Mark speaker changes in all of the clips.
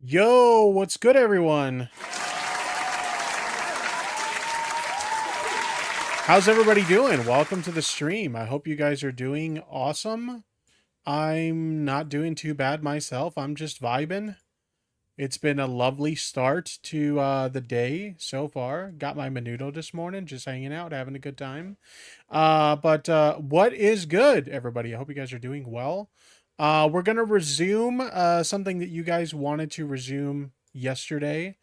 Speaker 1: Yo, what's good, everyone? How's everybody doing? Welcome to the stream. I hope you guys are doing awesome. I'm not doing too bad myself. I'm just vibing. It's been a lovely start to the day so far. Got my menudo this morning, just hanging out, having a good time. But what is good, everybody? I hope you guys are doing well. We're gonna resume something that you guys wanted to resume yesterday,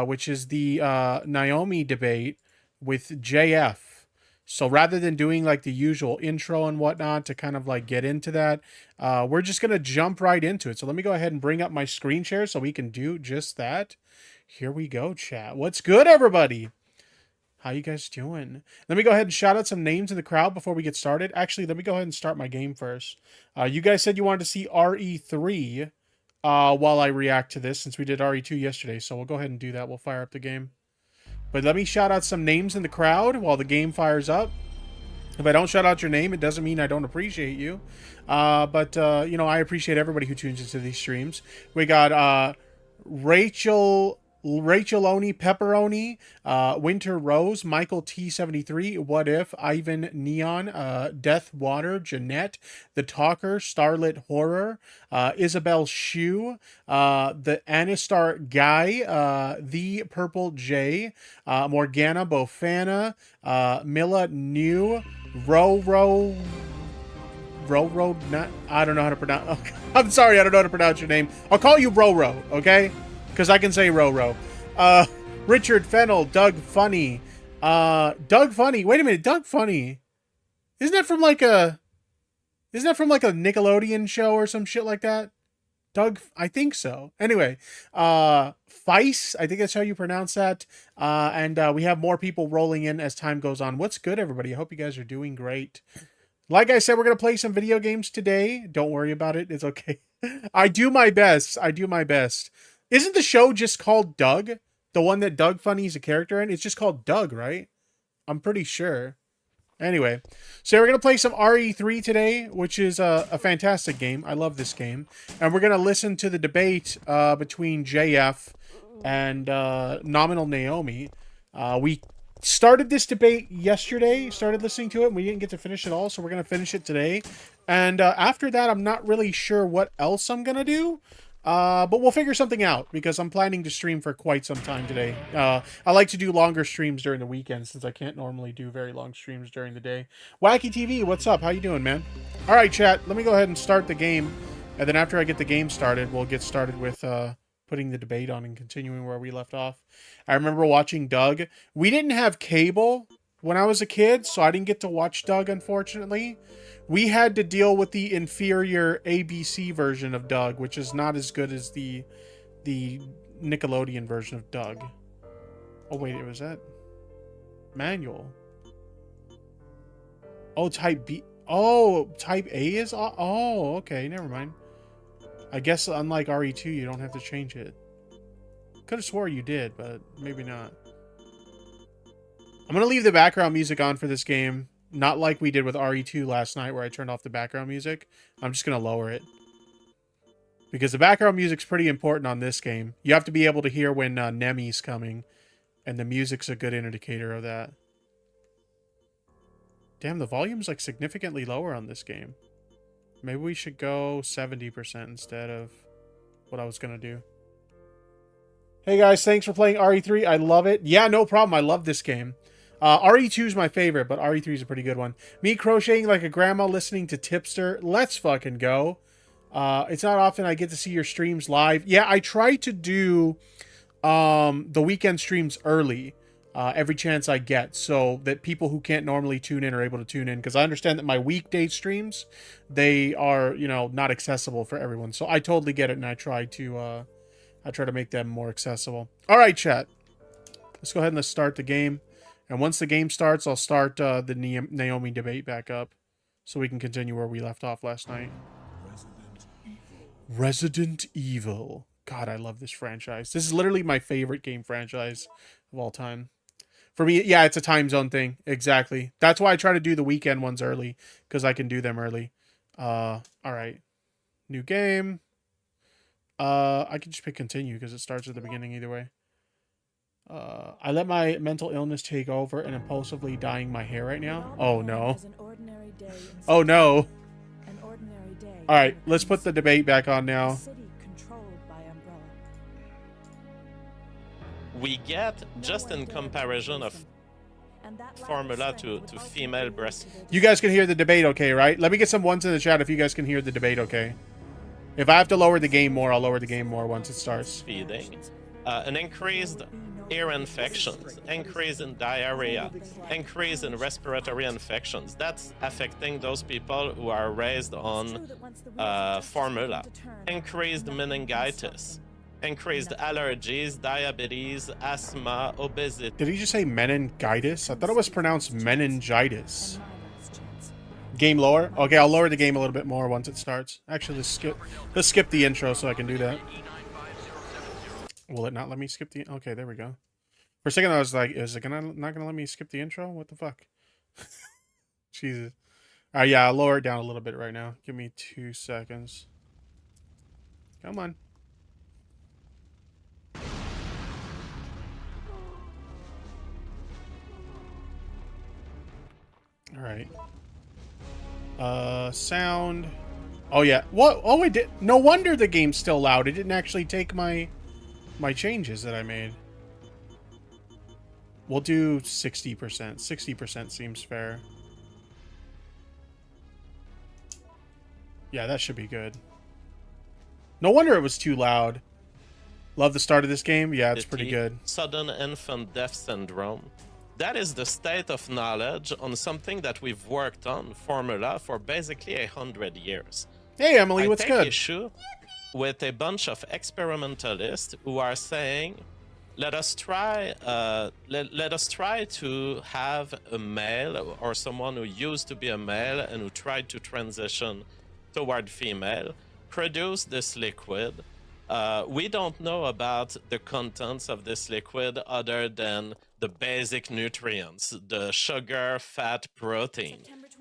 Speaker 1: which is the Naomi debate with JF. So rather than doing like the usual intro and whatnot to kind of like get into that, we're just gonna jump right into it. So let me go ahead and bring up my screen share so we can do just that. Here we go, chat. What's good, everybody? How you guys doing? Let me go ahead and shout out some names in the crowd before we get started. Actually, let me go ahead and start my game first. You guys said you wanted to see RE3 while I react to this since we did RE2 yesterday. So we'll go ahead and do that. We'll fire up the game. But let me shout out some names in the crowd while the game fires up. If I don't shout out your name, it doesn't mean I don't appreciate you. But you know, I appreciate everybody who tunes into these streams. We got Racheloni Pepperoni, Winter Rose, Michael T73, What If, Ivan Neon, Death Water, Jeanette, The Talker, Starlit Horror, Isabel Shoe, the Anistar Guy, The Purple J, Morgana Bofana, Milla New, Ro. Not, I don't know how to pronounce. I'm sorry, I don't know how to pronounce your name. I'll call you Roro, okay? Because I can say Roro. Richard Fennel, Doug Funny. Doug Funny. Wait a minute, Doug Funny. Isn't that from like a Nickelodeon show or some shit like that? Doug, I think so. Anyway, Feist, I think that's how you pronounce that. And we have more people rolling in as time goes on. What's good, everybody? I hope you guys are doing great. Like I said, we're going to play some video games today. Don't worry about it. It's okay. I do my best. Isn't the show just called Doug? The one that Doug Funny's a character in? It's just called Doug, right? I'm pretty sure. Anyway, so we're going to play some RE3 today, which is a fantastic game. I love this game. And we're going to listen to the debate between JF and Nominal Naomi. We started this debate yesterday, started listening to it, and we didn't get to finish it all, so we're going to finish it today. And after that, I'm not really sure what else I'm going to do. But we'll figure something out because I'm planning to stream for quite some time today. I like to do longer streams during the weekend since I can't normally do very long streams during the day. Wacky TV, what's up? How you doing, man? All right, chat. Let me go ahead and start the game. And then after I get the game started, we'll get started with putting the debate on and continuing where we left off. I remember watching Doug. We didn't have cable when I was a kid, so I didn't get to watch Doug, unfortunately. We had to deal with the inferior ABC version of Doug, which is not as good as the Nickelodeon version of Doug. Oh, wait, was that manual? Oh, type B. Oh, type A is... Oh, okay, never mind. I guess unlike RE2, you don't have to change it. Could have swore you did, but maybe not. I'm going to leave the background music on for this game. Not like we did with RE2 last night where I turned off the background music. I'm just going to lower it. Because the background music's pretty important on this game. You have to be able to hear when Nemi's coming. And the music's a good indicator of that. Damn, the volume's like significantly lower on this game. Maybe we should go 70% instead of what I was going to do. Hey guys, thanks for playing RE3. I love it. Yeah, no problem. I love this game. RE2 is my favorite, but RE3 is a pretty good one. Me crocheting like a grandma listening to Tipster. Let's fucking go. It's not often I get to see your streams live. Yeah, I try to do the weekend streams early every chance I get so that people who can't normally tune in are able to tune in, because I understand that my weekday streams, they are, you know, not accessible for everyone. So I totally get it, and I try to make them more accessible. All right, chat. Let's go ahead and let's start the game. And once the game starts, I'll start the Naomi debate back up so we can continue where we left off last night. Resident Evil. God, I love this franchise. This is literally my favorite game franchise of all time. For me, yeah, it's a time zone thing. Exactly. That's why I try to do the weekend ones early, because I can do them early. All right. New game. I can just pick continue because it starts at the beginning either way. I let my mental illness take over and impulsively dyeing my hair right now. Oh no. Oh no. All right, let's put the debate back on now.
Speaker 2: We get, just in comparison of formula to female breast.
Speaker 1: You guys can hear the debate okay, right? Let me get some ones in the chat if you guys can hear the debate okay. If I have to lower the game more, I'll lower the game more once it starts.
Speaker 2: Feeding. An increased ear infections, increase in diarrhea, increase in respiratory infections. That's affecting those people who are raised on formula. Increased meningitis, increased allergies, diabetes, asthma, obesity.
Speaker 1: Did he just say meningitis? I thought it was pronounced meningitis. Game lower? Okay, I'll lower the game a little bit more once it starts. Actually, let's skip the intro so I can do that. Will it not let me skip the... Okay, there we go. For a second, I was like, is it not gonna let me skip the intro? What the fuck? Jesus. Alright, yeah, I'll lower it down a little bit right now. Give me 2 seconds. Come on. Alright. Sound. Oh, yeah. What? Oh, it did. No wonder the game's still loud. It didn't actually take my changes that I made. We'll do 60%. 60% seems fair. Yeah, that should be good. No wonder it was too loud. Love the start of this game. Yeah, it's pretty good.
Speaker 2: Sudden infant death syndrome. That is the state of knowledge on something that we've worked on, formula, for basically 100 years.
Speaker 1: Hey, Emily, what's good?
Speaker 2: I take issue with a bunch of experimentalists who are saying, let us try to have a male or someone who used to be a male and who tried to transition toward female produce this liquid. We don't know about the contents of this liquid other than the basic nutrients, the sugar, fat, protein.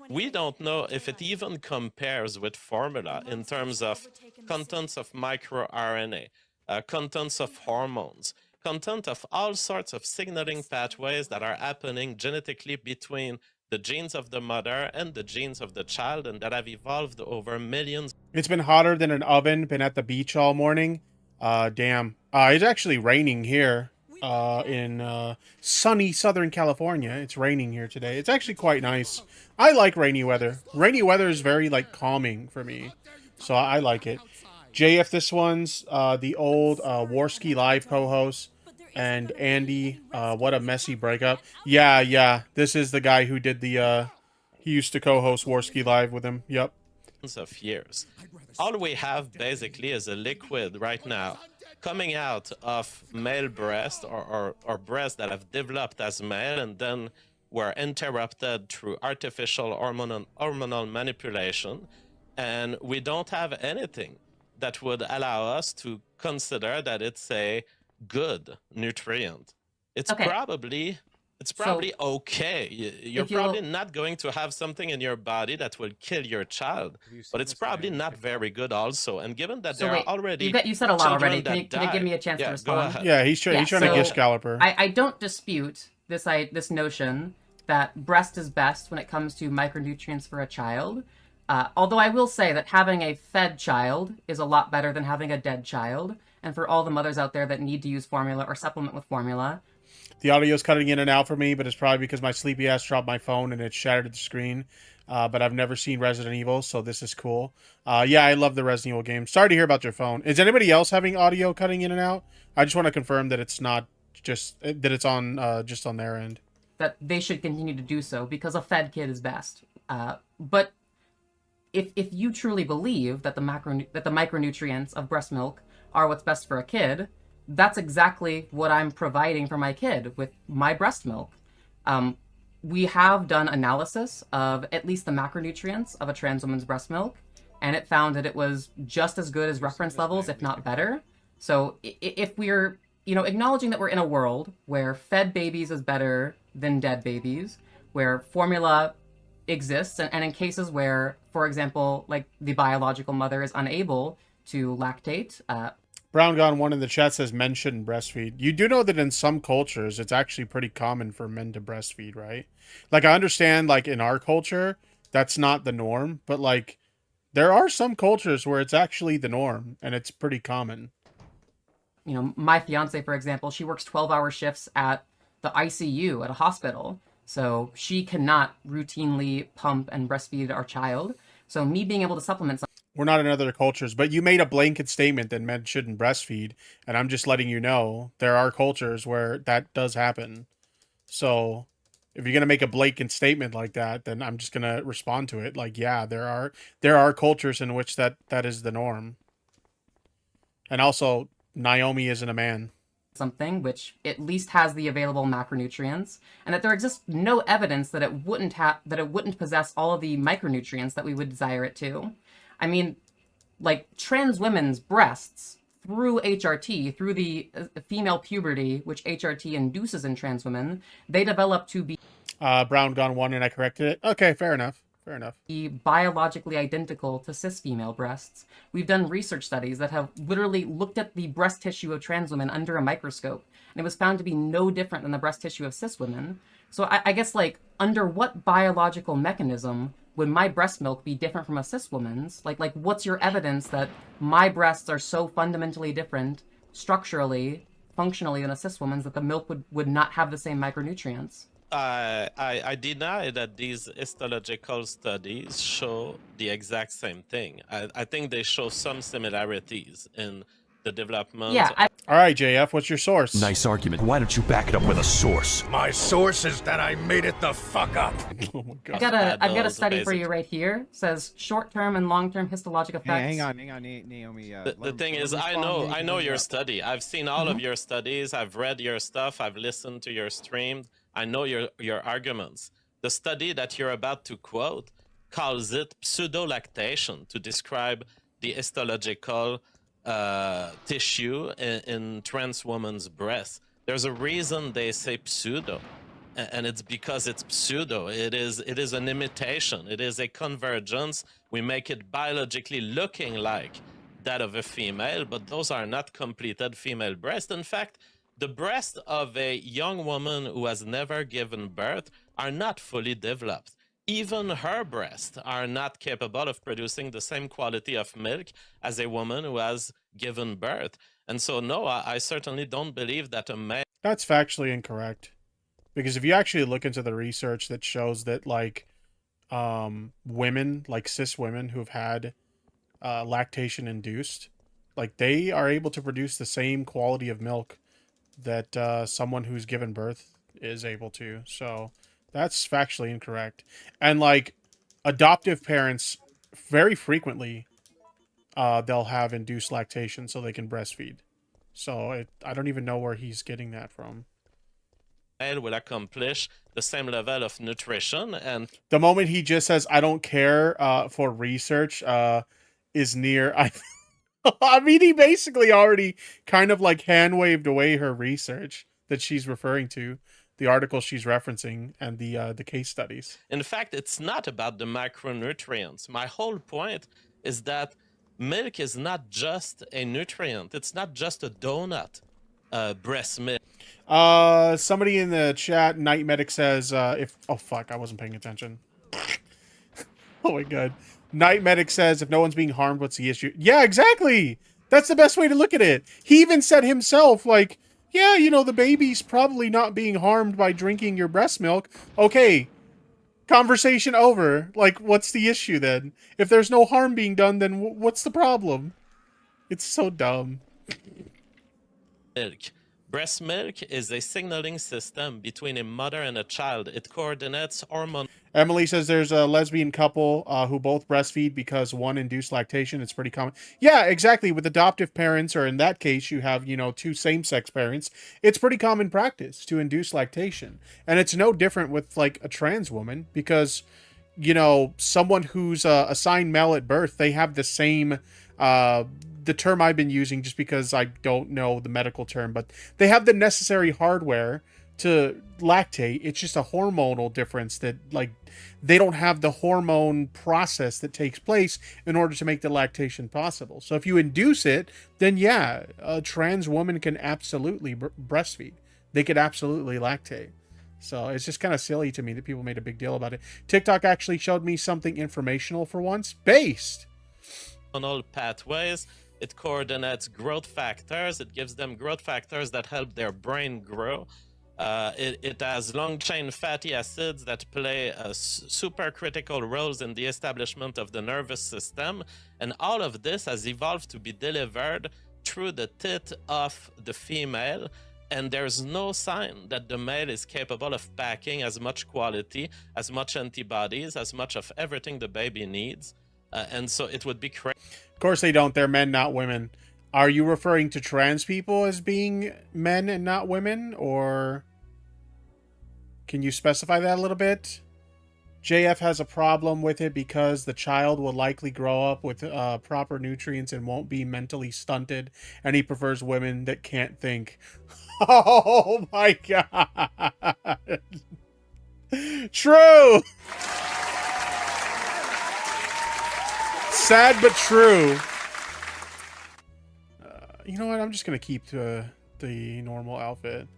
Speaker 2: We don't know if it even compares with formula in terms of contents of microRNA, contents of hormones, content of all sorts of signaling pathways that are happening genetically between the genes of the mother and the genes of the child, and that have evolved over millions.
Speaker 1: It's been hotter than an oven. Been at the beach all morning. Damn. It's actually raining here. In sunny Southern California. It's raining here today. It's actually quite nice. I like rainy weather. Rainy weather is very, like, calming for me. So I like it. JF, this one's the old Warski Live co-host. And Andy, what a messy breakup. Yeah. This is the guy who did the, he used to co-host Warski Live with him. Yep.
Speaker 2: Of years. All we have basically is a liquid right now coming out of male breast or breasts that have developed as male and then were interrupted through artificial hormonal manipulation. And we don't have anything that would allow us to consider that it's a good nutrient. It's probably okay. You're probably not going to have something in your body that will kill your child, but it's probably not very good also. And given that there are already
Speaker 3: you said a lot already. Can you give me a chance to respond?
Speaker 1: Yeah, he's trying to gish Galloper.
Speaker 3: I don't dispute this notion that breast is best when it comes to micronutrients for a child. Although I will say that having a fed child is a lot better than having a dead child. And for all the mothers out there that need to use formula or supplement with formula,
Speaker 1: the audio's cutting in and out for me, but it's probably because my sleepy ass dropped my phone and it shattered the screen. But I've never seen Resident Evil, so this is cool. Yeah, I love the Resident Evil game. Sorry to hear about your phone. Is anybody else having audio cutting in and out? I just want to confirm that it's not just that it's on just on their end.
Speaker 3: That they should continue to do so because a fed kid is best. But if you truly believe that the micronutrients of breast milk are what's best for a kid, that's exactly what I'm providing for my kid with my breast milk. We have done analysis of at least the macronutrients of a trans woman's breast milk, and it found that it was just as good as reference levels, if not better. So if we're, acknowledging that we're in a world where fed babies is better than dead babies, where formula exists, and in cases where, for example, like the biological mother is unable to lactate,
Speaker 1: Brown Gone One in the chat says men shouldn't breastfeed. You do know that in some cultures, it's actually pretty common for men to breastfeed, right? Like, I understand, like, in our culture, that's not the norm, but, like, there are some cultures where it's actually the norm, and it's pretty common.
Speaker 3: You know, my fiance, for example, she works 12-hour shifts at the ICU at a hospital. So she cannot routinely pump and breastfeed our child. So me being able to supplement
Speaker 1: We're not in other cultures, but you made a blanket statement that men shouldn't breastfeed, and I'm just letting you know there are cultures where that does happen. So if you're gonna make a blanket statement like that, then I'm just gonna respond to it. Like, yeah, there are cultures in which that is the norm. And also, Naomi isn't a man.
Speaker 3: something which at least has the available macronutrients, and that there exists no evidence that it wouldn't possess all of the micronutrients that we would desire it to. I mean, like trans women's breasts through HRT, through the female puberty, which HRT induces in trans women, they develop to be
Speaker 1: Brown Gone One, and I corrected it. Okay, fair enough. Fair enough.
Speaker 3: biologically identical to cis female breasts. We've done research studies that have literally looked at the breast tissue of trans women under a microscope, and it was found to be no different than the breast tissue of cis women. So I guess, like, under what biological mechanism would my breast milk be different from a cis woman's? Like what's your evidence that my breasts are so fundamentally different structurally, functionally than a cis woman's that the milk would not have the same micronutrients?
Speaker 2: I deny that these histological studies show the exact same thing. I think they show some similarities in the development.
Speaker 3: Yeah,
Speaker 1: All right, JF, what's your source?
Speaker 4: Nice argument. Why don't you back it up with a source?
Speaker 5: My source is that I made it the fuck up.
Speaker 1: Oh my god.
Speaker 3: I've got a
Speaker 2: those
Speaker 3: study for
Speaker 2: basic-
Speaker 3: you right here. It says short-term and long-term histologic effects.
Speaker 6: Hang on, Naomi.
Speaker 2: The thing is, I know your study. I've seen all of your studies. I've read your stuff. I've listened to your stream. I know your arguments. The study that you're about to quote calls it pseudo-lactation to describe the histological tissue in trans women's breasts. There's a reason they say pseudo, and it's because it's pseudo. It is an imitation. It is a convergence. We make it biologically looking like that of a female, but those are not completed female breasts. In fact, the breasts of a young woman who has never given birth are not fully developed. Even her breasts are not capable of producing the same quality of milk as a woman who has given birth. And so, no, I certainly don't believe that a man...
Speaker 1: That's factually incorrect. Because if you actually look into the research that shows that, like, women, like cis women who've had lactation induced, like, they are able to produce the same quality of milk that someone who's given birth is able to. So that's factually incorrect. And, like, adoptive parents, very frequently, they'll have induced lactation so they can breastfeed. So I don't even know where he's getting that from.
Speaker 2: will accomplish the same level of nutrition. And
Speaker 1: the moment he just says, I don't care for research, is near... I mean, he basically already kind of like hand-waved away her research that she's referring to, the article she's referencing, and the case studies.
Speaker 2: In fact, it's not about the macronutrients. My whole point is that milk is not just a nutrient. It's not just a donut, breast milk.
Speaker 1: Somebody in the chat, Night Medic says, if... Oh, fuck, I wasn't paying attention. Oh, my God. Night Medic says, if no one's being harmed, what's the issue? Yeah, exactly! That's the best way to look at it. He even said himself, like, yeah, you know, the baby's probably not being harmed by drinking your breast milk. Okay, conversation over. Like, what's the issue then? If there's no harm being done, then what's the problem? It's so dumb.
Speaker 2: Milk. Breast milk is a signaling system between a mother and a child. It coordinates hormone.
Speaker 1: Emily says there's a lesbian couple who both breastfeed because one induced lactation. It's pretty common. Yeah, exactly. With adoptive parents, or in that case, you have, you know, two same-sex parents. It's pretty common practice to induce lactation. And it's no different with, like, a trans woman because, you know, someone who's assigned male at birth, they have the same... the term I've been using just because I don't know the medical term, but they have the necessary hardware to lactate. It's just a hormonal difference that, like, they don't have the hormone process that takes place in order to make the lactation possible. So if you induce it, then yeah, a trans woman can absolutely breastfeed. They could absolutely lactate. So it's just kind of silly to me that people made a big deal about it. TikTok actually showed me something informational for once, based
Speaker 2: on all pathways. It coordinates growth factors. It gives them growth factors that help their brain grow. It has long-chain fatty acids that play super critical roles in the establishment of the nervous system. And all of this has evolved to be delivered through the tit of the female. And there's no sign that the male is capable of packing as much quality, as much antibodies, as much of everything the baby needs. And so it would be crazy.
Speaker 1: Of course they don't. They're men, not women. Are you referring to trans people as being men and not women? Or can you specify that a little bit? JF has a problem with it because the child will likely grow up with proper nutrients and won't be mentally stunted. And he prefers women that can't think. Oh my God. True. Sad but true. You know what? I'm just going to keep the normal outfit.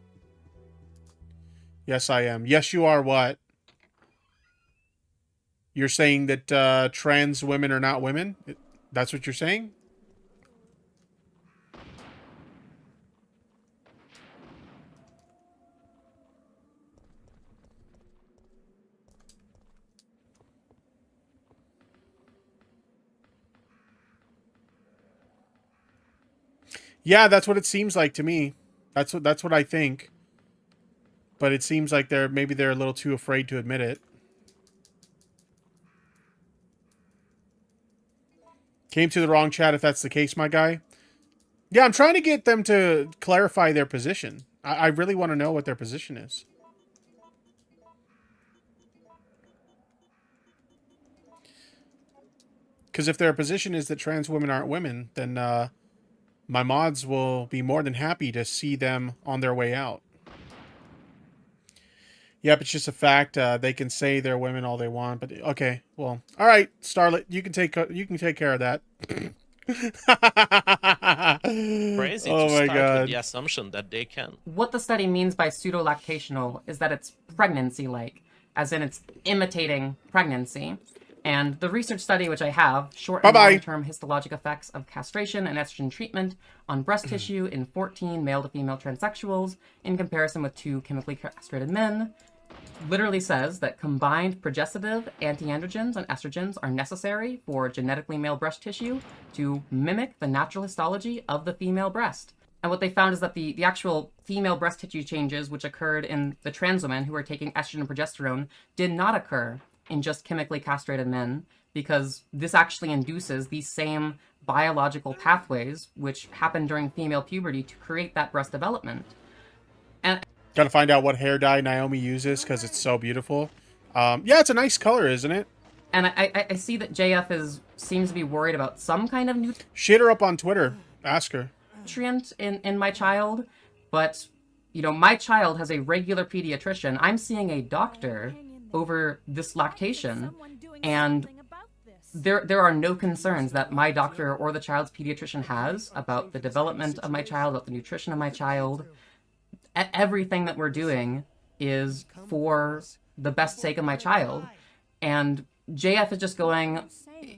Speaker 1: Yes, I am. Yes, you are what? You're saying that trans women are not women? That's what you're saying? Yeah, that's what it seems like to me. That's what I think. But it seems like maybe they're a little too afraid to admit it. Came to the wrong chat if that's the case, my guy. Yeah, I'm trying to get them to clarify their position. I really want to know what their position is. Because if their position is that trans women aren't women, then my mods will be more than happy to see them on their way out. Yep, it's just a fact. They can say they're women all they want, but okay. Well, all right, Starlet, you can take care of that.
Speaker 2: Crazy
Speaker 1: oh
Speaker 2: to
Speaker 1: my
Speaker 2: start
Speaker 1: God.
Speaker 2: with the assumption that they can.
Speaker 3: What the study means by pseudo-lactational is that it's pregnancy-like, as in it's imitating pregnancy. And the research study, which I have, short and long-term histologic effects of castration and estrogen treatment on breast tissue in 14 male-to-female transsexuals in comparison with 2 chemically castrated men, literally says that combined progestative anti-androgens and estrogens are necessary for genetically male breast tissue to mimic the natural histology of the female breast. And what they found is that the actual female breast tissue changes which occurred in the trans women who were taking estrogen and progesterone did not occur in just chemically castrated men, because this actually induces these same biological pathways which happen during female puberty to create that breast development. And
Speaker 1: gotta find out what hair dye Naomi uses because it's so beautiful. Yeah, it's a nice color, isn't it?
Speaker 3: And I see that JF seems to be worried about some kind of
Speaker 1: Shit her up on Twitter. Ask her.
Speaker 3: Nutrient in my child, but you know, my child has a regular pediatrician. I'm seeing a doctor over this lactation, and there are no concerns that my doctor or the child's pediatrician has about the development of my child, about the nutrition of my child. Everything that we're doing is for the best sake of my child. And JF is just going,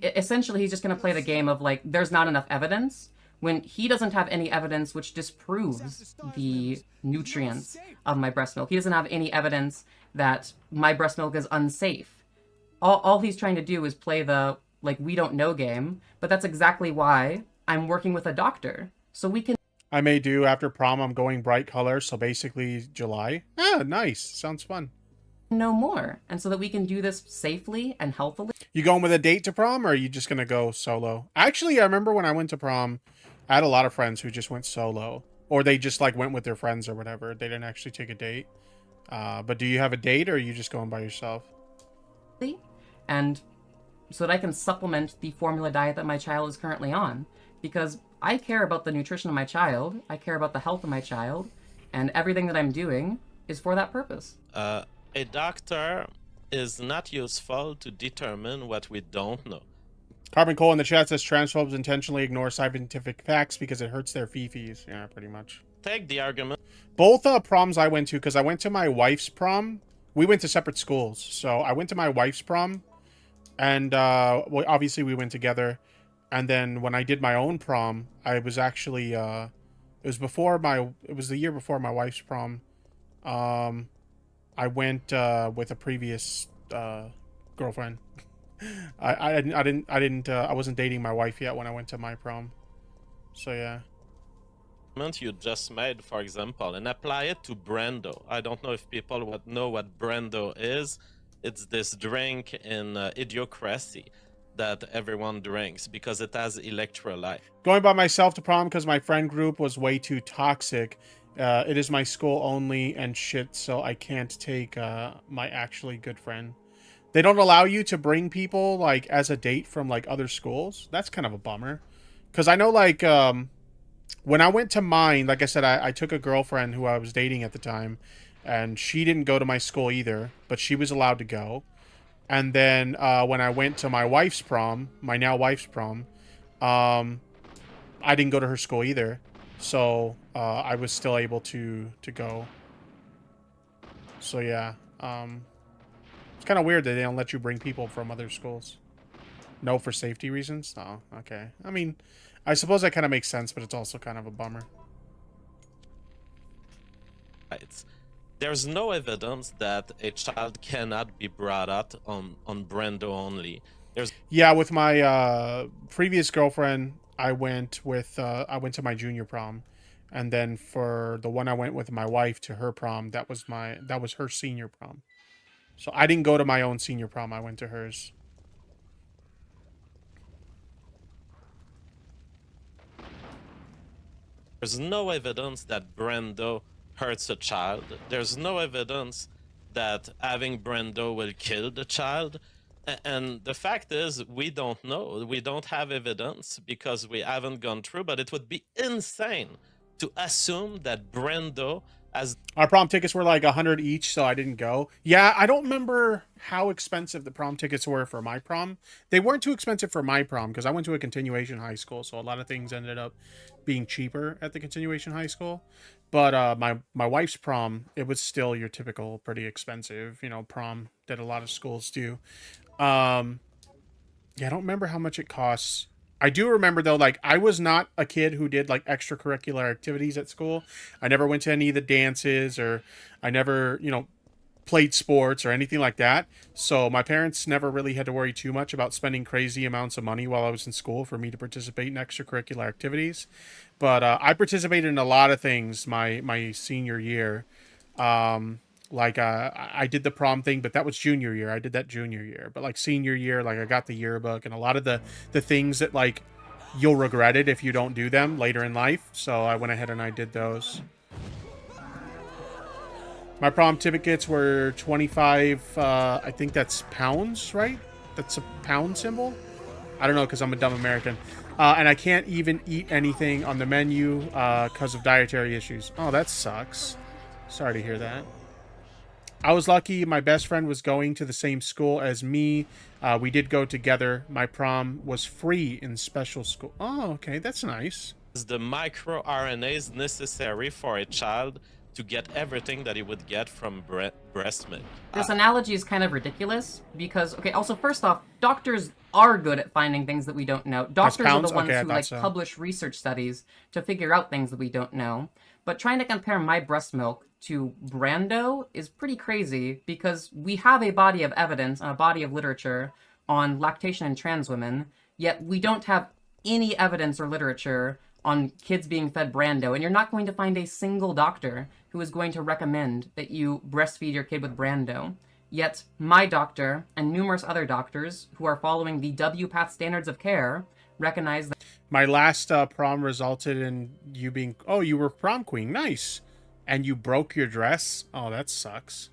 Speaker 3: essentially he's just going to play the game of like, there's not enough evidence, when he doesn't have any evidence which disproves the nutrients of my breast milk. He doesn't have any evidence that my breast milk is unsafe. All he's trying to do is play the, like, we don't know game, but that's exactly why I'm working with a doctor. So we can...
Speaker 1: I may do after prom, I'm going bright colors, so basically July. Ah, nice. Sounds fun.
Speaker 3: know more, and so that we can do this safely and healthily.
Speaker 1: You going with a date to prom, or are you just going to go solo? Actually, I remember when I went to prom, I had a lot of friends who just went solo. Or they just, like, went with their friends or whatever. They didn't actually take a date. But do you have a date, or are you just going by yourself?
Speaker 3: And so that I can supplement the formula diet that my child is currently on. Because I care about the nutrition of my child, I care about the health of my child, and everything that I'm doing is for that purpose.
Speaker 2: A doctor is not useful to determine what we don't know.
Speaker 1: Carbon Cole in the chat says transphobes intentionally ignore scientific facts because it hurts their fifis. Yeah, pretty much.
Speaker 2: Take the argument.
Speaker 1: Both proms I went to, because I went to my wife's prom. We went to separate schools. So I went to my wife's prom. And well, obviously we went together. And then when I did my own prom, I was actually... it was the year before my wife's prom. I went with a previous girlfriend. I wasn't dating my wife yet when I went to my prom. So yeah.
Speaker 2: You just made, for example, and apply it to Brando. I don't know if people would know what Brando is. It's this drink in Idiocracy that everyone drinks because it has electrolyte.
Speaker 1: Going by myself to prom because my friend group was way too toxic. It is my school only and shit, so I can't take my actually good friend. They don't allow you to bring people like as a date from like other schools. That's kind of a bummer. Because I know like when I went to mine, like I said, I took a girlfriend who I was dating at the time, and she didn't go to my school either, but she was allowed to go. And then when I went to my wife's prom, my now wife's prom, I didn't go to her school either. So I was still able to go. So yeah, it's kind of weird that they don't let you bring people from other schools. No, for safety reasons? Oh, okay. I mean, I suppose that kind of makes sense, but it's also kind of a bummer.
Speaker 2: There's no evidence that a child cannot be brought up on Brando only.
Speaker 1: Yeah, with my previous girlfriend, I went to my junior prom, and then for the one I went with my wife to her prom, that was her senior prom. So I didn't go to my own senior prom. I went to hers.
Speaker 2: There's no evidence that Brando hurts a child. There's no evidence that having Brando will kill the child. And the fact is, we don't know. We don't have evidence because we haven't gone through, but it would be insane to assume that Brando has...
Speaker 1: Our prom tickets were like 100 each, so I didn't go. Yeah, I don't remember how expensive the prom tickets were for my prom. They weren't too expensive for my prom because I went to a continuation high school, so a lot of things ended up being cheaper at the continuation high school. But my wife's prom, it was still your typical pretty expensive, prom that a lot of schools do. Yeah, I don't remember how much it costs. I do remember though, like I was not a kid who did like extracurricular activities at school. I never went to any of the dances, or I never, played sports or anything like that. So my parents never really had to worry too much about spending crazy amounts of money while I was in school for me to participate in extracurricular activities. But I participated in a lot of things my senior year. I did the prom thing, but that was junior year. I did that junior year. But like senior year, like I got the yearbook and a lot of the things that like you'll regret it if you don't do them later in life. So I went ahead and I did those. My prom tickets were 25, I think that's pounds, right? That's a pound symbol? I don't know, because I'm a dumb American. And I can't even eat anything on the menu because of dietary issues. Oh, that sucks. Sorry to hear that. I was lucky my best friend was going to the same school as me. We did go together. My prom was free in special school. Oh, okay, that's nice.
Speaker 2: The microRNAs necessary for a child to get everything that he would get from breast milk.
Speaker 3: This analogy is kind of ridiculous because, okay, also first off, doctors are good at finding things that we don't know. Doctors are the ones who publish research studies to figure out things that we don't know. But trying to compare my breast milk to Brando is pretty crazy because we have a body of evidence and a body of literature on lactation in trans women, yet we don't have any evidence or literature on kids being fed Brando, and you're not going to find a single doctor who is going to recommend that you breastfeed your kid with Brando. Yet my doctor and numerous other doctors who are following the WPATH standards of care recognize that...
Speaker 1: My last prom resulted in you being... Oh, you were prom queen. Nice. And you broke your dress? Oh, that sucks.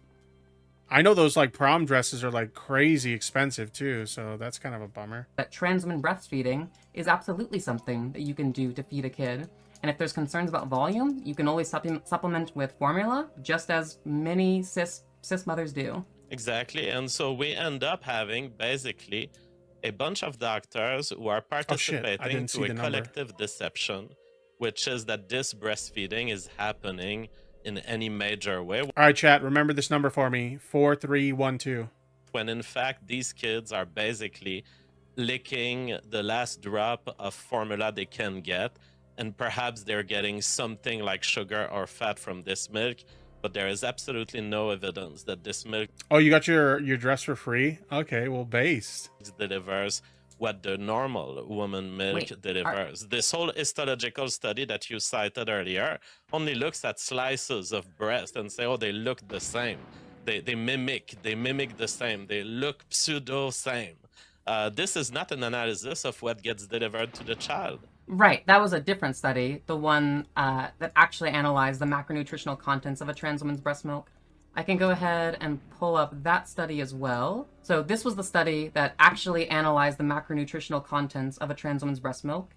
Speaker 1: I know those like prom dresses are like crazy expensive too, so that's kind of a bummer.
Speaker 3: That trans women breastfeeding is absolutely something that you can do to feed a kid. And if there's concerns about volume, you can always supplement with formula, just as many cis mothers do.
Speaker 2: Exactly. And so we end up having basically a bunch of doctors who are
Speaker 1: I
Speaker 2: participating
Speaker 1: didn't
Speaker 2: to
Speaker 1: see
Speaker 2: a
Speaker 1: the number.
Speaker 2: collective deception, which is that this breastfeeding is happening in any major way,
Speaker 1: All right, chat. Remember this number for me: 4312.
Speaker 2: when in fact these kids are basically licking the last drop of formula they can get, and perhaps they're getting something like sugar or fat from this milk, but there is absolutely no evidence that this milk
Speaker 1: Oh, you got your dress for free? Okay, well, based.
Speaker 2: delivers what the normal woman milk
Speaker 3: Wait,
Speaker 2: delivers. This whole histological study that you cited earlier only looks at slices of breast and say, oh, they look the same. They mimic the same. They look pseudo same. This is not an analysis of what gets delivered to the child.
Speaker 3: Right, that was a different study, the one that actually analyzed the macronutritional contents of a trans woman's breast milk. I can go ahead and pull up that study as well. So this was the study that actually analyzed the macronutritional contents of a trans woman's breast milk.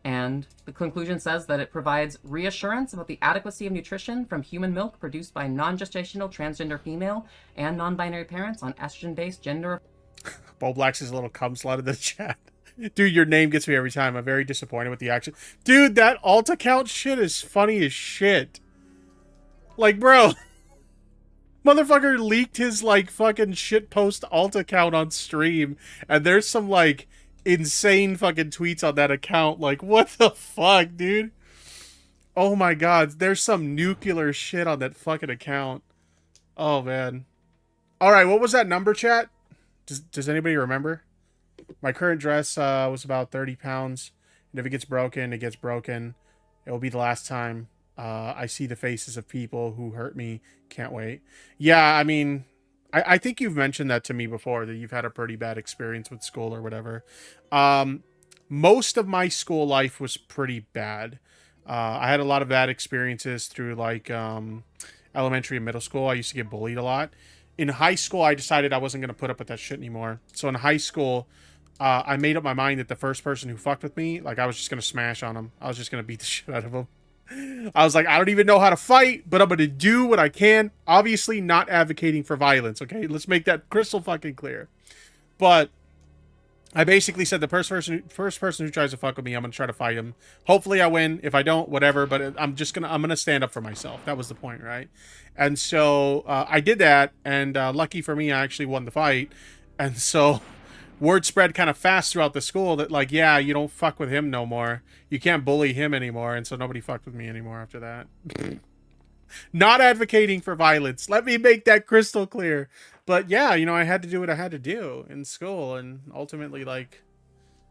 Speaker 3: And the conclusion says that it provides reassurance about the adequacy of nutrition from human milk produced by non-gestational transgender female and non-binary parents on estrogen-based gender.
Speaker 1: Bo Blacks is a little cum slut in the chat. Dude, your name gets me every time. I'm very disappointed with the action. Dude, that alt account shit is funny as shit. Like, bro. Motherfucker leaked his, like, fucking shitpost alt account on stream. And there's some, like, insane fucking tweets on that account. Like, what the fuck, dude? Oh my god. There's some nuclear shit on that fucking account. Oh, man. Alright, what was that number, chat? Does anybody remember? My current dress was about 30 pounds. And if it gets broken, it gets broken. It will be the last time I see the faces of people who hurt me. Can't wait. Yeah, I mean, I think you've mentioned that to me before, that you've had a pretty bad experience with school or whatever. Most of my school life was pretty bad. I had a lot of bad experiences through, like, elementary and middle school. I used to get bullied a lot. In high school, I decided I wasn't going to put up with that shit anymore. So in high school, I made up my mind that the first person who fucked with me, like, I was just going to smash on him. I was just going to beat the shit out of him. I was like, I don't even know how to fight, but I'm going to do what I can. Obviously not advocating for violence, okay? Let's make that crystal fucking clear. But I basically said the first person who tries to fuck with me, I'm going to try to fight him. Hopefully I win. If I don't, whatever, but I'm going to stand up for myself. That was the point, right? And so I did that, and lucky for me, I actually won the fight. And so word spread kind of fast throughout the school that, like, yeah, you don't fuck with him no more. You can't bully him anymore. And so nobody fucked with me anymore after that. Not advocating for violence. Let me make that crystal clear. But yeah, you know, I had to do what I had to do in school. And ultimately, like,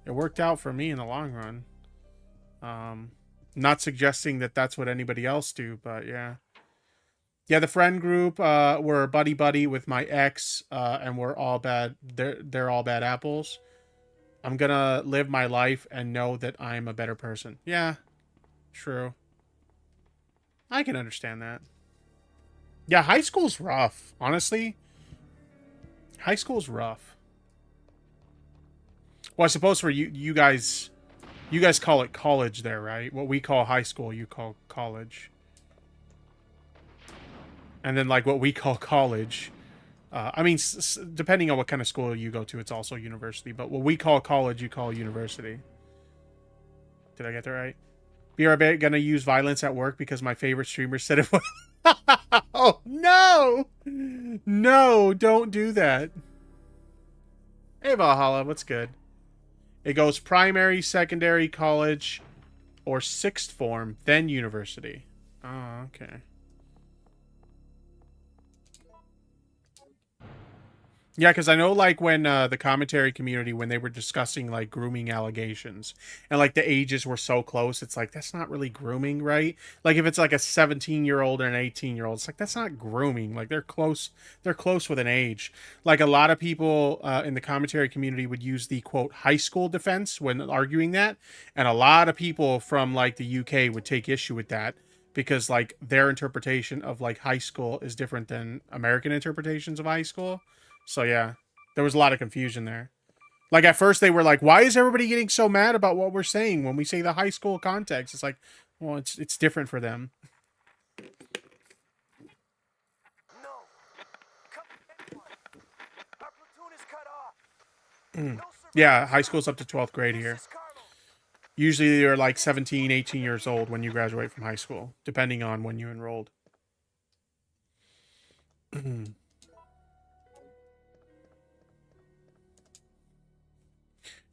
Speaker 1: it worked out for me in the long run. Not suggesting that that's what anybody else do, but yeah. Yeah, the friend group were buddy with my ex, and we're all bad. They're all bad apples. I'm gonna live my life and know that I'm a better person. Yeah, true. I can understand that. Yeah, high school's rough. Honestly, high school's rough. Well, I suppose for you guys call it college there, right? What we call high school, you call college. And then, like, what we call college, I mean, depending on what kind of school you go to, it's also university. But what we call college, you call university. Did I get that right? BRB gonna use violence at work because my favorite streamer said it was... Oh, no! No, don't do that. Hey, Valhalla, what's good? It goes primary, secondary, college, or sixth form, then university. Oh, okay. Yeah, because I know, like, when the commentary community, when they were discussing, like, grooming allegations, and, like, the ages were so close, it's like, that's not really grooming, right? Like, if it's, like, a 17-year-old and an 18-year-old, it's like, that's not grooming. Like, they're close with an age. Like, a lot of people in the commentary community would use the, quote, high school defense when arguing that, and a lot of people from, like, the UK would take issue with that, because, like, their interpretation of, like, high school is different than American interpretations of high school. So yeah, there was a lot of confusion there. Like, at first they were like, why is everybody getting so mad about what we're saying when we say the high school context? It's like, Well, it's different for them.
Speaker 6: No. Come anyone. Our platoon is cut off. No
Speaker 1: Yeah, high school's up to 12th grade here.
Speaker 6: This is Carlo.
Speaker 1: Usually you're like 17, 18 years old when you graduate from high school, depending on when you enrolled.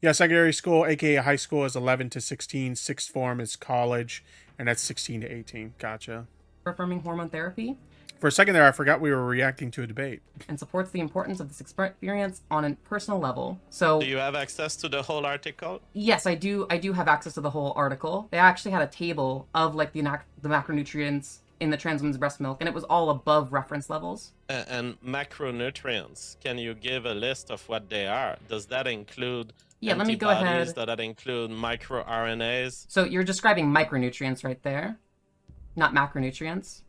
Speaker 1: Yeah, secondary school, aka high school, is 11 to 16. Sixth form is college, and that's 16 to 18. Gotcha.
Speaker 3: Affirming hormone therapy
Speaker 1: For a second there, I forgot we were reacting to a debate.
Speaker 3: and supports the importance of this experience on a personal level. So
Speaker 2: Do you have access to the whole article?
Speaker 3: yes, I do have access to the whole article. They actually had a table of like the macronutrients in the trans woman's breast milk, and it was all above reference levels.
Speaker 2: And macronutrients, can you give a list of what they are? Does that include
Speaker 3: Yeah, let me go
Speaker 2: antibodies?
Speaker 3: ahead.
Speaker 2: Does that include microRNAs?
Speaker 3: So you're describing micronutrients right there, not macronutrients.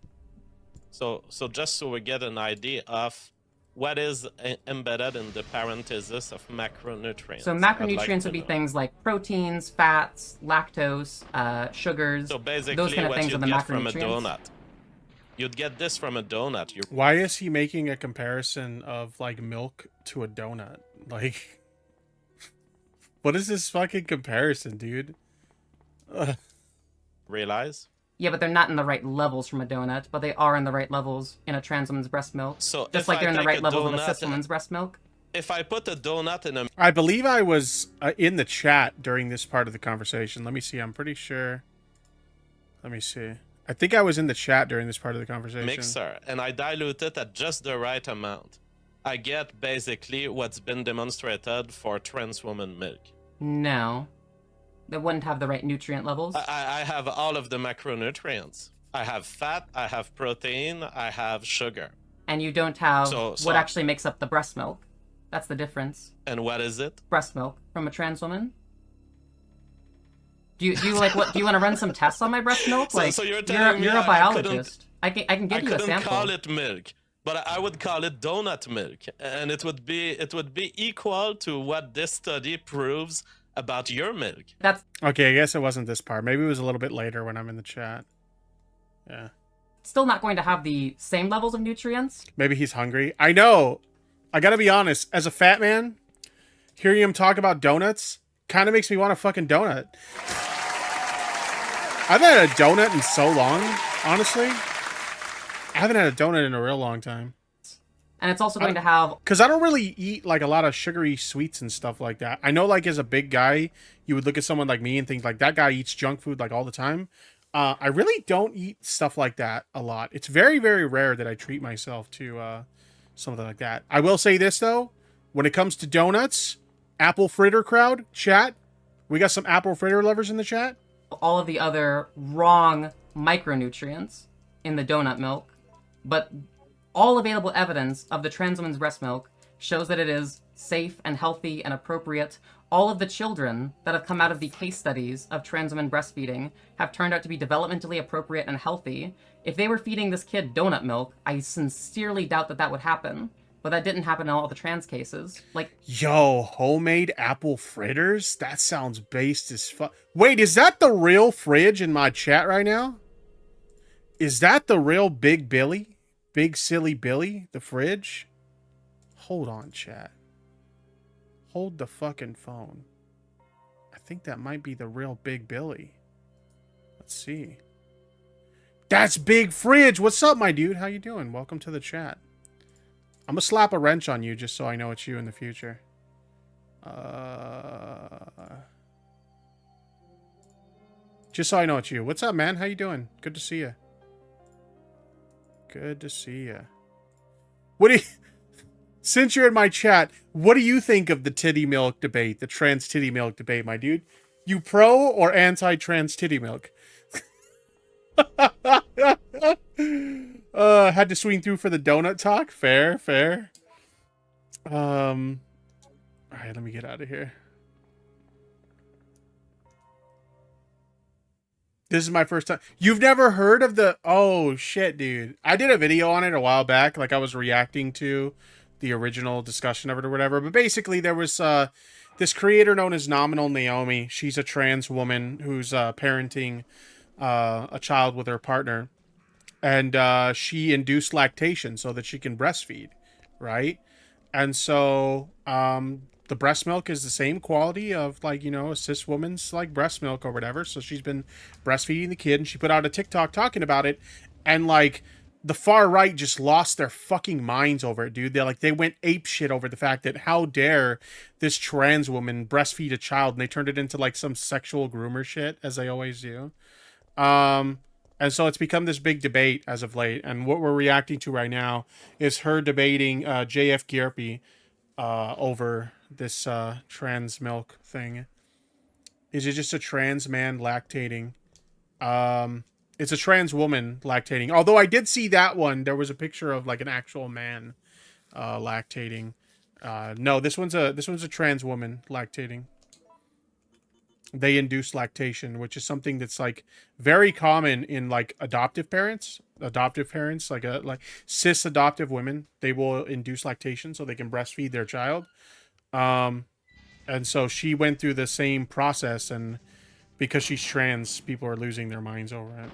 Speaker 2: So just so we get an idea of what is embedded in the parenthesis of macronutrients.
Speaker 3: So
Speaker 2: I'd like
Speaker 3: macronutrients
Speaker 2: to
Speaker 3: would be
Speaker 2: know.
Speaker 3: things like proteins, fats, lactose, sugars,
Speaker 2: So basically,
Speaker 3: those kind of
Speaker 2: what
Speaker 3: things are
Speaker 2: you'd
Speaker 3: the
Speaker 2: get from a
Speaker 3: macronutrients.
Speaker 2: donut. You'd get this from a donut.
Speaker 1: Why is he making a comparison of like milk to a donut? Like, what is this fucking comparison, dude?
Speaker 2: Realize?
Speaker 3: Yeah, but they're not in the right levels from a donut, but they are in the right levels in a trans woman's breast milk.
Speaker 2: So
Speaker 3: Just
Speaker 2: if
Speaker 3: like
Speaker 2: I
Speaker 3: they're in the
Speaker 2: take
Speaker 3: right
Speaker 2: a
Speaker 3: levels in a
Speaker 2: donut
Speaker 3: cis woman's breast milk.
Speaker 2: If I put a donut in a
Speaker 1: I believe I was in the chat during this part of the conversation. Let me see. I'm pretty sure. Let me see. I think I was in the chat during this part of the conversation.
Speaker 2: mixer and I dilute it at just the right amount, I get basically what's been demonstrated for trans woman milk.
Speaker 3: No. They wouldn't have the right nutrient levels.
Speaker 2: I have all of the macronutrients. I have fat, I have protein, I have sugar.
Speaker 3: And you don't have
Speaker 2: So-
Speaker 3: what actually makes up the breast milk. That's the difference.
Speaker 2: And what is it?
Speaker 3: Breast milk from a trans woman. Do you like what? Do you want to run some tests on my breast milk?
Speaker 2: So-
Speaker 3: Like,
Speaker 2: so you're telling me
Speaker 3: you're a
Speaker 2: I
Speaker 3: biologist. I can
Speaker 2: I
Speaker 3: give you a
Speaker 2: couldn't
Speaker 3: sample.
Speaker 2: call it milk, but I would call it donut milk, and it would be equal to what this study proves about your milk.
Speaker 3: That's
Speaker 1: Okay, I guess it wasn't this part. Maybe it was a little bit later when I'm in the chat. Yeah.
Speaker 3: still not going to have the same levels of nutrients.
Speaker 1: Maybe he's hungry. I know. I gotta be honest. As a fat man, hearing him talk about donuts kind of makes me want a fucking donut. I've had a donut in so long, honestly. I haven't had a donut in a real long time.
Speaker 3: And it's also going to have
Speaker 1: Because I don't really eat, like, a lot of sugary sweets and stuff like that. I know, like, as a big guy, you would look at someone like me and think, like, that guy eats junk food, like, all the time. I really don't eat stuff like that a lot. It's very, very rare that I treat myself to something like that. I will say this, though. When it comes to donuts, apple fritter crowd, chat. We got some apple fritter lovers in the chat.
Speaker 3: all of the other wrong micronutrients in the donut milk, but all available evidence of the trans woman's breast milk shows that it is safe and healthy and appropriate. All of the children that have come out of the case studies of trans women breastfeeding have turned out to be developmentally appropriate and healthy. If they were feeding this kid donut milk, I sincerely doubt that that would happen. But that didn't happen in all the trans cases. Like,
Speaker 1: Yo, homemade apple fritters? That sounds based as fuck. Wait, is that the real fridge in my chat right now? Is that the real Big Billy? Big Silly Billy? The fridge? Hold on, chat. Hold the fucking phone. I think that might be the real Big Billy. Let's see. That's Big Fridge. What's up, my dude? How you doing? Welcome to the chat. I'm gonna slap a wrench on you just so I know it's you in the future. Just so I know it's you. What's up, man? How you doing? Good to see you. Good to see you. What do you... Since you're in my chat, what do you think of the titty milk debate, the trans titty milk debate, my dude? You pro or anti-trans titty milk? Had to swing through for the donut talk. Fair, fair. All right, let me get out of here. This is my first time. You've never heard of the... Oh, shit, dude. I did a video on it a while back. Like, I was reacting to the original discussion of it or whatever. But basically, there was this creator known as Nominal Naomi. She's a trans woman who's parenting a child with her partner, and she induced lactation so that she can breastfeed, right? And so the breast milk is the same quality of like, you know, a cis woman's like breast milk or whatever. So she's been breastfeeding the kid, and she put out a TikTok talking about it, and like the far right just lost their fucking minds over it, dude. They went ape shit over the fact that how dare this trans woman breastfeed a child, and they turned it into like some sexual groomer shit, as they always do. And so it's become this big debate as of late. And what we're reacting to right now is her debating JF Gierpe over this trans milk thing. Is it just a trans man lactating? It's a trans woman lactating. Although I did see that one. There was a picture of like an actual man lactating. No, this one's a trans woman lactating. They induce lactation, which is something that's like very common in like adoptive parents, like cis adoptive women. They will induce lactation so they can breastfeed their child. And so she went through the same process, and because she's trans, people are losing their minds over it.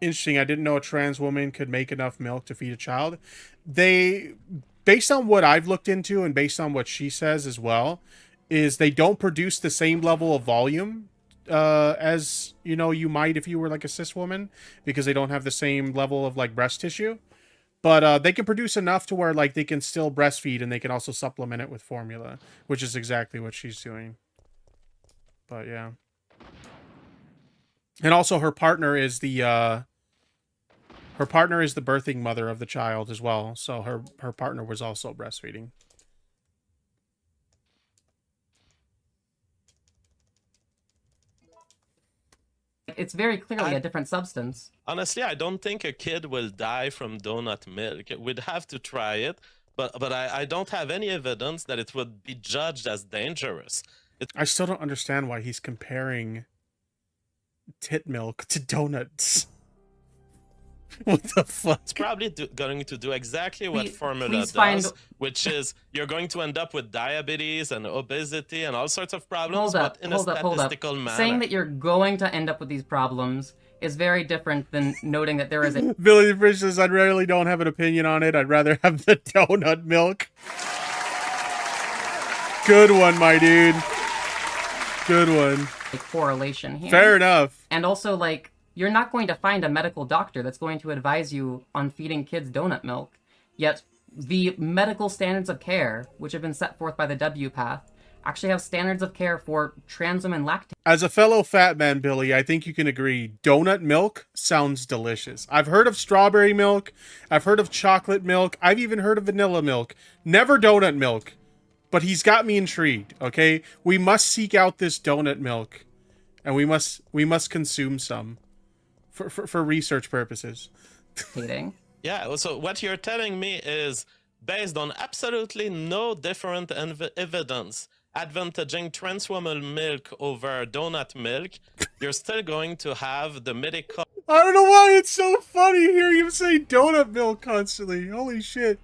Speaker 1: Interesting. I didn't know a trans woman could make enough milk to feed a child. Based on what I've looked into and based on what she says as well, is they don't produce the same level of volume as, you know, you might if you were like a cis woman, because they don't have the same level of like breast tissue. But they can produce enough to where like they can still breastfeed, and they can also supplement it with formula, which is exactly what she's doing. But yeah. And also her partner is the birthing mother of the child as well. So her partner was also breastfeeding.
Speaker 3: It's very clearly a different substance.
Speaker 2: Honestly, I don't think a kid will die from donut milk. We'd have to try it, but I don't have any evidence that it would be judged as dangerous.
Speaker 1: I still don't understand why he's comparing tit milk to donuts. What the fuck?
Speaker 2: It's probably going to do exactly what formula
Speaker 3: please
Speaker 2: does, which is you're going to end up with diabetes and obesity and all sorts of problems, but in a statistical manner.
Speaker 3: Saying that you're going to end up with these problems is very different than noting that there is a...
Speaker 1: Billy the Fish says, I really don't have an opinion on it. I'd rather have the donut milk. Good one, my dude. Good one.
Speaker 3: correlation here.
Speaker 1: Fair enough.
Speaker 3: And also, like, you're not going to find a medical doctor that's going to advise you on feeding kids donut milk. Yet, the medical standards of care, which have been set forth by the WPATH, actually have standards of care for trans women lactating.
Speaker 1: As a fellow fat man, Billy, I think you can agree, donut milk sounds delicious. I've heard of strawberry milk. I've heard of chocolate milk. I've even heard of vanilla milk. Never donut milk. But he's got me intrigued, okay? We must seek out this donut milk. And we must consume some. For research purposes.
Speaker 2: Yeah, so what you're telling me is, based on absolutely no different evidence advantaging trans woman milk over donut milk, you're still going to have the medical...
Speaker 1: I don't know why it's so funny hearing him say donut milk constantly. Holy shit.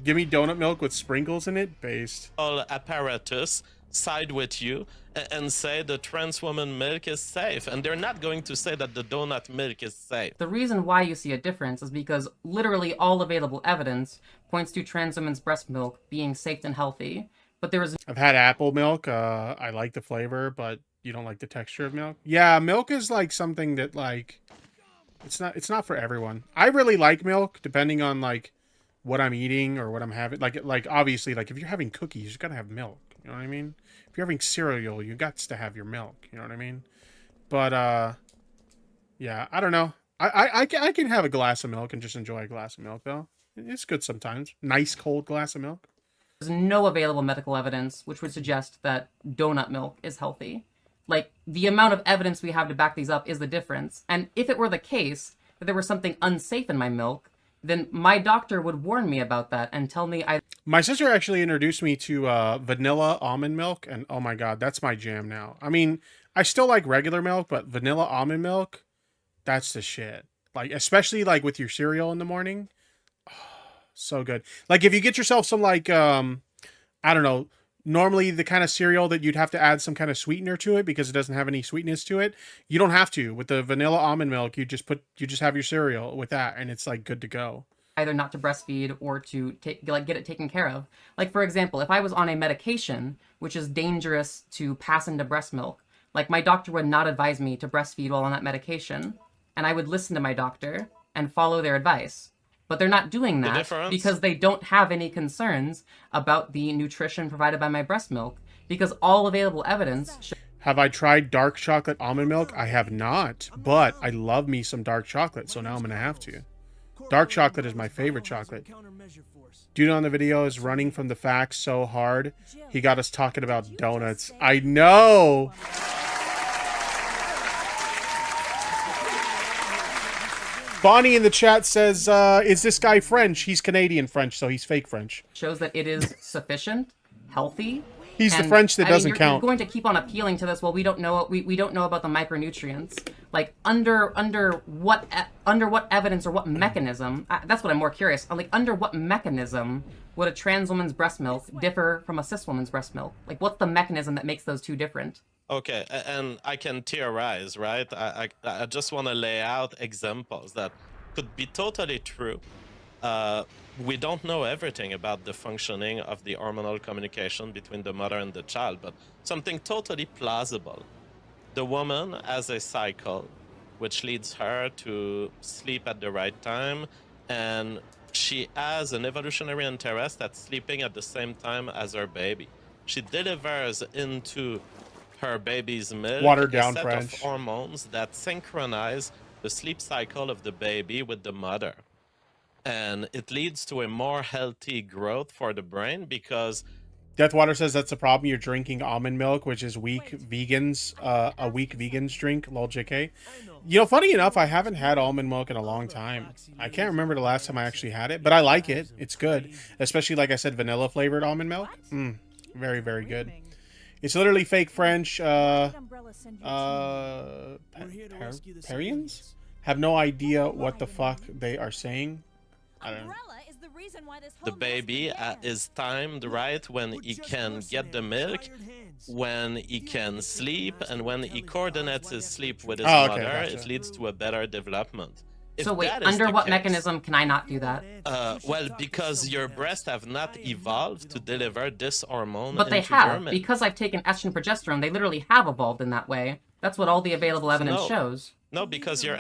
Speaker 1: Give me donut milk with sprinkles in it? Based.
Speaker 2: Apparatus side with you and say the trans woman milk is safe, and they're not going to say that the donut milk is safe.
Speaker 3: The reason why you see a difference is because literally all available evidence points to trans women's breast milk being safe and healthy, but there is...
Speaker 1: I've had apple milk. I like the flavor, but you don't like the texture of milk. Yeah, milk is like something that like it's not for everyone. I really like milk depending on like what I'm eating or what I'm having. Like obviously, like if you're having cookies, you gotta have milk. You know what I mean? If you're having cereal, you got to have your milk. You know what I mean? But yeah, I don't know. I can have a glass of milk and just enjoy a glass of milk though. It's good sometimes. Nice cold glass of milk.
Speaker 3: There's no available medical evidence which would suggest that donut milk is healthy. Like, the amount of evidence we have to back these up is the difference. And if it were the case that there was something unsafe in my milk, then my doctor would warn me about that and tell me I...
Speaker 1: My sister actually introduced me to vanilla almond milk, and oh my god, that's my jam now. I mean, I still like regular milk, but vanilla almond milk, that's the shit. Like, especially like with your cereal in the morning. Oh, so good. Like if you get yourself some like I don't know, Normally, the kind of cereal that you'd have to add some kind of sweetener to it because it doesn't have any sweetness to it. You don't have to with the vanilla almond milk. You just have your cereal with that, and it's like good to go.
Speaker 3: Either not to breastfeed or to get it taken care of. Like, for example, if I was on a medication which is dangerous to pass into breast milk, like my doctor would not advise me to breastfeed while on that medication, and I would listen to my doctor and follow their advice. But they're not doing that because they don't have any concerns about the nutrition provided by my breast milk, because all available evidence
Speaker 1: Have I tried dark chocolate almond milk? I have not, but I love me some dark chocolate, so now I'm going to have to. Dark chocolate is my favorite chocolate. Dude on the video is running from the facts so hard. He got us talking about donuts. I know! Bonnie in the chat says, is this guy French? He's Canadian French, so he's fake French.
Speaker 3: Shows that it is sufficient, healthy.
Speaker 1: He's the French that doesn't count.
Speaker 3: You're going to keep on appealing to this. Well, we don't know. We don't know about the micronutrients. Like under what evidence or what mechanism? That's what I'm more curious. Like under what mechanism would a trans woman's breast milk differ from a cis woman's breast milk? Like what's the mechanism that makes those two different?
Speaker 2: Okay, and I can theorize, right? I just want to lay out examples that could be totally true. We don't know everything about the functioning of the hormonal communication between the mother and the child, but something totally plausible. The woman has a cycle which leads her to sleep at the right time, and she has an evolutionary interest at sleeping at the same time as her baby. She delivers into her baby's milk
Speaker 1: Watered down
Speaker 2: a set
Speaker 1: French.
Speaker 2: of hormones that synchronize the sleep cycle of the baby with the mother. And it leads to a more healthy growth for the brain because
Speaker 1: Deathwater says that's the problem. You're drinking almond milk, which is weak vegans, a weak vegans drink. Lol, JK. You know, funny enough, I haven't had almond milk in a long time. I can't remember the last time I actually had it, but I like it. It's good, especially like I said, vanilla flavored almond milk. Very, very good. It's literally fake French. Parians have no idea what the fuck they are saying. I don't know.
Speaker 2: the baby is timed right when he can get the milk, when he can sleep, and when he coordinates his sleep with his mother,
Speaker 1: gotcha.
Speaker 2: it leads to a better development.
Speaker 3: So wait, under what mechanism can I not do that?
Speaker 2: Well, because your breasts have not evolved to deliver this hormone.
Speaker 3: But they
Speaker 2: into your
Speaker 3: have.
Speaker 2: milk.
Speaker 3: Because I've taken estrogen progesterone, they literally have evolved in that way. That's what all the available evidence shows.
Speaker 2: No, because your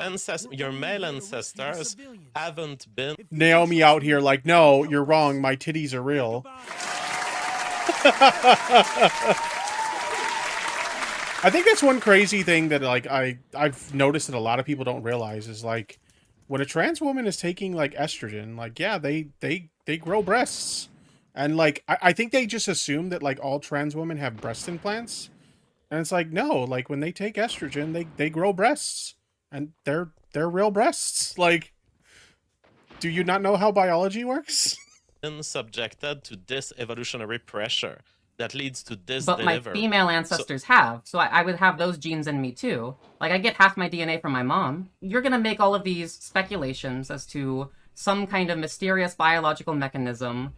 Speaker 2: male ancestors haven't been.
Speaker 1: Naomi out here like, no, you're wrong. My titties are real. I think that's one crazy thing that like I've noticed that a lot of people don't realize is like when a trans woman is taking like estrogen, like yeah, they grow breasts. And like I think they just assume that like all trans women have breast implants. And it's like no, like when they take estrogen, they grow breasts. And they're real breasts. Like, do you not know how biology works?
Speaker 2: Been subjected to this evolutionary pressure that leads to this
Speaker 3: But
Speaker 2: delivery.
Speaker 3: my female ancestors have, so I would have those genes in me too. Like, I get half my DNA from my mom. You're gonna make all of these speculations as to some kind of mysterious biological mechanism.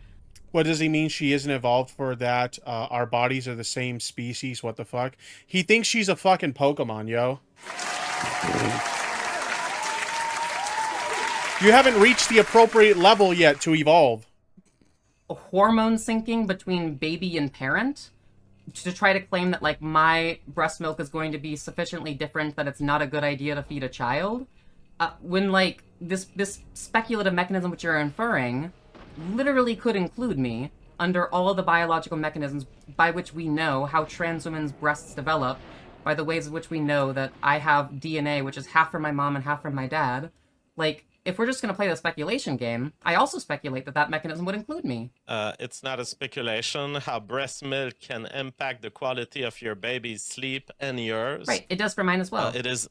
Speaker 1: What does he mean she isn't evolved for that? Our bodies are the same species, what the fuck? He thinks she's a fucking Pokemon, yo. You haven't reached the appropriate level yet to evolve.
Speaker 3: Hormone syncing between baby and parent to try to claim that like my breast milk is going to be sufficiently different that it's not a good idea to feed a child, when like this speculative mechanism which you're inferring literally could include me under all of the biological mechanisms by which we know how trans women's breasts develop, by the ways in which we know that I have DNA which is half from my mom and half from my dad. Like, if we're just going to play the speculation game, I also speculate that that mechanism would include me.
Speaker 2: It's not a speculation how breast milk can impact the quality of your baby's sleep and yours.
Speaker 3: Right, it does for mine as well.
Speaker 2: It is.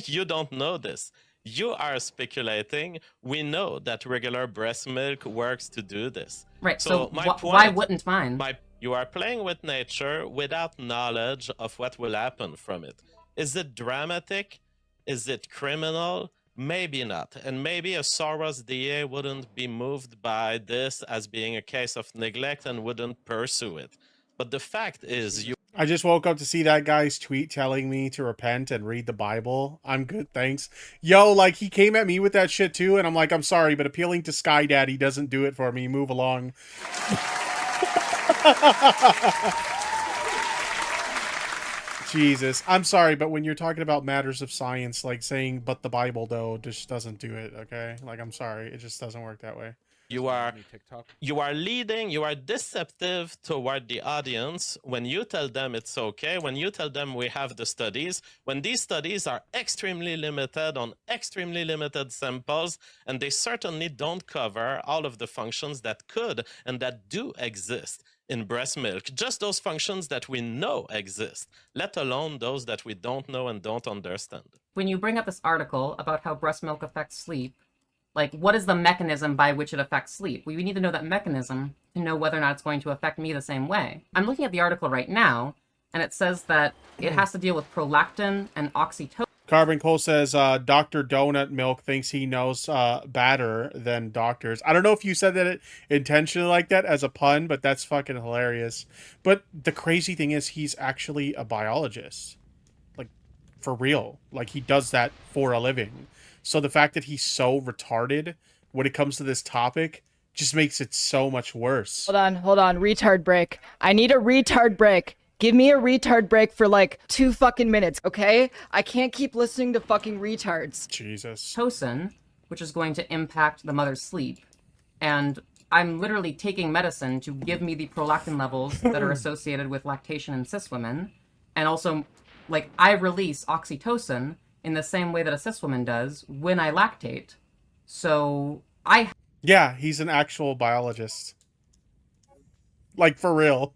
Speaker 2: You don't know this. You are speculating. We know that regular breast milk works to do this.
Speaker 3: Right,
Speaker 2: So
Speaker 3: so
Speaker 2: my
Speaker 3: why
Speaker 2: point-
Speaker 3: wouldn't mine?
Speaker 2: You are playing with nature without knowledge of what will happen from it. Is it dramatic? Is it criminal? Maybe not. And maybe a Soros DA wouldn't be moved by this as being a case of neglect and wouldn't pursue it. But the fact is, you
Speaker 1: I just woke up to see that guy's tweet telling me to repent and read the Bible. I'm good, thanks. Yo, like, he came at me with that shit too, and I'm like, I'm sorry, but appealing to Sky Daddy doesn't do it for me. Move along. Jesus. I'm sorry, but when you're talking about matters of science, like saying, but the Bible, though, just doesn't do it, okay? Like, I'm sorry. It just doesn't work that way.
Speaker 2: you are leading, you are deceptive toward the audience when you tell them it's okay, when you tell them we have the studies, when these studies are extremely limited on extremely limited samples, and they certainly don't cover all of the functions that could and that do exist in breast milk, just those functions that we know exist, let alone those that we don't know and don't understand.
Speaker 3: When you bring up this article about how breast milk affects sleep, like, what is the mechanism by which it affects sleep? We need to know that mechanism to know whether or not it's going to affect me the same way. I'm looking at the article right now, and it says that it has to deal with prolactin and oxytocin.
Speaker 1: Carbon Cole says, Dr. Donut Milk thinks he knows better than doctors. I don't know if you said that intentionally like that as a pun, but that's fucking hilarious. But the crazy thing is he's actually a biologist. Like, for real. Like, he does that for a living. So the fact that he's so retarded when it comes to this topic just makes it so much worse.
Speaker 7: Hold on. Retard break. I need a retard break. Give me a retard break for like 2 fucking minutes, okay? I can't keep listening to fucking retards.
Speaker 1: Jesus.
Speaker 3: Oxytocin, which is going to impact the mother's sleep. And I'm literally taking medicine to give me the prolactin levels that are associated with lactation in cis women. And also, like, I release oxytocin in the same way that a cis woman does when I lactate. So
Speaker 1: Yeah, he's an actual biologist. Like, for real.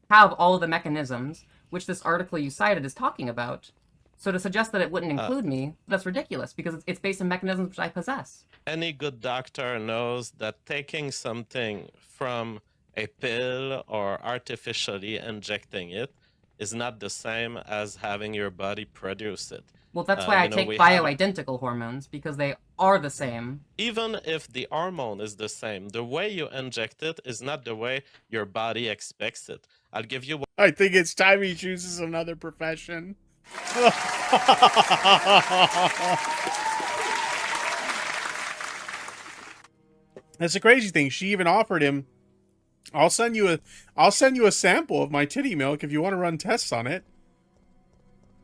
Speaker 3: have all of the mechanisms which this article you cited is talking about. So to suggest that it wouldn't include me, that's ridiculous, because it's based on mechanisms which I possess.
Speaker 2: Any good doctor knows that taking something from a pill or artificially injecting it is not the same as having your body produce it.
Speaker 3: Well, that's why I take bioidentical hormones, because they are the same.
Speaker 2: Even if the hormone is the same, the way you inject it is not the way your body expects it. I'll give you
Speaker 1: I think it's time he chooses another profession. That's the crazy thing. She even offered him, I'll send you a sample of my titty milk if you want to run tests on it.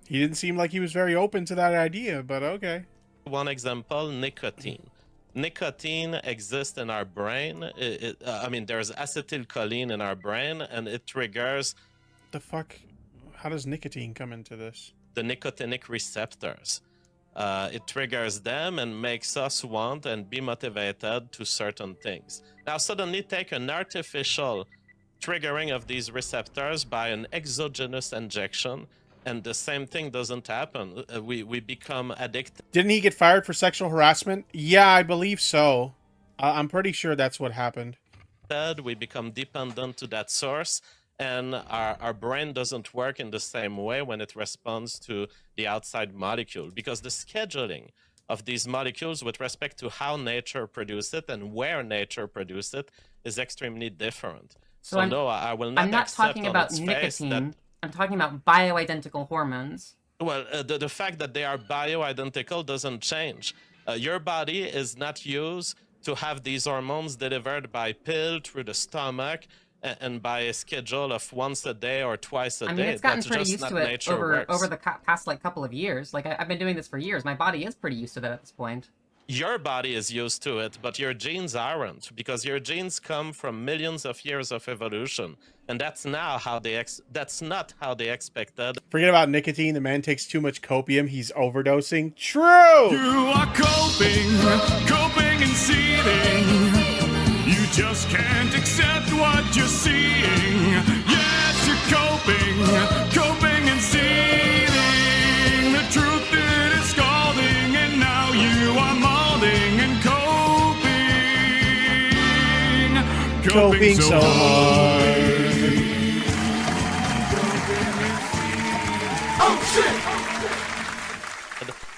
Speaker 1: He didn't seem like he was very open to that idea, but okay.
Speaker 2: one example, nicotine. Nicotine exists in our brain. I mean, there's acetylcholine in our brain, and it triggers
Speaker 1: The fuck? How does nicotine come into this?
Speaker 2: the nicotinic receptors. It triggers them and makes us want and be motivated to certain things. Now, suddenly take an artificial triggering of these receptors by an exogenous injection, and the same thing doesn't happen. We become addicted.
Speaker 1: Didn't he get fired for sexual harassment? Yeah, I believe so. I'm pretty sure that's what happened.
Speaker 2: We become dependent to that source, and our brain doesn't work in the same way when it responds to the outside molecule, because the scheduling of these molecules with respect to how nature produces it and where nature produces it is extremely different. So no, I will not.
Speaker 3: I'm not
Speaker 2: accept
Speaker 3: talking
Speaker 2: on
Speaker 3: about
Speaker 2: its face
Speaker 3: nicotine.
Speaker 2: that,
Speaker 3: I'm talking about bioidentical hormones.
Speaker 2: well, the fact that they are bioidentical doesn't change. Your body is not used to have these hormones delivered by pill through the stomach and by a schedule of once a day or twice a day.
Speaker 3: I mean, it's gotten
Speaker 2: That's
Speaker 3: pretty
Speaker 2: just
Speaker 3: used
Speaker 2: not
Speaker 3: to it
Speaker 2: nature
Speaker 3: over
Speaker 2: works.
Speaker 3: the past like couple of years. Like I've been doing this for years. My body is pretty used to that at this point.
Speaker 2: Your body is used to it, but your genes aren't, because your genes come from millions of years of evolution, and that's not how they expected.
Speaker 1: Forget about nicotine. The man takes too much copium. He's overdosing. True!
Speaker 5: You are coping and seething. You just can't accept what you're seeing. Yes, you're coping and seething. The truth it is scalding, and now you are molding and coping
Speaker 1: so hard.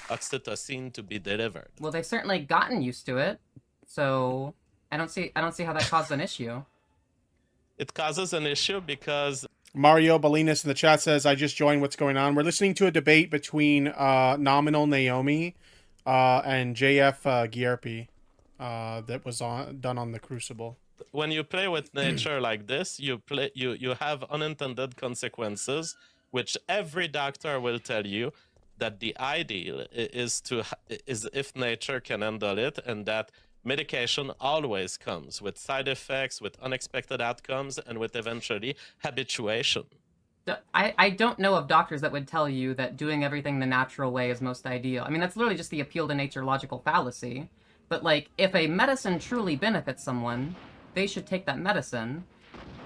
Speaker 2: Oxytocin to be delivered.
Speaker 3: Well, they've certainly gotten used to it, so I don't see how that caused an issue.
Speaker 2: It causes an issue because
Speaker 1: Mario Bolinas in the chat says, I just joined. What's going on? We're listening to a debate between Nominal Naomi and JF Gierpi that was done on the Crucible.
Speaker 2: when you play with nature like this, you have unintended consequences, which every doctor will tell you that the ideal is if nature can handle it, and that medication always comes with side effects, with unexpected outcomes, and with eventually habituation.
Speaker 3: I don't know of doctors that would tell you that doing everything the natural way is most ideal. I mean, that's literally just the appeal to nature logical fallacy. But, like, if a medicine truly benefits someone, they should take that medicine.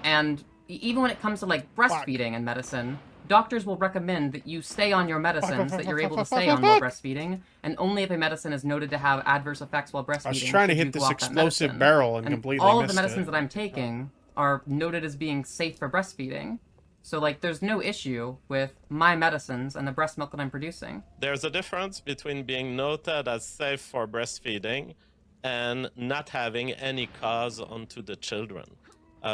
Speaker 3: And even when it comes to, like, breastfeeding and medicine, doctors will recommend that you stay on your medicines that you're able to stay on while breastfeeding, and only if a medicine is noted to have adverse effects while breastfeeding.
Speaker 1: I was trying to
Speaker 3: should you
Speaker 1: hit
Speaker 3: go
Speaker 1: this
Speaker 3: off that
Speaker 1: explosive
Speaker 3: medicine.
Speaker 1: barrel and completely
Speaker 3: all of
Speaker 1: missed
Speaker 3: the medicines
Speaker 1: it.
Speaker 3: that I'm taking are noted as being safe for breastfeeding. So, like, there's no issue with my medicines and the breast milk that I'm producing.
Speaker 2: There's a difference between being noted as safe for breastfeeding and not having any cause onto the children.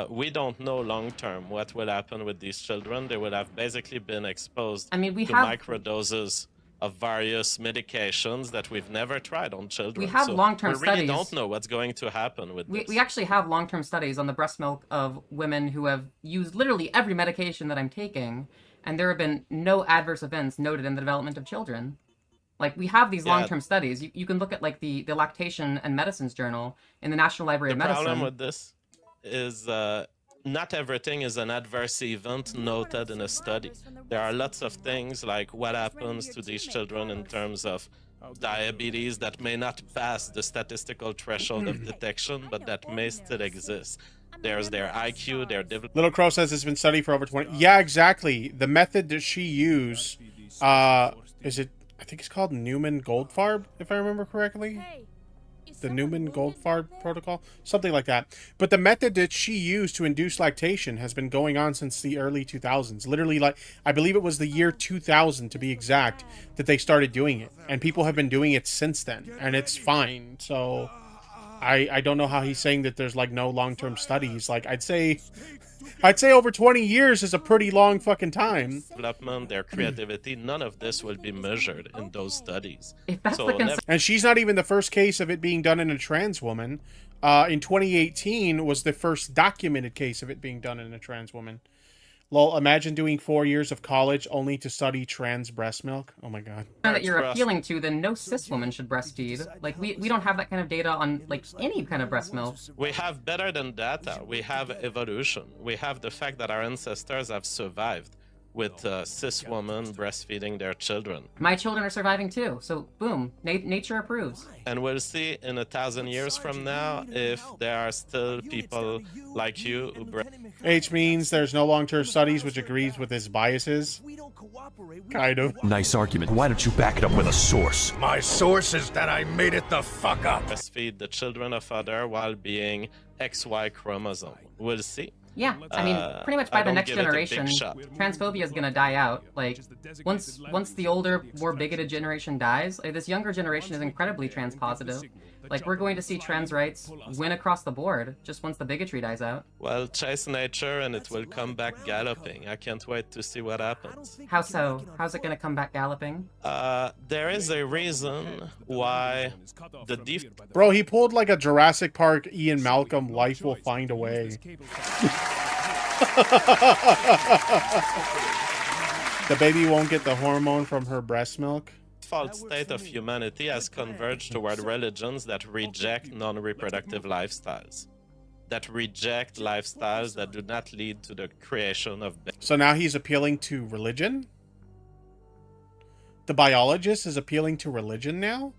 Speaker 2: We don't know long term what will happen with these children. They will have basically been exposed to microdoses of various medications that we've never tried on children.
Speaker 3: We have long-term
Speaker 2: we really
Speaker 3: studies.
Speaker 2: don't know what's going to happen with this.
Speaker 3: We actually have long-term studies on the breast milk of women who have used literally every medication that I'm taking, and there have been no adverse events noted in the development of children. Like, we have these long-term studies. You can look at, like, the Lactation and Medicines Journal in the National Library of Medicine.
Speaker 2: The problem with this is not everything is an adverse event noted in a study. There are lots of things like what happens to these children in terms of diabetes that may not pass the statistical threshold of detection, but that may still exist. There's their IQ, their development.
Speaker 1: Little Crow says it's been studied for over 20. Yeah, exactly. The method that she used, is it? I think it's called Newman Goldfarb, if I remember correctly. The Newman Goldfarb protocol, something like that. But the method that she used to induce lactation has been going on since the early 2000s. Literally, like, I believe it was the year 2000 to be exact that they started doing it, and people have been doing it since then, and it's fine. So I don't know how he's saying that there's like no long-term studies. Like, I'd say over 20 years is a pretty long fucking time.
Speaker 2: Development, their creativity, none of this will be measured in those studies.
Speaker 3: If that's
Speaker 2: So
Speaker 3: the concern,
Speaker 1: And she's not even the first case of it being done in a trans woman. In 2018 was the first documented case of it being done in a trans woman. Lol, imagine doing 4 years of college only to study trans breast milk. Oh my god.
Speaker 3: that you're
Speaker 2: Breast.
Speaker 3: appealing to, then no cis woman should breastfeed. Like, we don't have that kind of data on, like, any kind of breast milk.
Speaker 2: We have better than data. We have evolution. We have the fact that our ancestors have survived with cis women breastfeeding their children.
Speaker 3: My children are surviving too, so boom, nature approves.
Speaker 2: And we'll see in 1,000 years from now if there are still people like you who
Speaker 1: H means there's no long-term studies, which agrees with his biases. Kind of.
Speaker 4: Nice argument. Why don't you back it up with a source?
Speaker 6: My source is that I made it the fuck up.
Speaker 2: breastfeed the children of other while being XY chromosome. We'll see.
Speaker 3: Yeah, I mean, pretty much by
Speaker 2: I
Speaker 3: the
Speaker 2: don't
Speaker 3: next
Speaker 2: give it a big
Speaker 3: generation,
Speaker 2: shot.
Speaker 3: transphobia is gonna die out. Like, once the older, more bigoted generation dies, like, this younger generation is incredibly trans-positive. Like, we're going to see trans rights win across the board, just once the bigotry dies out.
Speaker 2: Well, chase nature and it will come back galloping. I can't wait to see what happens.
Speaker 3: How so? How's it gonna come back galloping?
Speaker 2: There is a reason why the
Speaker 1: Bro, he pulled like a Jurassic Park Ian Malcolm, life will find a way. The baby won't get the hormone from her breast milk.
Speaker 2: default state of humanity has converged toward religions that reject non-reproductive lifestyles. That reject lifestyles that do not lead to the creation of
Speaker 1: So now he's appealing to religion? The biologist is appealing to religion now?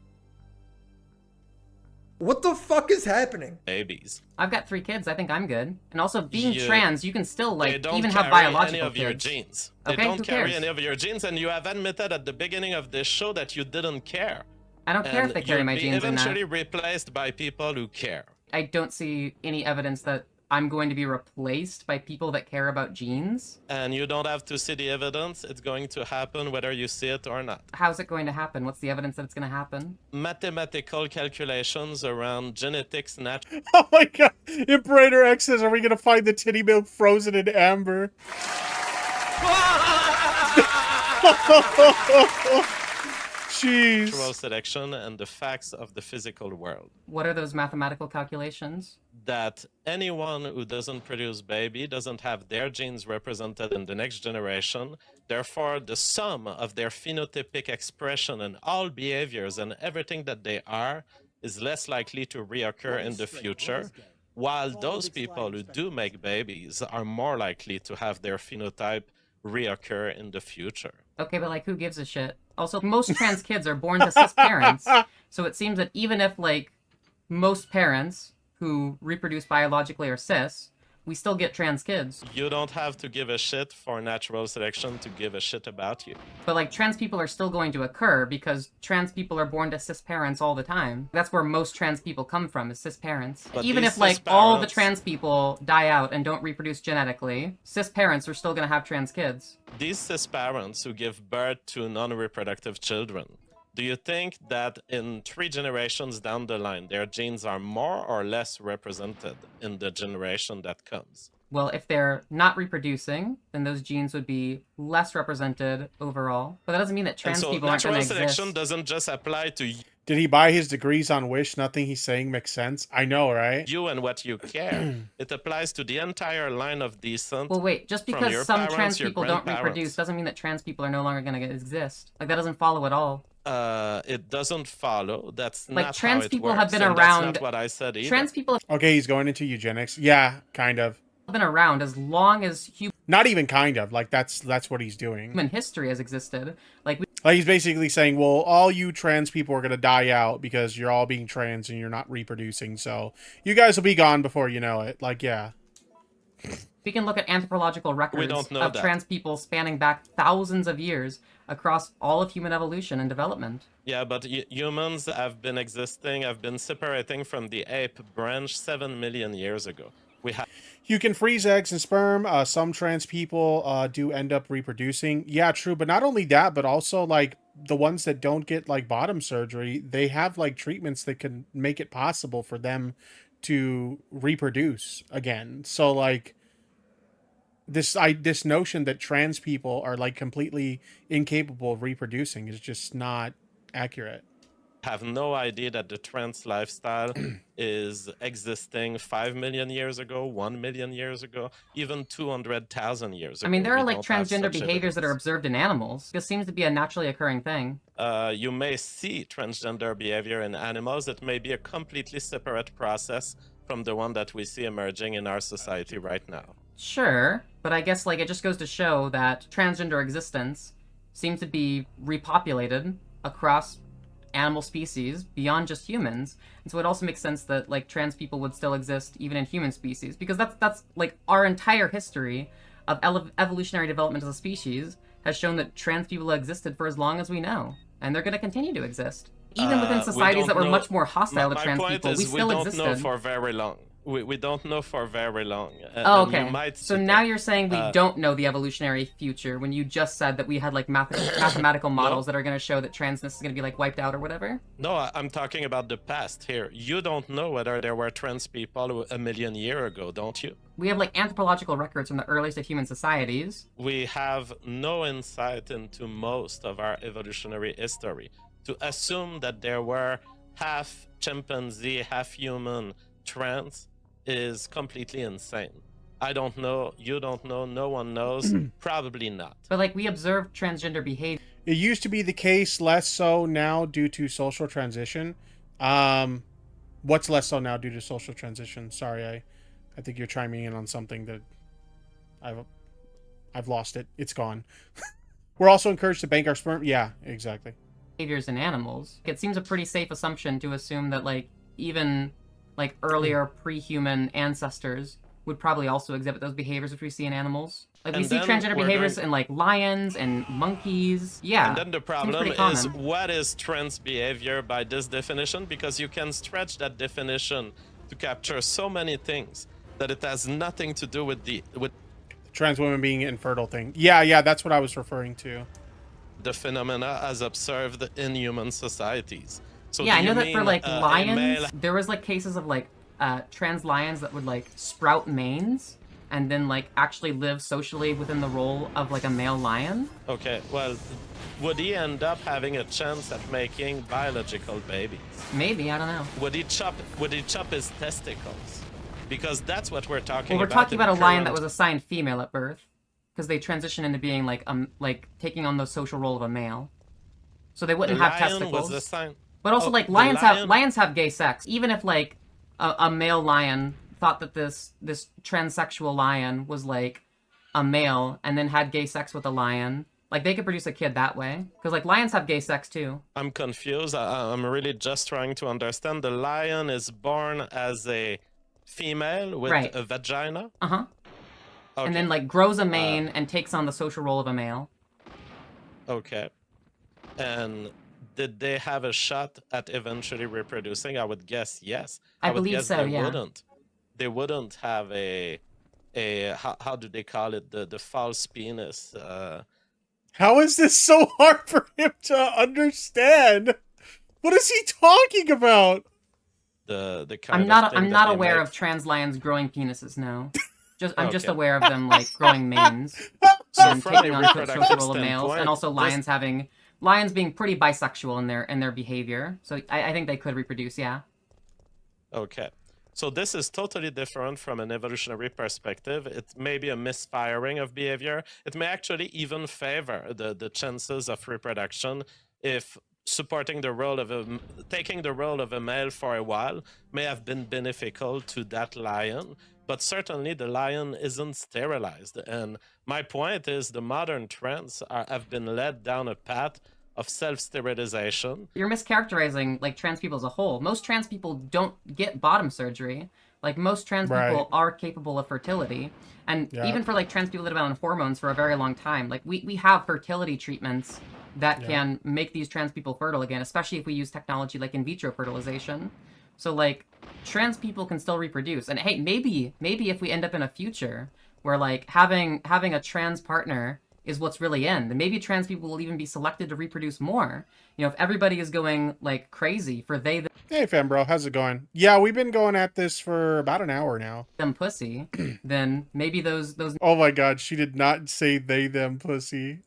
Speaker 8: What the fuck is happening?
Speaker 2: babies.
Speaker 3: I've got 3 kids. I think I'm good. And also, being
Speaker 2: You-
Speaker 3: trans, you can still,
Speaker 2: They
Speaker 3: like,
Speaker 2: don't
Speaker 3: even
Speaker 2: carry
Speaker 3: have biological
Speaker 2: any of your
Speaker 3: kids.
Speaker 2: genes. They
Speaker 3: Okay,
Speaker 2: don't
Speaker 3: who
Speaker 2: carry
Speaker 3: cares?
Speaker 2: any of your genes, and you have admitted at the beginning of this show that you didn't care.
Speaker 3: I don't care if they carry
Speaker 2: you'll
Speaker 3: my
Speaker 2: be
Speaker 3: genes or not.
Speaker 2: eventually replaced by people who care.
Speaker 3: I don't see any evidence that I'm going to be replaced by people that care about genes?
Speaker 2: And you don't have to see the evidence. It's going to happen whether you see it or not.
Speaker 3: How's it going to happen? What's the evidence that it's going to happen?
Speaker 2: Mathematical calculations around genetics, natural
Speaker 1: Oh my god. Imperator X says, are we gonna find the titty milk frozen in amber? Jeez.
Speaker 2: selection, and the facts of the physical world.
Speaker 3: What are those mathematical calculations?
Speaker 2: That anyone who doesn't produce baby doesn't have their genes represented in the next generation. Therefore, the sum of their phenotypic expression and all behaviors and everything that they are is less likely to reoccur in the future, while those people who do make babies are more likely to have their phenotype reoccur in the future.
Speaker 3: Okay, but like, who gives a shit? Also, most trans kids are born to cis parents, so it seems that even if, like, most parents who reproduce biologically are cis, we still get trans kids.
Speaker 2: You don't have to give a shit for natural selection to give a shit about you.
Speaker 3: But, like, trans people are still going to occur because trans people are born to cis parents all the time. That's where most trans people come from, is cis parents.
Speaker 2: But
Speaker 3: Even
Speaker 2: these
Speaker 3: if, like,
Speaker 2: cis
Speaker 3: all the
Speaker 2: parents-
Speaker 3: trans people die out and don't reproduce genetically, cis parents are still going to have trans kids.
Speaker 2: These cis parents who give birth to non-reproductive children, do you think that in 3 generations down the line, their genes are more or less represented in the generation that comes?
Speaker 3: Well, if they're not reproducing, then those genes would be less represented overall. But that doesn't mean that
Speaker 2: And
Speaker 3: trans
Speaker 2: so
Speaker 3: people aren't going
Speaker 2: natural
Speaker 3: to
Speaker 2: selection
Speaker 3: exist.
Speaker 2: doesn't just apply to
Speaker 1: Did he buy his degrees on Wish? Nothing he's saying makes sense. I know, right?
Speaker 2: you and what you care. It applies to the entire line of descent.
Speaker 3: Well, wait, just
Speaker 2: From
Speaker 3: because
Speaker 2: your
Speaker 3: some
Speaker 2: parents,
Speaker 3: trans
Speaker 2: your
Speaker 3: people don't
Speaker 2: grandparents.
Speaker 3: reproduce doesn't mean that trans people are no longer going to exist. Like, that doesn't follow at all.
Speaker 2: It doesn't follow. That's
Speaker 3: Like,
Speaker 2: not
Speaker 3: trans
Speaker 2: how it
Speaker 3: people
Speaker 2: works,
Speaker 3: have been
Speaker 2: and
Speaker 3: around-
Speaker 2: That's not what I said either.
Speaker 3: Trans people
Speaker 1: Okay, he's going into eugenics. Yeah, kind of.
Speaker 3: have been around as long as
Speaker 1: Not even kind of. Like, that's what he's doing.
Speaker 3: human history has existed. Like,
Speaker 1: Like, he's basically saying, well, all you trans people are going to die out because you're all being trans and you're not reproducing. So you guys will be gone before you know it. Like, yeah.
Speaker 3: we can look at anthropological records
Speaker 2: don't know
Speaker 3: of
Speaker 2: that.
Speaker 3: trans people spanning back thousands of years across all of human evolution and development.
Speaker 2: Yeah, but humans have been existing, have been separating from the ape branch 7 million years ago. We have
Speaker 1: You can freeze eggs and sperm. Some trans people do end up reproducing. Yeah, true. But not only that, but also, like, the ones that don't get, like, bottom surgery, they have, like, treatments that can make it possible for them to reproduce again. So, like, this notion that trans people are, like, completely incapable of reproducing is just not accurate.
Speaker 2: have no idea that the trans lifestyle is existing 5 million years ago, 1 million years ago, even 200,000 years ago.
Speaker 3: I mean, there are,
Speaker 2: We
Speaker 3: like,
Speaker 2: don't have
Speaker 3: transgender
Speaker 2: such
Speaker 3: behaviors that are
Speaker 2: evidence.
Speaker 3: observed in animals. This seems to be a naturally occurring thing.
Speaker 2: You may see transgender behavior in animals. It may be a completely separate process from the one that we see emerging in our society right now.
Speaker 3: Sure, but I guess, like, it just goes to show that transgender existence seems to be repopulated across animal species beyond just humans. And so it also makes sense that, like, trans people would still exist even in human species, because that's like, our entire history of evolutionary development as a species has shown that trans people existed for as long as we know, and they're going to continue to exist. Even within
Speaker 2: We
Speaker 3: societies
Speaker 2: don't
Speaker 3: that were
Speaker 2: know-
Speaker 3: much more hostile to
Speaker 2: My
Speaker 3: trans
Speaker 2: point
Speaker 3: people,
Speaker 2: is
Speaker 3: we still
Speaker 2: don't
Speaker 3: existed.
Speaker 2: know for very long. We don't know for very long.
Speaker 3: Oh,
Speaker 2: And you
Speaker 3: okay.
Speaker 2: might
Speaker 3: So
Speaker 2: see
Speaker 3: now
Speaker 2: that.
Speaker 3: you're saying we don't know the evolutionary future when you just said that we had, like, mathematical models that are going to show that transness is going to be, like, wiped out or whatever?
Speaker 2: No, I'm talking about the past here. You don't know whether there were trans people 1 million years ago, don't you?
Speaker 3: We have, like, anthropological records from the earliest of human societies.
Speaker 2: We have no insight into most of our evolutionary history. To assume that there were half chimpanzee, half human trans is completely insane. I don't know, you don't know, no one knows, probably not.
Speaker 3: But, like, we observed transgender behavior.
Speaker 1: It used to be the case, less so now due to social transition. What's less so now due to social transition? Sorry, I think you're chiming in on something that I've lost it. It's gone. We're also encouraged to bank our sperm. Yeah, exactly.
Speaker 3: Behaviors in animals. It seems a pretty safe assumption to assume that, like, even, like, earlier pre-human ancestors would probably also exhibit those behaviors which we see in animals. Like, we
Speaker 2: And
Speaker 3: see
Speaker 2: then
Speaker 3: transgender
Speaker 2: we're
Speaker 3: behaviors
Speaker 2: going-
Speaker 3: in, like, lions and monkeys. Yeah.
Speaker 2: And then the
Speaker 3: seems
Speaker 2: problem
Speaker 3: pretty
Speaker 2: is,
Speaker 3: common.
Speaker 2: what is trans behavior by this definition? Because you can stretch that definition to capture so many things That it has nothing to do with the
Speaker 1: Trans women being infertile thing. Yeah, that's what I was referring to.
Speaker 2: the phenomena as observed in human societies. So
Speaker 3: Yeah,
Speaker 2: do
Speaker 3: I know
Speaker 2: you
Speaker 3: that for
Speaker 2: mean,
Speaker 3: like
Speaker 2: a
Speaker 3: lions,
Speaker 2: male-
Speaker 3: there was like cases of like trans lions that would like sprout manes and then like actually live socially within the role of like a male lion.
Speaker 2: Okay, well, would he end up having a chance at making biological babies?
Speaker 3: Maybe, I don't know.
Speaker 2: Would he chop his testicles? Because that's what we're talking
Speaker 3: Well, we're
Speaker 2: about.
Speaker 3: talking
Speaker 2: in
Speaker 3: about a lion that
Speaker 2: current-
Speaker 3: was assigned female at birth, because they transition into being like taking on the social role of a male, so they
Speaker 2: the
Speaker 3: wouldn't have
Speaker 2: lion
Speaker 3: testicles.
Speaker 2: was assigned.
Speaker 3: But also,
Speaker 2: Oh,
Speaker 3: like
Speaker 2: the
Speaker 3: lions have gay sex. Even if like a male lion thought that this transsexual lion was like a male and then had gay sex with a lion, like they could produce a kid that way. Because like lions have gay sex too.
Speaker 2: I'm confused. I'm really just trying to understand. The lion is born as a female with
Speaker 3: Right.
Speaker 2: a vagina.
Speaker 3: Uh-huh.
Speaker 2: Okay.
Speaker 3: And then like grows a mane and takes on the social role of a male.
Speaker 2: Okay. And did they have a shot at eventually reproducing? I would guess yes.
Speaker 3: I
Speaker 2: would
Speaker 3: believe
Speaker 2: guess
Speaker 3: so,
Speaker 2: they
Speaker 3: yeah.
Speaker 2: wouldn't. They wouldn't have a how do they call it, the false penis?
Speaker 1: How is this so hard for him to understand? What is he talking about?
Speaker 2: The kind
Speaker 3: I'm not
Speaker 2: of thing that
Speaker 3: not
Speaker 2: they
Speaker 3: aware
Speaker 2: make.
Speaker 3: of trans lions growing penises. No. I'm just
Speaker 2: Okay.
Speaker 3: aware of them like growing manes
Speaker 2: So
Speaker 3: and
Speaker 2: from a
Speaker 3: taking on the social
Speaker 2: reproductive
Speaker 3: role of males,
Speaker 2: standpoint,
Speaker 3: and also
Speaker 2: this-
Speaker 3: lions being pretty bisexual in their behavior. So I think they could reproduce. Yeah.
Speaker 2: Okay. So this is totally different from an evolutionary perspective. It may be a misfiring of behavior. It may actually even favor the chances of reproduction if supporting the role of taking the role of a male for a while may have been beneficial to that lion. But certainly the lion isn't sterilized. And my point is the modern trends have been led down a path of self-sterilization.
Speaker 3: You're mischaracterizing like trans people as a whole. Most trans people don't get bottom surgery. Like most trans
Speaker 1: Right.
Speaker 3: people are capable of fertility. And
Speaker 1: Yeah.
Speaker 3: even for like trans people that have been on hormones for a very long time, like we have fertility treatments that can make these trans people fertile again, especially if we use technology like in vitro fertilization. So like trans people can still reproduce. And hey, maybe if we end up in a future where like having a trans partner is what's really in, then maybe trans people will even be selected to reproduce more. You know, if everybody is going like crazy for they
Speaker 1: Hey, Fembro, how's it going? Yeah, we've been going at this for about an hour now.
Speaker 3: them pussy, then maybe those
Speaker 1: Oh my god, she did not say they, them, pussy.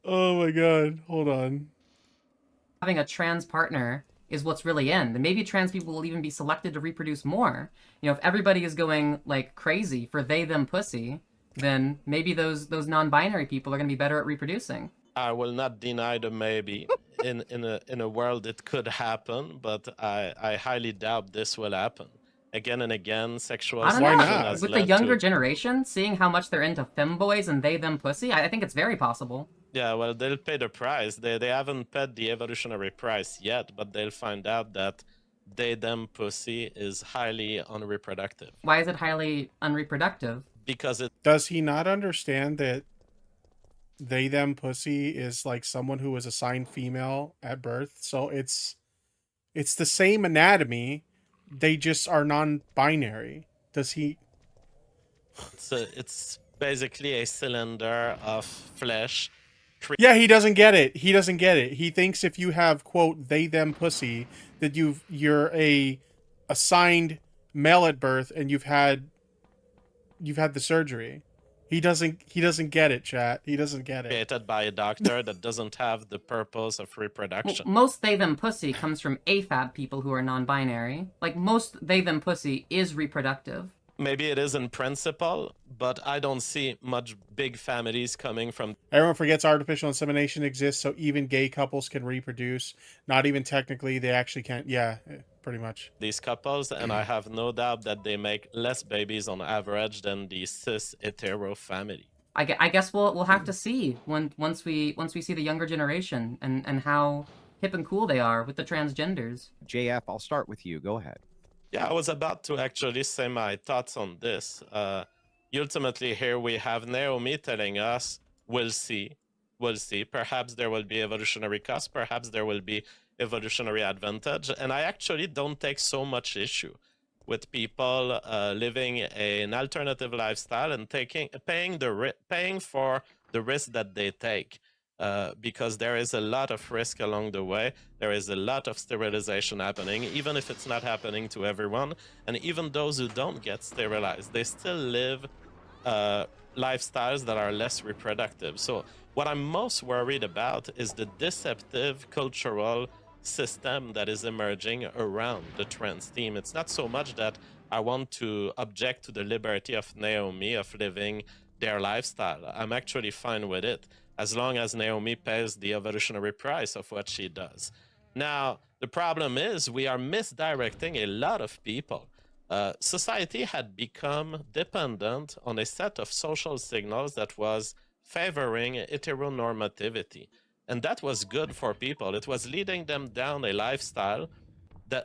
Speaker 1: Oh my god, hold on.
Speaker 3: having a trans partner is what's really in, then maybe trans people will even be selected to reproduce more. You know, if everybody is going like crazy for they them pussy, then maybe those non-binary people are going to be better at reproducing.
Speaker 2: I will not deny the maybe. In a world it could happen, but I highly doubt this will happen. Again and again, sexual
Speaker 3: I don't
Speaker 1: Why
Speaker 3: know.
Speaker 1: not?
Speaker 2: has
Speaker 3: With the
Speaker 2: led
Speaker 3: younger
Speaker 2: to-
Speaker 3: generation, seeing how much they're into femboys and they them pussy, I think it's very possible.
Speaker 2: Yeah, well, they'll pay the price. They haven't paid the evolutionary price yet, but they'll find out that they them pussy is highly unreproductive
Speaker 3: Why is it highly unreproductive?
Speaker 2: because it
Speaker 1: Does he not understand that they, them, pussy is like someone who was assigned female at birth? So it's the same anatomy. They just are non-binary. Does he...
Speaker 2: it's basically a cylinder of flesh.
Speaker 1: Yeah, he doesn't get it. He doesn't get it. He thinks if you have, quote, they, them, pussy, that you're a assigned male at birth and you've had the surgery. He doesn't get it, chat. He doesn't get it.
Speaker 2: Created by a doctor that doesn't have the purpose of
Speaker 3: Well,
Speaker 2: reproduction.
Speaker 3: most they them pussy comes from AFAB people who are non-binary. Like most they them pussy is reproductive.
Speaker 2: Maybe it is in principle, but I don't see much big families coming from
Speaker 1: Everyone forgets artificial insemination exists, so even gay couples can reproduce. Not even technically, they actually can't. Yeah, pretty much.
Speaker 2: these couples, and I have no doubt that they make less babies on average than the cis hetero family.
Speaker 3: I guess we'll have to see once we see the younger generation and how hip and cool they are with the transgenders.
Speaker 9: JF, I'll start with you. Go ahead.
Speaker 2: Yeah, I was about to actually say my thoughts on this. Ultimately, here we have Naomi telling us, we'll see. Perhaps there will be evolutionary cost. Perhaps there will be evolutionary advantage. And I actually don't take so much issue with people living an alternative lifestyle and paying for the risk that they take. Because there is a lot of risk along the way. There is a lot of sterilization happening, even if it's not happening to everyone. And even those who don't get sterilized, they still live lifestyles that are less reproductive. So what I'm most worried about is the deceptive cultural system that is emerging around the trans team. It's not so much that I want to object to the liberty of Naomi of living their lifestyle. I'm actually fine with it, as long as Naomi pays the evolutionary price of what she does. Now, the problem is we are misdirecting a lot of people. Society had become dependent on a set of social signals that was favoring heteronormativity. And that was good for people. It was leading them down a lifestyle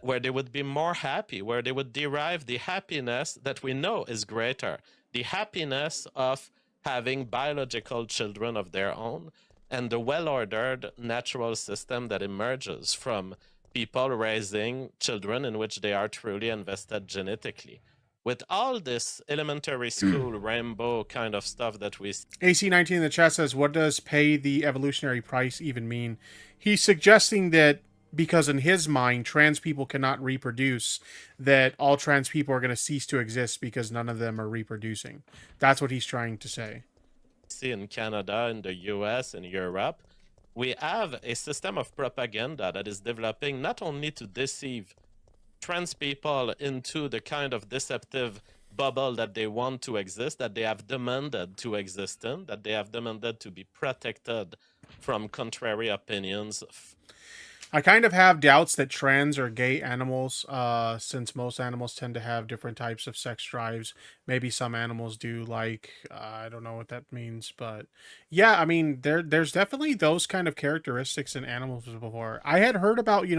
Speaker 2: where they would be more happy, where they would derive the happiness that we know is greater, the happiness of having biological children of their own, and the well-ordered natural system that emerges from people raising children in which they are truly invested genetically. With all this elementary school rainbow kind of stuff that we
Speaker 1: AC19 in the chat says, what does pay the evolutionary price even mean? He's suggesting that because in his mind, trans people cannot reproduce, that all trans people are going to cease to exist because none of them are reproducing. That's what he's trying to say.
Speaker 2: See in Canada, in the US, in Europe, we have a system of propaganda that is developing not only to deceive trans people into the kind of deceptive bubble that they want to exist, that they have demanded to exist in, that they have demanded to be protected from contrary opinions.
Speaker 1: I kind of have doubts that trans or gay animals, since most animals tend to have different types of sex drives. Maybe some animals do, like, I don't know what that means, but yeah, I mean, there's definitely those kind of characteristics in animals before. I had heard about,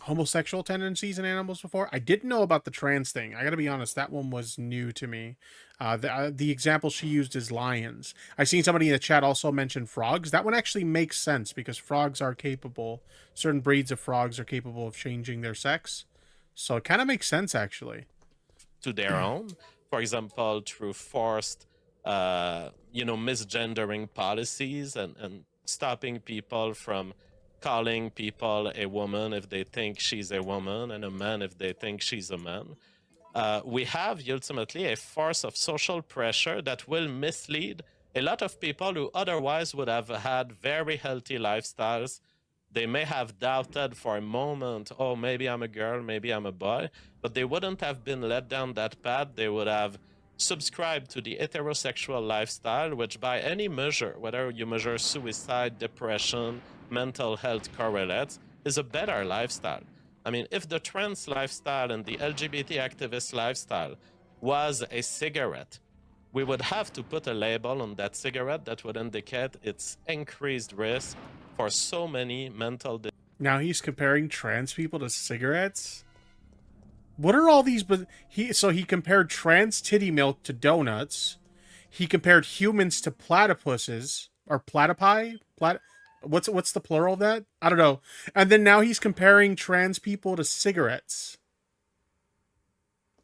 Speaker 1: homosexual tendencies in animals before. I didn't know about the trans thing. I gotta be honest, that one was new to me. The example she used is lions. I seen somebody in the chat also mention frogs. That one actually makes sense because frogs are capable, certain breeds of frogs are capable of changing their sex. So it kind of makes sense, actually.
Speaker 2: To their own, for example, through forced, misgendering policies and stopping people from calling people a woman if they think she's a woman and a man if they think she's a man. We have ultimately a force of social pressure that will mislead a lot of people who otherwise would have had very healthy lifestyles. They may have doubted for a moment, oh, maybe I'm a girl, maybe I'm a boy, but they wouldn't have been led down that path. They would have subscribed to the heterosexual lifestyle, which by any measure, whether you measure suicide, depression, mental health correlates, is a better lifestyle. I mean, if the trans lifestyle and the LGBT activist lifestyle was a cigarette, we would have to put a label on that cigarette that would indicate its increased risk for so many mental.
Speaker 1: Now he's comparing trans people to cigarettes? What are all these? So he compared trans titty milk to donuts. He compared humans to platypuses or platypi. What's the plural of that? I don't know. And then now he's comparing trans people to cigarettes.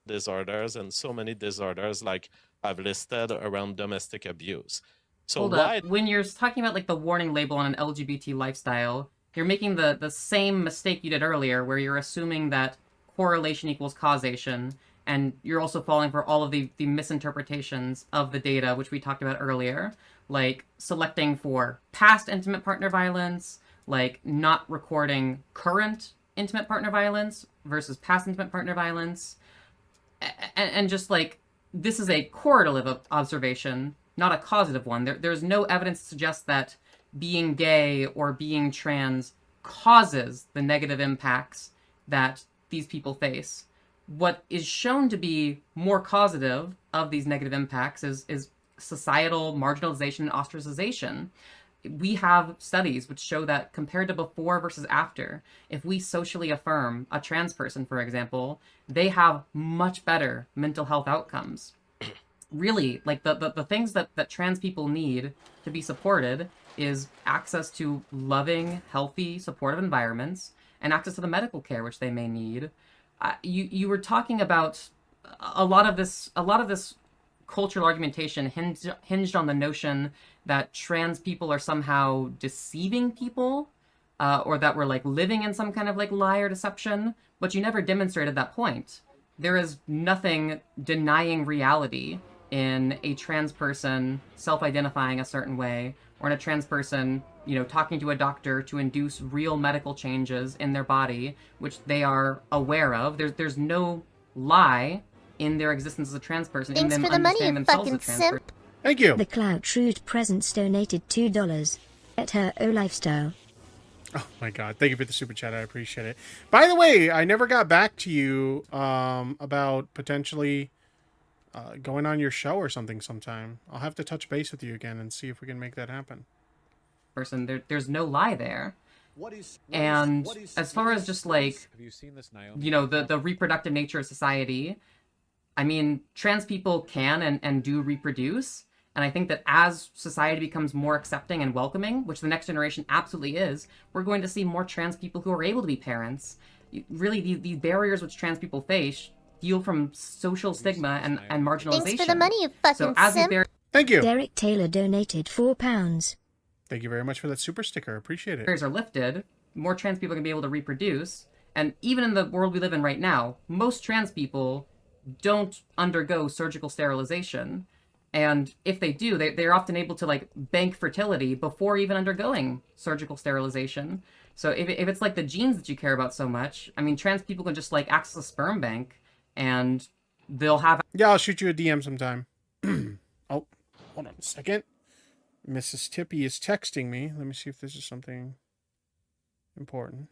Speaker 2: Disorders and so many disorders like I've listed around domestic abuse. So
Speaker 3: Hold up. When you're talking about like the warning label on an LGBT lifestyle, you're making the same mistake you did earlier, where you're assuming that correlation equals causation, and you're also falling for all of the misinterpretations of the data, which we talked about earlier, like selecting for past intimate partner violence, like not recording current intimate partner violence versus past intimate partner violence, and just like, this is a correlative observation, not a causative one. There's no evidence to suggest that being gay or being trans causes the negative impacts that these people face. What is shown to be more causative of these negative impacts is societal marginalization and ostracization. We have studies which show that compared to before versus after, if we socially affirm a trans person, for example, they have much better mental health outcomes. Really, like the things that trans people need to be supported is access to loving, healthy, supportive environments, and access to the medical care which they may need. You were talking about a lot of this cultural argumentation hinged on the notion that trans people are somehow deceiving people, or that we're like living in some kind of like lie or deception, but you never demonstrated that point. There is nothing denying reality in a trans person self-identifying a certain way, or in a trans person, talking to a doctor to induce real medical changes in their body, which they are aware of. There's no lie in their existence as a trans person.
Speaker 10: Thanks
Speaker 3: in them
Speaker 10: for the money,
Speaker 3: understanding
Speaker 10: you
Speaker 3: themselves as a
Speaker 10: fucking
Speaker 3: trans
Speaker 10: simp.
Speaker 3: person.
Speaker 1: Thank you.
Speaker 10: The Cloud Trude Presents donated $2. At her O lifestyle.
Speaker 1: Oh my god, thank you for the super chat. I appreciate it. By the way, I never got back to you about potentially going on your show or something sometime. I'll have to touch base with you again and see if we can make that happen.
Speaker 3: Person, there's no lie there. As far as just like,
Speaker 9: Have you seen this,
Speaker 3: the reproductive nature of society, I mean, trans people can and do reproduce. And I think that as society becomes more accepting and welcoming, which the next generation absolutely is, we're going to see more trans people who are able to be parents. Really, these barriers which trans people face deal from social stigma and marginalization.
Speaker 10: Thanks for the money, you fucking simp.
Speaker 1: Thank you.
Speaker 10: Derek Taylor donated £4.
Speaker 1: Thank you very much for that super sticker. Appreciate it.
Speaker 3: Barriers are lifted, more trans people can be able to reproduce. And even in the world we live in right now, most trans people don't undergo surgical sterilization. And if they do, they're often able to like bank fertility before even undergoing surgical sterilization. So if it's like the genes that you care about so much, I mean, trans people can just like access a sperm bank and they'll have...
Speaker 1: Yeah, I'll shoot you a DM sometime. Oh, hold on a second. Mrs. Tippy is texting me. Let me see if this is something important.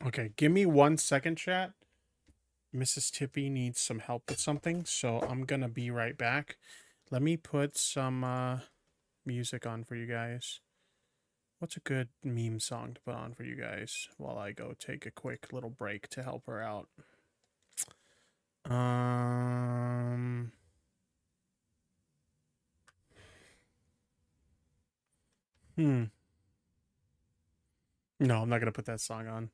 Speaker 1: Okay, give me 1 second, chat. Mrs. Tippy needs some help with something, so I'm gonna be right back. Let me put some music on for you guys. What's a good meme song to put on for you guys while I go take a quick little break to help her out? No, I'm not gonna put that song on.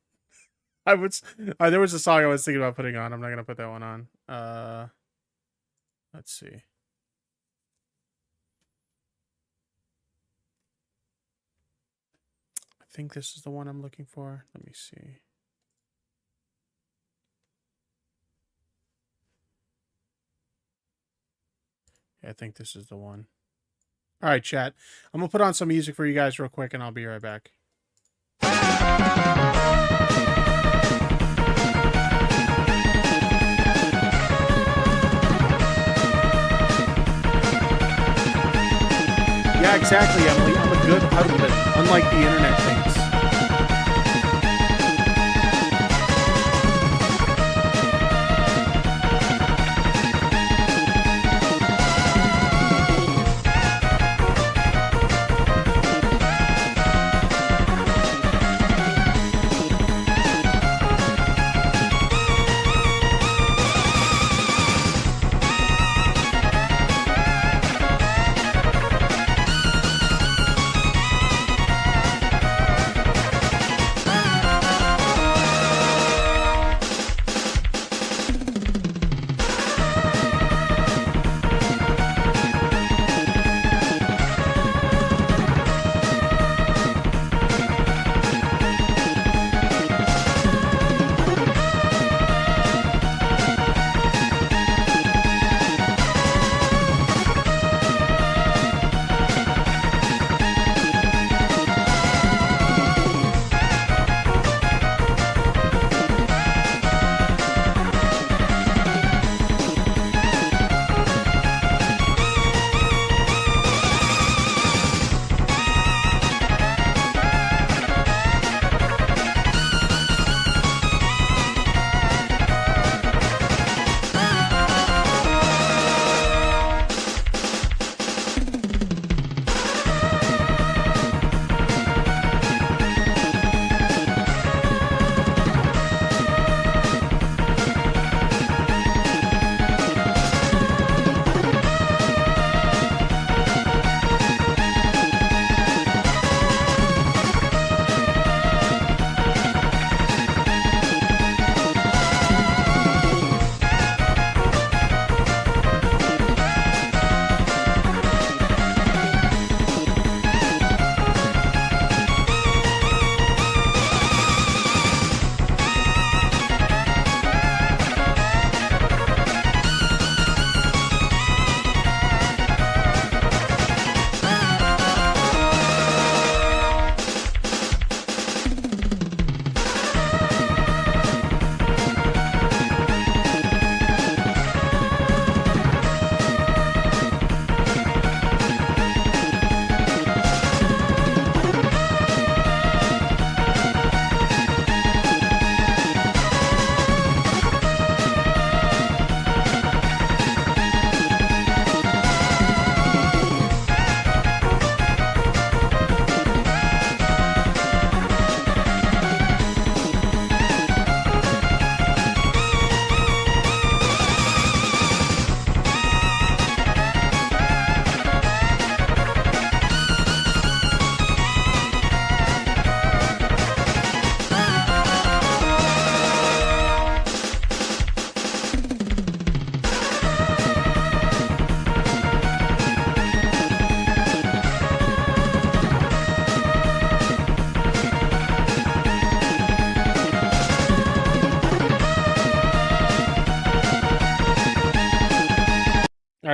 Speaker 1: There was a song I was thinking about putting on. I'm not gonna put that one on. Let's see. I think this is the one I'm looking for. Let me see. Yeah, I think this is the one. All right, chat. I'm gonna put on some music for you guys real quick, and I'll be right back. Yeah, exactly, Emily. I'm a good husband, unlike the internet thinks.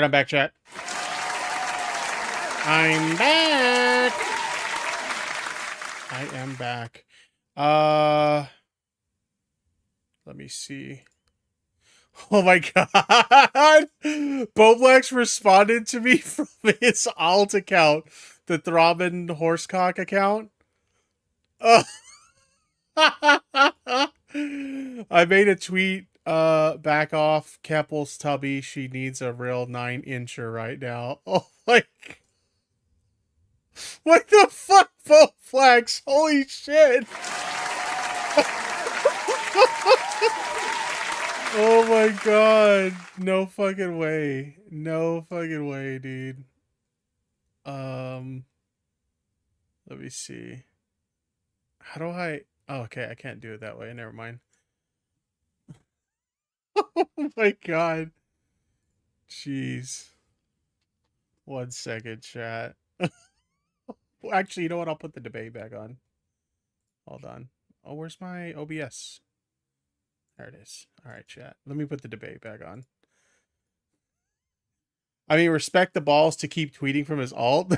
Speaker 1: Alright, I'm back, chat. I'm back. I am back. Let me see. Oh my god! Boblex responded to me from his alt account, the Throbbing Horsecock account. I made a tweet, back off Keppel's tubby. She needs a real 9-incher right now. Oh my... What the fuck, Boblex? Holy shit! Oh my god. No fucking way. No fucking way, dude. Let me see. How do I... Oh, okay, I can't do it that way. Never mind. Oh my god. Jeez. 1 second, chat. Well, actually, you know what? I'll put the debate back on. Hold on. Oh, where's my OBS? There it is. All right, chat. Let me put the debate back on. I mean, respect the balls to keep tweeting from his alt.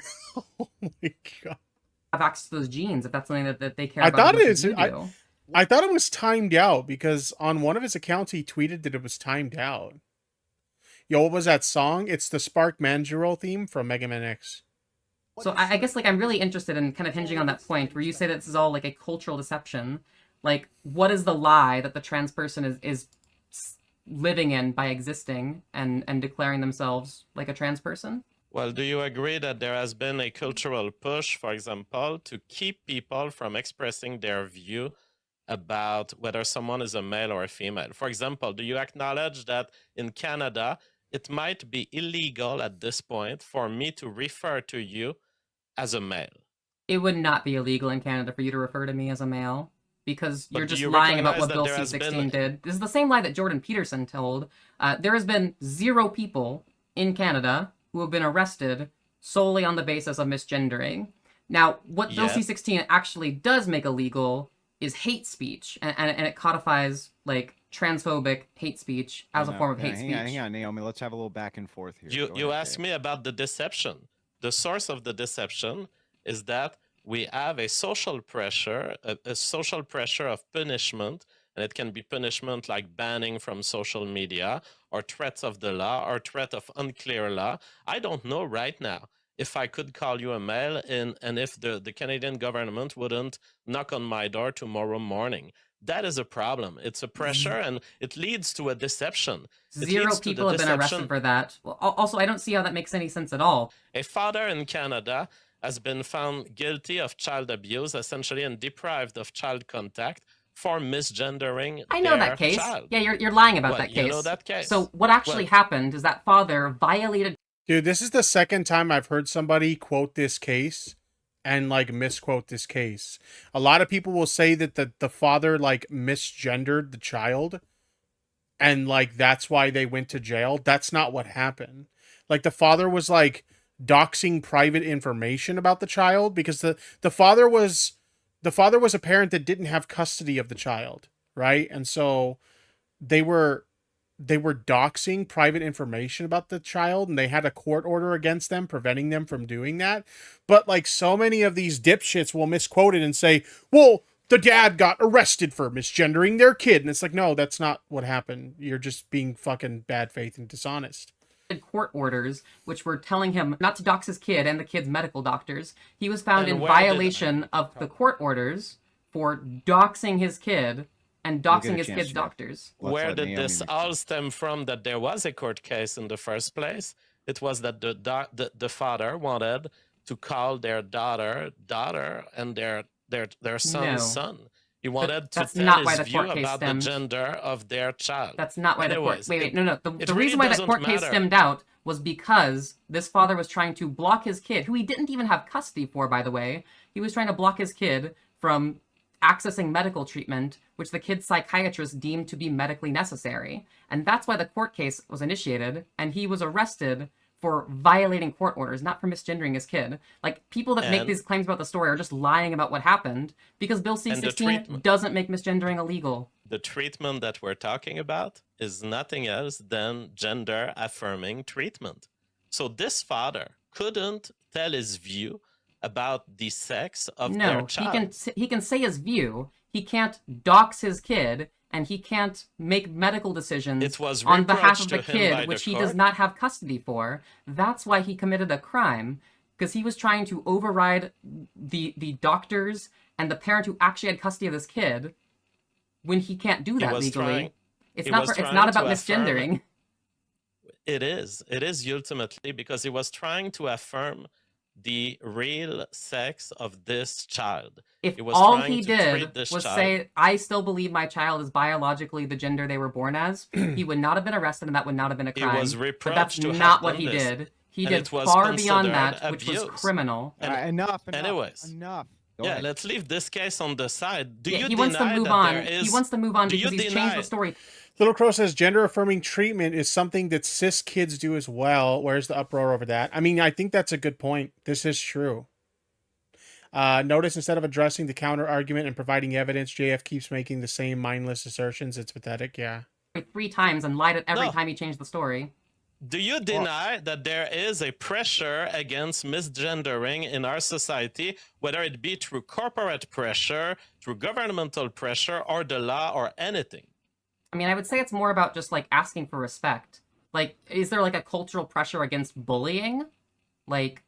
Speaker 1: Oh my god.
Speaker 3: Have access to those genes if that's something that they care
Speaker 1: I
Speaker 3: about.
Speaker 1: thought
Speaker 3: as
Speaker 1: it
Speaker 3: much as
Speaker 1: is.
Speaker 3: you do.
Speaker 1: I thought it was timed out because on one of his accounts he tweeted that it was timed out. Yo, what was that song? It's the Spark Manjiro theme from Mega Man X.
Speaker 3: So I guess like I'm really interested in kind of hinging on that point where you say that this is all like a cultural deception. Like, what is the lie that the trans person is living in by existing and declaring themselves like a trans person?
Speaker 2: Well, do you agree that there has been a cultural push, for example, to keep people from expressing their view about whether someone is a male or a female? For example, do you acknowledge that in Canada, it might be illegal at this point for me to refer to you as a male?
Speaker 3: It would not be illegal in Canada for you to refer to me as a male. Because
Speaker 2: But
Speaker 3: you're
Speaker 2: do
Speaker 3: just
Speaker 2: you
Speaker 3: lying about
Speaker 2: recognize
Speaker 3: what
Speaker 2: that
Speaker 3: Bill
Speaker 2: there has
Speaker 3: C-16
Speaker 2: been-
Speaker 3: did. This is the same lie that Jordan Peterson told. There has been 0 people in Canada who have been arrested solely on the basis of misgendering. Now, what Bill
Speaker 2: Yeah.
Speaker 3: C-16 actually does make illegal is hate speech, and it codifies like transphobic hate speech as a form of hate speech.
Speaker 9: Hang on, Naomi. Let's have a little back and forth here. Go
Speaker 2: You
Speaker 9: ahead,
Speaker 2: asked
Speaker 9: Dave.
Speaker 2: me about the deception. The source of the deception is that we have a social pressure, a social pressure of punishment, and it can be punishment like banning from social media or threats of the law or threat of unclear law. I don't know right now if I could call you a male and if the Canadian government wouldn't knock on my door tomorrow morning. That is a problem. It's a pressure and it leads to a deception. It
Speaker 3: 0
Speaker 2: leads to the
Speaker 3: people have been arrested
Speaker 2: deception-
Speaker 3: for that. Well, also, I don't see how that makes any sense at all.
Speaker 2: A father in Canada has been found guilty of child abuse, essentially, and deprived of child contact for misgendering
Speaker 3: I know
Speaker 2: their
Speaker 3: that case.
Speaker 2: child.
Speaker 3: Yeah, you're lying about
Speaker 2: Well,
Speaker 3: that
Speaker 2: you
Speaker 3: case.
Speaker 2: know that case.
Speaker 3: So what actually
Speaker 2: Well-
Speaker 3: happened is that father violated
Speaker 1: Dude, this is the second time I've heard somebody quote this case and like misquote this case. A lot of people will say that the father like misgendered the child and like that's why they went to jail. That's not what happened. Like the father was like doxing private information about the child because the father was a parent that didn't have custody of the child, right? And so they were doxing private information about the child and they had a court order against them preventing them from doing that. But like so many of these dipshits will misquote it and say, well, the dad got arrested for misgendering their kid. And it's like, no, that's not what happened. You're just being fucking bad faith and dishonest.
Speaker 3: court orders which were telling him not to dox his kid and the kid's medical doctors. He was found
Speaker 2: And
Speaker 3: in
Speaker 2: where did-
Speaker 3: violation of the court orders for doxing his kid and
Speaker 9: We'll get
Speaker 3: doxing
Speaker 9: a
Speaker 3: his
Speaker 9: chance
Speaker 3: kid's
Speaker 9: to-
Speaker 3: doctors.
Speaker 9: Let's
Speaker 2: Where
Speaker 9: let
Speaker 2: did
Speaker 9: Naomi
Speaker 2: this
Speaker 9: make
Speaker 2: all stem from that there was a court case in the first place? It was that the father wanted to call their daughter and their son
Speaker 3: No.
Speaker 2: son. He wanted to
Speaker 3: that's
Speaker 2: tell
Speaker 3: not why
Speaker 2: his
Speaker 3: the
Speaker 2: view
Speaker 3: court case
Speaker 2: about the
Speaker 3: stemmed.
Speaker 2: gender of their child.
Speaker 3: That's not why
Speaker 2: Anyways,
Speaker 3: the court. No. The
Speaker 2: it
Speaker 3: reason
Speaker 2: really
Speaker 3: why that
Speaker 2: doesn't
Speaker 3: court case
Speaker 2: matter.
Speaker 3: stemmed out was because this father was trying to block his kid, who he didn't even have custody for, by the way. He was trying to block his kid from accessing medical treatment, which the kid's psychiatrist deemed to be medically necessary. And that's why the court case was initiated, and he was arrested for violating court orders, not for misgendering his kid. Like, people that make
Speaker 2: And-
Speaker 3: these claims about the story are just lying about what happened, because Bill
Speaker 2: And the
Speaker 3: C-16
Speaker 2: treatment.
Speaker 3: doesn't make misgendering illegal.
Speaker 2: The treatment that we're talking about is nothing else than gender affirming treatment. So this father couldn't tell his view about the sex of their
Speaker 3: No,
Speaker 2: child.
Speaker 3: he can say his view. He can't dox his kid, and he can't make medical decisions
Speaker 2: It was
Speaker 3: on behalf
Speaker 2: reproached
Speaker 3: of the
Speaker 2: to him by
Speaker 3: kid,
Speaker 2: the
Speaker 3: which he does
Speaker 2: court.
Speaker 3: not have custody for. That's why he committed a crime, because he was trying to override the doctors and the parent who actually had custody of this kid when he can't do that legally. It's not about misgendering.
Speaker 2: It is ultimately because he was trying to affirm the real sex of this child.
Speaker 3: If
Speaker 2: He was
Speaker 3: all
Speaker 2: trying
Speaker 3: he
Speaker 2: to
Speaker 3: did
Speaker 2: treat this
Speaker 3: was
Speaker 2: child-
Speaker 3: say, I still believe my child is biologically the gender they were born as, he would not have been arrested and that would not have been a
Speaker 2: He
Speaker 3: crime.
Speaker 2: was
Speaker 3: But
Speaker 2: reproached
Speaker 3: that's
Speaker 2: to have
Speaker 3: not what
Speaker 2: done
Speaker 3: he
Speaker 2: this,
Speaker 3: did. He
Speaker 2: and
Speaker 3: did
Speaker 2: it was
Speaker 3: far beyond
Speaker 2: considered
Speaker 3: that, which was
Speaker 2: abuse.
Speaker 3: criminal.
Speaker 9: Enough.
Speaker 2: Anyways.
Speaker 9: Enough. Go
Speaker 2: Yeah,
Speaker 9: ahead.
Speaker 2: let's leave this case on the side. Do
Speaker 3: Yeah,
Speaker 2: you
Speaker 3: he wants to
Speaker 2: deny
Speaker 3: move
Speaker 2: that
Speaker 3: on.
Speaker 2: there is...
Speaker 3: He wants to move on
Speaker 2: Do
Speaker 3: because
Speaker 2: you
Speaker 3: he's changed
Speaker 2: deny-
Speaker 3: the story.
Speaker 1: Little Crow says gender affirming treatment is something that cis kids do as well. Where's the uproar over that? I mean, I think that's a good point. This is true. Notice instead of addressing the counter argument and providing evidence, JF keeps making the same mindless assertions. It's pathetic, yeah.
Speaker 3: 3 times and lied at every
Speaker 2: No.
Speaker 3: time he changed the story.
Speaker 2: Do you deny that there is a pressure against misgendering in our society, whether it be through corporate pressure, through governmental pressure, or the law, or anything?
Speaker 3: I mean, I would say it's more about just, like, asking for respect. Like, is there, like, a cultural pressure against bullying? Like,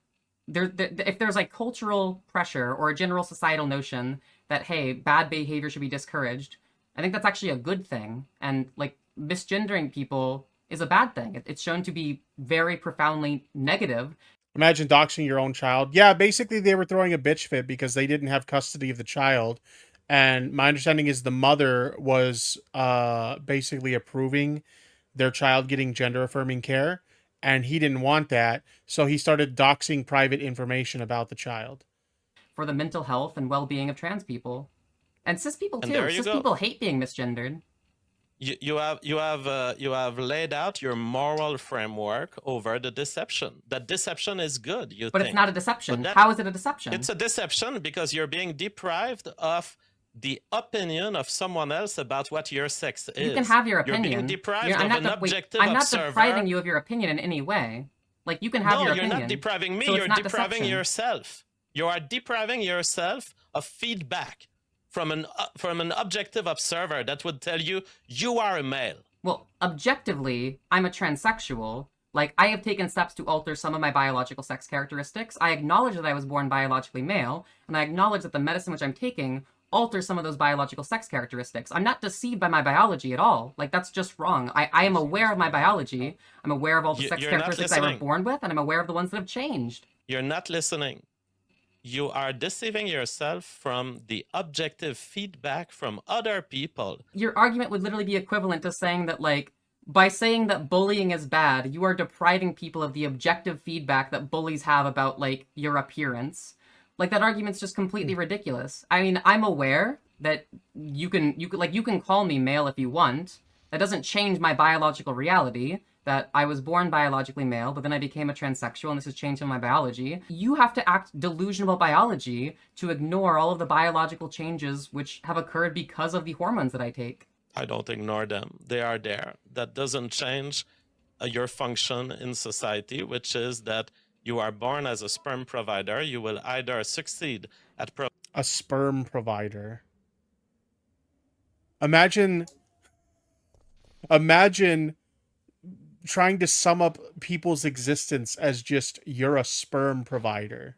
Speaker 3: if there's, like, cultural pressure or a general societal notion that, hey, bad behavior should be discouraged, I think that's actually a good thing. And, like, misgendering people is a bad thing. It's shown to be very profoundly negative.
Speaker 1: Imagine doxing your own child. Yeah, basically they were throwing a bitch fit because they didn't have custody of the child. And my understanding is the mother was basically approving their child getting gender affirming care. And he didn't want that. So he started doxing private information about the child.
Speaker 3: For the mental health and well-being of trans people. And cis people
Speaker 2: And
Speaker 3: too.
Speaker 2: there you
Speaker 3: Cis
Speaker 2: go.
Speaker 3: people hate being misgendered.
Speaker 2: You have laid out your moral framework over the deception. That deception is good, you
Speaker 3: But
Speaker 2: think.
Speaker 3: it's not a deception.
Speaker 2: But
Speaker 3: How is it a deception?
Speaker 2: It's a deception because you're being deprived of the opinion of someone else about what your sex is.
Speaker 3: You can have your
Speaker 2: You're
Speaker 3: opinion.
Speaker 2: being deprived
Speaker 3: I'm
Speaker 2: of
Speaker 3: not
Speaker 2: an objective
Speaker 3: I'm not
Speaker 2: observer.
Speaker 3: depriving you of your opinion in any way. Like, you can have your opinion.
Speaker 2: No, you're not depriving me.
Speaker 3: So it's
Speaker 2: You're
Speaker 3: not
Speaker 2: depriving
Speaker 3: deception.
Speaker 2: yourself. You are depriving yourself of feedback from an objective observer that would tell you you are a male.
Speaker 3: Well, objectively, I'm a transsexual. Like, I have taken steps to alter some of my biological sex characteristics. I acknowledge that I was born biologically male, and I acknowledge that the medicine which I'm taking alters some of those biological sex characteristics. I'm not deceived by my biology at all. Like, that's just wrong. I am aware of my biology. I'm aware of all the sex
Speaker 2: You're not
Speaker 3: characteristics I was
Speaker 2: listening.
Speaker 3: born with, and I'm aware of the ones that have changed.
Speaker 2: You're not listening. You are deceiving yourself from the objective feedback from other people.
Speaker 3: Your argument would literally be equivalent to saying that, like, by saying that bullying is bad, you are depriving people of the objective feedback that bullies have about, like, your appearance. Like, that argument's just completely ridiculous. I mean, I'm aware that you can call me male if you want. That doesn't change my biological reality, that I was born biologically male, but then I became a transsexual, and this has changed in my biology. You have to act delusional about biology to ignore all of the biological changes which have occurred because of the hormones that I take.
Speaker 2: I don't ignore them. They are there. That doesn't change your function in society, which is that you are born as a sperm provider. You will either succeed at
Speaker 1: A sperm provider. Imagine trying to sum up people's existence as just you're a sperm provider.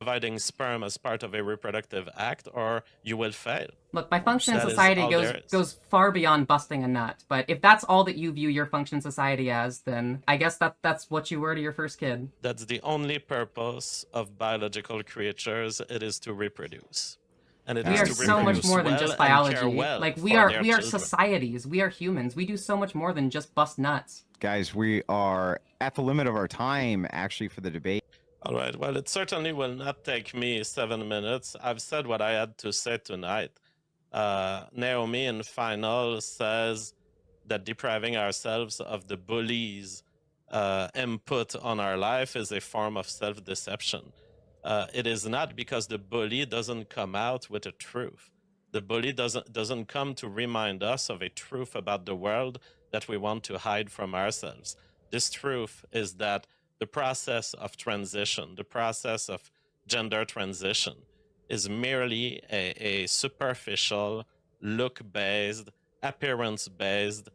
Speaker 2: providing sperm as part of a reproductive act, or you will fail.
Speaker 3: Look, my function in
Speaker 2: That is
Speaker 3: society
Speaker 2: all there is.
Speaker 3: goes far beyond busting a nut. But if that's all that you view your function in society as, then I guess that's what you were to your first kid.
Speaker 2: That's the only purpose of biological creatures. It is to reproduce. And it
Speaker 3: We
Speaker 2: is
Speaker 3: are
Speaker 2: to
Speaker 3: so much
Speaker 2: reproduce
Speaker 3: more than
Speaker 2: well
Speaker 3: just
Speaker 2: and care
Speaker 3: biology.
Speaker 2: well
Speaker 3: Like, we
Speaker 2: for
Speaker 3: are
Speaker 2: their children.
Speaker 3: societies. We are humans. We do so much more than just bust nuts.
Speaker 9: Guys, we are at the limit of our time, actually, for the debate.
Speaker 2: All right. Well, it certainly will not take me 7 minutes. I've said what I had to say tonight. Naomi in final says that depriving ourselves of the bully's input on our life is a form of self-deception. It is not, because the bully doesn't come out with a truth. The bully doesn't come to remind us of a truth about the world that we want to hide from ourselves. This truth is that the process of transition, the process of gender transition, is merely a superficial, look-based, appearance-based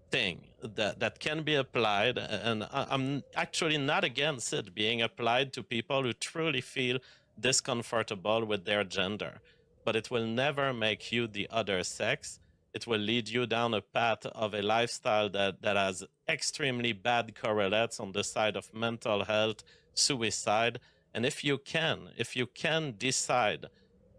Speaker 2: thing that can be applied, and I'm actually not against it being applied to people who truly feel discomfortable with their gender, but it will never make you the other sex. It will lead you down a path of a lifestyle that has extremely bad correlates on the side of mental health, suicide. And if you can decide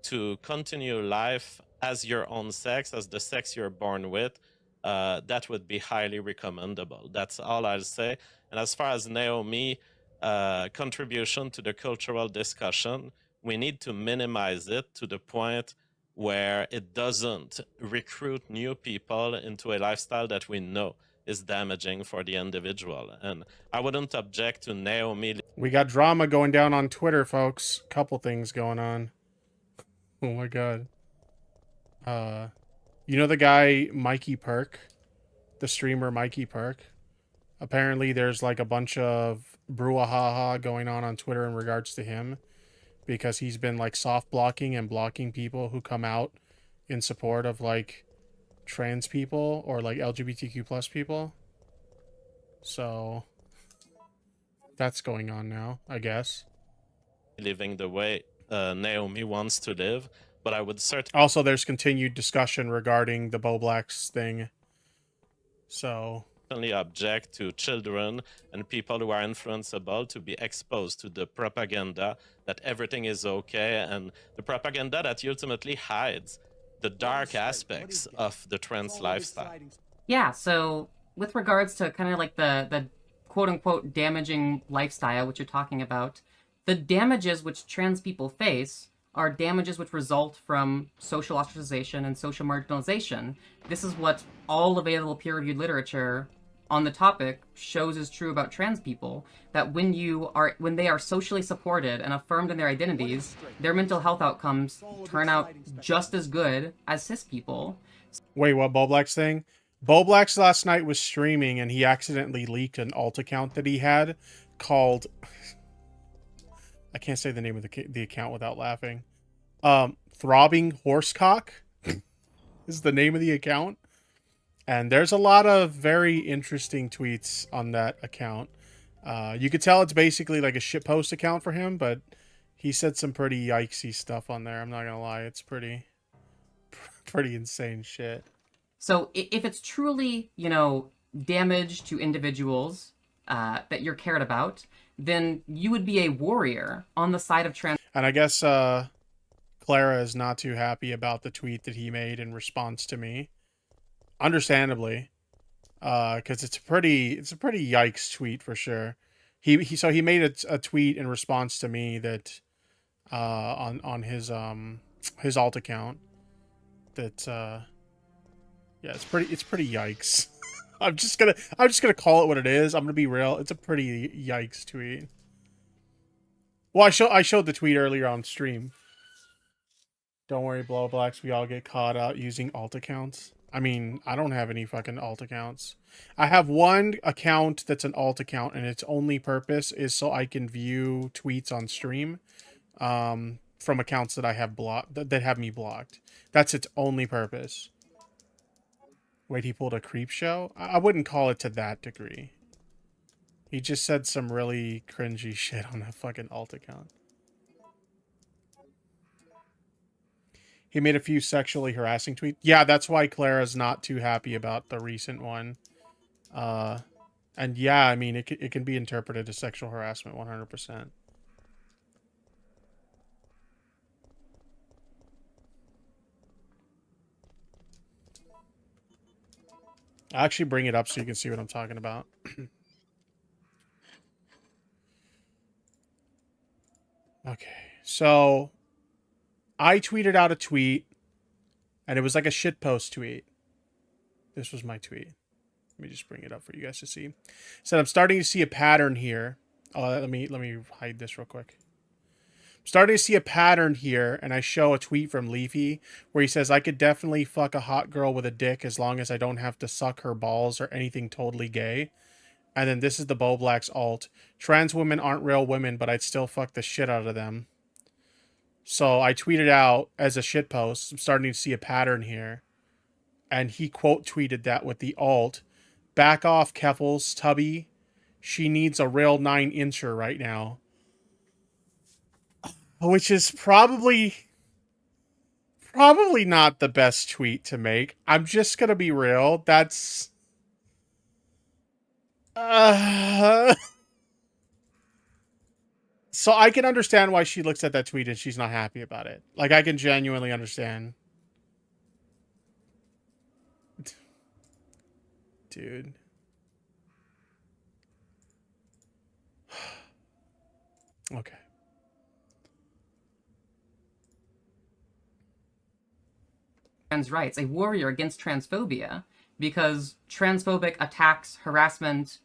Speaker 2: to continue life as your own sex, as the sex you're born with, that would be highly recommendable. That's all I'll say. And as far as Naomi contribution to the cultural discussion, we need to minimize it to the point where it doesn't recruit new people into a lifestyle that we know is damaging for the individual. And I wouldn't object to Naomi.
Speaker 1: We got drama going down on Twitter, folks. Couple things going on. Oh my god. You know the guy Mikey Perk? The streamer Mikey Perk? Apparently there's like a bunch of brouhaha going on Twitter in regards to him, because he's been like soft blocking and blocking people who come out in support of like trans people or like LGBTQ plus people. So that's going on now, I guess.
Speaker 2: Living the way Naomi wants to live, but I would certainly...
Speaker 1: Also, there's continued discussion regarding the Bo Blacks thing. So...
Speaker 2: object to children and people who are influenceable to be exposed to the propaganda that everything is okay, and the propaganda that ultimately hides the dark aspects of the trans lifestyle.
Speaker 3: Yeah, so with regards to kind of like the quote-unquote damaging lifestyle, which you're talking about, the damages which trans people face are damages which result from social ostracization and social marginalization. This is what all available peer-reviewed literature on the topic shows is true about trans people, that when they are socially supported and affirmed in their identities, their mental health outcomes turn out just as good as cis people.
Speaker 1: Wait, what Bo Black's thing? Bo Black's last night was streaming and he accidentally leaked an alt account that he had called... I can't say the name of the account without laughing. Throbbing Horsecock is the name of the account. And there's a lot of very interesting tweets on that account. You could tell it's basically like a shitpost account for him, but he said some pretty yikesy stuff on there. I'm not gonna lie, it's pretty insane shit.
Speaker 3: So if it's truly, damage to individuals that you're cared about, then you would be a warrior on the side of trans.
Speaker 1: And I guess Clara is not too happy about the tweet that he made in response to me. Understandably, because it's a pretty yikes tweet for sure. He made a tweet in response to me that on his alt account that yeah, it's pretty yikes. I'm just gonna call it what it is. I'm gonna be real. It's a pretty yikes tweet. Well, I showed the tweet earlier on stream. Don't worry, Blow Blacks. We all get caught out using alt accounts. I mean, I don't have any fucking alt accounts. I have one account that's an alt account, and its only purpose is so I can view tweets on stream from accounts that I have blocked, that have me blocked. That's its only purpose. Wait, he pulled a creep show? I wouldn't call it to that degree. He just said some really cringy shit on a fucking alt account. He made a few sexually harassing tweets. Yeah, that's why Clara's not too happy about the recent one. And yeah, I mean, it can be interpreted as sexual harassment 100%. I'll actually bring it up so you can see what I'm talking about. Okay, so I tweeted out a tweet, and it was like a shitpost tweet. This was my tweet. Let me just bring it up for you guys to see. It said, I'm starting to see a pattern here. Let me hide this real quick. I'm starting to see a pattern here, and I show a tweet from Leafy where he says, I could definitely fuck a hot girl with a dick as long as I don't have to suck her balls or anything totally gay. And then this is the Bo Black's alt. Trans women aren't real women, but I'd still fuck the shit out of them. So I tweeted out as a shitpost. I'm starting to see a pattern here. And he quote tweeted that with the alt. Back off, Keffels, Tubby. She needs a real 9-incher right now. Which is probably not the best tweet to make. I'm just gonna be real. That's so I can understand why she looks at that tweet and she's not happy about it. Like, I can genuinely understand. Dude. Okay.
Speaker 3: Trans rights, a warrior against transphobia, because transphobic attacks, harassment,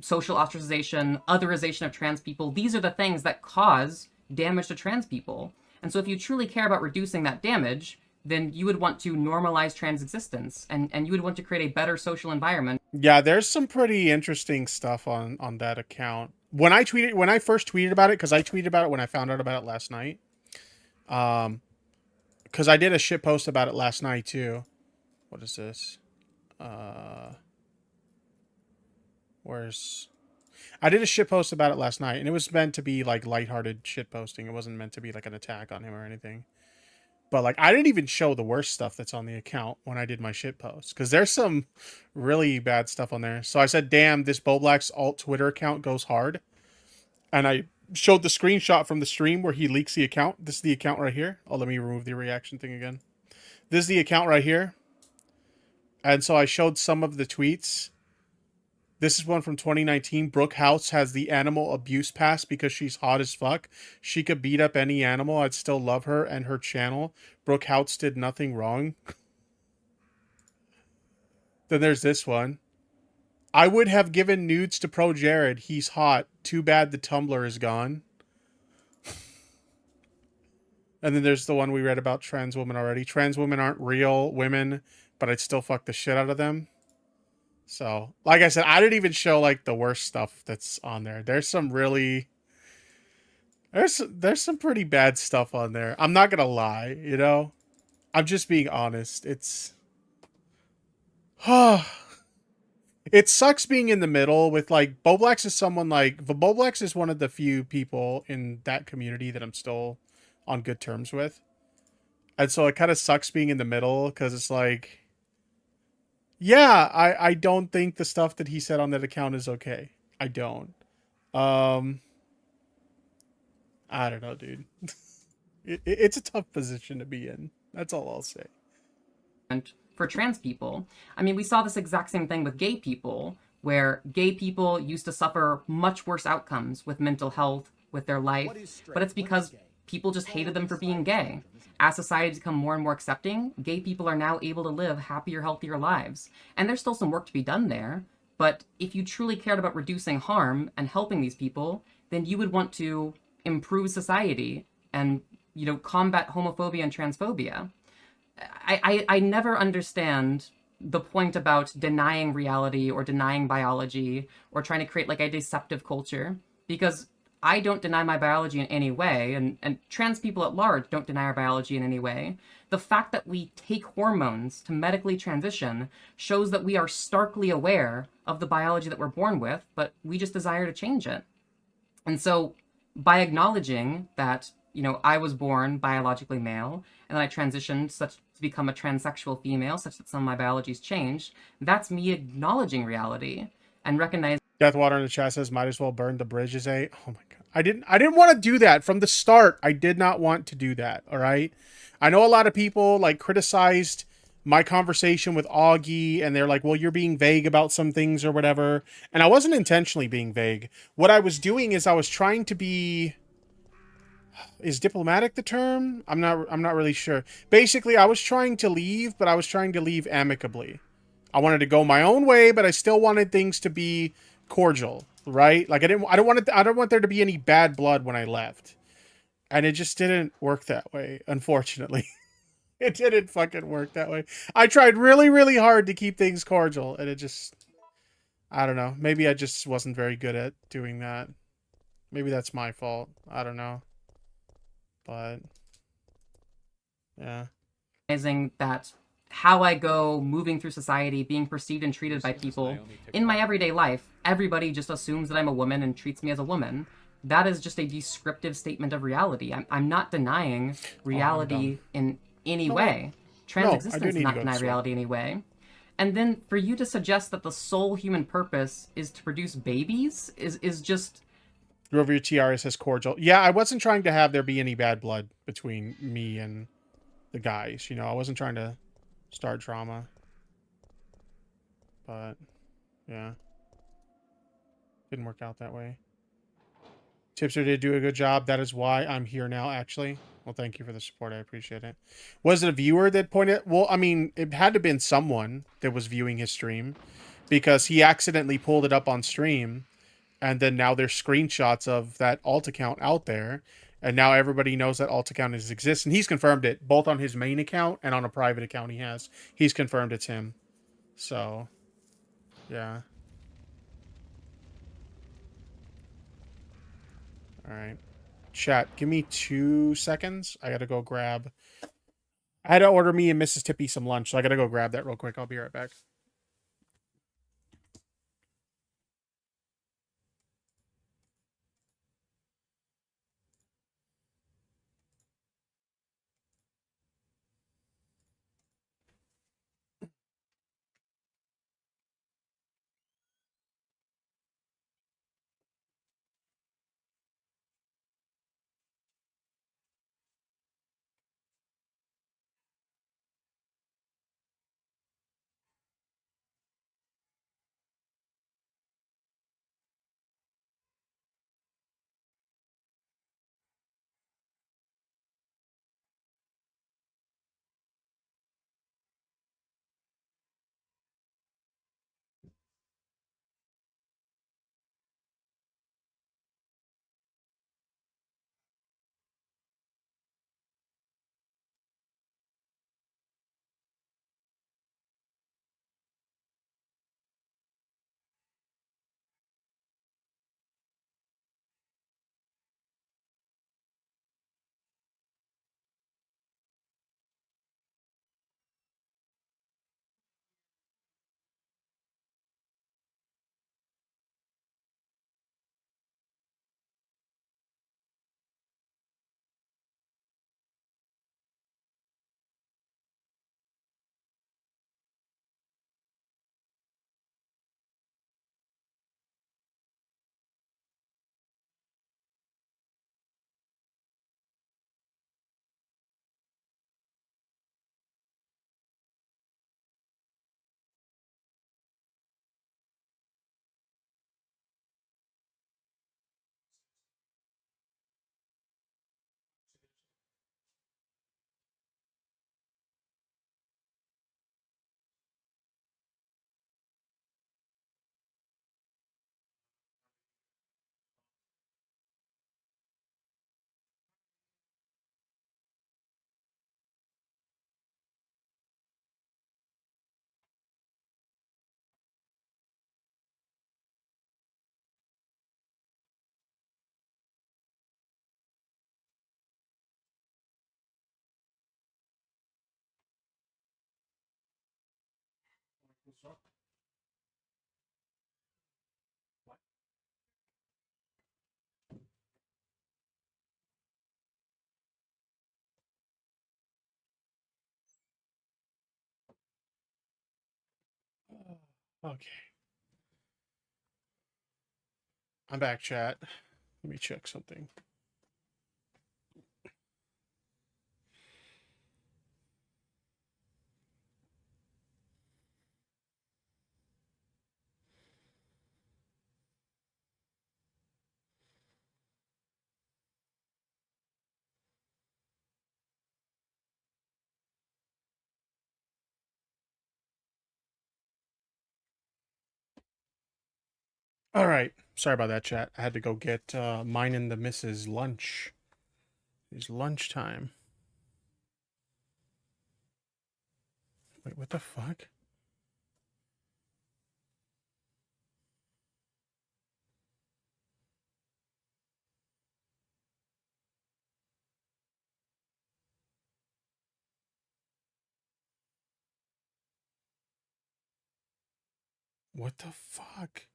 Speaker 3: social ostracization, otherization of trans people, these are the things that cause damage to trans people. And so if you truly care about reducing that damage, then you would want to normalize trans existence, and you would want to create a better social environment.
Speaker 1: Yeah, there's some pretty interesting stuff on that account. When I first tweeted about it, because I tweeted about it when I found out about it last night. Because I did a shit post about it last night too. What is this? I did a shit post about it last night, and it was meant to be like lighthearted shit posting. It wasn't meant to be like an attack on him or anything. But like, I didn't even show the worst stuff that's on the account when I did my shit post, because there's some really bad stuff on there. So I said, damn, this Bo Black's alt Twitter account goes hard. And I showed the screenshot from the stream where he leaks the account. This is the account right here. Oh, let me remove the reaction thing again. This is the account right here. And so I showed some of the tweets. This is one from 2019. Brooke House has the animal abuse pass because she's hot as fuck. She could beat up any animal. I'd still love her and her channel. Brooke House did nothing wrong. Then there's this one. I would have given nudes to Pro Jared. He's hot. Too bad the Tumblr is gone. And then there's the one we read about trans women already. Trans women aren't real women, but I'd still fuck the shit out of them. So, like I said, I didn't even show like the worst stuff that's on there. There's some really... There's some pretty bad stuff on there. I'm not gonna lie, you know? I'm just being honest. It's... It sucks being in the middle with, like, Boblax is someone like... Boblax is one of the few people in that community that I'm still on good terms with. And so it kind of sucks being in the middle, because it's like... Yeah, I don't think the stuff that he said on that account is okay. I don't. I don't know, dude. It's a tough position to be in. That's all I'll say.
Speaker 3: And for trans people, I mean, we saw this exact same thing with gay people, where gay people used to suffer much worse outcomes with mental health, with their life, but it's because people just hated them for being gay. As society has become more and more accepting, gay people are now able to live happier, healthier lives. And there's still some work to be done there, but if you truly cared about reducing harm and helping these people, then you would want to improve society and, you know, combat homophobia and transphobia. I never understand the point about denying reality or denying biology or trying to create like a deceptive culture, because I don't deny my biology in any way, and trans people at large don't deny our biology in any way. The fact that we take hormones to medically transition shows that we are starkly aware of the biology that we're born with, but we just desire to change it. And so by acknowledging that, you know, I was born biologically male, and then I transitioned such to become a transsexual female, such that some of my biology's changed, that's me acknowledging reality and recognizing...
Speaker 1: Deathwater in the chat says, might as well burn the bridges, eh? Oh my god. I didn't want to do that from the start. I did not want to do that, all right? I know a lot of people like criticized my conversation with Augie, and they're like, well, you're being vague about some things or whatever. And I wasn't intentionally being vague. What I was doing is I was trying to be... Is diplomatic the term? I'm not really sure. Basically, I was trying to leave, but I was trying to leave amicably. I wanted to go my own way, but I still wanted things to be cordial, right? Like I don't want there to be any bad blood when I left. And it just didn't work that way, unfortunately. It didn't fucking work that way. I tried really, really hard to keep things cordial, and it just... I don't know. Maybe I just wasn't very good at doing that. Maybe that's my fault. I don't know. But yeah.
Speaker 3: Recognizing that how I go moving through society, being perceived and treated by people in my everyday life, everybody just assumes that I'm a woman and treats me as a woman. That is just a descriptive statement of reality. I'm not denying reality in any way. Trans
Speaker 1: No, I do
Speaker 3: existence
Speaker 1: need
Speaker 3: does
Speaker 1: to
Speaker 3: not
Speaker 1: go to
Speaker 3: deny
Speaker 1: the store.
Speaker 3: reality in any way. And then for you to suggest that the sole human purpose is to produce babies is just
Speaker 1: Grover your TRS says cordial. Yeah, I wasn't trying to have there be any bad blood between me and the guys. You know, I wasn't trying to start drama. But yeah, didn't work out that way. Tipster did do a good job. That is why I'm here now, actually. Well, thank you for the support. I appreciate it. Was it a viewer that pointed? Well, I mean, it had to have been someone that was viewing his stream because he accidentally pulled it up on stream. And then now there's screenshots of that alt account out there. And now everybody knows that alt account exists. And he's confirmed it both on his main account and on a private account he has. He's confirmed it's him. So, yeah. All right. Chat, give me 2 seconds. I gotta go grab. I had to order me and Mrs. Tippy some lunch, so I gotta go grab that real quick. I'll be right back. Okay. I'm back, chat. Let me check something. All right. Sorry about that, chat. I had to go get mine and the missus lunch. It's lunchtime. Wait, what the fuck? What the fuck?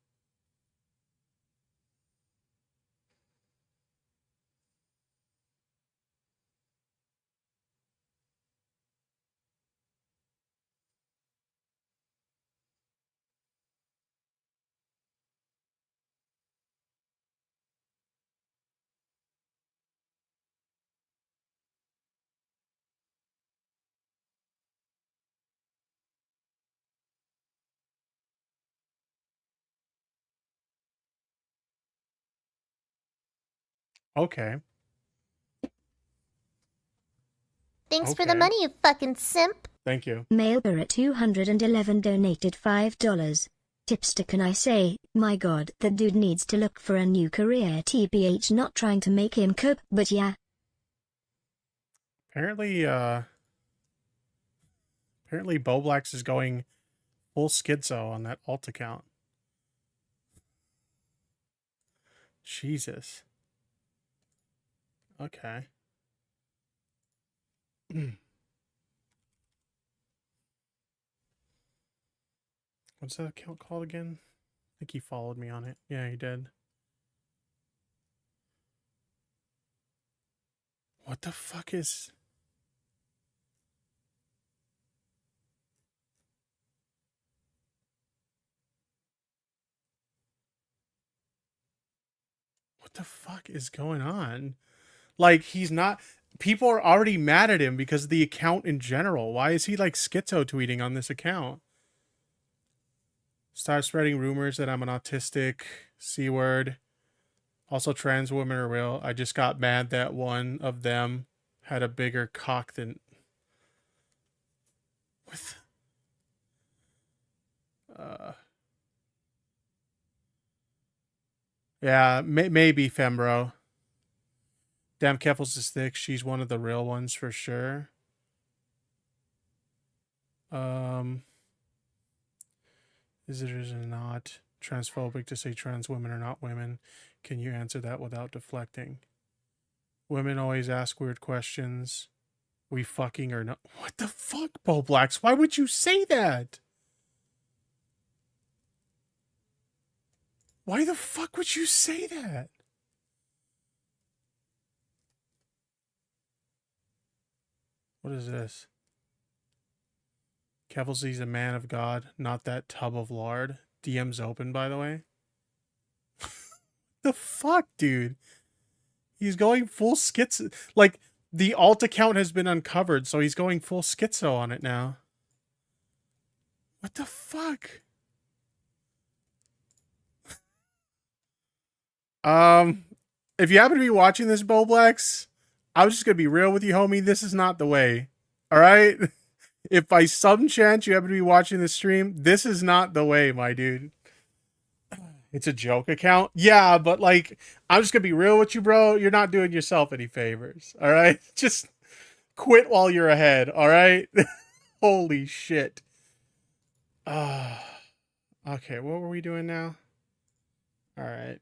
Speaker 1: Okay.
Speaker 11: Thanks for the money, you fucking simp.
Speaker 1: Thank you.
Speaker 10: Mailber at 211 donated $5. Tipster, can I say, my god, that dude needs to look for a new career. TBH, not trying to make him cope, but yeah.
Speaker 1: Apparently Boblax is going full schizo on that alt account. Jesus. Okay. What's that account called again? I think he followed me on it. Yeah, he did. What the fuck is... What the fuck is going on? Like, he's not... People are already mad at him because of the account in general. Why is he, like, schizo tweeting on this account? Start spreading rumors that I'm an autistic C-word. Also, trans women are real. I just got mad that one of them had a bigger cock than... What? Yeah, maybe Fembro. Damn, Keffels is thick. She's one of the real ones for sure. Is it or is it not transphobic to say trans women are not women? Can you answer that without deflecting? Women always ask weird questions. We fucking or not? What the fuck, Boblax? Why would you say that? Why the fuck would you say that? What is this? Kevelsy's a man of God, not that tub of lard. DM's open, by the way. The fuck, dude? He's going full schizo. Like, the alt account has been uncovered, so he's going full schizo on it now. What the fuck? If you happen to be watching this, Boblax, I was just gonna be real with you, homie. This is not the way. All right? If by some chance you happen to be watching this stream, this is not the way, my dude. It's a joke account. Yeah, but like, I'm just gonna be real with you, bro. You're not doing yourself any favors. All right? Just quit while you're ahead. All right? Holy shit. Okay, what were we doing now? All right.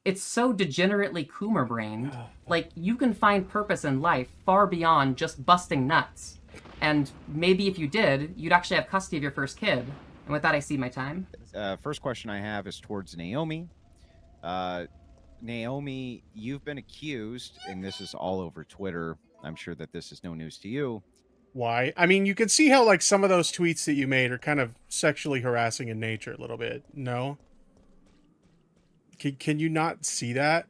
Speaker 3: It's so degenerately Coomer-brained. Like, you can find purpose in life far beyond just busting nuts. And maybe if you did, you'd actually have custody of your first kid. And with that, I see my time.
Speaker 9: First question I have is towards Naomi. Naomi, you've been accused, and this is all over Twitter. I'm sure that this is no news to you.
Speaker 1: Why? I mean, you can see how, like, some of those tweets that you made are kind of sexually harassing in nature a little bit. No? Can you not see that?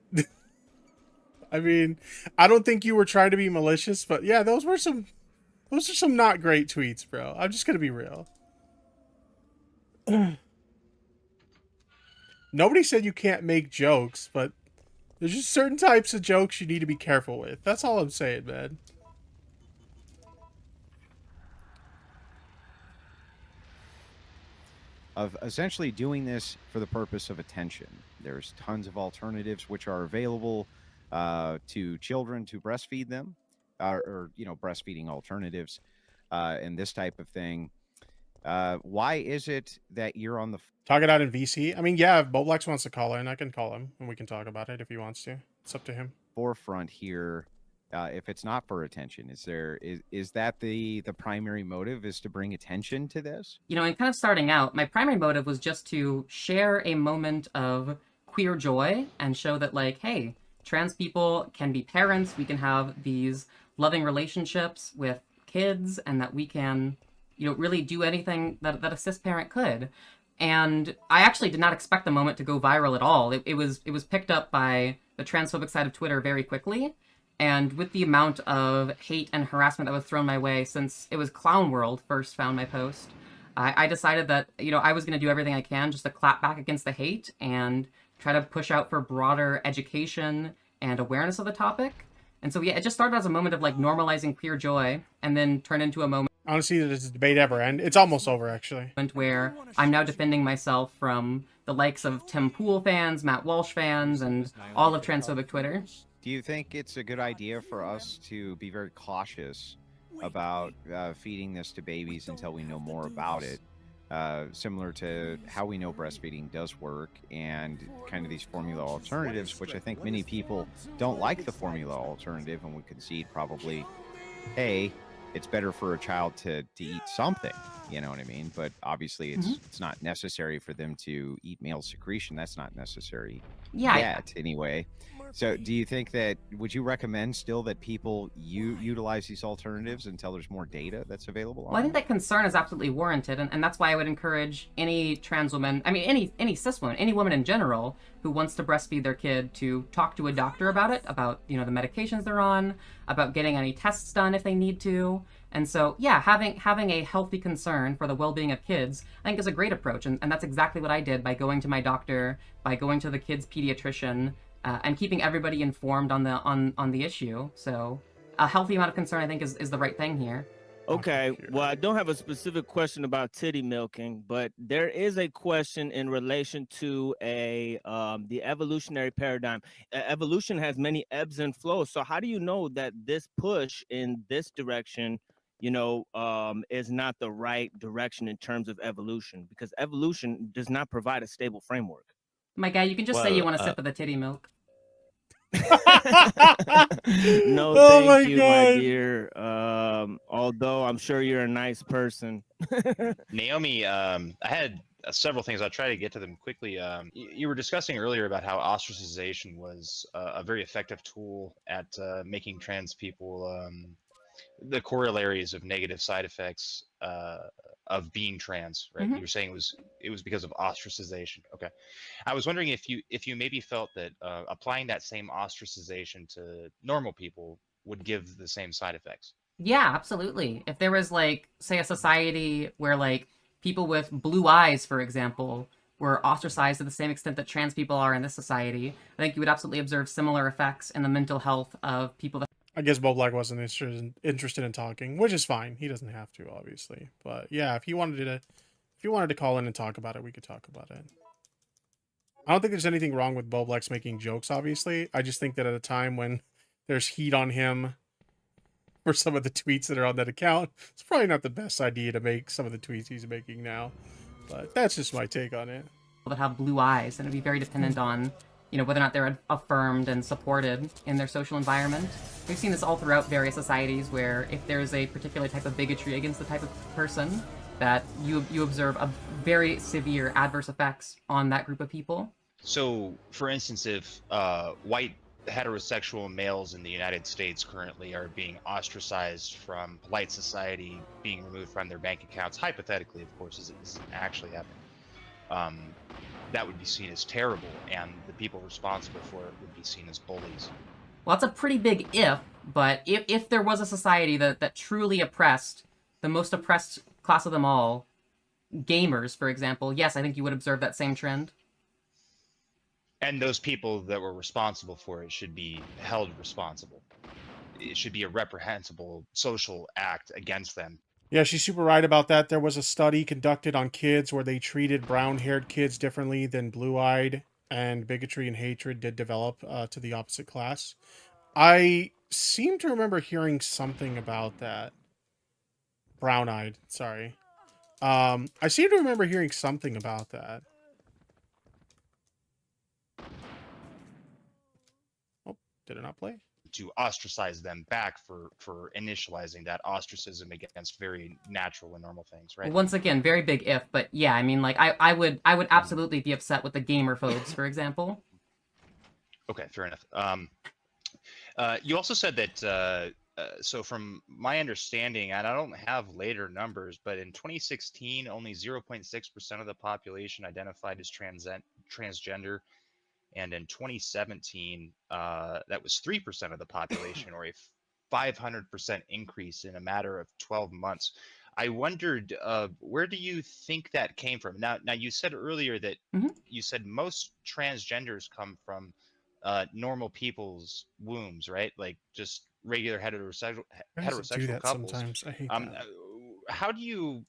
Speaker 1: I mean, I don't think you were trying to be malicious, but yeah, those are some not great tweets, bro. I'm just gonna be real. Nobody said you can't make jokes, but there's just certain types of jokes you need to be careful with. That's all I'm saying, man.
Speaker 9: Of essentially doing this for the purpose of attention. There's tons of alternatives which are available to children to breastfeed them, or you know, breastfeeding alternatives, and this type of thing. Why is it that you're on the
Speaker 1: talk it out in VC? I mean, yeah, if Boblax wants to call in, I can call him and we can talk about it if he wants to. It's up to him.
Speaker 9: Forefront here if it's not for attention? Is that the primary motive, is to bring attention to this?
Speaker 3: You know, and kind of starting out, my primary motive was just to share a moment of queer joy and show that, like, hey, trans people can be parents, we can have these loving relationships with kids, and that we can, you know, really do anything that a cis parent could. And I actually did not expect the moment to go viral at all. It was picked up by the transphobic side of Twitter very quickly. And with the amount of hate and harassment that was thrown my way since it was Clown World first found my post, I decided that, you know, I was going to do everything I can just to clap back against the hate and try to push out for broader education and awareness of the topic. And so, yeah, it just started as a moment of, like, normalizing queer joy, and then turned into a moment
Speaker 1: I don't see that this debate ever end. It's almost over, actually.
Speaker 3: where I'm now defending myself from the likes of Tim Pool fans, Matt Walsh fans, and all of transphobic Twitter.
Speaker 9: Do you think it's a good idea for us to be very cautious about feeding this to babies until we know more about it? Similar to how we know breastfeeding does work, and kind of these formula alternatives, which I think many people don't like the formula alternative, and would concede probably, hey, it's better for a child to eat something, you know what I mean? But obviously it's not necessary for them to eat male secretion. That's not necessary yet anyway. So do you think that, would you recommend still that people utilize these alternatives until there's more data that's available on
Speaker 3: Well, I think that concern is absolutely warranted, and that's why I would encourage any trans woman, I mean, any cis woman, any woman in general who wants to breastfeed their kid to talk to a doctor about it, about, you know, the medications they're on, about getting any tests done if they need to. And so, yeah, having a healthy concern for the well-being of kids, I think, is a great approach, and that's exactly what I did by going to my doctor, by going to the kid's pediatrician, and keeping everybody informed on the issue. So a healthy amount of concern, I think, is the right thing here.
Speaker 12: Okay, well, I don't have a specific question about titty milking, but there is a question in relation to the evolutionary paradigm. Evolution has many ebbs and flows. So how do you know that this push in this direction, you know, is not the right direction in terms of evolution? Because evolution does not provide a stable framework.
Speaker 3: My guy, you can just say you want a sip of the titty milk.
Speaker 12: No, thank you, my dear. Although I'm sure you're a nice person.
Speaker 13: Naomi, I had several things. I'll try to get to them quickly. You were discussing earlier about how ostracization was a very effective tool at making trans people the corollaries of negative side effects of being trans, right? You were saying it was because of ostracization. Okay, I was wondering if you maybe felt that applying that same ostracization to normal people would give the same side effects.
Speaker 3: Yeah, absolutely. If there was, like, say, a society where, like, people with blue eyes, for example, were ostracized to the same extent that trans people are in this society, I think you would absolutely observe similar effects in the mental health of people that...
Speaker 1: I guess Bo Black wasn't interested in talking, which is fine. He doesn't have to, obviously. But yeah, if he wanted to call in and talk about it, we could talk about it. I don't think there's anything wrong with Bo Black's making jokes, obviously. I just think that at a time when there's heat on him for some of the tweets that are on that account, it's probably not the best idea to make some of the tweets he's making now. But that's just my take on it.
Speaker 3: That have blue eyes, and it'd be very dependent on, you know, whether or not they're affirmed and supported in their social environment. We've seen this all throughout various societies, where if there's a particular type of bigotry against the type of person, that you observe a very severe adverse effects on that group of people.
Speaker 13: So, for instance, if white heterosexual males in the United States currently are being ostracized from polite society, being removed from their bank accounts, hypothetically, of course, this isn't actually happening, that would be seen as terrible, and the people responsible for it would be seen as bullies.
Speaker 3: Well, that's a pretty big if, but if there was a society that truly oppressed the most oppressed class of them all, gamers, for example, yes, I think you would observe that same trend.
Speaker 13: And those people that were responsible for it should be held responsible. It should be a reprehensible social act against them.
Speaker 1: Yeah, she's super right about that. There was a study conducted on kids where they treated brown-haired kids differently than blue-eyed, and bigotry and hatred did develop to the opposite class. I seem to remember hearing something about that. Brown-eyed, sorry. I seem to remember hearing something about that. Oh, did it not play?
Speaker 13: to ostracize them back for initializing that ostracism against very natural and normal things, right?
Speaker 3: Once again, very big if, but yeah, I mean, like, I would absolutely be upset with the gamer phobes, for example.
Speaker 13: Okay, fair enough. You also said that, so from my understanding, and I don't have later numbers, but in 2016, only 0.6% of the population identified as transgender. And in 2017, that was 3% of the population, or a 500% increase in a matter of 12 months. I wondered, where do you think that came from? Now you said earlier that you said most transgenders come from normal people's wombs, right? Like just regular heterosexual couples.
Speaker 1: Sometimes I hate that.
Speaker 13: How do you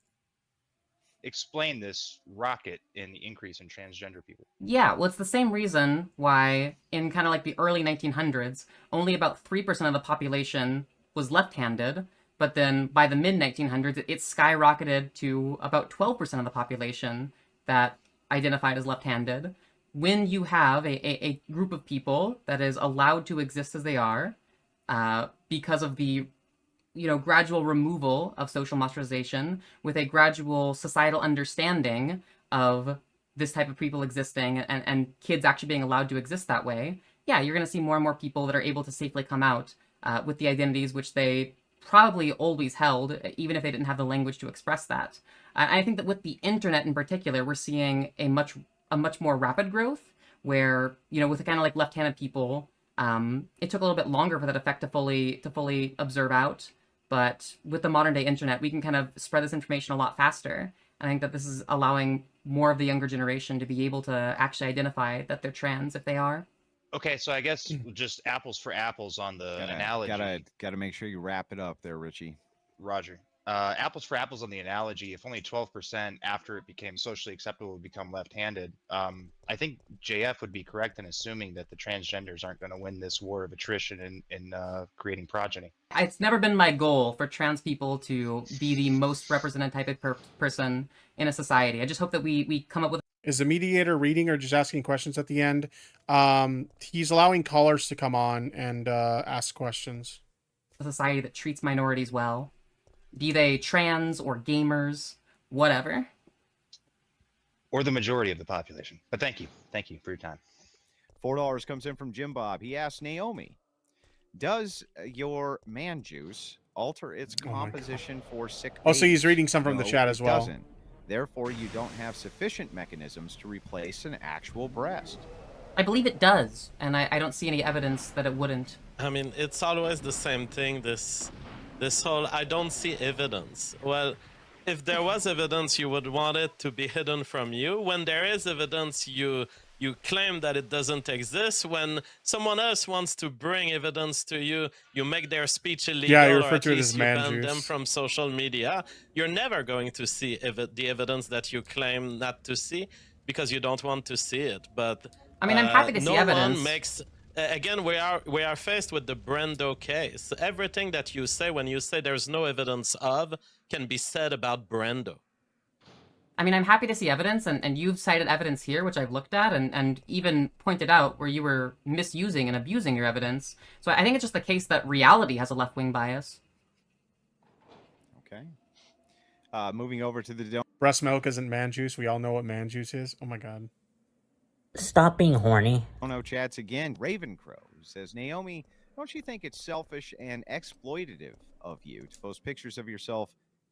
Speaker 13: explain this rocket in the increase in transgender people?
Speaker 3: Yeah, well, it's the same reason why in kind of like the early 1900s, only about 3% of the population was left-handed, but then by the mid-1900s, it skyrocketed to about 12% of the population that identified as left-handed. When you have a group of people that is allowed to exist as they are, because of the gradual removal of social ostracization, with a gradual societal understanding of this type of people existing and kids actually being allowed to exist that way, yeah, you're going to see more and more people that are able to safely come out with the identities which they probably always held, even if they didn't have the language to express that. I think that with the internet in particular, we're seeing a much more rapid growth where, with the kind of like left-handed people, it took a little bit longer for that effect to fully observe out. But with the modern day internet, we can kind of spread this information a lot faster. I think that this is allowing more of the younger generation to be able to actually identify that they're trans if they are.
Speaker 13: Okay, so I guess just apples for apples on the analogy.
Speaker 9: Gotta make sure you wrap it up there, Richie.
Speaker 13: Roger. Apples for apples on the analogy. If only 12% after it became socially acceptable would become left-handed, I think JF would be correct in assuming that the transgenders aren't going to win this war of attrition in creating progeny.
Speaker 3: It's never been my goal for trans people to be the most represented type of person in a society. I just hope that we come up with...
Speaker 1: Is the mediator reading or just asking questions at the end? He's allowing callers to come on and ask questions.
Speaker 3: A society that treats minorities well. Be they trans or gamers, whatever.
Speaker 13: Or the majority of the population. But thank you. Thank you for your time.
Speaker 9: $4 comes in from Jim Bob. He asks Naomi, does your man juice alter its composition for sick babies?
Speaker 1: Oh, so he's reading some from the chat as well.
Speaker 9: It doesn't. Therefore, you don't have sufficient mechanisms to replace an actual breast.
Speaker 3: I believe it does, and I don't see any evidence that it wouldn't.
Speaker 2: I mean, it's always the same thing, this whole, I don't see evidence. Well, if there was evidence, you would want it to be hidden from you. When there is evidence, you claim that it doesn't exist. When someone else wants to bring evidence to you, you make their speech illegal,
Speaker 1: yeah, you
Speaker 2: or
Speaker 1: refer
Speaker 2: at
Speaker 1: to it
Speaker 2: least
Speaker 1: as
Speaker 2: you
Speaker 1: man
Speaker 2: ban
Speaker 1: juice.
Speaker 2: them from social media. You're never going to see the evidence that you claim not to see because you don't want to see it. But
Speaker 3: I mean, I'm happy to see evidence.
Speaker 2: One makes... Again, we are faced with the Brando case. Everything that you say when you say there's no evidence of can be said about Brando.
Speaker 3: I mean, I'm happy to see evidence, and you've cited evidence here, which I've looked at, and even pointed out where you were misusing and abusing your evidence. So I think it's just the case that reality has a left-wing bias.
Speaker 9: Okay. Moving over to the...
Speaker 1: Breast milk isn't man juice. We all know what man juice is. Oh my god.
Speaker 14: Stop being horny.
Speaker 9: Oh no, chats again. Ravencrow says, Naomi, don't you think it's selfish and exploitative of you to post pictures of yourself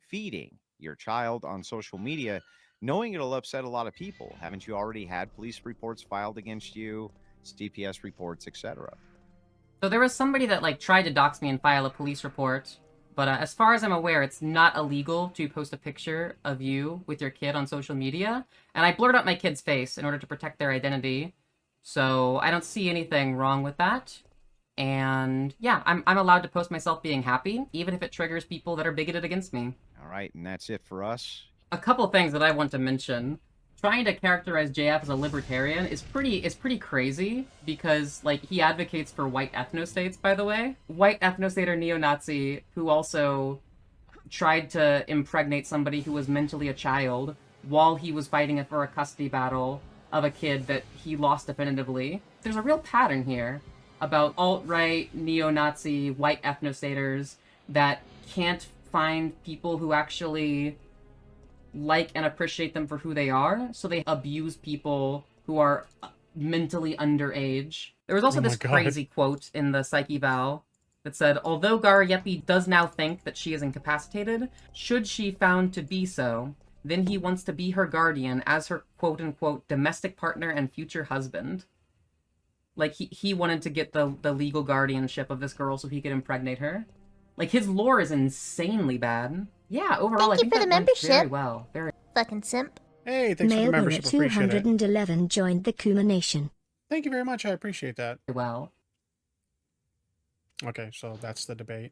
Speaker 9: feeding your child on social media, knowing it'll upset a lot of people? Haven't you already had police reports filed against you, CPS reports, etc.?
Speaker 3: So there was somebody that tried to dox me and file a police report, but as far as I'm aware, it's not illegal to post a picture of you with your kid on social media. And I blurred out my kid's face in order to protect their identity. So I don't see anything wrong with that. And yeah, I'm allowed to post myself being happy, even if it triggers people that are bigoted against me.
Speaker 9: All right, and that's it for us.
Speaker 3: A couple things that I want to mention. Trying to characterize JF as a libertarian is pretty crazy, because he advocates for white ethnostates, by the way. White ethnostate or neo-Nazi who also tried to impregnate somebody who was mentally a child while he was fighting for a custody battle of a kid that he lost definitively. There's a real pattern here, about alt-right, neo-Nazi, white ethnostaters that can't find people who actually like and appreciate them for who they are, so they abuse people who are mentally underage. There was also
Speaker 1: Oh my
Speaker 3: this
Speaker 1: God.
Speaker 3: crazy quote in the psych eval that said, although Garyepi does now think that she is incapacitated, should she found to be so, then he wants to be her guardian as her quote-unquote domestic partner and future husband. Like, he wanted to get the legal guardianship of this girl so he could impregnate her. Like, his lore is insanely bad. Yeah, overall, I think
Speaker 11: for the
Speaker 3: that went
Speaker 11: membership.
Speaker 3: very well. Very
Speaker 11: Fucking simp.
Speaker 1: Hey, thanks for the membership.
Speaker 10: at
Speaker 1: Appreciate it.
Speaker 10: 211 joined the Kuma Nation.
Speaker 1: Thank you very much. I appreciate that.
Speaker 3: well.
Speaker 1: Okay, so that's the debate.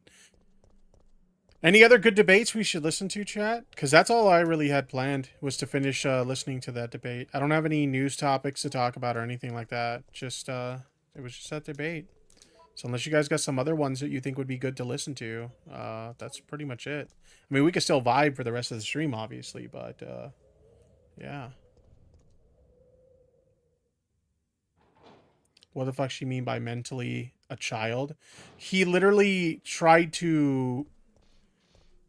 Speaker 1: Any other good debates we should listen to, chat? Because that's all I really had planned, was to finish listening to that debate. I don't have any news topics to talk about or anything like that. Just, it was just that debate. So unless you guys got some other ones that you think would be good to listen to, that's pretty much it. I mean, we could still vibe for the rest of the stream, obviously, but, yeah. What the fuck she mean by mentally a child? He literally tried to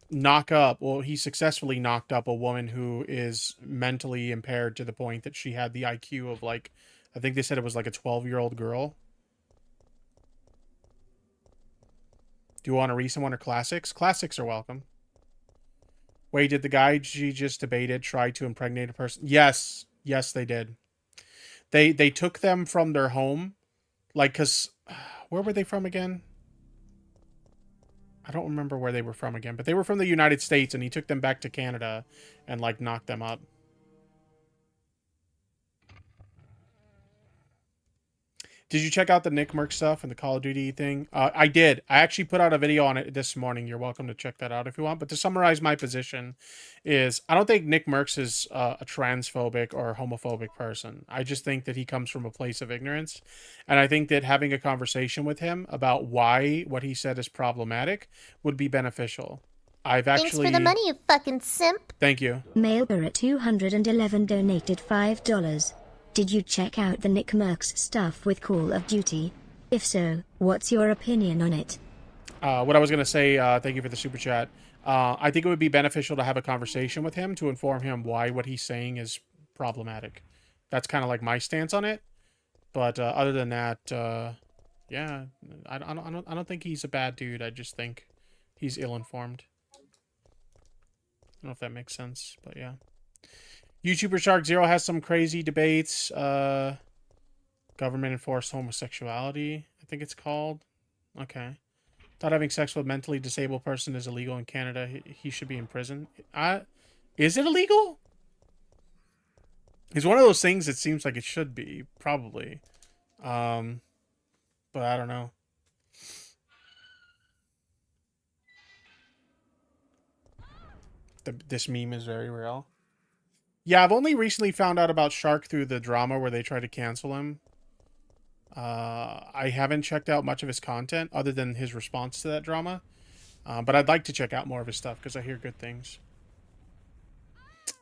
Speaker 1: knock up, well, he successfully knocked up a woman who is mentally impaired to the point that she had the IQ of, like, I think they said it was like a 12-year-old girl. Do you want to read some Wonder Classics? Classics are welcome. Wait, did the guy she just debated try to impregnate a person? Yes. Yes, they did. They took them from their home. Like, because... Where were they from again? I don't remember where they were from again. But they were from the United States, and he took them back to Canada and, like, knocked them up. Did you check out the Nick Merck stuff and the Call of Duty thing? I did. I actually put out a video on it this morning. You're welcome to check that out if you want. But to summarize my position is, I don't think Nick Merckx is a transphobic or homophobic person. I just think that he comes from a place of ignorance. And I think that having a conversation with him about why what he said is problematic would be beneficial.
Speaker 11: Thanks for the money, you fucking simp.
Speaker 1: Thank you.
Speaker 10: Mailber at 211 donated $5. Did you check out the Nick Merckx stuff with Call of Duty? If so, what's your opinion on it?
Speaker 1: What I was going to say, thank you for the super chat. I think it would be beneficial to have a conversation with him to inform him why what he's saying is problematic. That's kind of like my stance on it. But other than that, yeah, I don't think he's a bad dude. I just think he's ill-informed. I don't know if that makes sense, but yeah. YouTuber Shark Zero has some crazy debates. Government enforced homosexuality, I think it's called. Okay. Thought having sex with a mentally disabled person is illegal in Canada. He should be in prison. Is it illegal? It's one of those things it seems like it should be, probably. But I don't know. This meme is very real. Yeah, I've only recently found out about Shark through the drama where they tried to cancel him. I haven't checked out much of his content other than his response to that drama. But I'd like to check out more of his stuff because I hear good things.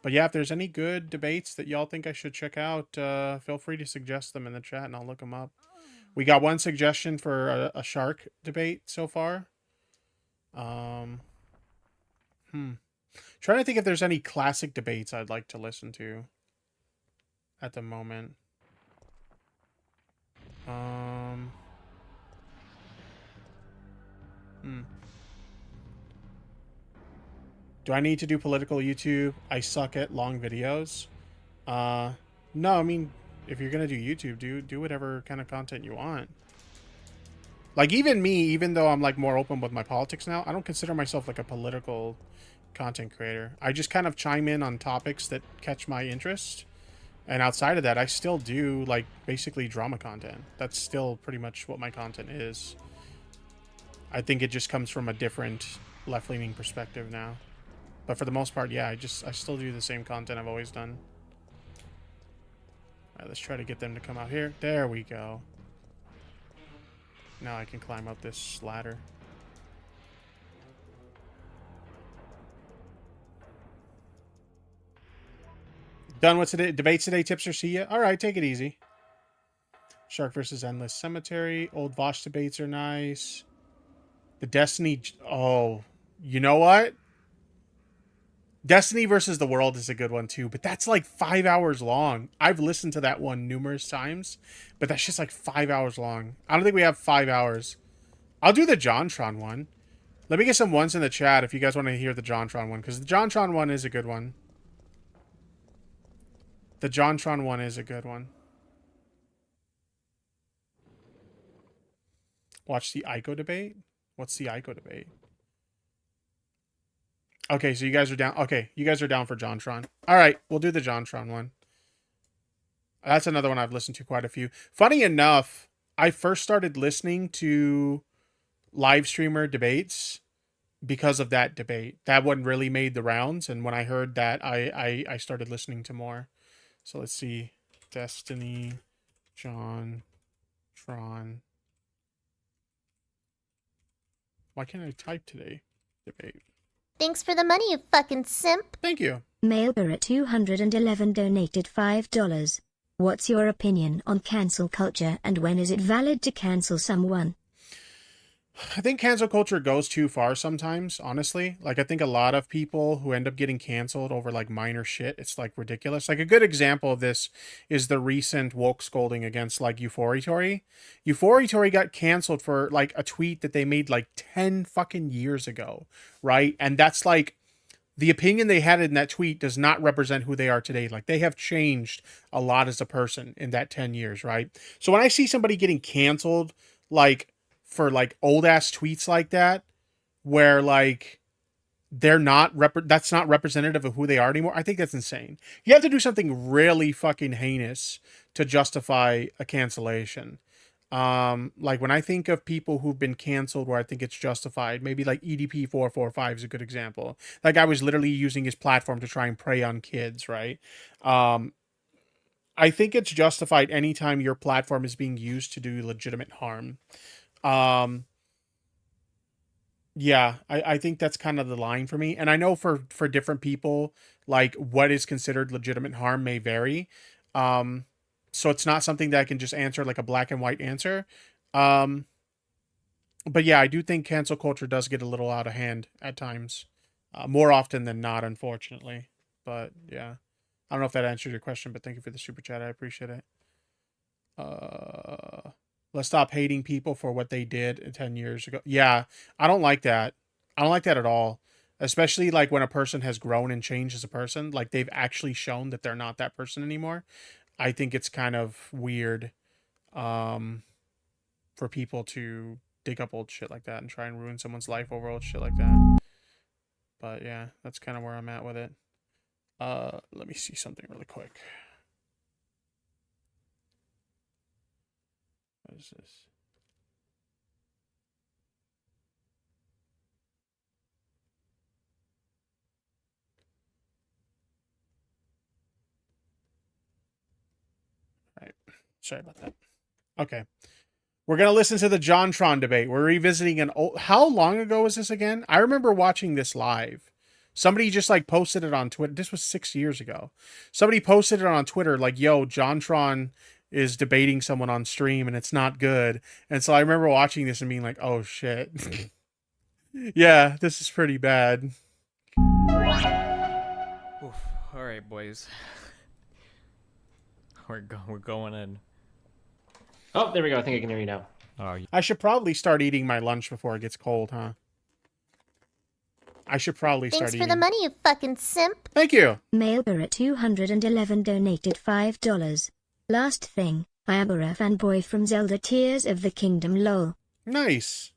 Speaker 1: But yeah, if there's any good debates that y'all think I should check out, feel free to suggest them in the chat and I'll look them up. We got one suggestion for a Shark debate so far. Trying to think if there's any classic debates I'd like to listen to at the moment. Do I need to do political YouTube? I suck at long videos. No, I mean, if you're gonna do YouTube, do whatever kind of content you want. Like, even me, even though I'm like more open with my politics now, I don't consider myself like a political content creator. I just kind of chime in on topics that catch my interest. And outside of that, I still do like basically drama content. That's still pretty much what my content is. I think it just comes from a different left-leaning perspective now. But for the most part, yeah, I still do the same content I've always done. Alright, let's try to get them to come out here. There we go. Now I can climb up this ladder. Done with today, debates today, Tipster. See ya. All right, take it easy. Shark versus Endless Cemetery. Old Vosh debates are nice. The Destiny. Oh, you know what? Destiny versus the World is a good one too, but that's like 5 hours long. I've listened to that one numerous times, but that's just like 5 hours long. I don't think we have 5 hours. I'll do the JonTron one. Let me get some ones in the chat if you guys want to hear the JonTron one, because the JonTron one is a good one. The JonTron one is a good one. Watch the Ico debate? What's the Ico debate? Okay, so you guys are down. Okay, you guys are down for JonTron. All right, we'll do the JonTron one. That's another one I've listened to quite a few. Funny enough, I first started listening to live streamer debates because of that debate. That one really made the rounds, and when I heard that, I started listening to more. So let's see. Destiny, JonTron. Why can't I type today? Debate.
Speaker 11: Thanks for the money, you fucking simp.
Speaker 1: Thank you.
Speaker 10: Mailber at 211 donated $5. What's your opinion on cancel culture and when is it valid to cancel someone?
Speaker 1: I think cancel culture goes too far sometimes, honestly. Like, I think a lot of people who end up getting canceled over, like, minor shit, it's, like, ridiculous. Like, a good example of this is the recent woke scolding against, like, Euphoritori. Euphoritori got canceled for, like, a tweet that they made, like, 10 fucking years ago, right? And that's, like, the opinion they had in that tweet does not represent who they are today. Like, they have changed a lot as a person in that 10 years, right? So when I see somebody getting canceled, like, for like old ass tweets like that, where like they're not that's not representative of who they are anymore, I think that's insane. You have to do something really fucking heinous to justify a cancellation. Like when I think of people who've been canceled where I think it's justified, maybe like EDP445 is a good example. That guy was literally using his platform to try and prey on kids, right? I think it's justified anytime your platform is being used to do legitimate harm. Yeah, I think that's kind of the line for me. And I know for different people, like what is considered legitimate harm may vary. So it's not something that I can just answer like a black and white answer. But yeah, I do think cancel culture does get a little out of hand at times. More often than not, unfortunately. But yeah. I don't know if that answers your question, but thank you for the super chat. I appreciate it. Let's stop hating people for what they did 10 years ago. Yeah, I don't like that. I don't like that at all. Especially like when a person has grown and changed as a person, like they've actually shown that they're not that person anymore. I think it's kind of weird for people to dig up old shit like that and try and ruin someone's life over old shit like that. But yeah, that's kind of where I'm at with it. Let me see something really quick. What is this? All right. Sorry about that. Okay. We're going to listen to the JonTron debate. We're revisiting an old... How long ago was this again? I remember watching this live. Somebody just like posted it on Twitter. This was 6 years ago. Somebody posted it on Twitter like, yo, JonTron is debating someone on stream and it's not good. And so I remember watching this and being like, oh shit. Yeah, this is pretty bad.
Speaker 15: Oof. All right, boys. We're going in.
Speaker 16: Oh, there we go. I think I can hear you now.
Speaker 15: Oh,
Speaker 1: I should probably start eating my lunch before it gets cold, huh? I should probably start eating.
Speaker 11: Thanks for the money, you fucking simp.
Speaker 1: Thank you.
Speaker 10: Mailber at 211 donated $5. Last thing, I am a fanboy from Zelda Tears of the Kingdom lol.
Speaker 1: Nice.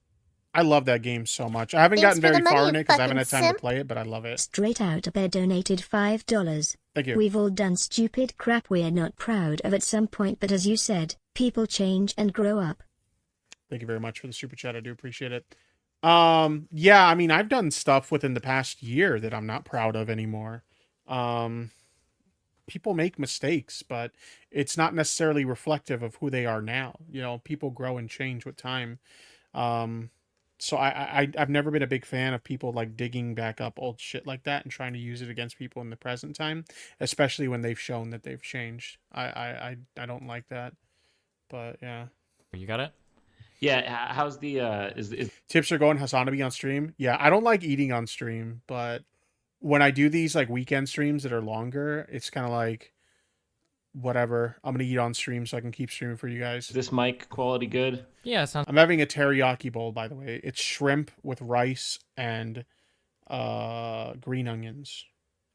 Speaker 1: I love that game so much. I haven't gotten very far in it because I haven't had time to play it, but I love it.
Speaker 10: Straight out of there donated $5.
Speaker 1: Thank you.
Speaker 10: We've all done stupid crap we're not proud of at some point, but as you said, people change and grow up.
Speaker 1: Thank you very much for the super chat. I do appreciate it. Yeah, I mean, I've done stuff within the past year that I'm not proud of anymore. People make mistakes, but it's not necessarily reflective of who they are now. You know, people grow and change with time. So I've never been a big fan of people like digging back up old shit like that and trying to use it against people in the present time, especially when they've shown that they've changed. I don't like that. But yeah.
Speaker 15: You got it?
Speaker 16: Yeah. How's the is
Speaker 1: Tipster going Hasanabi on stream? Yeah, I don't like eating on stream, but when I do these like weekend streams that are longer, it's kind of like whatever. I'm gonna eat on stream so I can keep streaming for you guys.
Speaker 16: this mic quality good?
Speaker 15: Yeah, it sounds.
Speaker 1: I'm having a teriyaki bowl, by the way. It's shrimp with rice and green onions,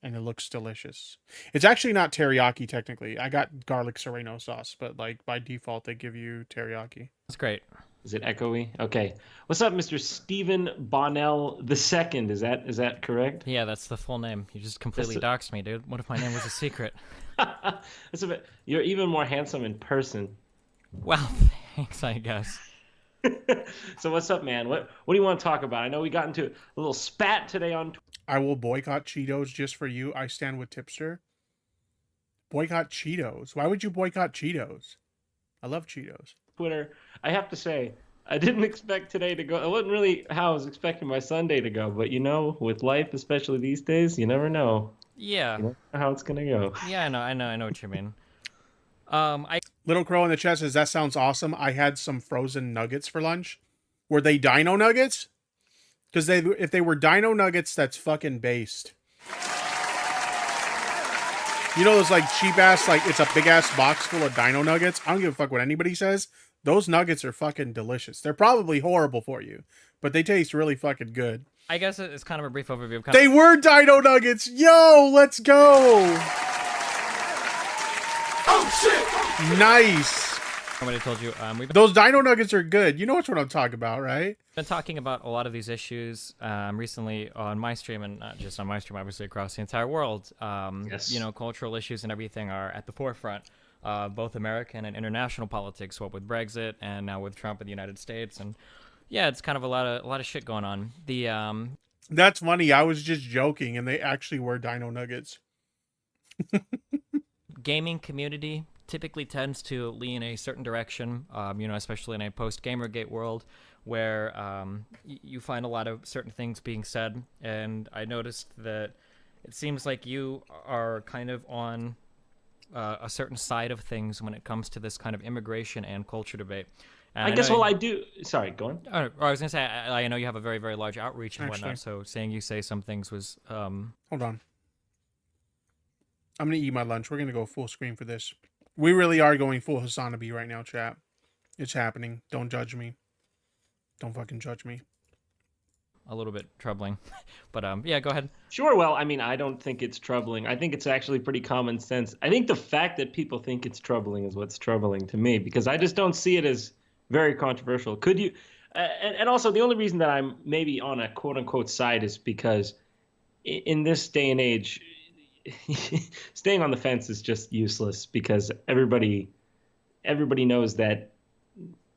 Speaker 1: and it looks delicious. It's actually not teriyaki technically. I got garlic serrano sauce, but like by default they give you teriyaki.
Speaker 15: That's great.
Speaker 16: Is it echoey? Okay. What's up, Mr. Stephen Bonnell II? Is that correct?
Speaker 15: Yeah, that's the full name. You just completely doxed me, dude. What if my name was a secret?
Speaker 16: That's a bit. You're even more handsome in person.
Speaker 15: Well, thanks, I guess.
Speaker 16: So what's up, man? What do you want to talk about? I know we got into a little spat today on
Speaker 1: I will boycott Cheetos just for you. I stand with Tipster. Boycott Cheetos. Why would you boycott Cheetos? I love Cheetos.
Speaker 16: Twitter. I have to say, I didn't expect today to go. It wasn't really how I was expecting my Sunday to go, but you know, with life, especially these days, you never know.
Speaker 15: Yeah.
Speaker 16: You never know how it's gonna go.
Speaker 15: Yeah, I know what you mean.
Speaker 1: Little Crow in the chat says, that sounds awesome. I had some frozen nuggets for lunch. Were they dino nuggets? Because if they were dino nuggets, that's fucking based. You know those like cheap ass, like it's a big ass box full of dino nuggets? I don't give a fuck what anybody says. Those nuggets are fucking delicious. They're probably horrible for you, but they taste really fucking good.
Speaker 15: I guess it's kind of a brief overview of
Speaker 1: They were dino nuggets! Yo, let's go!
Speaker 5: Oh shit!
Speaker 1: Nice!
Speaker 15: Somebody told you,
Speaker 1: those dino nuggets are good. You know what I'm talking about, right?
Speaker 15: Been talking about a lot of these issues recently on my stream, and not just on my stream, obviously across the entire world.
Speaker 16: Yes.
Speaker 15: You know, cultural issues and everything are at the forefront, both American and international politics. What with Brexit and now with Trump in the United States, and yeah, it's kind of a lot of shit going on. The
Speaker 1: That's funny. I was just joking, and they actually were dino nuggets.
Speaker 15: gaming community typically tends to lean a certain direction, you know, especially in a post-Gamergate world where you find a lot of certain things being said. And I noticed that it seems like you are kind of on a certain side of things when it comes to this kind of immigration and culture debate. And
Speaker 16: I guess, well, I do. Sorry, go on.
Speaker 15: I was going to say, I know you have a very, very large outreach and whatnot, so saying you say some things was...
Speaker 1: Hold on. I'm going to eat my lunch. We're going to go full screen for this. We really are going full Hasanabi right now, chat. It's happening. Don't judge me. Don't fucking judge me.
Speaker 15: A little bit troubling. But, yeah, go ahead.
Speaker 16: Sure, well, I mean, I don't think it's troubling. I think it's actually pretty common sense. I think the fact that people think it's troubling is what's troubling to me, because I just don't see it as very controversial. Could you... and also, the only reason that I'm maybe on a quote-unquote side is because in this day and age... staying on the fence is just useless because everybody knows that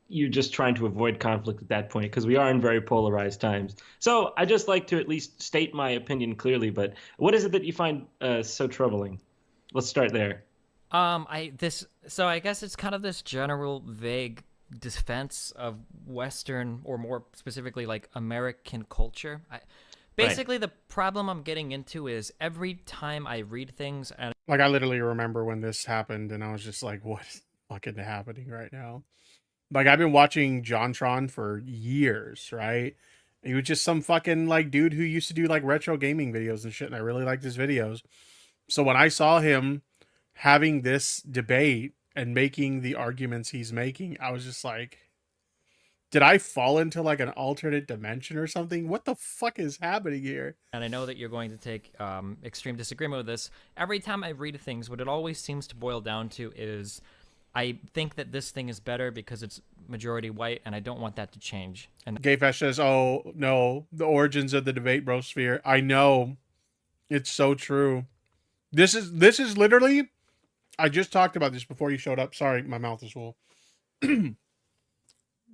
Speaker 16: you're just trying to avoid conflict at that point because we are in very polarized times. So I just like to at least state my opinion clearly. But what is it that you find so troubling? Let's start there.
Speaker 15: So I guess it's kind of this general vague defense of Western, or more specifically like American culture. Basically, the problem I'm getting into is every time I read things and...
Speaker 1: Like, I literally remember when this happened, and I was just like, what is fucking happening right now? Like, I've been watching JonTron for years, right? He was just some fucking, like, dude who used to do, like, retro gaming videos and shit, and I really liked his videos. So when I saw him having this debate and making the arguments he's making, I was just like... Did I fall into like an alternate dimension or something? What the fuck is happening here?
Speaker 15: And I know that you're going to take extreme disagreement with this. Every time I read things, what it always seems to boil down to is I think that this thing is better because it's majority white, and I don't want that to change. And
Speaker 1: Gayfesh says, oh, no, the origins of the debate brosphere. I know. It's so true. This is literally... I just talked about this before you showed up. Sorry, my mouth is full.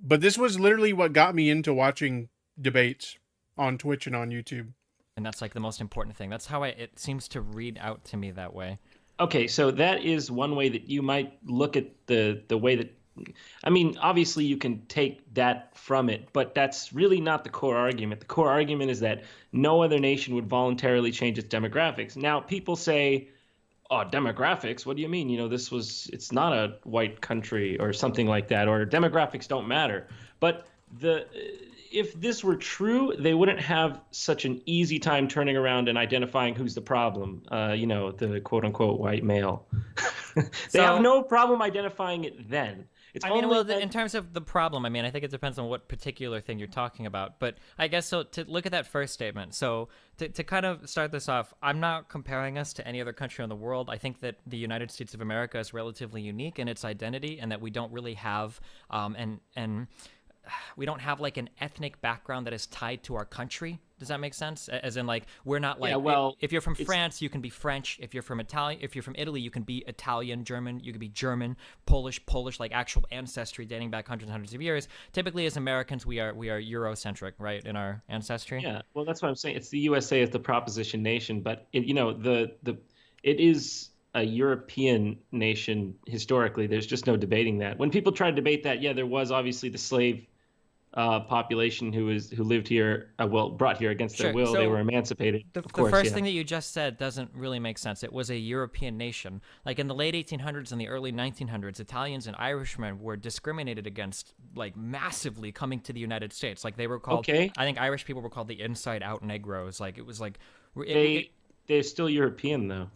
Speaker 1: But this was literally what got me into watching debates on Twitch and on YouTube.
Speaker 15: And that's like the most important thing. That's how it seems to read out to me that way.
Speaker 16: Okay, so that is one way that you might look at the way that... I mean, obviously you can take that from it, but that's really not the core argument. The core argument is that no other nation would voluntarily change its demographics. Now, people say, oh, demographics, what do you mean? It's not a white country or something like that, or demographics don't matter. But if this were true, they wouldn't have such an easy time turning around and identifying who's the problem. The quote unquote white male. They have no problem identifying it then. It's
Speaker 15: in terms of the problem, I think it depends on what particular thing you're talking about. But I guess so to look at that first statement. So to kind of start this off, I'm not comparing us to any other country in the world. I think that the United States of America is relatively unique in its identity, and that we don't really have and we don't have like an ethnic background that is tied to our country. Does that make sense? As in, like, we're not like, if you're from France, you can be French. If you're from Italy, you can be Italian, German. You can be German, Polish, like actual ancestry dating back hundreds and hundreds of years. Typically, as Americans, we are Eurocentric, right, in our ancestry.
Speaker 16: Yeah, well, that's what I'm saying. It's the USA as the proposition nation, but it is a European nation historically. There's just no debating that. When people try to debate that, yeah, there was obviously the slave population who lived here, brought here against their will. So they were emancipated.
Speaker 15: The first thing that you just said doesn't really make sense. It was a European nation. Like in the late 1800s and the early 1900s, Italians and Irishmen were discriminated against, like, massively coming to the United States. Like, they were called.
Speaker 16: Okay.
Speaker 15: I think Irish people were called the inside out Negroes. Like, it was like.
Speaker 16: They're still European though.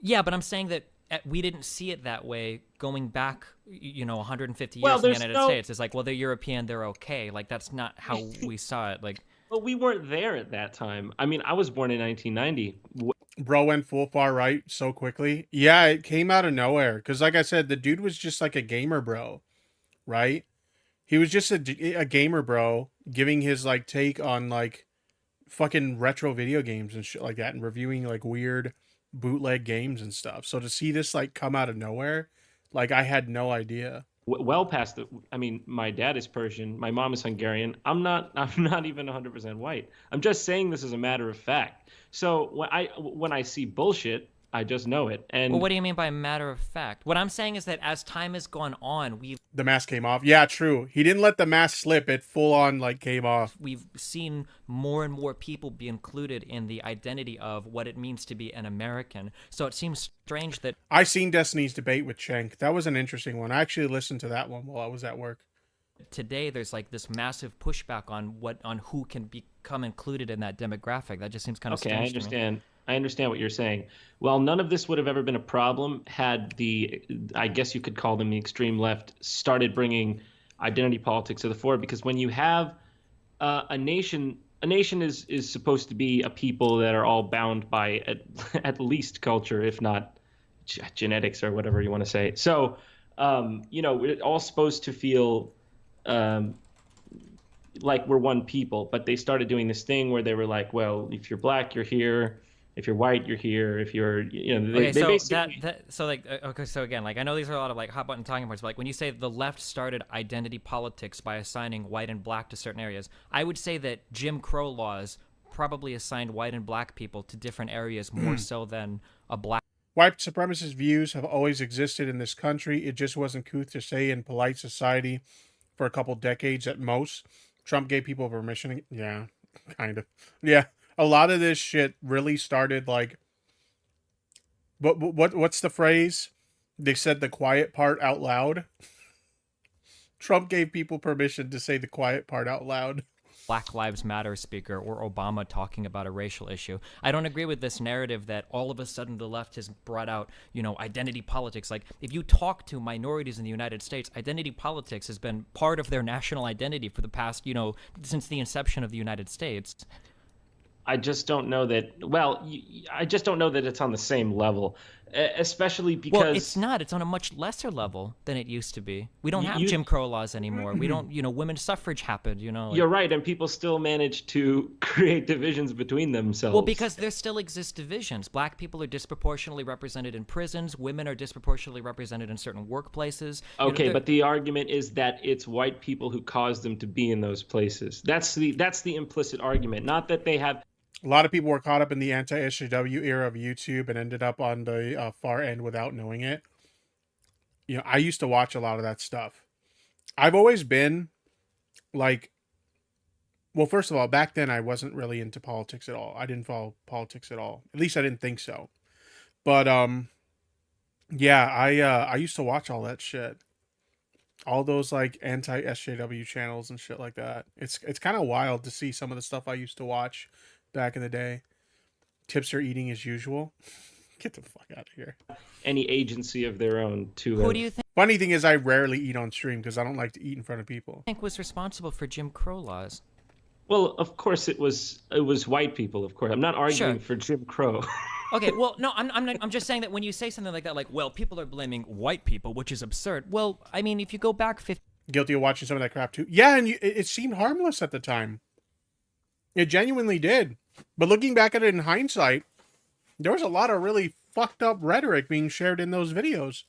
Speaker 15: Yeah, but I'm saying that we didn't see it that way going back, 150 years in the United States. It's like, well, they're European, they're okay. Like, that's not how we saw it. Like,
Speaker 16: but we weren't there at that time. I was born in 1990.
Speaker 1: Bro went full far right so quickly. Yeah, it came out of nowhere. Because, like I said, the dude was just like a gamer bro, right? He was just a gamer bro giving his, like, take on, like, fucking retro video games and shit like that, and reviewing, like, weird bootleg games and stuff. So to see this, like, come out of nowhere, like, I had no idea.
Speaker 16: Well past my dad is Persian, my mom is Hungarian. I'm not even 100% white. I'm just saying this as a matter of fact. So when I see bullshit, I just know it. And
Speaker 15: well, what do you mean by matter of fact? What I'm saying is that as time has gone on,
Speaker 1: the mask came off. Yeah, true. He didn't let the mask slip. It full on, like, came off.
Speaker 15: We've seen more and more people be included in the identity of what it means to be an American. So it seems strange that
Speaker 1: I seen Destiny's debate with Cenk. That was an interesting one. I actually listened to that one while I was at work.
Speaker 15: Today there's like this massive pushback on who can become included in that demographic. That just seems kind of strange.
Speaker 16: Okay, I understand. I understand what you're saying. Well, none of this would have ever been a problem had I guess you could call them the extreme left, started bringing identity politics to the fore. Because when you have a nation is supposed to be a people that are all bound by at least culture, if not genetics or whatever you want to say. So, we're all supposed to feel like we're one people. But they started doing this thing where they were like, well, if you're black, you're here. If you're white, you're here. If you're, they basically...
Speaker 15: So again, like, I know these are a lot of, like, hot button talking points, but, like, when you say the left started identity politics by assigning white and black to certain areas, I would say that Jim Crow laws probably assigned white and black people to different areas more so than a black.
Speaker 1: White supremacist views have always existed in this country. It just wasn't couth to say in polite society for a couple decades at most. Trump gave people permission. Yeah, kind of. Yeah. A lot of this shit really started, like, what's the phrase? They said the quiet part out loud. Trump gave people permission to say the quiet part out loud.
Speaker 15: Black Lives Matter speaker or Obama talking about a racial issue. I don't agree with this narrative that all of a sudden the left has brought out, identity politics. Like, if you talk to minorities in the United States, identity politics has been part of their national identity for the past, since the inception of the United States.
Speaker 16: I just don't know that. Well, I just don't know that it's on the same level, especially because.
Speaker 15: Well, it's not. It's on a much lesser level than it used to be. We don't have Jim Crow laws anymore. We don't. Women's suffrage happened.
Speaker 16: You're right, and people still manage to create divisions between themselves.
Speaker 15: Well, because there still exist divisions. Black people are disproportionately represented in prisons. Women are disproportionately represented in certain workplaces.
Speaker 16: Okay, but the argument is that it's white people who caused them to be in those places. That's the implicit argument, not that they have.
Speaker 1: A lot of people were caught up in the anti-SJW era of YouTube and ended up on the far end without knowing it. I used to watch a lot of that stuff. I've always been like, well, first of all, back then I wasn't really into politics at all. I didn't follow politics at all. At least I didn't think so. But yeah, I used to watch all that shit. All those like anti SJW channels and shit like that. It's kind of wild to see some of the stuff I used to watch back in the day. Tipster eating as usual. Get the fuck out of here.
Speaker 16: Any agency of their own to.
Speaker 15: Who do you think
Speaker 1: Funny thing is, I rarely eat on stream because I don't like to eat in front of people.
Speaker 15: was responsible for Jim Crow laws?
Speaker 16: Well, of course it was white people. Of course, I'm not arguing
Speaker 15: Sure.
Speaker 16: for Jim Crow.
Speaker 15: Okay, well, no, I'm just saying that when you say something like that, like, well, people are blaming white people, which is absurd. Well, I mean, if you go back 50...
Speaker 1: Guilty of watching some of that crap too. Yeah, and it seemed harmless at the time. It genuinely did. But looking back at it in hindsight, there was a lot of really fucked up rhetoric being shared in those videos.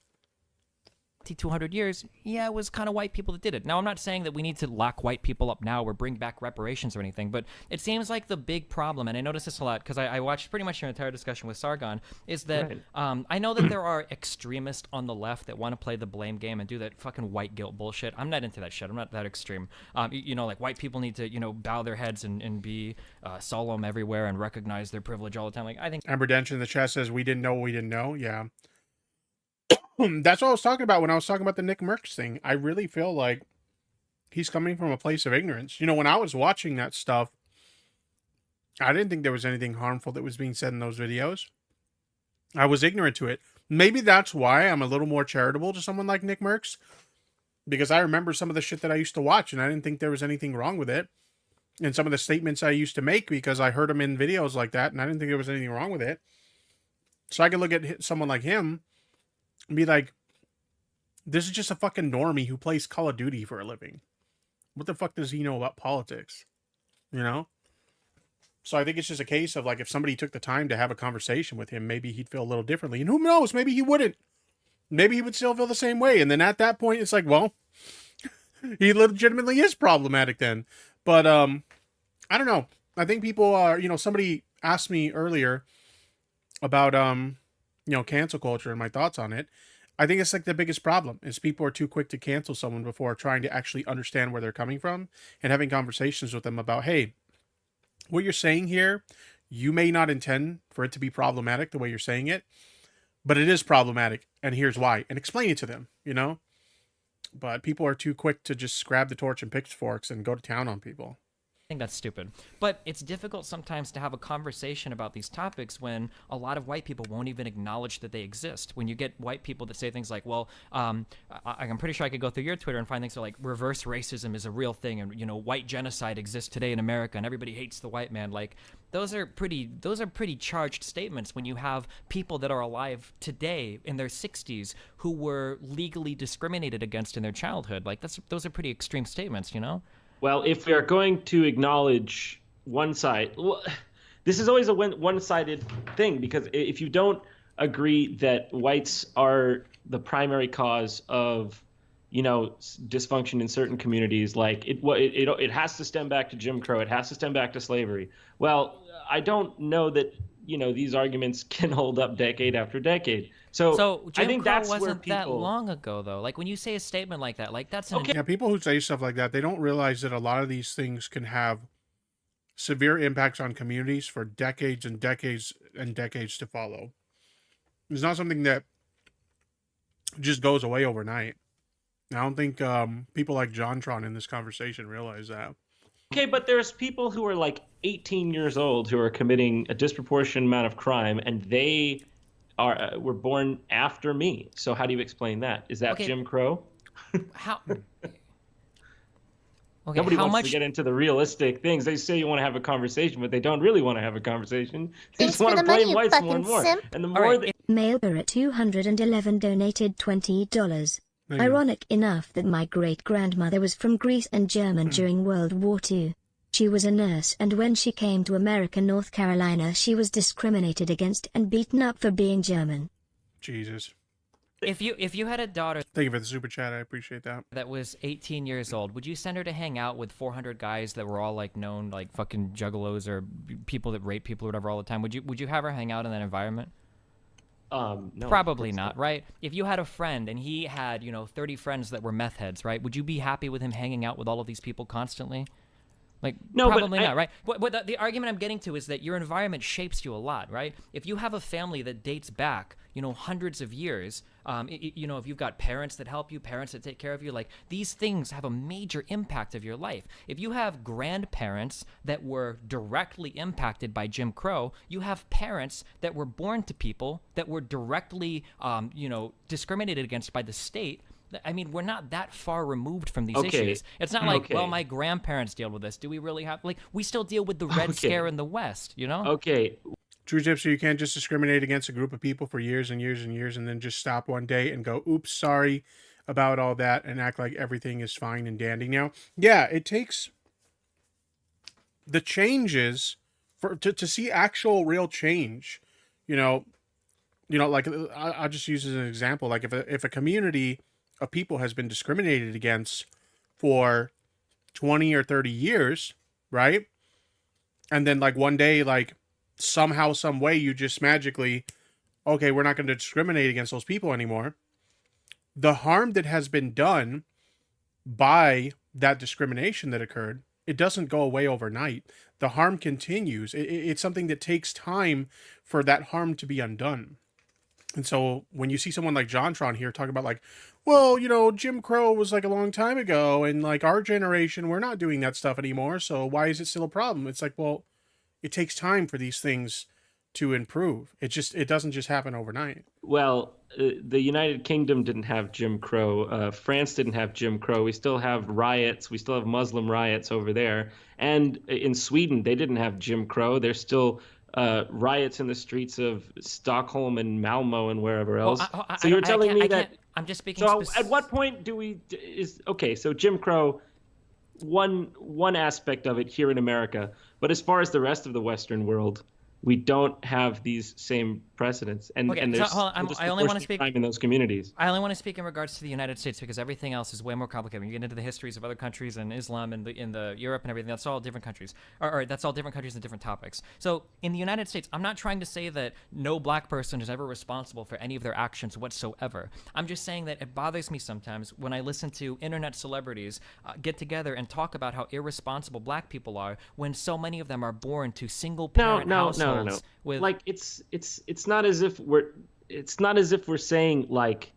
Speaker 15: 200 years, yeah, it was kind of white people that did it. Now, I'm not saying that we need to lock white people up now or bring back reparations or anything, but it seems like the big problem, and I noticed this a lot because I watched pretty much your entire discussion with Sargon, is that I know that there are extremists on the left that want to play the blame game and do that fucking white guilt bullshit. I'm not into that shit. I'm not that extreme. You know, like white people need to, you know, bow their heads and be solemn everywhere and recognize their privilege all the time. Like, I think...
Speaker 1: Amber Dench in the chat says, we didn't know what we didn't know. Yeah. That's what I was talking about when I was talking about the Nick Merckx thing. I really feel like he's coming from a place of ignorance. You know, when I was watching that stuff, I didn't think there was anything harmful that was being said in those videos. I was ignorant to it. Maybe that's why I'm a little more charitable to someone like Nick Merckx, because I remember some of the shit that I used to watch and I didn't think there was anything wrong with it. And some of the statements I used to make because I heard him in videos like that and I didn't think there was anything wrong with it. So I could look at someone like him and be like, this is just a fucking normie who plays Call of Duty for a living. What the fuck does he know about politics? You know? So I think it's just a case of like, if somebody took the time to have a conversation with him, maybe he'd feel a little differently. And who knows? Maybe he wouldn't. Maybe he would still feel the same way. And then at that point, it's like, well, he legitimately is problematic then. But I don't know. I think people are, you know, somebody asked me earlier about you know, cancel culture and my thoughts on it. I think it's like the biggest problem is people are too quick to cancel someone before trying to actually understand where they're coming from and having conversations with them about, hey, what you're saying here, you may not intend for it to be problematic the way you're saying it, but it is problematic and here's why, and explain it to them, you know? But people are too quick to just grab the torch and pitchforks and go to town on people.
Speaker 15: I think that's stupid. But it's difficult sometimes to have a conversation about these topics when a lot of white people won't even acknowledge that they exist. When you get white people that say things like, well, I'm pretty sure I could go through your Twitter and find things like reverse racism is a real thing and, you know, white genocide exists today in America and everybody hates the white man. Like, those are pretty charged statements when you have people that are alive today in their 60s who were legally discriminated against in their childhood. Like, those are pretty extreme statements, you know?
Speaker 16: Well, if we are going to acknowledge one side, well, this is always a one-sided thing, because if you don't agree that whites are the primary cause of, you know, dysfunction in certain communities, like it has to stem back to Jim Crow, it has to stem back to slavery. Well, I don't know that, you know, these arguments can hold up decade after decade. So
Speaker 15: Jim
Speaker 16: I think
Speaker 15: Crow
Speaker 16: that's where
Speaker 15: wasn't that
Speaker 16: people...
Speaker 15: long ago, though. Like, when you say a statement like that, like, that's
Speaker 1: Yeah, people who say stuff like that, they don't realize that a lot of these things can have severe impacts on communities for decades and decades and decades to follow. It's not something that just goes away overnight. I don't think people like JonTron in this conversation realize that.
Speaker 16: Okay, but there's people who are like 18 years old who are committing a disproportionate amount of crime, and they were born after me. So how do you explain that? Is that Jim Crow?
Speaker 15: How? Okay,
Speaker 16: Nobody
Speaker 15: how
Speaker 16: wants
Speaker 15: much...
Speaker 16: to get into the realistic things. They say you want to have a conversation, but they don't really want to have a conversation. They
Speaker 11: Thanks
Speaker 16: just want
Speaker 11: for
Speaker 16: to
Speaker 11: the money,
Speaker 16: blame
Speaker 11: you
Speaker 16: whites more
Speaker 11: fucking
Speaker 16: and more.
Speaker 11: simp.
Speaker 16: And the more they...
Speaker 10: Mailber at 211 donated $20.
Speaker 1: Thank you.
Speaker 10: Ironic enough that my great-grandmother was from Greece and German during World War II. She was a nurse, and when she came to America, North Carolina, she was discriminated against and beaten up for being German.
Speaker 1: Jesus.
Speaker 15: If you had a daughter...
Speaker 1: Thank you for the super chat. I appreciate that.
Speaker 15: ...that was 18 years old, would you send her to hang out with 400 guys that were all, like, known, like, fucking juggalos or people that rape people or whatever all the time? Would you have her hang out in that environment?
Speaker 16: No.
Speaker 15: Probably not, right? If you had a friend and he had, you know, 30 friends that were meth heads, right? Would you be happy with him hanging out with all of these people constantly? Like,
Speaker 16: No, but
Speaker 15: probably not, right? But the argument I'm getting to is that your environment shapes you a lot, right? If you have a family that dates back, hundreds of years, if you've got parents that help you, parents that take care of you, like, these things have a major impact of your life. If you have grandparents that were directly impacted by Jim Crow, you have parents that were born to people that were directly, discriminated against by the state. I mean, we're not that far removed from these issues. It's not like, well, my grandparents deal with this. Do we really have, we still deal with the Red Scare in the West,
Speaker 16: Okay.
Speaker 1: True Tipster, you can't just discriminate against a group of people for years and years and years and then just stop one day and go, oops, sorry about all that, and act like everything is fine and dandy now. Yeah, it takes the changes to see actual real change. Like, I'll just use as an example. Like, if a community of people has been discriminated against for 20 or 30 years, right? And then, like, one day, like, somehow, some way, you just magically, okay, we're not going to discriminate against those people anymore. The harm that has been done by that discrimination that occurred, it doesn't go away overnight. The harm continues. It's something that takes time for that harm to be undone. And so when you see someone like JonTron here talk about, like, well, Jim Crow was like a long time ago, and like our generation, we're not doing that stuff anymore, so why is it still a problem? It's like, well, it takes time for these things to improve. It doesn't just happen overnight.
Speaker 16: Well, the United Kingdom didn't have Jim Crow. France didn't have Jim Crow. We still have riots. We still have Muslim riots over there. And in Sweden, they didn't have Jim Crow. There's still riots in the streets of Stockholm and Malmo and wherever else. So you're telling me that
Speaker 15: I'm just speaking.
Speaker 16: So at what point so Jim Crow, one aspect of it here in America, but as far as the rest of the Western world, we don't have these same precedents, and there's
Speaker 15: I only want to speak
Speaker 16: crime in those communities.
Speaker 15: I only want to speak in regards to the United States because everything else is way more complicated. When you get into the histories of other countries and Islam and in the Europe and everything, that's all different countries, or that's all different countries and different topics. So in the United States, I'm not trying to say that no black person is ever responsible for any of their actions whatsoever. I'm just saying that it bothers me sometimes when I listen to internet celebrities get together and talk about how irresponsible black people are when so many of them are born to single parent households. No. With...
Speaker 16: Like it's not as if we're saying like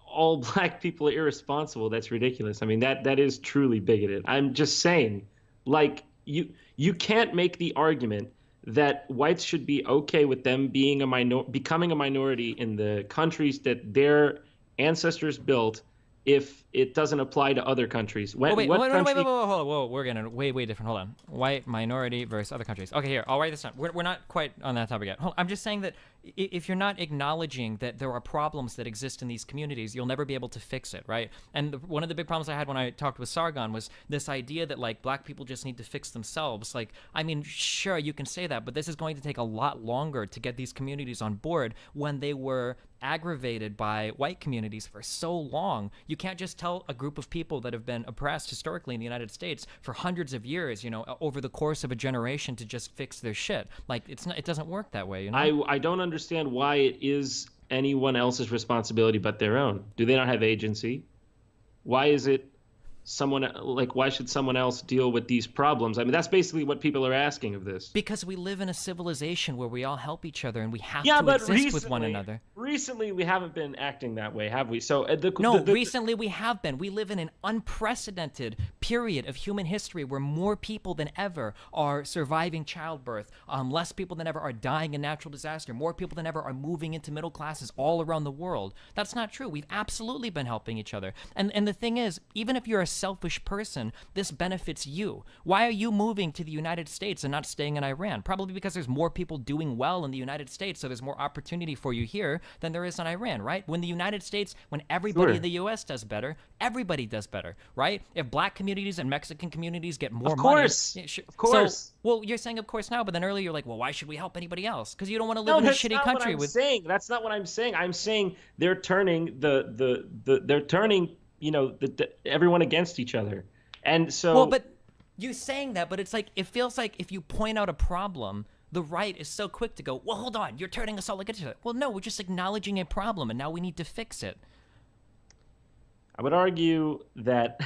Speaker 16: all black people are irresponsible. That's ridiculous. I mean that is truly bigoted. I'm just saying, like, you can't make the argument that whites should be okay with them being becoming a minority in the countries that their ancestors built if it doesn't apply to other countries.
Speaker 15: Wait, we're getting way different. Hold on. White minority versus other countries. Okay, here, I'll write this down. We're not quite on that topic yet. I'm just saying that if you're not acknowledging that there are problems that exist in these communities, you'll never be able to fix it, right? And one of the big problems I had when I talked with Sargon was this idea that, like, black people just need to fix themselves. Like, I mean, sure, you can say that, but this is going to take a lot longer to get these communities on board when they were aggravated by white communities for so long. You can't just tell a group of people that have been oppressed historically in the United States for hundreds of years, over the course of a generation to just fix their shit. Like, it doesn't work that way,
Speaker 16: I don't understand why it is anyone else's responsibility but their own. Do they not have agency? Why is it why should someone else deal with these problems? I mean, that's basically what people are asking of this.
Speaker 15: Because we live in a civilization where we all help each other and we have to exist with one another.
Speaker 16: Recently, we haven't been acting that way, have we? So
Speaker 15: recently we have been. We live in an unprecedented period of human history where more people than ever are surviving childbirth, less people than ever are dying in natural disaster, more people than ever are moving into middle classes all around the world. That's not true. We've absolutely been helping each other. And the thing is, even if you're a selfish person, this benefits you. Why are you moving to the United States and not staying in Iran? Probably because there's more people doing well in the United States, so there's more opportunity for you here than there is in Iran, right? When the United States, when everybody in the US does better, everybody does better, right? If black communities and Mexican communities get more money...
Speaker 16: Of course.
Speaker 15: So, well, you're saying of course now, but then earlier you're like, well, why should we help anybody else? Because you don't want to live in a shitty country with...
Speaker 16: That's not what I'm saying. I'm saying they're turning everyone against each other. And so...
Speaker 15: Well, but you're saying that, but it's like, it feels like if you point out a problem, the right is so quick to go, well, hold on, you're turning us all against each other. Well, no, we're just acknowledging a problem, and now we need to fix it.
Speaker 16: I would argue that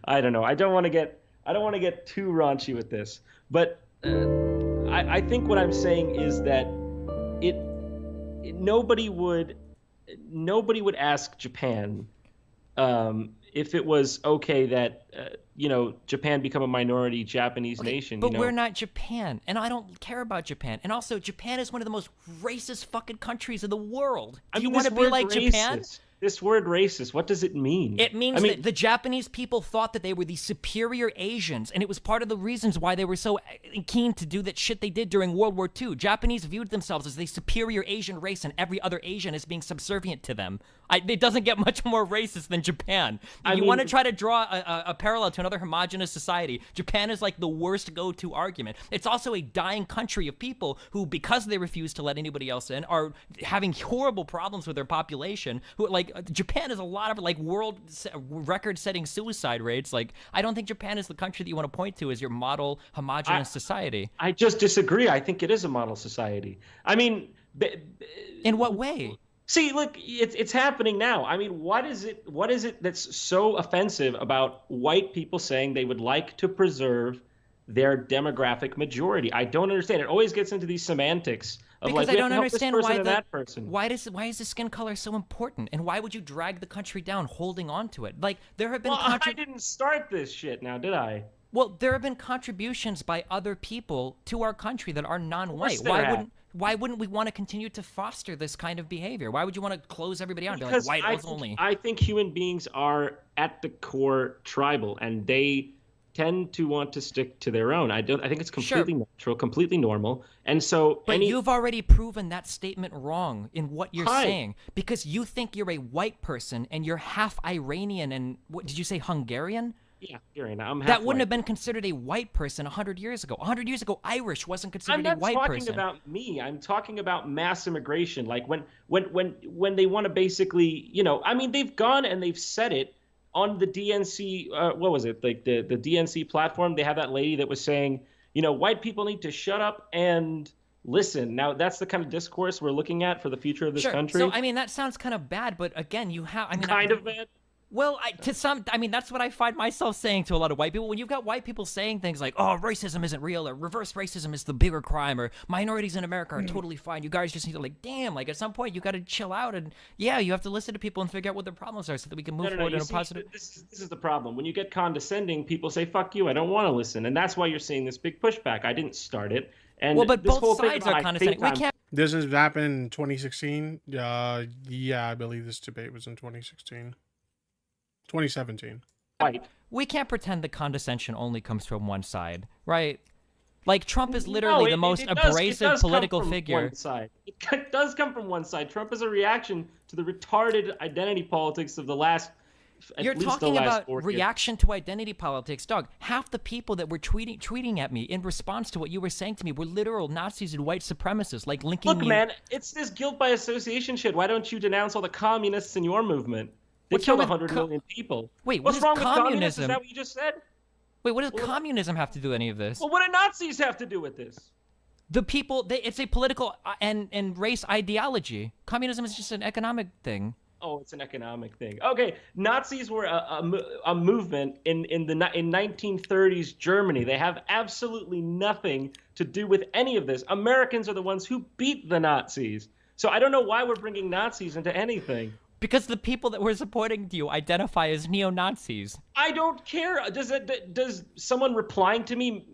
Speaker 16: I don't know. I don't want to get too raunchy with this, but I think what I'm saying is that nobody would ask Japan if it was okay that Japan become a minority Japanese nation.
Speaker 15: But we're not Japan, and I don't care about Japan. And also, Japan is one of the most racist fucking countries in the world. Do you want to be like Japan?
Speaker 16: This word racist, what does it mean?
Speaker 15: It means that the Japanese people thought that they were the superior Asians, and it was part of the reasons why they were so keen to do that shit they did during World War II. Japanese viewed themselves as the superior Asian race, and every other Asian is being subservient to them. It doesn't get much more racist than Japan. You want to try to draw a parallel to another homogenous society. Japan is like the worst go-to argument. It's also a dying country of people who, because they refuse to let anybody else in, are having horrible problems with their population. Japan is a lot of world record-setting suicide rates. I don't think Japan is the country that you want to point to as your model homogenous society.
Speaker 16: I just disagree. I think it is a model society. I mean,
Speaker 15: in what way?
Speaker 16: See, look, it's happening now. I mean, what is it that's so offensive about white people saying they would like to preserve their demographic majority? I don't understand. It always gets into these semantics of
Speaker 15: because I don't understand why
Speaker 16: that person.
Speaker 15: Why is the skin color so important, and why would you drag the country down holding on to it? There have been.
Speaker 16: Well, I didn't start this shit. Now, did I?
Speaker 15: Well, there have been contributions by other people to our country that are non-white. Why wouldn't we want to continue to foster this kind of behavior? Why would you want to close everybody out and be like white males only?
Speaker 16: I think human beings are at the core tribal, and they tend to want to stick to their own. I think it's completely natural, completely normal. And so
Speaker 15: But you've already proven that statement wrong in what you're saying, because you think you're a white person and you're half Iranian and what did you say, Hungarian?
Speaker 16: Yeah, Hungarian. I'm half
Speaker 15: that wouldn't
Speaker 16: white.
Speaker 15: have been considered a white person 100 years ago. 100 years ago, Irish wasn't considered a white person.
Speaker 16: I'm not talking about me. I'm talking about mass immigration. Like when they want to basically, I mean, they've gone and they've said it on the DNC. What was it? Like the DNC platform. They have that lady that was saying, white people need to shut up and listen. Now, that's the kind of discourse we're looking at for the future of this country.
Speaker 15: So, I mean, that sounds kind of bad, but again,
Speaker 16: kind of bad.
Speaker 15: Well, that's what I find myself saying to a lot of white people. When you've got white people saying things like, oh, racism isn't real, or reverse racism is the bigger crime, or minorities in America are totally fine. You guys just need to damn, at some point you got to chill out and you have to listen to people and figure out what their problems are so that we can move forward in a positive.
Speaker 16: This is the problem. When you get condescending, people say, fuck you, I don't want to listen. And that's why you're seeing this big pushback. I didn't start it. And
Speaker 15: but both sides are condescending. We can't.
Speaker 1: This has happened in 2016. Yeah, I believe this debate was in 2016. 2017.
Speaker 16: Right.
Speaker 15: We can't pretend that condescension only comes from one side, right? Trump is literally the most abrasive political figure.
Speaker 16: One side. It does come from one side. Trump is a reaction to the retarded identity politics of the last.
Speaker 15: You're talking about reaction to identity politics, Doug. Half the people that were tweeting at me in response to what you were saying to me were literal Nazis and white supremacists, linking.
Speaker 16: Look, man, it's this guilt by association shit. Why don't you denounce all the communists in your movement? They killed 100 million people.
Speaker 15: Wait,
Speaker 16: what's wrong with
Speaker 15: communism?
Speaker 16: Is that what you just said?
Speaker 15: Wait, what does communism have to do with any of this?
Speaker 16: Well, what do Nazis have to do with this?
Speaker 15: The people, it's a political and race ideology. Communism is just an economic thing.
Speaker 16: Oh, it's an economic thing. Okay, Nazis were a movement in 1930s Germany. They have absolutely nothing to do with any of this. Americans are the ones who beat the Nazis. So I don't know why we're bringing Nazis into anything.
Speaker 15: Because the people that were supporting you identify as neo-Nazis.
Speaker 16: I don't care. Does someone replying to me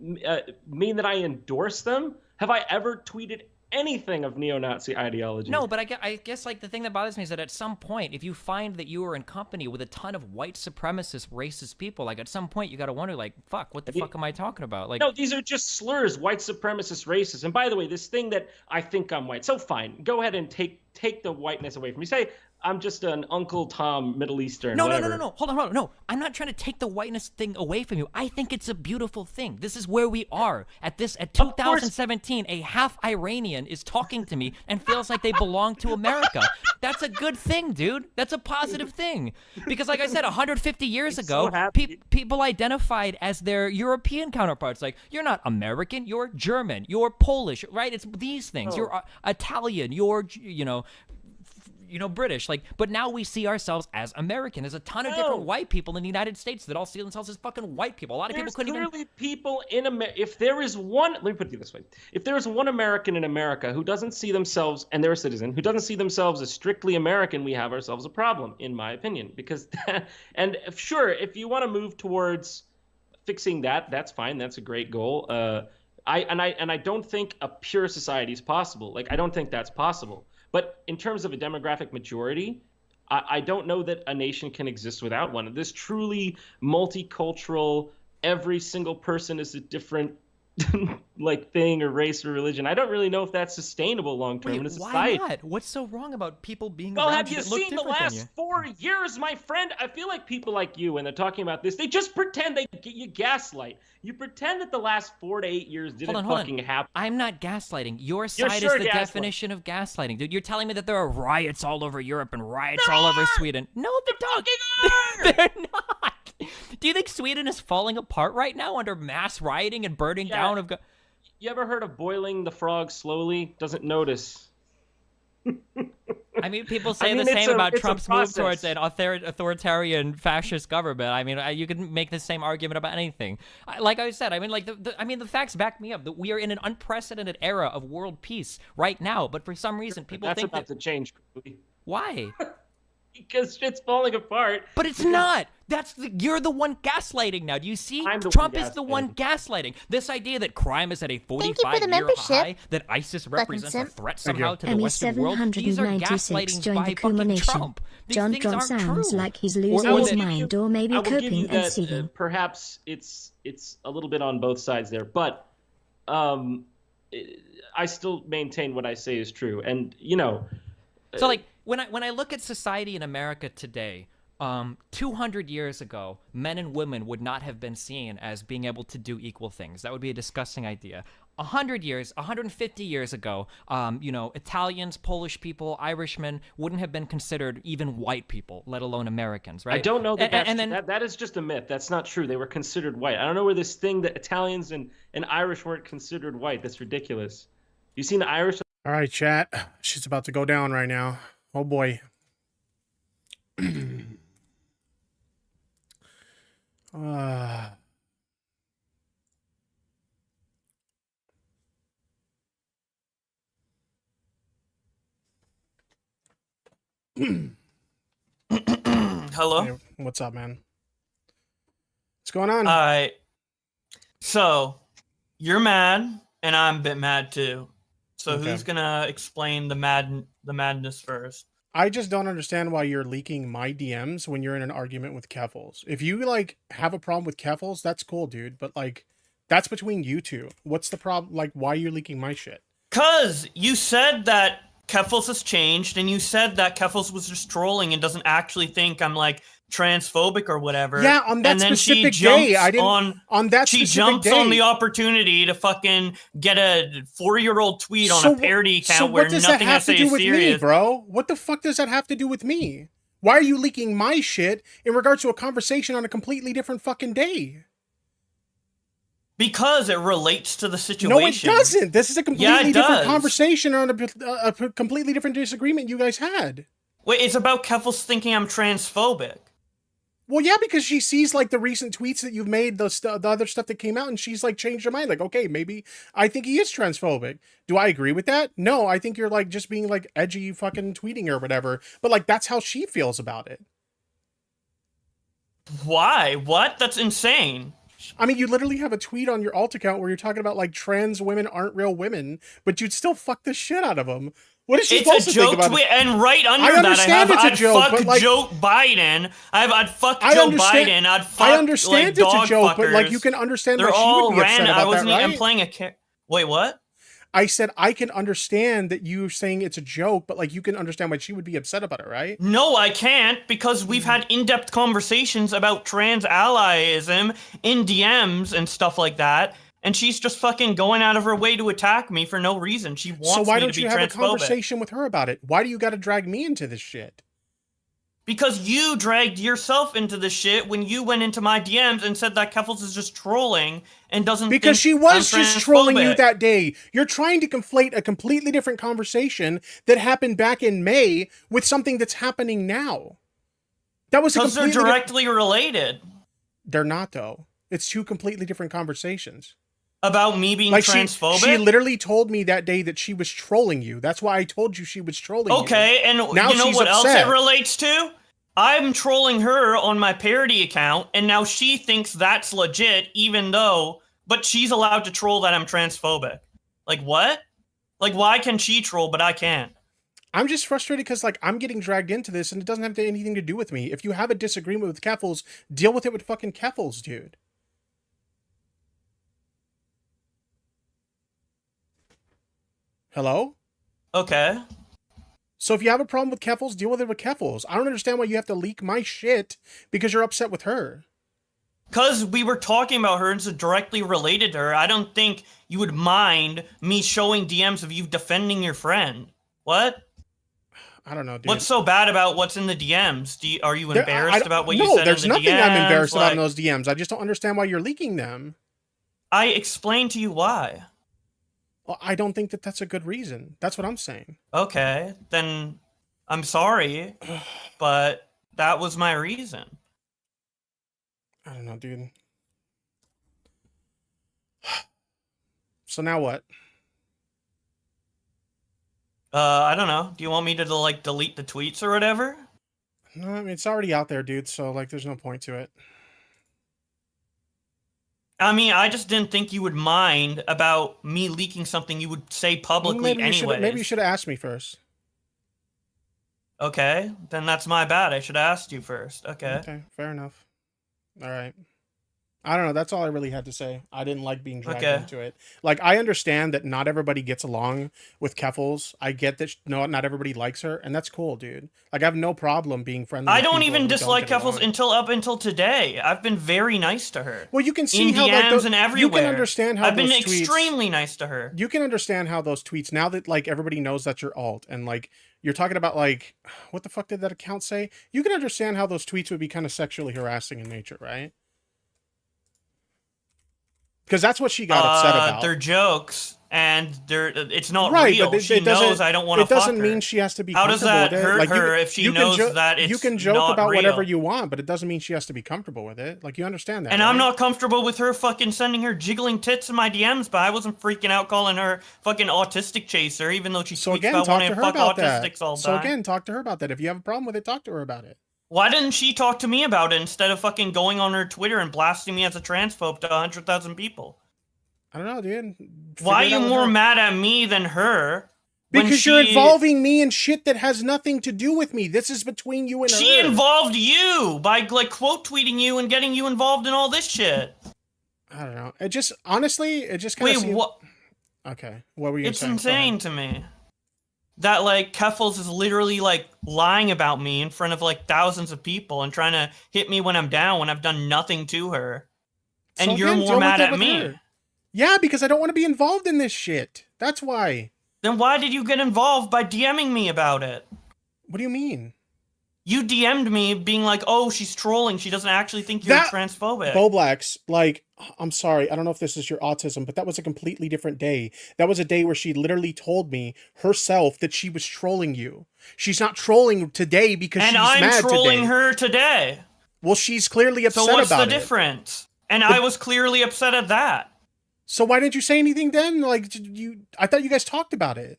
Speaker 16: mean that I endorse them? Have I ever tweeted anything of neo-Nazi ideology?
Speaker 15: No, but I guess the thing that bothers me is that at some point, if you find that you are in company with a ton of white supremacist, racist people, at some point you got to wonder, fuck, what the fuck am I talking about?
Speaker 16: No, these are just slurs, white supremacist, racist. And by the way, this thing that I think I'm white. So fine, go ahead and take the whiteness away from me. Say I'm just an Uncle Tom Middle Eastern.
Speaker 15: No. Hold on. No, I'm not trying to take the whiteness thing away from you. I think it's a beautiful thing. This is where we are at 2017. A half Iranian is talking to me and feels like they belong to America. That's a good thing, dude. That's a positive thing. Because like I said, 150 years ago, people identified as their European counterparts. You're not American, you're German, you're Polish, right? It's these things. You're Italian, you're, British. Like, but now we see ourselves as American. There's a ton of different white people in the United States that all see themselves as fucking white people. A lot of people couldn't
Speaker 16: clearly people in America. If there is one, let me put it this way: if there is one American in America who doesn't see themselves, and they're a citizen, who doesn't see themselves as strictly American, we have ourselves a problem, in my opinion. Because, and sure, if you want to move towards fixing that, that's fine. That's a great goal. I don't think a pure society is possible. Like, I don't think that's possible. But in terms of a demographic majority, I don't know that a nation can exist without one. This truly multicultural, every single person is a different like thing or race or religion. I don't really know if that's sustainable long term in a society.
Speaker 15: Why not? What's so wrong about people being
Speaker 16: well,
Speaker 15: around
Speaker 16: have
Speaker 15: you
Speaker 16: you
Speaker 15: that look
Speaker 16: seen the
Speaker 15: different than
Speaker 16: last
Speaker 15: you?
Speaker 16: 4 years, my friend? I feel like people like you, when they're talking about this, they just pretend they get you gaslight. You pretend that the last 4 to 8 years didn't fucking happen.
Speaker 15: I'm not gaslighting. Your side
Speaker 16: sure
Speaker 15: is the
Speaker 16: gaslighting.
Speaker 15: definition of gaslighting, dude. You're telling me that there are riots all over Europe and riots all over Sweden. No, they're not. Do you think Sweden is falling apart right now under mass rioting and burning down of?
Speaker 16: You ever heard of boiling the frog slowly? Doesn't notice.
Speaker 15: I mean, people say the same about Trump's move towards an authoritarian fascist government. I mean, you can make the same argument about anything. Like I said, I mean, like the facts back me up that we are in an unprecedented era of world peace right now. But for some reason, people
Speaker 16: That's
Speaker 15: think
Speaker 16: about to change.
Speaker 15: Why?
Speaker 16: Because shit's falling apart.
Speaker 15: But it's not. You're the one gaslighting now. Do you see? Trump is the one gaslighting. This idea that crime is at a 45-year high, that ISIS represents a threat somehow to the Western world. These are gaslightings by fucking Trump. These things
Speaker 10: JonTron
Speaker 15: aren't
Speaker 10: sounds
Speaker 15: true.
Speaker 10: like he's losing his mind, or maybe
Speaker 16: I will give
Speaker 10: coping
Speaker 16: you
Speaker 10: and
Speaker 16: that,
Speaker 10: seething.
Speaker 16: perhaps it's a little bit on both sides there, but I still maintain what I say is true. And
Speaker 15: So like when I look at society in America today, 200 years ago, men and women would not have been seen as being able to do equal things. That would be a disgusting idea. 150 years ago, Italians, Polish people, Irishmen wouldn't have been considered even white people, let alone Americans, right?
Speaker 16: I don't know that
Speaker 15: that
Speaker 16: is just a myth. That's not true. They were considered white. I don't know where this thing that Italians and Irish weren't considered white. That's ridiculous. You seen the Irish?
Speaker 1: All right, chat. She's about to go down right now. Oh boy.
Speaker 17: Hello?
Speaker 1: Hey, what's up, man? What's going on?
Speaker 17: So, you're mad, and I'm a bit mad too. So
Speaker 1: Okay.
Speaker 17: who's gonna explain the madness first?
Speaker 1: I just don't understand why you're leaking my DMs when you're in an argument with Keffels. If you like have a problem with Keffels, that's cool, dude. But like, that's between you two. What's the problem? Like, why are you leaking my shit?
Speaker 17: Cause you said that Keffels has changed, and you said that Keffels was just trolling and doesn't actually think I'm like transphobic or whatever.
Speaker 1: Yeah, on that
Speaker 17: and then
Speaker 1: specific
Speaker 17: she jumps
Speaker 1: day, I didn't. On that
Speaker 17: she
Speaker 1: specific
Speaker 17: jumps
Speaker 1: day,
Speaker 17: on the opportunity to fucking get a 4-year-old tweet on a parody account
Speaker 1: so
Speaker 17: where
Speaker 1: what does that
Speaker 17: nothing I
Speaker 1: have to
Speaker 17: say
Speaker 1: do
Speaker 17: is
Speaker 1: with me,
Speaker 17: serious.
Speaker 1: bro? What the fuck does that have to do with me? Why are you leaking my shit in regards to a conversation on a completely different fucking day?
Speaker 17: Because it relates to the situation.
Speaker 1: No, it doesn't. This is a completely different
Speaker 17: does.
Speaker 1: conversation on a completely different disagreement you guys had.
Speaker 17: Wait, it's about Keffels thinking I'm transphobic.
Speaker 1: Well, yeah, because she sees like the recent tweets that you've made, the other stuff that came out, and she's like changed her mind. Like, okay, maybe I think he is transphobic. Do I agree with that? No, I think you're like just being like edgy fucking tweeting or whatever. But like that's how she feels about it.
Speaker 17: Why? What? That's insane.
Speaker 1: I mean, you literally have a tweet on your alt account where you're talking about like trans women aren't real women, but you'd still fuck the shit out of them. What is she supposed to think about it?
Speaker 17: And right under
Speaker 1: I
Speaker 17: that,
Speaker 1: understand it's a
Speaker 17: I'd
Speaker 1: joke,
Speaker 17: fuck
Speaker 1: but like,
Speaker 17: Joe Biden. I'd fuck
Speaker 1: I
Speaker 17: Joe
Speaker 1: understand-
Speaker 17: Biden. I'd fuck
Speaker 1: I understand
Speaker 17: like,
Speaker 1: it's a joke, but like
Speaker 17: dog
Speaker 1: you can understand
Speaker 17: They're
Speaker 1: why she
Speaker 17: all
Speaker 1: would be upset
Speaker 17: random.
Speaker 1: about
Speaker 17: I wasn't
Speaker 1: that, right?
Speaker 17: even playing a Wait, what?
Speaker 1: I said I can understand that you're saying it's a joke, but like you can understand why she would be upset about it, right?
Speaker 17: No, I can't, because we've had in-depth conversations about trans allyism in DMs and stuff like that, and she's just fucking going out of her way to attack me for no reason. She wants
Speaker 1: So why
Speaker 17: me
Speaker 1: don't
Speaker 17: to be
Speaker 1: you have a
Speaker 17: transphobic.
Speaker 1: conversation with her about it? Why do you got to drag me into this shit?
Speaker 17: Because you dragged yourself into the shit when you went into my DMs and said that Keffels is just trolling and doesn't
Speaker 1: Because she
Speaker 17: think
Speaker 1: was
Speaker 17: I'm
Speaker 1: just trolling you
Speaker 17: transphobic.
Speaker 1: that day. You're trying to conflate a completely different conversation that happened back in May with something that's happening now. That was a
Speaker 17: Because they're
Speaker 1: completely
Speaker 17: directly related.
Speaker 1: They're not, though. It's two completely different conversations.
Speaker 17: About me being
Speaker 1: Like
Speaker 17: transphobic?
Speaker 1: she literally told me that day that she was trolling you. That's why I told you she was trolling you.
Speaker 17: Okay, and
Speaker 1: now
Speaker 17: you know
Speaker 1: she's
Speaker 17: what
Speaker 1: upset.
Speaker 17: else it relates to? I'm trolling her on my parody account, and now she thinks that's legit, even though, but she's allowed to troll that I'm transphobic. Like, what? Like, why can she troll, but I can't?
Speaker 1: I'm just frustrated because, like, I'm getting dragged into this, and it doesn't have anything to do with me. If you have a disagreement with Keffels, deal with it with fucking Keffels, dude. Hello?
Speaker 17: Okay.
Speaker 1: So if you have a problem with Keffels, deal with it with Keffels. I don't understand why you have to leak my shit because you're upset with her.
Speaker 17: Because we were talking about her and it's directly related to her, I don't think you would mind me showing DMs of you defending your friend. What?
Speaker 1: I don't know, dude.
Speaker 17: What's so bad about what's in the DMs? Are you embarrassed about what you
Speaker 1: No,
Speaker 17: said
Speaker 1: there's
Speaker 17: in the DMs?
Speaker 1: nothing I'm embarrassed about in
Speaker 17: Like,
Speaker 1: those DMs. I just don't understand why you're leaking them.
Speaker 17: I explained to you why.
Speaker 1: Well, I don't think that that's a good reason. That's what I'm saying.
Speaker 17: Okay, then I'm sorry, but that was my reason.
Speaker 1: I don't know, dude. So now what?
Speaker 17: I don't know. Do you want me to like delete the tweets or whatever?
Speaker 1: No, I mean, it's already out there, dude. So like, there's no point to it.
Speaker 17: I mean, I just didn't think you would mind about me leaking something you would say publicly anyway.
Speaker 1: Maybe you should have asked me first.
Speaker 17: Okay, then that's my bad. I should have asked you first. Okay.
Speaker 1: Okay, fair enough. All right. I don't know. That's all I really had to say. I didn't like being dragged into it. Like, I understand that not everybody gets along with Keffels. I get that not everybody likes her, and that's cool, dude. Like, I have no problem being friendly.
Speaker 17: I
Speaker 1: with
Speaker 17: don't
Speaker 1: people
Speaker 17: even
Speaker 1: who
Speaker 17: dislike
Speaker 1: get
Speaker 17: Keffels
Speaker 1: along.
Speaker 17: up until today. I've been very nice to her.
Speaker 1: Well, you can see
Speaker 17: in
Speaker 1: how
Speaker 17: DMs
Speaker 1: like
Speaker 17: and everywhere.
Speaker 1: You can understand how
Speaker 17: I've been
Speaker 1: those tweets,
Speaker 17: extremely nice to her.
Speaker 1: You can understand how those tweets, now that like everybody knows that you're alt and like you're talking about like what the fuck did that account say? You can understand how those tweets would be kind of sexually harassing in nature, right? Because that's what she got upset about.
Speaker 17: They're jokes, and it's not
Speaker 1: right,
Speaker 17: real.
Speaker 1: but
Speaker 17: She knows I don't want to fuck her.
Speaker 1: It doesn't mean she has to be
Speaker 17: How does
Speaker 1: comfortable
Speaker 17: that
Speaker 1: with it.
Speaker 17: hurt
Speaker 1: Like,
Speaker 17: her if she knows that it's
Speaker 1: you can joke
Speaker 17: not
Speaker 1: about
Speaker 17: real?
Speaker 1: whatever you want, but it doesn't mean she has to be comfortable with it. Like, you understand that,
Speaker 17: And
Speaker 1: right?
Speaker 17: I'm not comfortable with her fucking sending her jiggling tits in my DMs, but I wasn't freaking out calling her fucking autistic chaser, even though she
Speaker 1: So
Speaker 17: tweets
Speaker 1: again,
Speaker 17: about
Speaker 1: talk
Speaker 17: wanting
Speaker 1: to
Speaker 17: to
Speaker 1: her
Speaker 17: fuck
Speaker 1: about that.
Speaker 17: autistics all the
Speaker 1: So
Speaker 17: time.
Speaker 1: again, talk to her about that. If you have a problem with it, talk to her about it.
Speaker 17: Why didn't she talk to me about it instead of fucking going on her Twitter and blasting me as a transphobe to 100,000 people?
Speaker 1: I don't know, dude.
Speaker 17: Why are
Speaker 1: Figure it
Speaker 17: you
Speaker 1: out with
Speaker 17: more
Speaker 1: her.
Speaker 17: mad at me than her? when
Speaker 1: Because you're
Speaker 17: she-
Speaker 1: involving me in shit that has nothing to do with me. This is between you and her.
Speaker 17: She involved you by like quote tweeting you and getting you involved in all this shit.
Speaker 1: I don't know. It just, honestly, it just kind of
Speaker 17: Wait, what?
Speaker 1: Okay, what were you
Speaker 17: It's
Speaker 1: saying? Go
Speaker 17: insane
Speaker 1: ahead.
Speaker 17: to me that like Keffels is literally like lying about me in front of like thousands of people and trying to hit me when I'm down when I've done nothing to her. And
Speaker 1: So
Speaker 17: you're
Speaker 1: again,
Speaker 17: more
Speaker 1: deal with
Speaker 17: mad
Speaker 1: it
Speaker 17: at
Speaker 1: with
Speaker 17: me.
Speaker 1: her. Yeah, because I don't want to be involved in this shit. That's why.
Speaker 17: Then why did you get involved by DMing me about it?
Speaker 1: What do you mean?
Speaker 17: You DM'd me being like, oh, she's trolling. She doesn't actually think you're transphobic.
Speaker 1: Boblax, like, I'm sorry, I don't know if this is your autism, but that was a completely different day. That was a day where she literally told me herself that she was trolling you. She's not trolling today because
Speaker 17: And
Speaker 1: she's
Speaker 17: I'm
Speaker 1: mad
Speaker 17: trolling
Speaker 1: today.
Speaker 17: her today.
Speaker 1: Well, she's clearly upset
Speaker 17: So what's
Speaker 1: about
Speaker 17: the
Speaker 1: it.
Speaker 17: difference? And I was clearly upset at that.
Speaker 1: So why didn't you say anything then? Like, I thought you guys talked about it.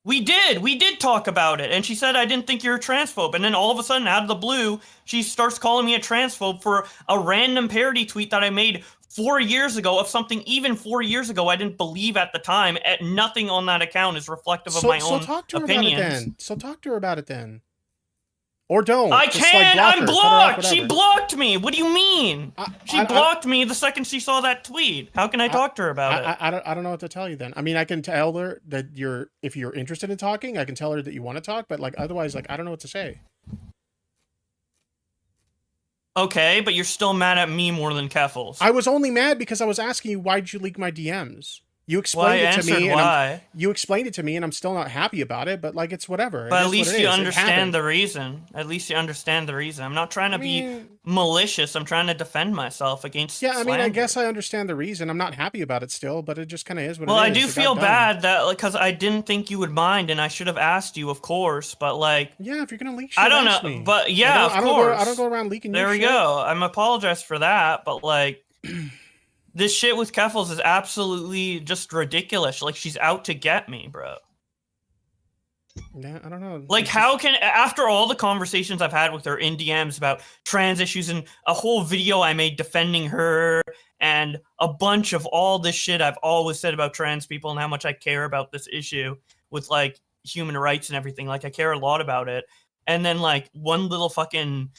Speaker 17: We did talk about it, and she said I didn't think you're a transphobe, and then all of a sudden, out of the blue, she starts calling me a transphobe for a random parody tweet that I made 4 years ago of something even 4 years ago I didn't believe at the time. Nothing on that account is reflective of my own
Speaker 1: talk to her
Speaker 17: opinions.
Speaker 1: about it then. So talk to her about it then. Or don't.
Speaker 17: I
Speaker 1: Just, like,
Speaker 17: can't.
Speaker 1: block
Speaker 17: I'm
Speaker 1: her, cut her off,
Speaker 17: blocked. She
Speaker 1: whatever.
Speaker 17: blocked me. What do you mean? She blocked me the second she saw that tweet. How can I talk to her about it?
Speaker 1: I don't know what to tell you then. I mean, I can tell her that if you're interested in talking, I can tell her that you want to talk, but like otherwise, like I don't know what to say.
Speaker 17: Okay, but you're still mad at me more than Keffels.
Speaker 1: I was only mad because I was asking you why'd you leak my DMs. You explained it to me,
Speaker 17: why.
Speaker 1: You explained it to me, and I'm still not happy about it. But like, it's whatever.
Speaker 17: But
Speaker 1: It
Speaker 17: at
Speaker 1: is
Speaker 17: least
Speaker 1: what it
Speaker 17: you
Speaker 1: is. It
Speaker 17: understand
Speaker 1: happened.
Speaker 17: the reason. At least you understand the reason. I'm not trying to be malicious. I'm trying to defend myself against.
Speaker 1: Yeah, I mean, I
Speaker 17: slander.
Speaker 1: guess I understand the reason. I'm not happy about it still, but it just kind of is what
Speaker 17: Well,
Speaker 1: it
Speaker 17: I
Speaker 1: is.
Speaker 17: do
Speaker 1: It
Speaker 17: feel
Speaker 1: got done.
Speaker 17: bad that because I didn't think you would mind, and I should have asked you, of course. But like,
Speaker 1: yeah, if you're gonna leak shit,
Speaker 17: I don't
Speaker 1: ask
Speaker 17: know.
Speaker 1: me.
Speaker 17: But yeah, of course.
Speaker 1: I don't go around leaking.
Speaker 17: There
Speaker 1: your
Speaker 17: we
Speaker 1: shit.
Speaker 17: go. I'm apologize for that, but like, this shit with Keffels is absolutely just ridiculous. Like, she's out to get me, bro.
Speaker 1: Yeah, I don't know.
Speaker 17: Like, how can, after all the conversations I've had with her in DMs about trans issues and a whole video I made defending her and a bunch of all this shit I've always said about trans people and how much I care about this issue with, like, human rights and everything. Like, I care a lot about it. And then, like, one little fucking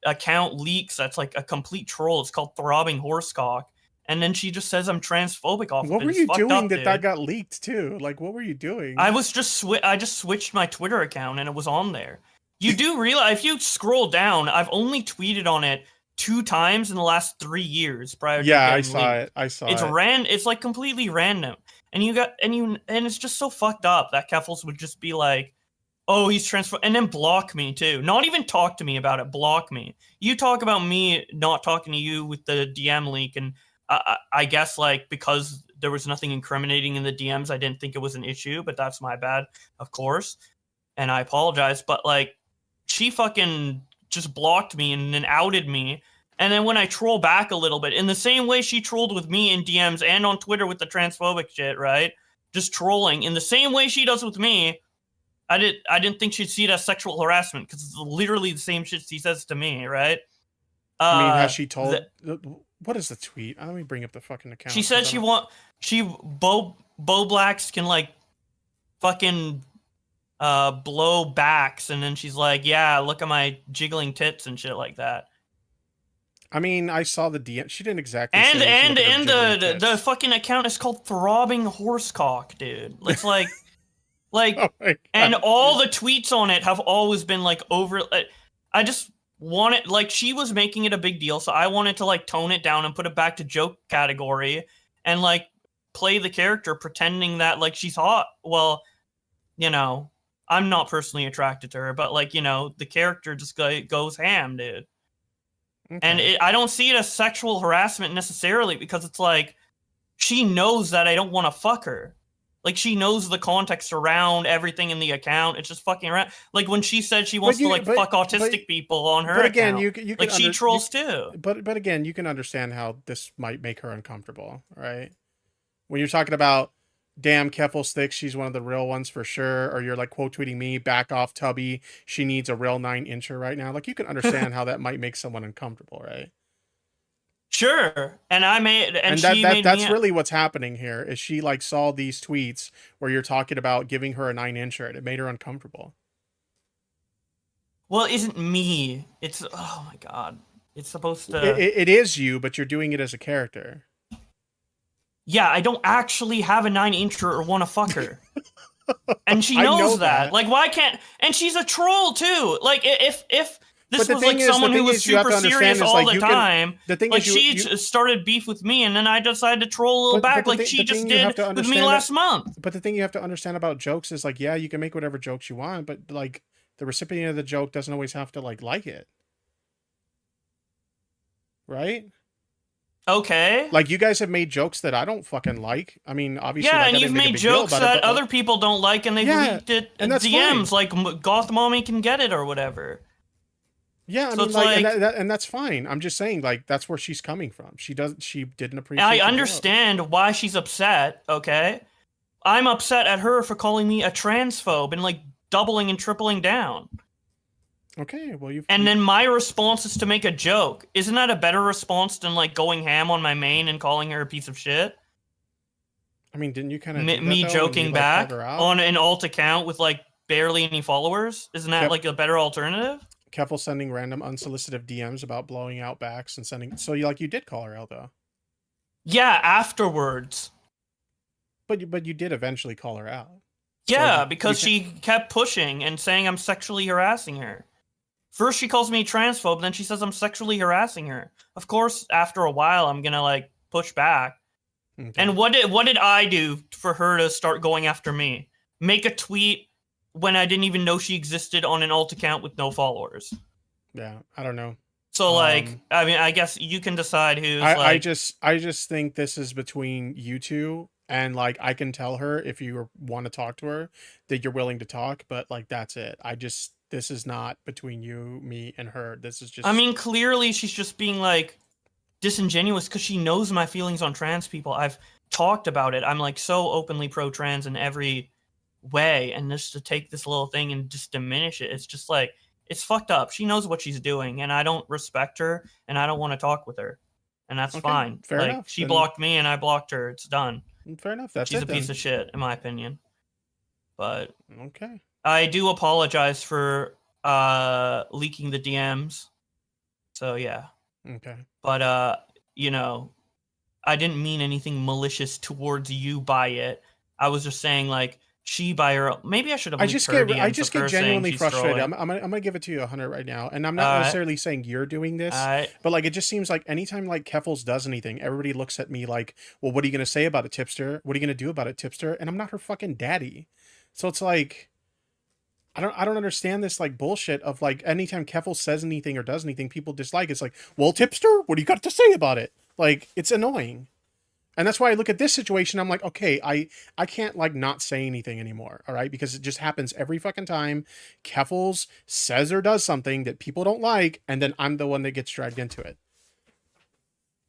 Speaker 17: account leaks that's, like, a complete troll. It's called Throbbing Horsecock. And then she just says I'm transphobic off of it.
Speaker 1: What were
Speaker 17: It's
Speaker 1: you
Speaker 17: fucked
Speaker 1: doing
Speaker 17: up,
Speaker 1: that
Speaker 17: dude.
Speaker 1: got leaked too? Like, what were you doing?
Speaker 17: I just switched my Twitter account and it was on there. You do realize if you scroll down, I've only tweeted on it 2 times in the last 3 years prior to
Speaker 1: Yeah, I
Speaker 17: getting
Speaker 1: saw
Speaker 17: leaked.
Speaker 1: it. I saw
Speaker 17: It's
Speaker 1: it.
Speaker 17: It's like completely random. And it's just so fucked up that Keffels would just be like, oh, he's transphobic, and then block me too. Not even talk to me about it, block me. You talk about me not talking to you with the DM leak, and I guess like because there was nothing incriminating in the DMs, I didn't think it was an issue, but that's my bad, of course. And I apologize, but like she fucking just blocked me and then outed me. And then when I troll back a little bit, in the same way she trolled with me in DMs and on Twitter with the transphobic shit, right? Just trolling in the same way she does with me. I didn't think she'd see it as sexual harassment because it's literally the same shit she says to me, right?
Speaker 1: I mean, has she told? What is the tweet? Let me bring up the fucking account.
Speaker 17: She said Bo Blacks can like fucking blow backs, and then she's like, yeah, look at my jiggling tits and shit like that.
Speaker 1: I mean, I saw the DM. She didn't exactly.
Speaker 17: And
Speaker 1: say
Speaker 17: the fucking account is called Throbbing Horsecock, dude. It's like and all the tweets on it have always been like over. I just wanted, like, she was making it a big deal, so I wanted to like tone it down and put it back to joke category and like play the character pretending that like she's hot. Well, you know, I'm not personally attracted to her, but like, you know, the character just goes ham, dude. Okay. And I don't see it as sexual harassment necessarily because it's like she knows that I don't want to fuck her. Like, she knows the context around everything in the account. It's just fucking around. Like, when she said she wants to, like, fuck autistic people on her account.
Speaker 1: You can
Speaker 17: like, she trolls too.
Speaker 1: But again, you can understand how this might make her uncomfortable, right? When you're talking about, damn, Keffel Sticks, she's one of the real ones for sure. Or you're, like, quote tweeting me, back off, Tubby. She needs a real 9-incher right now. Like, you can understand how that might make someone uncomfortable, right?
Speaker 17: Sure, and I made, and she made
Speaker 1: that's
Speaker 17: me
Speaker 1: really what's happening here. Is she like saw these tweets where you're talking about giving her a 9-incher and it made her uncomfortable?
Speaker 17: Well, it isn't me. It's, oh my god, it's supposed to.
Speaker 1: It is you, but you're doing it as a character.
Speaker 17: Yeah, I don't actually have a 9-incher or want to fuck her, and she knows that. Like, why can't? And she's a troll too. Like, if this was like someone who was super serious all the time.
Speaker 1: The thing
Speaker 17: like
Speaker 1: is,
Speaker 17: she started beef with me, and then I decided to troll a little back, like she just did with me last month.
Speaker 1: But the thing you have to understand about jokes is like, yeah, you can make whatever jokes you want, but like the recipient of the joke doesn't always have to like it, right?
Speaker 17: Okay.
Speaker 1: Like, you guys have made jokes that I don't fucking like. I mean, obviously,
Speaker 17: yeah,
Speaker 1: like,
Speaker 17: and you've made jokes that other people don't like, and they've leaked it in DMs, like Goth Mommy can get it or whatever.
Speaker 1: Yeah, I mean, like, and that's fine. I'm just saying, like, that's where she's coming from. She didn't appreciate.
Speaker 17: I understand why she's upset. Okay, I'm upset at her for calling me a transphobe and like doubling and tripling down.
Speaker 1: Okay, well,
Speaker 17: and then my response is to make a joke. Isn't that a better response than like going ham on my main and calling her a piece of shit?
Speaker 1: I mean, didn't you kind of
Speaker 17: me joking back on an alt account with like barely any followers? Isn't that like a better alternative?
Speaker 1: Keffel sending random unsolicited DMs about blowing out backs and sending. So you did call her out though.
Speaker 17: Yeah, afterwards.
Speaker 1: But you did eventually call her out.
Speaker 17: Yeah, so because she kept pushing and saying I'm sexually harassing her. First she calls me transphobe, then she says I'm sexually harassing her. Of course, after a while I'm gonna like push back.
Speaker 1: Okay.
Speaker 17: And what did I do for her to start going after me? Make a tweet when I didn't even know she existed on an alt account with no followers.
Speaker 1: Yeah, I don't know.
Speaker 17: So like, I mean, I guess you can decide who's
Speaker 1: I just think this is between you two, and like I can tell her if you want to talk to her that you're willing to talk, but like that's it. This is not between you, me, and her. This is just.
Speaker 17: I mean, clearly she's just being like disingenuous because she knows my feelings on trans people. I've talked about it. I'm like so openly pro-trans in every way, and just to take this little thing and just diminish it, it's just like, it's fucked up. She knows what she's doing, and I don't respect her, and I don't want to talk with her, and that's fine.
Speaker 1: Fair
Speaker 17: like,
Speaker 1: enough.
Speaker 17: She
Speaker 1: Then...
Speaker 17: blocked me, and I blocked her. It's done.
Speaker 1: Fair enough. That's
Speaker 17: She's
Speaker 1: it,
Speaker 17: a piece of shit, in my opinion. But
Speaker 1: okay,
Speaker 17: I do apologize for leaking the DMs. So yeah.
Speaker 1: Okay.
Speaker 17: But you know, I didn't mean anything malicious towards you by it. I was just saying like, she by her, maybe I should have.
Speaker 1: I just get genuinely frustrated. I'm gonna give it to you 100 right now, and I'm not necessarily saying you're doing this, but like it just seems like anytime like Keffels does anything, everybody looks at me like, well, what are you gonna say about it, Tipster? What are you gonna do about it, Tipster? And I'm not her fucking daddy, so it's like, I don't understand this like bullshit of like anytime Keffels says anything or does anything, people dislike. It's like, well, Tipster, what do you got to say about it? Like, it's annoying. And that's why I look at this situation. I'm like, okay, I can't like not say anything anymore. All right. Because it just happens every fucking time Keffels says or does something that people don't like. And then I'm the one that gets dragged into it.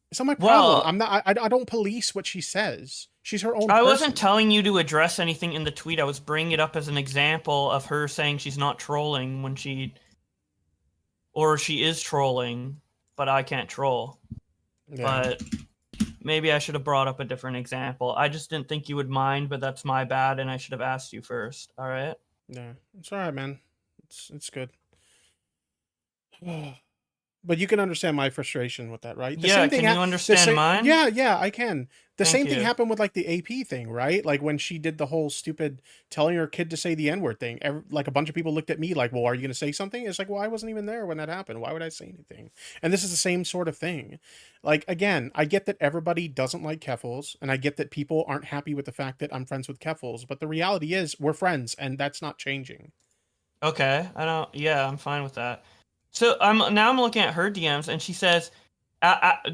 Speaker 1: It's not my problem. I don't police what she says. She's her own person.
Speaker 17: I wasn't telling you to address anything in the tweet. I was bringing it up as an example of her saying she's not trolling when she is trolling, but I can't troll. Yeah. But maybe I should have brought up a different example. I just didn't think you would mind, but that's my bad, and I should have asked you first. All right?
Speaker 1: Yeah, it's all right, man. It's good. But you can understand my frustration with that, right?
Speaker 17: Can you understand mine?
Speaker 1: Yeah, I can. The same thing
Speaker 17: you.
Speaker 1: happened with like the AP thing, right? Like when she did the whole stupid telling her kid to say the N-word thing. Like a bunch of people looked at me like, well, are you going to say something? It's like, well, I wasn't even there when that happened. Why would I say anything? And this is the same sort of thing. Like, again, I get that everybody doesn't like Keffels, and I get that people aren't happy with the fact that I'm friends with Keffels, but the reality is we're friends, and that's not changing.
Speaker 17: Okay, I'm fine with that. So I'm looking at her DMs, and she says,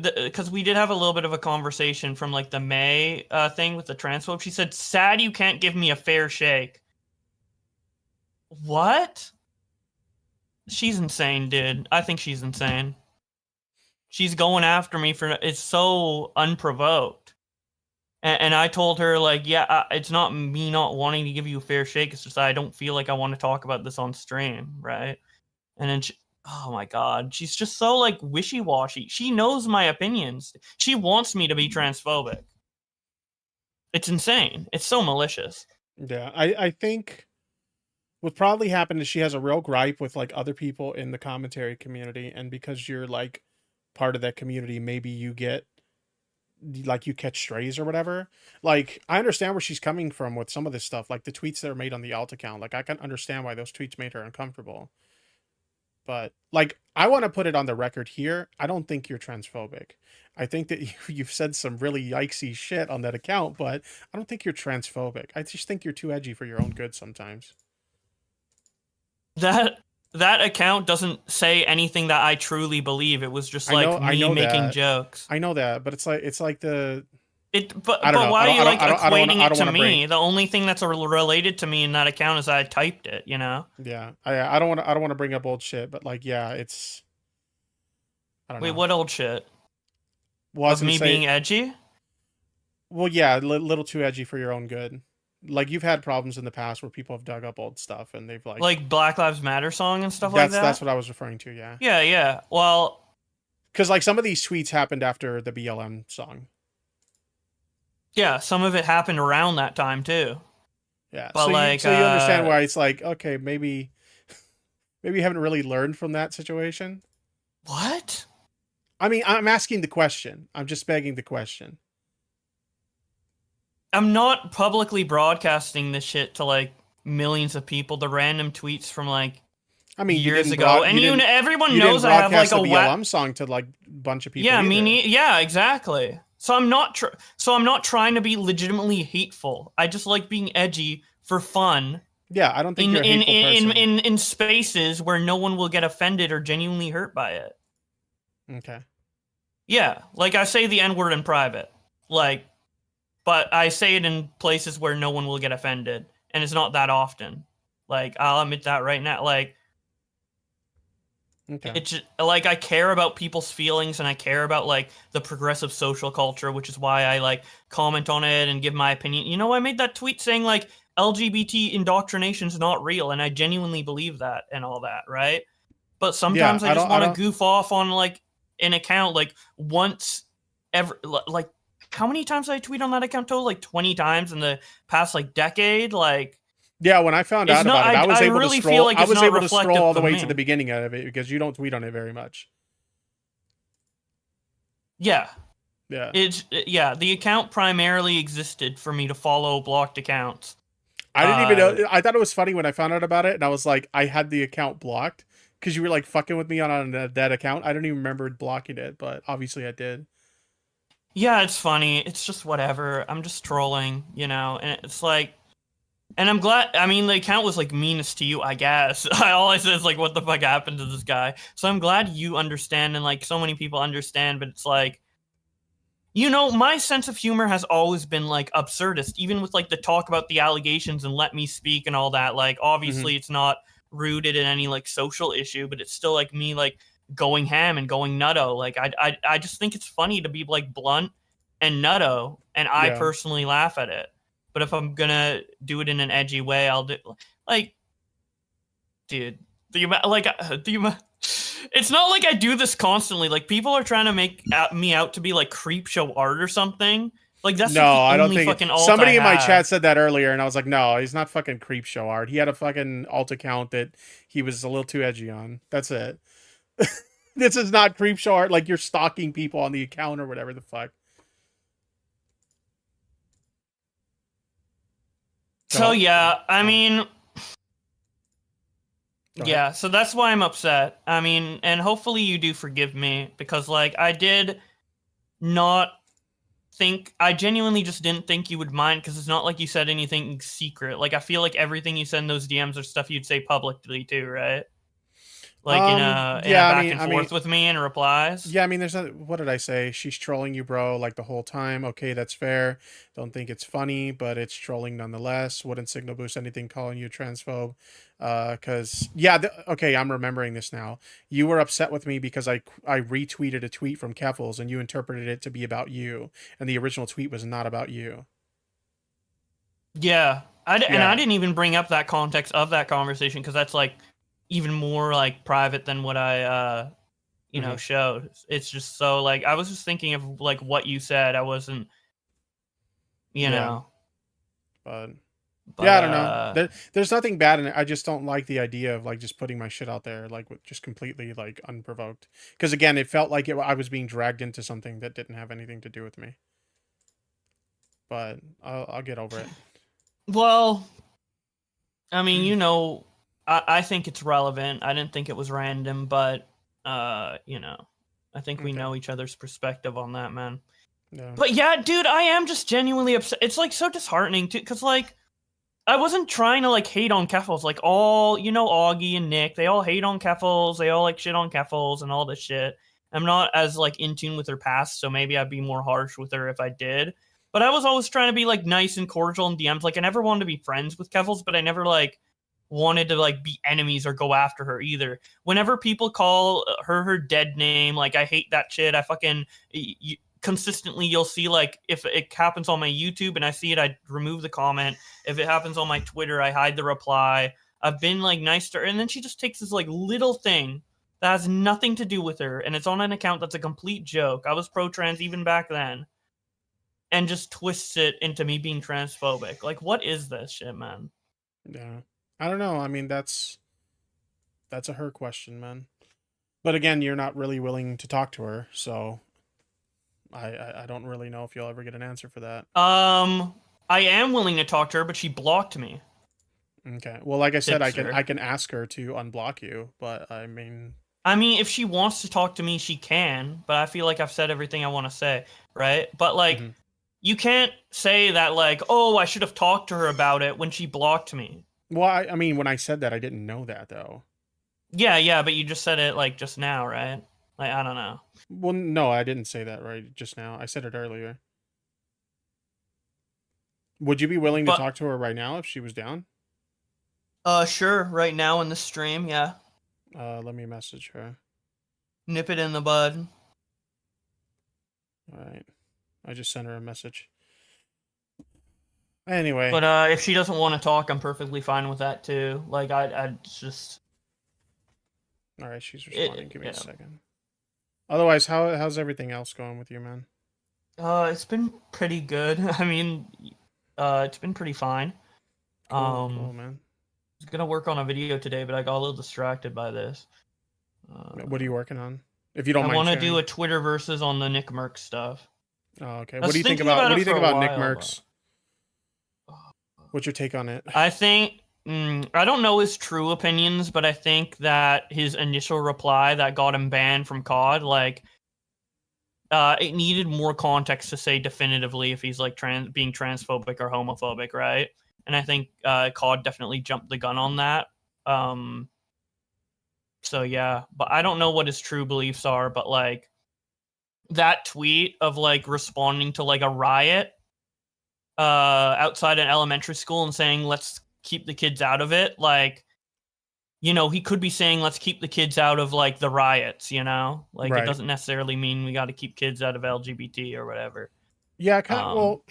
Speaker 17: because we did have a little bit of a conversation from like the May thing with the transphobe. She said, "Sad you can't give me a fair shake." What? She's insane, dude. I think she's insane. She's going after me for it's so unprovoked. And I told her like, yeah, it's not me not wanting to give you a fair shake. It's just I don't feel like I want to talk about this on stream, right? And then oh my god, she's just so like wishy-washy. She knows my opinions. She wants me to be transphobic. It's insane. It's so malicious.
Speaker 1: Yeah, I think what probably happened is she has a real gripe with like other people in the commentary community, and because you're like part of that community, maybe you get like you catch strays or whatever. Like I understand where she's coming from with some of this stuff, like the tweets that are made on the alt account. Like I can understand why those tweets made her uncomfortable. But like, I want to put it on the record here. I don't think you're transphobic. I think that you've said some really yikesy shit on that account, but I don't think you're transphobic. I just think you're too edgy for your own good sometimes.
Speaker 17: That account doesn't say anything that I truly believe. It was just like me making jokes.
Speaker 1: I know that, but it's like the.
Speaker 17: But why are you like equating it to me? The only thing that's related to me in that account is I typed it, you know?
Speaker 1: Yeah. I don't want to bring up old shit, but like, yeah, it's. I don't know.
Speaker 17: Wait, what old shit?
Speaker 1: Well,
Speaker 17: of me being edgy?
Speaker 1: Well, yeah, a little too edgy for your own good. Like you've had problems in the past where people have dug up old stuff and they've like
Speaker 17: Black Lives Matter song and stuff like that.
Speaker 1: That's what I was referring to. Yeah.
Speaker 17: Yeah. Well,
Speaker 1: because like some of these tweets happened after the BLM song.
Speaker 17: Yeah, some of it happened around that time too.
Speaker 1: Yeah,
Speaker 17: but
Speaker 1: so you understand why it's like, okay, maybe you haven't really learned from that situation.
Speaker 17: What?
Speaker 1: I mean, I'm asking the question. I'm just begging the question.
Speaker 17: I'm not publicly broadcasting this shit to like millions of people. The random tweets from like years ago, and everyone knows I have like a
Speaker 1: BLM song to like a bunch of people.
Speaker 17: Yeah, exactly. So I'm not trying to be legitimately hateful. I just like being edgy for fun.
Speaker 1: Yeah, I don't think you're a hateful person.
Speaker 17: In spaces where no one will get offended or genuinely hurt by it.
Speaker 1: Okay.
Speaker 17: Yeah, like I say the N-word in private. Like, but I say it in places where no one will get offended, and it's not that often. Like, I'll admit that right now. Like,
Speaker 1: okay.
Speaker 17: It's just, like, I care about people's feelings, and I care about like the progressive social culture, which is why I like comment on it and give my opinion. You know, I made that tweet saying like LGBT indoctrination is not real, and I genuinely believe that and all that, right? But sometimes I just want to goof off on like an account like once ever. Like, how many times did I tweet on that account total? Like 20 times in the past like decade. Like,
Speaker 1: yeah, when I found out about it, I was able
Speaker 17: really
Speaker 1: to scroll.
Speaker 17: Feel like
Speaker 1: I was able to
Speaker 17: reflective
Speaker 1: scroll all the
Speaker 17: of
Speaker 1: way
Speaker 17: me.
Speaker 1: to the beginning of it because you don't tweet on it very much.
Speaker 17: Yeah.
Speaker 1: Yeah.
Speaker 17: The account primarily existed for me to follow blocked accounts.
Speaker 1: I didn't even know. I thought it was funny when I found out about it, and I was like, I had the account blocked because you were like fucking with me on that account. I don't even remember blocking it, but obviously I did.
Speaker 17: Yeah, it's funny. It's just whatever. I'm just trolling, you know, and it's like, and I'm glad. I mean, the account was like meanest to you, I guess. All I said is like, what the fuck happened to this guy? So I'm glad you understand, and like so many people understand. But it's like, you know, my sense of humor has always been like absurdist, even with like the talk about the allegations and let me speak and all that. Like, obviously, it's not rooted in any like social issue, but it's still like me like going ham and going nutto. Like, I just think it's funny to be like blunt and nutto, and I personally laugh at it. But if I'm gonna do it in an edgy way, I'll do like, dude, it's not like I do this constantly. Like, people are trying to make me out to be like creep show art or something. Like, that's
Speaker 1: no, I don't think
Speaker 17: fucking
Speaker 1: somebody in my chat said that earlier, and I was like, no, he's not fucking creep show art. He had a fucking alt account that he was a little too edgy on. That's it. This is not creep show art. Like, you're stalking people on the account or whatever the fuck.
Speaker 17: So yeah, I mean, yeah, so that's why I'm upset. I mean, and hopefully you do forgive me, because like I did not think, I genuinely just didn't think you would mind, because it's not like you said anything secret. Like, I feel like everything you send those DMs are stuff you'd say publicly too, right? Like in a back and forth with me in replies.
Speaker 1: Yeah, I mean, there's not. What did I say? She's trolling you, bro, like the whole time. Okay, that's fair. Don't think it's funny, but it's trolling nonetheless. Wouldn't signal boost anything calling you a transphobe. Cause yeah, okay, I'm remembering this now. You were upset with me because I retweeted a tweet from Keffels and you interpreted it to be about you, and the original tweet was not about you.
Speaker 17: Yeah, and I didn't even bring up that context of that conversation, because that's like even more like private than what I you know showed. It's just so like I was just thinking of like what you said. I wasn't, you know.
Speaker 1: But yeah, I don't know. There's nothing bad in it. I just don't like the idea of like just putting my shit out there like just completely like unprovoked. Because again, it felt like I was being dragged into something that didn't have anything to do with me. But I'll get over it.
Speaker 17: Well, I mean, you know, I think it's relevant. I didn't think it was random, but you know, I think we know each other's perspective on that, man.
Speaker 1: Yeah.
Speaker 17: But yeah, dude, I am just genuinely upset. It's like so disheartening too, because like I wasn't trying to like hate on Keffels. Like all, you know, Augie and Nick, they all hate on Keffels. They all like shit on Keffels and all this shit. I'm not as like in tune with her past, so maybe I'd be more harsh with her if I did. But I was always trying to be like nice and cordial in DMs. Like I never wanted to be friends with Keffels, but I never like wanted to like be enemies or go after her either. Whenever people call her dead name, like I hate that shit. I fucking consistently you'll see like if it happens on my YouTube and I see it, I remove the comment. If it happens on my Twitter, I hide the reply. I've been like nice to her, and then she just takes this like little thing that has nothing to do with her, and it's on an account that's a complete joke. I was pro-trans even back then, and just twists it into me being transphobic. Like, what is this shit, man?
Speaker 1: Yeah. I don't know. I mean, that's a her question, man. But again, you're not really willing to talk to her, so I don't really know if you'll ever get an answer for that.
Speaker 17: I am willing to talk to her, but she blocked me.
Speaker 1: Okay. Well, like I said,
Speaker 17: Tipster.
Speaker 1: I can ask her to unblock you, but I mean,
Speaker 17: I mean, if she wants to talk to me, she can, but I feel like I've said everything I want to say, right? But like, you can't say that like, oh, I should have talked to her about it when she blocked me.
Speaker 1: Well, I mean, when I said that, I didn't know that though.
Speaker 17: Yeah, but you just said it like just now, right? Like, I don't know.
Speaker 1: Well, no, I didn't say that right just now. I said it earlier. Would you be willing to talk to her right now if she was down?
Speaker 17: Sure. Right now in the stream, yeah.
Speaker 1: Let me message her.
Speaker 17: Nip it in the bud.
Speaker 1: All right. I just sent her a message. Anyway.
Speaker 17: But if she doesn't want to talk, I'm perfectly fine with that too. Like I just.
Speaker 1: All right, she's responding. Give me a second. Otherwise, how's everything else going with you, man?
Speaker 17: It's been pretty good. I mean, it's been pretty fine.
Speaker 1: Cool, man.
Speaker 17: I was gonna work on a video today, but I got a little distracted by this.
Speaker 1: What are you working on? If you don't mind
Speaker 17: I want to
Speaker 1: sharing.
Speaker 17: do a Twitter versus on the Nick Merckx stuff.
Speaker 1: Oh, okay. What do you think about Nick Merckx? What's your take on it?
Speaker 17: I think I don't know his true opinions, but I think that his initial reply that got him banned from COD, like, it needed more context to say definitively if he's like being transphobic or homophobic, right? And I think COD definitely jumped the gun on that. So yeah, but I don't know what his true beliefs are, but like that tweet of like responding to like a riot outside an elementary school and saying let's keep the kids out of it, like, you know, he could be saying let's keep the kids out of like the riots, you know, like
Speaker 1: Right.
Speaker 17: It doesn't necessarily mean we got to keep kids out of LGBT or whatever.
Speaker 1: Yeah, kind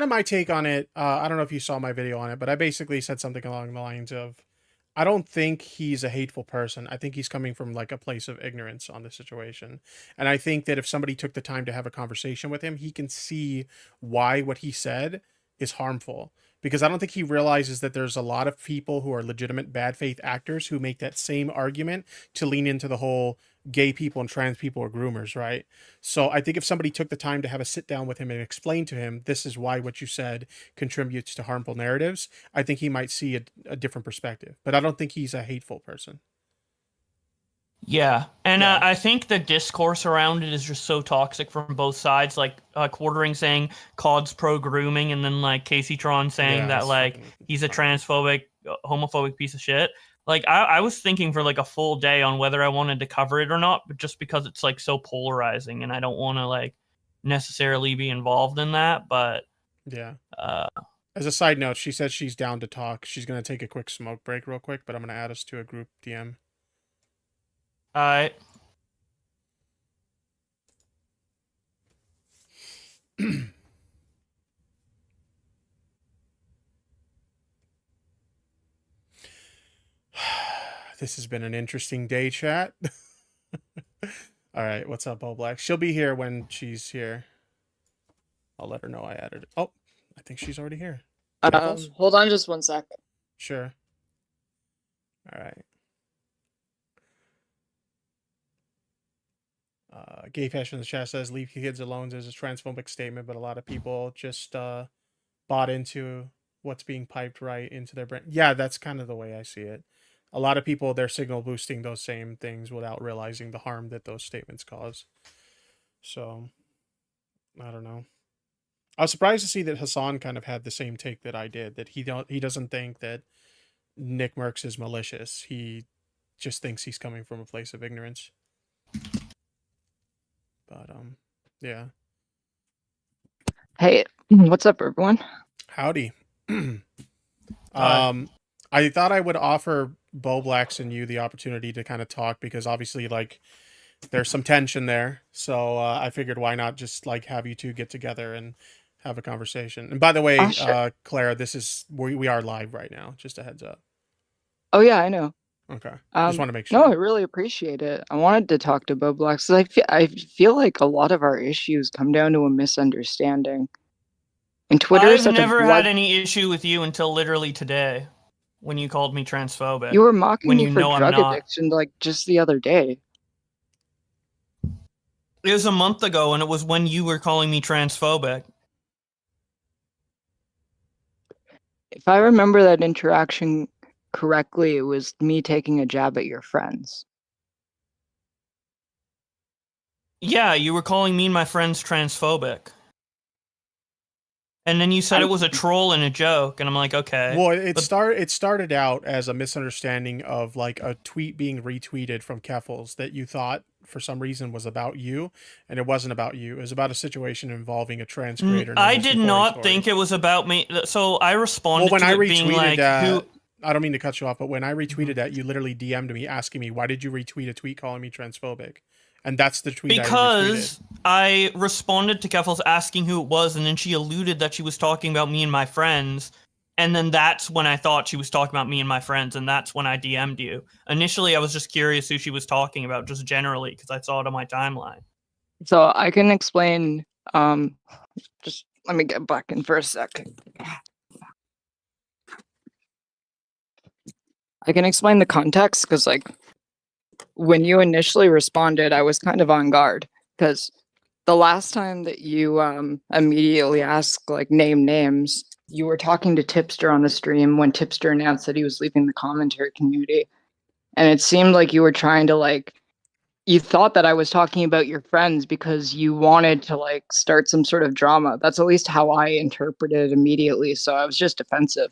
Speaker 1: of my take on it. I don't know if you saw my video on it, but I basically said something along the lines of, I don't think he's a hateful person. I think he's coming from like a place of ignorance on the situation. And I think that if somebody took the time to have a conversation with him, he can see why what he said is harmful. Because I don't think he realizes that there's a lot of people who are legitimate bad faith actors who make that same argument to lean into the whole gay people and trans people are groomers, right? So I think if somebody took the time to have a sit down with him and explain to him, this is why what you said contributes to harmful narratives, I think he might see a different perspective. But I don't think he's a hateful person.
Speaker 17: Yeah, and I think the discourse around it is just so toxic from both sides. Like Quartering saying COD's pro grooming, and then like JonTron saying that like he's a transphobic, homophobic piece of shit. Like I was thinking for like a full day on whether I wanted to cover it or not, but just because it's like so polarizing, and I don't want to like necessarily be involved in that. But
Speaker 1: yeah. As a side note, she says she's down to talk. She's gonna take a quick smoke break real quick, but I'm gonna add us to a group DM.
Speaker 17: Alright.
Speaker 1: This has been an interesting day, chat. All right, what's up, All Black? She'll be here when she's here. I'll let her know I added it. Oh, I think she's already here.
Speaker 7: Hold on just one sec.
Speaker 1: Sure. All right. Gay Fashion in the chat says, leave kids alone is a transphobic statement, but a lot of people just bought into what's being piped right into their brain. Yeah, that's kind of the way I see it. A lot of people, they're signal boosting those same things without realizing the harm that those statements cause. So, I don't know. I was surprised to see that Hassan kind of had the same take that I did, that he doesn't think that Nick Merckx is malicious. He just thinks he's coming from a place of ignorance. But yeah.
Speaker 7: Hey, what's up, everyone?
Speaker 1: Howdy. I thought I would offer Bo Blacks and you the opportunity to kind of talk, because obviously like there's some tension there. So I figured why not just like have you two get together and have a conversation. And by the way,
Speaker 7: sure.
Speaker 1: Clara, this is we are live right now. Just a heads up.
Speaker 7: Oh yeah, I know.
Speaker 1: Okay. Just want to make sure.
Speaker 7: No, I really appreciate it. I wanted to talk to Bo Blacks because I feel like a lot of our issues come down to a misunderstanding. And Twitter is
Speaker 17: I've
Speaker 7: such
Speaker 17: never
Speaker 7: a
Speaker 17: had any issue with you until literally today, when you called me transphobic.
Speaker 7: You were mocking
Speaker 17: when
Speaker 7: me
Speaker 17: you
Speaker 7: for
Speaker 17: know I'm
Speaker 7: drug
Speaker 17: not.
Speaker 7: addiction like just the other day.
Speaker 17: It was a month ago, and it was when you were calling me transphobic.
Speaker 7: If I remember that interaction correctly, it was me taking a jab at your friends.
Speaker 17: Yeah, you were calling me and my friends transphobic. And then you said it was a troll and a joke, and I'm like, okay.
Speaker 1: Well, it started out as a misunderstanding of like a tweet being retweeted from Keffels that you thought for some reason was about you, and it wasn't about you. It was about a situation involving a trans creator.
Speaker 17: I did not think it was about me. So I responded
Speaker 1: when
Speaker 17: to
Speaker 1: I
Speaker 17: it being
Speaker 1: retweeted
Speaker 17: like,
Speaker 1: that,
Speaker 17: who...
Speaker 1: I don't mean to cut you off, but when I retweeted that, you literally DM'd me asking me, why did you retweet a tweet calling me transphobic? And that's the tweet
Speaker 17: because
Speaker 1: I
Speaker 17: I responded to Keffels asking who it was, and then she alluded that she was talking about me and my friends. And then that's when I thought she was talking about me and my friends, and that's when I DM'd you. Initially, I was just curious who she was talking about, just generally, because I saw it on my timeline.
Speaker 7: So I can explain. Just let me get back in for a second. I can explain the context because, like, when you initially responded, I was kind of on guard because the last time that you immediately asked, like, name names, you were talking to Tipster on the stream when Tipster announced that he was leaving the commentary community. And it seemed like you were trying to, like, you thought that I was talking about your friends because you wanted to, like, start some sort of drama. That's at least how I interpreted it immediately. So I was just defensive.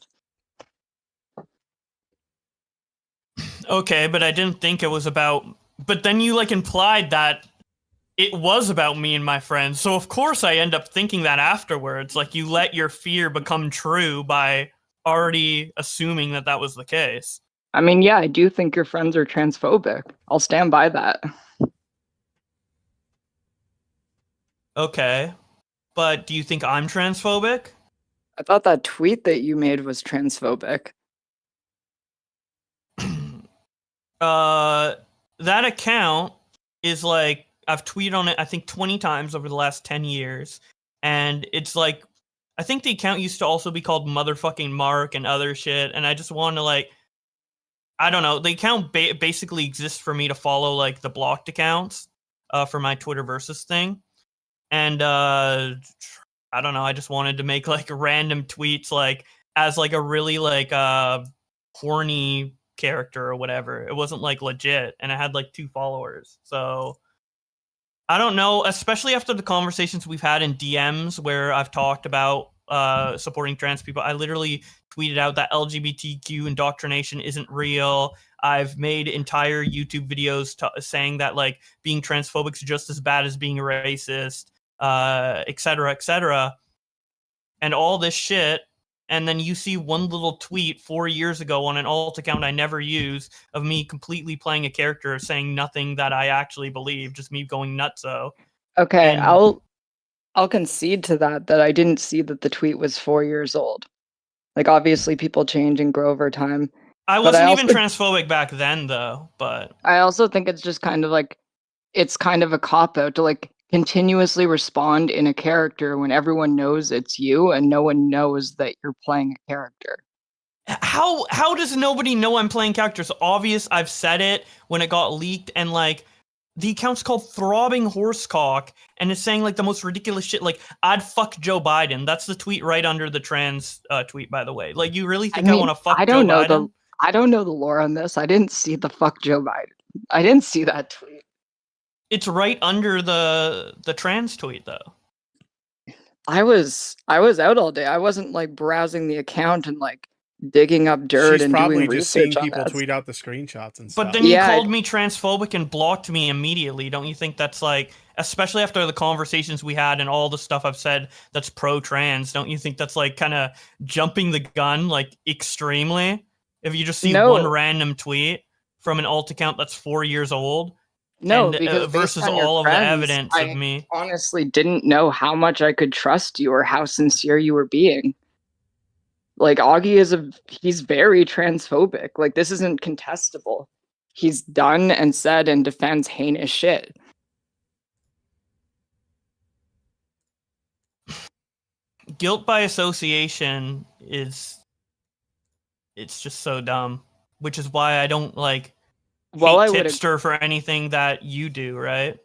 Speaker 17: Okay, but I didn't think it was about... But then you, like, implied that it was about me and my friends. So of course I end up thinking that afterwards. Like, you let your fear become true by already assuming that that was the case.
Speaker 7: I mean, yeah, I do think your friends are transphobic. I'll stand by that.
Speaker 17: Okay. But do you think I'm transphobic?
Speaker 7: I thought that tweet that you made was transphobic.
Speaker 17: That account is like, I've tweeted on it, I think 20 times over the last 10 years. And it's like, I think the account used to also be called motherfucking Mark and other shit. And I just want to, like, I don't know. The account basically exists for me to follow, like, the blocked accounts for my Twitter versus thing. And I don't know. I just wanted to make, like, random tweets, like, as, like, a really, like, horny character or whatever. It wasn't, like, legit. And I had, like, 2 followers. So I don't know, especially after the conversations we've had in DMs where I've talked about supporting trans people. I literally tweeted out that LGBTQ indoctrination isn't real. I've made entire YouTube videos saying that, like, being transphobic is just as bad as being racist, et cetera, and all this shit. And then you see one little tweet 4 years ago on an alt account I never use of me completely playing a character saying nothing that I actually believe, just me going nutso.
Speaker 7: Okay,
Speaker 17: And
Speaker 7: I'll concede to that I didn't see that the tweet was 4 years old. Like, obviously people change and grow over time.
Speaker 17: I wasn't even transphobic back then, though, but
Speaker 7: I also think it's just kind of like, it's kind of a cop-out to, like, continuously respond in a character when everyone knows it's you and no one knows that you're playing a character.
Speaker 17: How does nobody know I'm playing characters? Obvious, I've said it when it got leaked, and, like, the account's called Throbbing Horsecock, and it's saying, like, the most ridiculous shit, like, I'd fuck Joe Biden. That's the tweet right under the trans tweet, by the way. Like, you really think I want to fuck Joe Biden?
Speaker 7: I don't know the lore on this. I didn't see the fuck Joe Biden. I didn't see that tweet.
Speaker 17: It's right under the trans tweet, though.
Speaker 7: I was out all day. I wasn't, like, browsing the account and, like, digging up dirt and doing
Speaker 1: just seeing
Speaker 7: research on
Speaker 1: people
Speaker 7: that.
Speaker 1: tweet out the screenshots and stuff.
Speaker 17: But then you called me transphobic and blocked me immediately. Don't you think that's, like, especially after the conversations we had and all the stuff I've said that's pro-trans, don't you think that's, like, kind of jumping the gun, like, extremely? If you just see one random tweet from an alt account that's 4 years old?
Speaker 7: No,
Speaker 17: and,
Speaker 7: because
Speaker 17: versus
Speaker 7: based on your
Speaker 17: all
Speaker 7: friends,
Speaker 17: of the evidence
Speaker 7: I
Speaker 17: of me.
Speaker 7: honestly didn't know how much I could trust you or how sincere you were being. Like, Augie he's very transphobic. Like, this isn't contestable. He's done and said and defends heinous shit.
Speaker 17: Guilt by association it's just so dumb, which is why I don't, like, hate Tipster for anything that you do, right?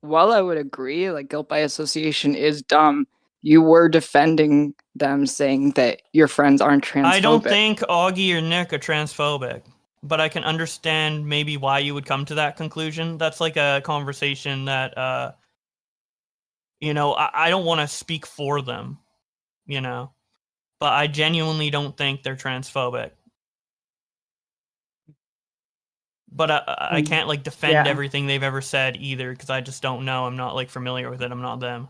Speaker 7: While I would agree, like, guilt by association is dumb, you were defending them, saying that your friends aren't transphobic.
Speaker 17: I don't think Augie or Nick are transphobic. but I can understand maybe why you would come to that conclusion. That's like a conversation that, you know, I don't want to speak for them, you know, but I genuinely don't think they're transphobic. But I can't like defend
Speaker 7: Yeah.
Speaker 17: everything they've ever said either, because I just don't know. I'm not like familiar with it. I'm not them.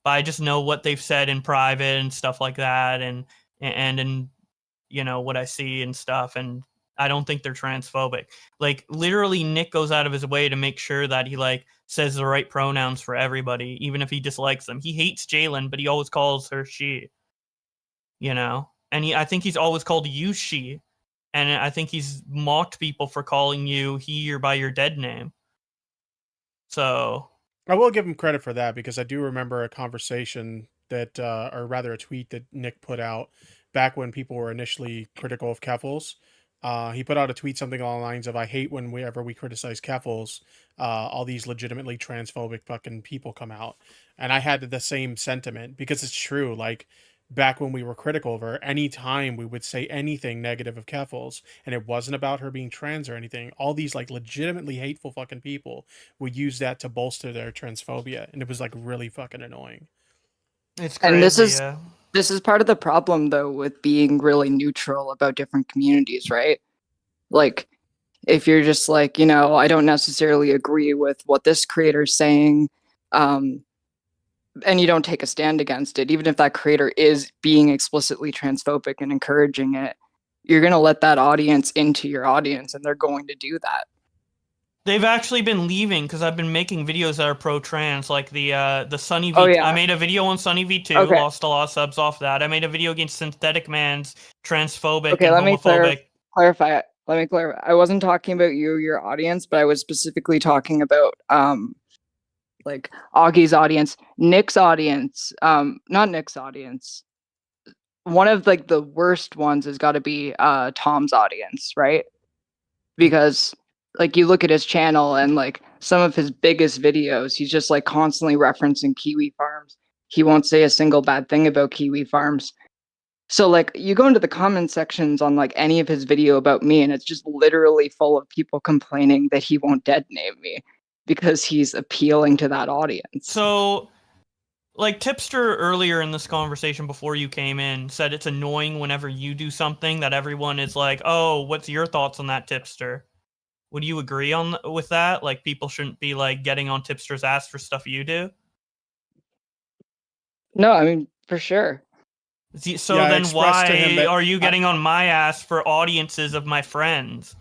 Speaker 17: But I just know what they've said in private and stuff like that, and you know, what I see and stuff, and I don't think they're transphobic. Like, literally, Nick goes out of his way to make sure that he like says the right pronouns for everybody, even if he dislikes them. He hates Jalen, but he always calls her she. You know, and I think he's always called you she, and I think he's mocked people for calling you he or by your dead name. So
Speaker 1: I will give him credit for that, because I do remember a conversation that, or rather a tweet that Nick put out back when people were initially critical of Keffels. He put out a tweet something along the lines of, "I hate whenever we criticize Keffels, all these legitimately transphobic fucking people come out." And I had the same sentiment, because it's true. Like, back when we were critical of her, any time we would say anything negative of Keffels, and it wasn't about her being trans or anything, all these like legitimately hateful fucking people would use that to bolster their transphobia, and it was like really fucking annoying.
Speaker 17: it's crazy.
Speaker 7: And this is
Speaker 17: Yeah.
Speaker 7: this is part of the problem though with being really neutral about different communities, right? Like, if you're just like, you know, I don't necessarily agree with what this creator's saying, and you don't take a stand against it, even if that creator is being explicitly transphobic and encouraging it, you're going to let that audience into your audience, and they're going to do that.
Speaker 17: They've actually been leaving because I've been making videos that are pro-trans, like the Sunny V.
Speaker 7: Oh, yeah.
Speaker 17: I made a video on Sunny V2,
Speaker 7: Okay.
Speaker 17: lost a lot of subs off that. I made a video against Synthetic Man's transphobic
Speaker 7: Okay,
Speaker 17: and
Speaker 7: let me
Speaker 17: homophobic.
Speaker 7: clarify it. Let me clarify. I wasn't talking about you, your audience, but I was specifically talking about like Augie's audience, Nick's audience, not Nick's audience. One of like the worst ones has got to be Tom's audience, right? Because like you look at his channel and like some of his biggest videos, he's just like constantly referencing kiwi farms. He won't say a single bad thing about kiwi farms. So like you go into the comment sections on like any of his video about me, and it's just literally full of people complaining that he won't dead name me because he's appealing to that audience.
Speaker 17: So, like Tipster earlier in this conversation before you came in said it's annoying whenever you do something that everyone is like, "Oh, what's your thoughts on that, Tipster?" Would you agree with that? Like, people shouldn't be like getting on Tipster's ass for stuff you do?
Speaker 7: No, I mean for sure.
Speaker 17: So
Speaker 1: Yeah, I
Speaker 17: then
Speaker 1: expressed to him
Speaker 17: why
Speaker 1: that
Speaker 17: are you getting on my ass for audiences of my friends?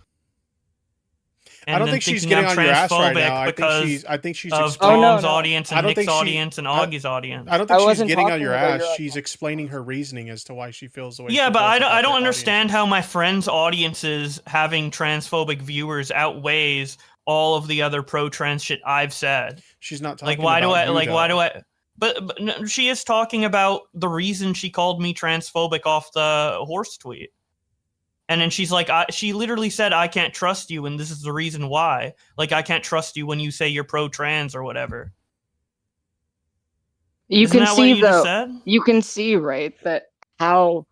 Speaker 1: I don't
Speaker 17: then
Speaker 1: think she's
Speaker 17: thinking
Speaker 1: getting
Speaker 17: I'm
Speaker 1: on your ass right
Speaker 17: transphobic
Speaker 1: now.
Speaker 17: because
Speaker 1: I think she's
Speaker 17: of
Speaker 1: explaining.
Speaker 17: Tom's
Speaker 7: no.
Speaker 17: audience
Speaker 1: I
Speaker 17: and
Speaker 1: don't
Speaker 17: Nick's
Speaker 1: think she-
Speaker 17: audience and Augie's audience.
Speaker 1: I don't
Speaker 7: I
Speaker 1: think she's
Speaker 7: wasn't
Speaker 1: getting on
Speaker 7: talking
Speaker 1: your
Speaker 7: about
Speaker 1: ass.
Speaker 7: your
Speaker 1: She's
Speaker 7: audience.
Speaker 1: explaining her reasoning as to why she feels the way.
Speaker 17: Yeah,
Speaker 1: she
Speaker 17: but
Speaker 1: feels
Speaker 17: I
Speaker 1: about
Speaker 17: don't
Speaker 1: their
Speaker 17: understand
Speaker 1: audiences.
Speaker 17: how my friends' audiences having transphobic viewers outweighs all of the other pro-trans shit I've said.
Speaker 1: She's not
Speaker 17: Like,
Speaker 1: talking
Speaker 17: why do
Speaker 1: about
Speaker 17: I?
Speaker 1: you,
Speaker 17: Like, why
Speaker 1: though.
Speaker 17: do I? But no, she is talking about the reason she called me transphobic off the horse tweet. And then she's like, she literally said, "I can't trust you, and this is the reason why. Like, I can't trust you when you say you're pro-trans or whatever."
Speaker 7: You
Speaker 17: Isn't
Speaker 7: can
Speaker 17: that what
Speaker 7: see
Speaker 17: you just
Speaker 7: though.
Speaker 17: said?
Speaker 7: You can see, right, that how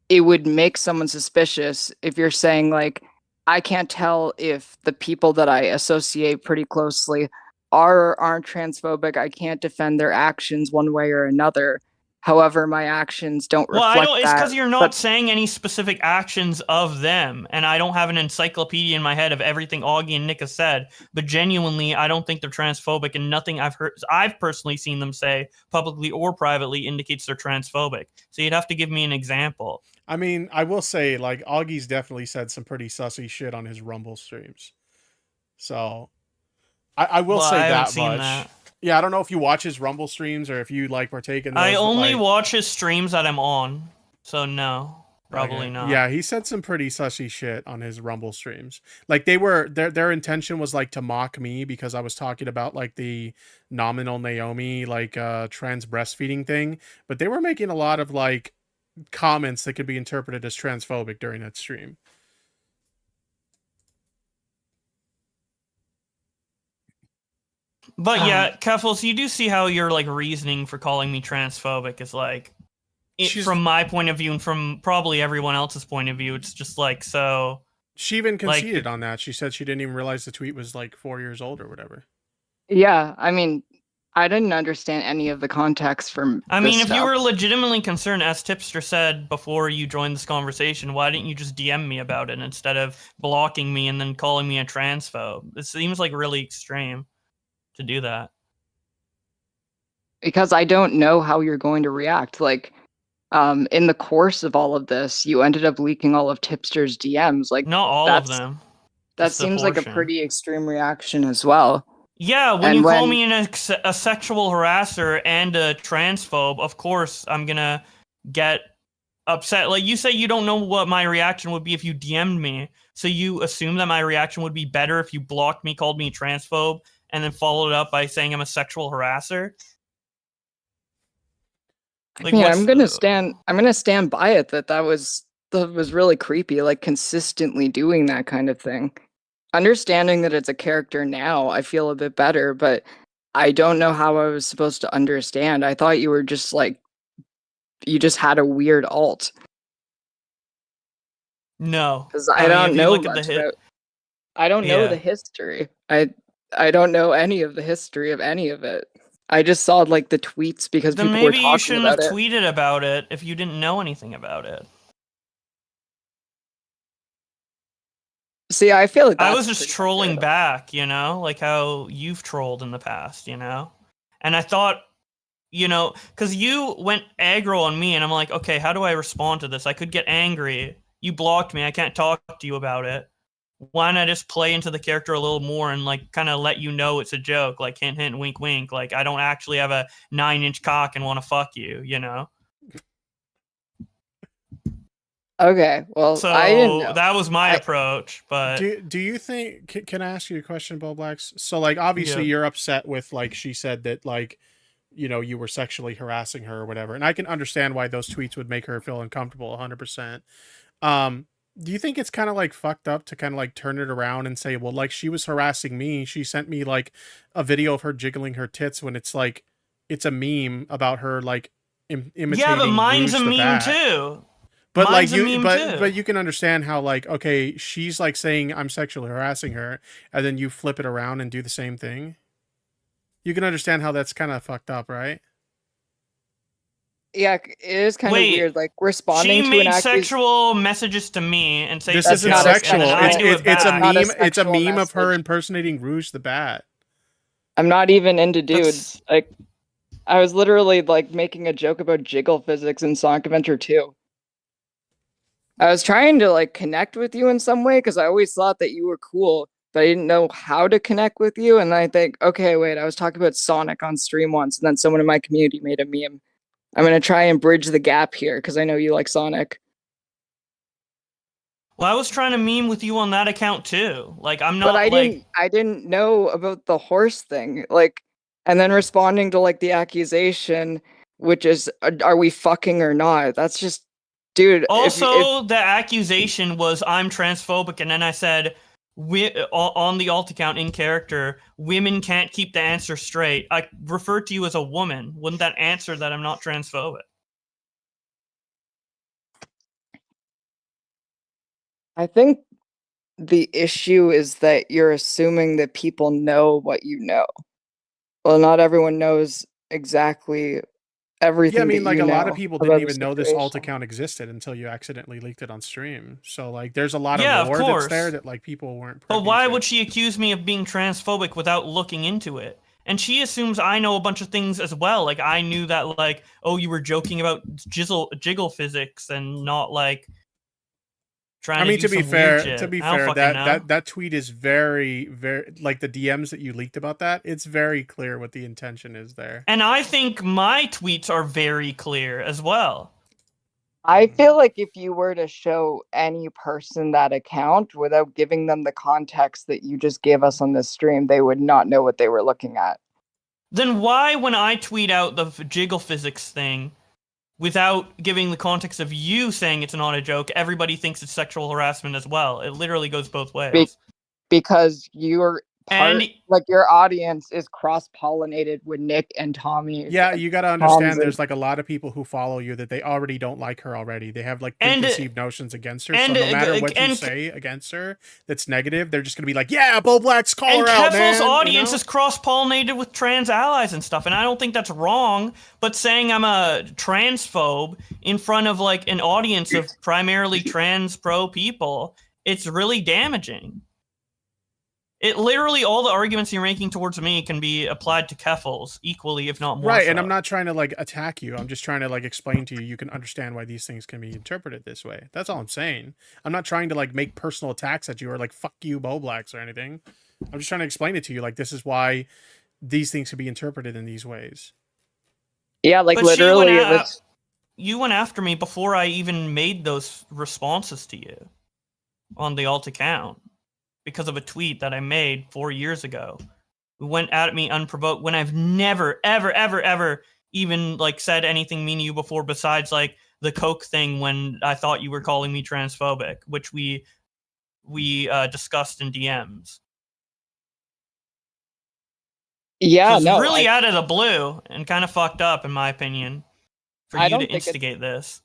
Speaker 7: it would make someone suspicious if you're saying like, I can't tell if the people that I associate pretty closely are or aren't transphobic. I can't defend their actions one way or another. However, my actions don't
Speaker 17: Well,
Speaker 7: reflect
Speaker 17: I don't. It's
Speaker 7: that.
Speaker 17: because you're not
Speaker 7: But
Speaker 17: saying any specific actions of them, and I don't have an encyclopedia in my head of everything Augie and Nick have said. But genuinely, I don't think they're transphobic, and nothing I've personally seen them say publicly or privately indicates they're transphobic. So you'd have to give me an example.
Speaker 1: I mean, I will say, like, Augie's definitely said some pretty sussy shit on his Rumble streams. So, I will
Speaker 17: Well,
Speaker 1: say
Speaker 17: I haven't
Speaker 1: that
Speaker 17: seen
Speaker 1: much.
Speaker 17: that.
Speaker 1: Yeah, I don't know if you watch his Rumble streams or if you, like, partake in those.
Speaker 17: I
Speaker 1: but,
Speaker 17: only
Speaker 1: like,
Speaker 17: watch his streams that I'm on, so no, probably
Speaker 1: okay.
Speaker 17: not.
Speaker 1: Yeah, he said some pretty sussy shit on his Rumble streams. Like, their intention was, like, to mock me because I was talking about, like, the nominal Naomi, like, trans breastfeeding thing. But they were making a lot of, like, comments that could be interpreted as transphobic during that stream.
Speaker 17: But yeah, Keffels, you do see how your like reasoning for calling me transphobic is like, from my point of view and from probably everyone else's point of view, it's just like so
Speaker 1: She even
Speaker 17: Like,
Speaker 1: conceded on that. She said she didn't even realize the tweet was like 4 years old or whatever.
Speaker 7: Yeah, I mean, I didn't understand any of the context from
Speaker 17: I
Speaker 7: this
Speaker 17: mean, if you
Speaker 7: stuff.
Speaker 17: were legitimately concerned, as Tipster said before you joined this conversation, why didn't you just DM me about it instead of blocking me and then calling me a transphobe? It seems like really extreme to do that.
Speaker 7: Because I don't know how you're going to react. Like, in the course of all of this, you ended up leaking all of Tipster's DMs. Like,
Speaker 17: Not all of them.
Speaker 7: That
Speaker 17: Just a
Speaker 7: seems like a
Speaker 17: portion.
Speaker 7: pretty extreme reaction as well.
Speaker 17: Yeah, when
Speaker 7: And
Speaker 17: you call me a sexual harasser and a transphobe, of course I'm gonna get upset. Like, you say you don't know what my reaction would be if you DM'd me, so you assume that my reaction would be better if you blocked me, called me a transphobe, and then followed it up by saying I'm a sexual harasser? Like,
Speaker 7: yeah,
Speaker 17: what's
Speaker 7: I'm gonna stand by it that was really creepy, like consistently doing that kind of thing. Understanding that it's a character now, I feel a bit better, but I don't know how I was supposed to understand. I thought you were just like you just had a weird alt.
Speaker 17: No,
Speaker 7: Because I don't
Speaker 17: if you
Speaker 7: know
Speaker 17: look at
Speaker 7: much
Speaker 17: the
Speaker 7: about. I don't know the history. I don't know any of the history of any of it. I just saw like the tweets because
Speaker 17: Then
Speaker 7: people were
Speaker 17: maybe you
Speaker 7: talking
Speaker 17: shouldn't have
Speaker 7: about it.
Speaker 17: tweeted about it if you didn't know anything about it.
Speaker 7: See, I feel like
Speaker 17: I
Speaker 7: that's
Speaker 17: was just
Speaker 7: pretty
Speaker 17: trolling
Speaker 7: unfair,
Speaker 17: back, you know, like how you've trolled in the past, you know? And I thought, you know, because you went aggro on me, and I'm like, okay, how do I respond to this? I could get angry. You blocked me. I can't talk to you about it. Why not just play into the character a little more and, like, kind of let you know it's a joke? Like, hint, hint, wink, wink. Like, I don't actually have a 9-inch cock and want to fuck you, you know?
Speaker 7: Okay, well, I didn't
Speaker 17: So
Speaker 7: know.
Speaker 17: that was my approach, but
Speaker 1: Do you think? Can I ask you a question, Bo Blacks? So like, obviously,
Speaker 17: Yeah.
Speaker 1: you're upset with like she said that like, you know, you were sexually harassing her or whatever, and I can understand why those tweets would make her feel uncomfortable 100%. Do you think it's kind of like fucked up to kind of like turn it around and say, well, like she was harassing me, she sent me like a video of her jiggling her tits when it's like it's a meme about her like imitating
Speaker 17: yeah, but mine's
Speaker 1: Rouge
Speaker 17: a
Speaker 1: the
Speaker 17: meme
Speaker 1: Bat.
Speaker 17: too.
Speaker 1: But
Speaker 17: Mine's
Speaker 1: like
Speaker 17: a
Speaker 1: you,
Speaker 17: meme too.
Speaker 1: but you can understand how like okay, she's like saying I'm sexually harassing her, and then you flip it around and do the same thing. You can understand how that's kind of fucked up, right?
Speaker 7: Yeah, it is kind of
Speaker 17: Wait,
Speaker 7: weird, like responding
Speaker 17: She
Speaker 7: to an
Speaker 17: made
Speaker 7: accusation.
Speaker 17: sexual messages to me and say
Speaker 1: This
Speaker 17: it's a
Speaker 1: isn't
Speaker 17: joke,
Speaker 1: sexual.
Speaker 17: and then I do it
Speaker 1: It's a
Speaker 17: back.
Speaker 1: meme. It's a meme of her impersonating Rouge the Bat.
Speaker 7: I'm not even into dudes. Like, I was literally like making a joke about jiggle physics in Sonic Adventure 2. I was trying to like connect with you in some way because I always thought that you were cool, but I didn't know how to connect with you. And I think, okay, wait, I was talking about Sonic on stream once, and then someone in my community made a meme. I'm gonna try and bridge the gap here because I know you like Sonic.
Speaker 17: Well, I was trying to meme with you on that account too. Like, I'm not
Speaker 7: But
Speaker 17: like
Speaker 7: I didn't know about the horse thing. Like, and then responding to like the accusation, which is, are we fucking or not? That's just, dude.
Speaker 17: Also, the accusation was I'm transphobic, and then I said, on the alt account in character, women can't keep the answer straight. I referred to you as a woman. Wouldn't that answer that I'm not transphobic?
Speaker 7: I think the issue is that you're assuming that people know what you know. Well, not everyone knows exactly everything
Speaker 1: Yeah, I mean,
Speaker 7: that
Speaker 1: like
Speaker 7: you
Speaker 1: a lot of
Speaker 7: know
Speaker 1: people
Speaker 7: about
Speaker 1: didn't
Speaker 7: the
Speaker 1: even know this alt
Speaker 7: situation.
Speaker 1: account existed until you accidentally leaked it on stream. So like, there's a lot
Speaker 17: Yeah,
Speaker 1: of
Speaker 17: of
Speaker 1: lore that's
Speaker 17: course.
Speaker 1: there that like people weren't.
Speaker 17: But
Speaker 1: privy
Speaker 17: why
Speaker 1: to.
Speaker 17: would she accuse me of being transphobic without looking into it? And she assumes I know a bunch of things as well. Like, I knew that, like, oh, you were joking about jiggle physics and not like trying
Speaker 1: I mean,
Speaker 17: to do some weird shit.
Speaker 1: to be
Speaker 17: I don't
Speaker 1: fair,
Speaker 17: fucking know.
Speaker 1: that tweet is very, very like the DMs that you leaked about that. It's very clear what the intention is there.
Speaker 17: And I think my tweets are very clear as well.
Speaker 7: I feel like if you were to show any person that account without giving them the context that you just gave us on this stream, they would not know what they were looking at.
Speaker 17: Then why, when I tweet out the jiggle physics thing, without giving the context of you saying it's not a joke, everybody thinks it's sexual harassment as well? It literally goes both ways.
Speaker 7: Because you're part,
Speaker 17: And
Speaker 7: like your audience is cross-pollinated with Nick and Tommy.
Speaker 1: Yeah, you got to understand there's like a lot of people who follow you that they already don't like her already. They have like preconceived notions against her. So no matter what you say against her that's negative, they're just going to be like, yeah, Bo Black's call her out, man.
Speaker 17: Keffel's audience
Speaker 1: you know?
Speaker 17: is cross-pollinated with trans allies and stuff, and I don't think that's wrong. But saying I'm a transphobe in front of like an audience of primarily trans pro people, it's really damaging. It literally, all the arguments you're making towards me can be applied to Keffels equally, if not more.
Speaker 1: Right,
Speaker 17: so.
Speaker 1: and I'm not trying to like attack you. I'm just trying to like explain to you. You can understand why these things can be interpreted this way. That's all I'm saying. I'm not trying to like make personal attacks at you or like fuck you, Bo Blacks or anything. I'm just trying to explain it to you. Like this is why these things can be interpreted in these ways.
Speaker 7: Yeah, like
Speaker 17: But
Speaker 7: literally, it was.
Speaker 17: You went after me before I even made those responses to you on the alt account because of a tweet that I made 4 years ago. You went at me unprovoked when I've never, ever, ever, ever even like said anything mean to you before, besides like the Coke thing when I thought you were calling me transphobic, which we discussed in DMs.
Speaker 7: Yeah,
Speaker 17: so it's
Speaker 7: no,
Speaker 17: really out of the blue and kind of fucked up, in my opinion, for you to instigate this.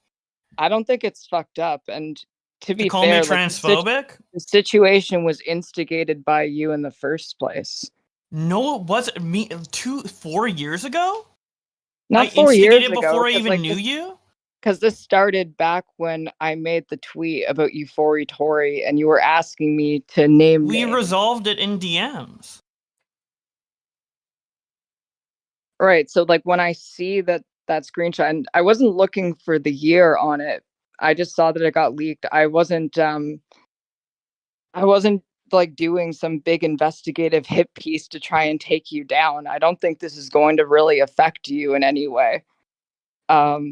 Speaker 7: I don't think it's fucked up, and to be
Speaker 17: call
Speaker 7: fair,
Speaker 17: me transphobic?
Speaker 7: the situation was instigated by you in the first place.
Speaker 17: No, it wasn't me. 4 years ago?
Speaker 7: Not
Speaker 17: I
Speaker 7: 4 years
Speaker 17: instigated
Speaker 7: ago.
Speaker 17: before I even knew you?
Speaker 7: Because this started back when I made the tweet about Euphoria Tori, and you were asking me to name
Speaker 17: We
Speaker 7: names.
Speaker 17: resolved it in DMs.
Speaker 7: Right. So like when I see that screenshot, and I wasn't looking for the year on it. I just saw that it got leaked. I wasn't like doing some big investigative hit piece to try and take you down. I don't think this is going to really affect you in any way. I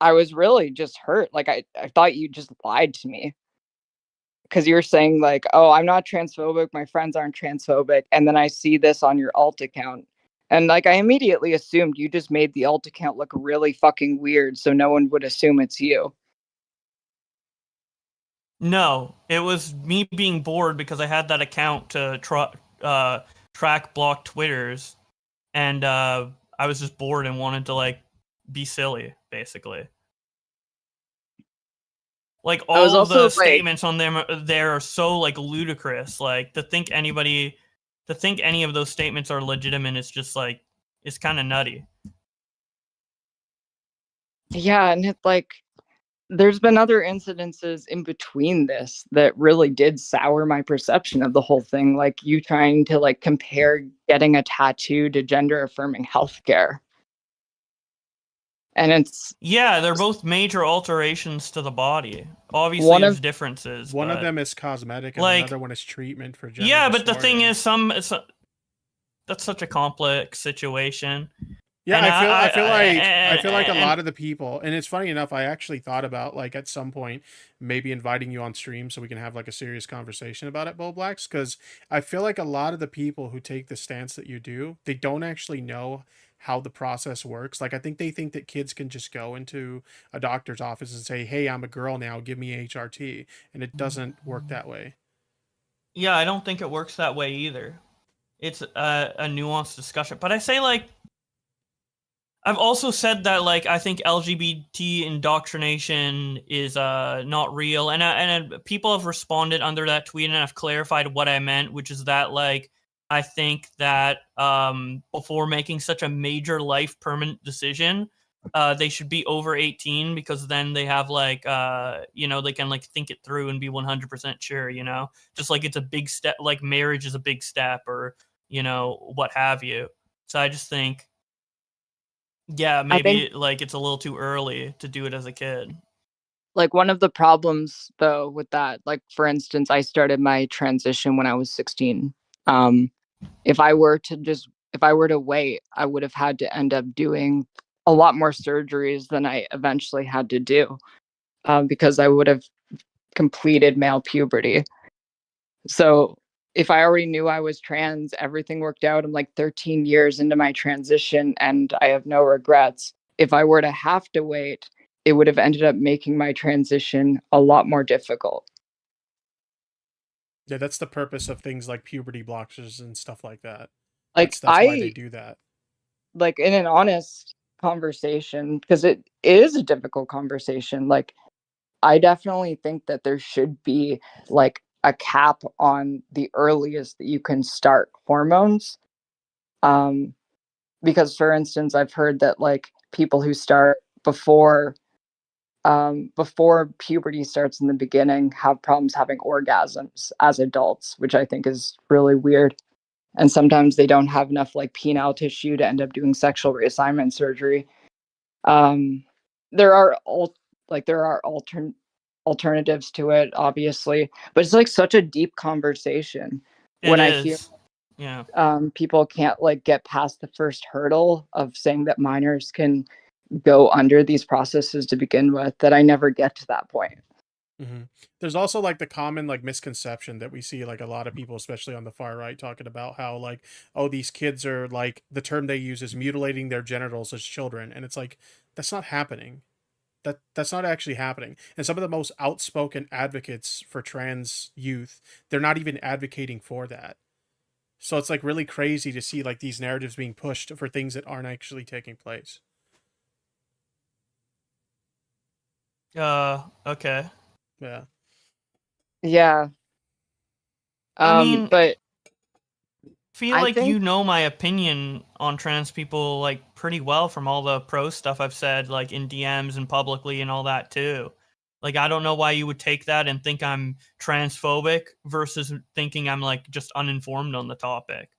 Speaker 7: was really just hurt. Like I thought you just lied to me. Because you're saying like, oh, I'm not transphobic, my friends aren't transphobic, and then I see this on your alt account. And like I immediately assumed you just made the alt account look really fucking weird so no one would assume it's you.
Speaker 17: No, it was me being bored because I had that account to track block Twitters, and I was just bored and wanted to like be silly, basically. Like all of the statements on them there are so like ludicrous. Like to think any of those statements are legitimate is just like it's kind of nutty.
Speaker 7: Yeah, and it's like there's been other incidences in between this that really did sour my perception of the whole thing. Like you trying to like compare getting a tattoo to gender affirming healthcare. And it's
Speaker 17: they're both major alterations to the body. Obviously, there's differences.
Speaker 1: One of them is cosmetic, and another one is treatment for gender.
Speaker 17: Yeah, but the thing is, that's such a complex situation.
Speaker 1: Yeah, I feel like a lot of the people, and it's funny enough, I actually thought about like at some point maybe inviting you on stream so we can have like a serious conversation about it, Bo Blacks, because I feel like a lot of the people who take the stance that you do, they don't actually know how the process works. Like I think they think that kids can just go into a doctor's office and say, "Hey, I'm a girl now, give me HRT," and it doesn't work that way.
Speaker 17: Yeah, I don't think it works that way either. It's a nuanced discussion, but I say like. I've also said that like I think LGBT indoctrination is not real, and people have responded under that tweet, and I've clarified what I meant, which is that like I think that before making such a major life permanent decision, they should be over 18 because then they have like they can like think it through and be 100% sure, just like it's a big step, like marriage is a big step, or what have you. So I just think. Yeah, maybe like it's a little too early to do it as a kid.
Speaker 7: Like one of the problems though with that, like for instance, I started my transition when I was 16. If I were to wait, I would have had to end up doing a lot more surgeries than I eventually had to do because I would have completed male puberty. So if I already knew I was trans, everything worked out. I'm like 13 years into my transition and I have no regrets. If I were to have to wait, it would have ended up making my transition a lot more difficult.
Speaker 1: Yeah, that's the purpose of things like puberty blockers and stuff like that.
Speaker 7: Like
Speaker 1: That's why they do that.
Speaker 7: like in an honest conversation, because it is a difficult conversation. Like I definitely think that there should be like a cap on the earliest that you can start hormones. Because for instance, I've heard that like people who start before puberty starts in the beginning have problems having orgasms as adults, which I think is really weird. And sometimes they don't have enough like penile tissue to end up doing sexual reassignment surgery. Um, there are alternatives to it, obviously, but it's like such a deep conversation.
Speaker 17: It
Speaker 7: When I hear
Speaker 17: is. Yeah.
Speaker 7: people can't like get past the first hurdle of saying that minors can go under these processes to begin with, that I never get to that point.
Speaker 1: Mm-hmm. There's also like the common like misconception that we see like a lot of people, especially on the far right, talking about how like, oh, these kids are like, the term they use is mutilating their genitals as children, and it's like that's not happening. That's not actually happening. And some of the most outspoken advocates for trans youth, they're not even advocating for that. So it's like really crazy to see like these narratives being pushed for things that aren't actually taking place.
Speaker 17: Okay.
Speaker 1: Yeah.
Speaker 7: Yeah.
Speaker 17: I mean,
Speaker 7: but
Speaker 17: feel
Speaker 7: I
Speaker 17: like
Speaker 7: think
Speaker 17: you know my opinion on trans people like pretty well from all the pro stuff I've said like in DMs and publicly and all that too. Like I don't know why you would take that and think I'm transphobic versus thinking I'm like just uninformed on the topic.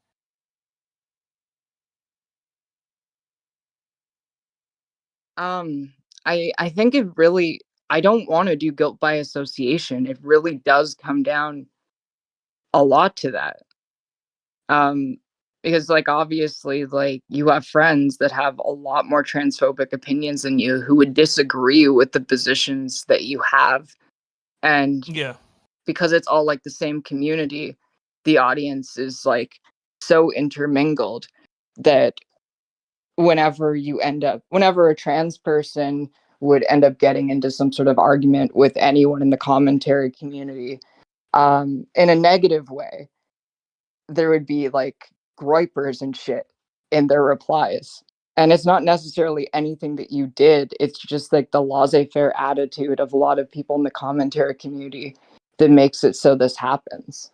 Speaker 7: I think it really, I don't want to do guilt by association. It really does come down a lot to that. Um, because like obviously like you have friends that have a lot more transphobic opinions than you who would disagree with the positions that you have. And
Speaker 17: Yeah.
Speaker 7: because it's all like the same community, the audience is like so intermingled that whenever a trans person would end up getting into some sort of argument with anyone in the commentary community, in a negative way, there would be like groypers and shit in their replies. And it's not necessarily anything that you did. It's just like the laissez-faire attitude of a lot of people in the commentary community that makes it so this happens.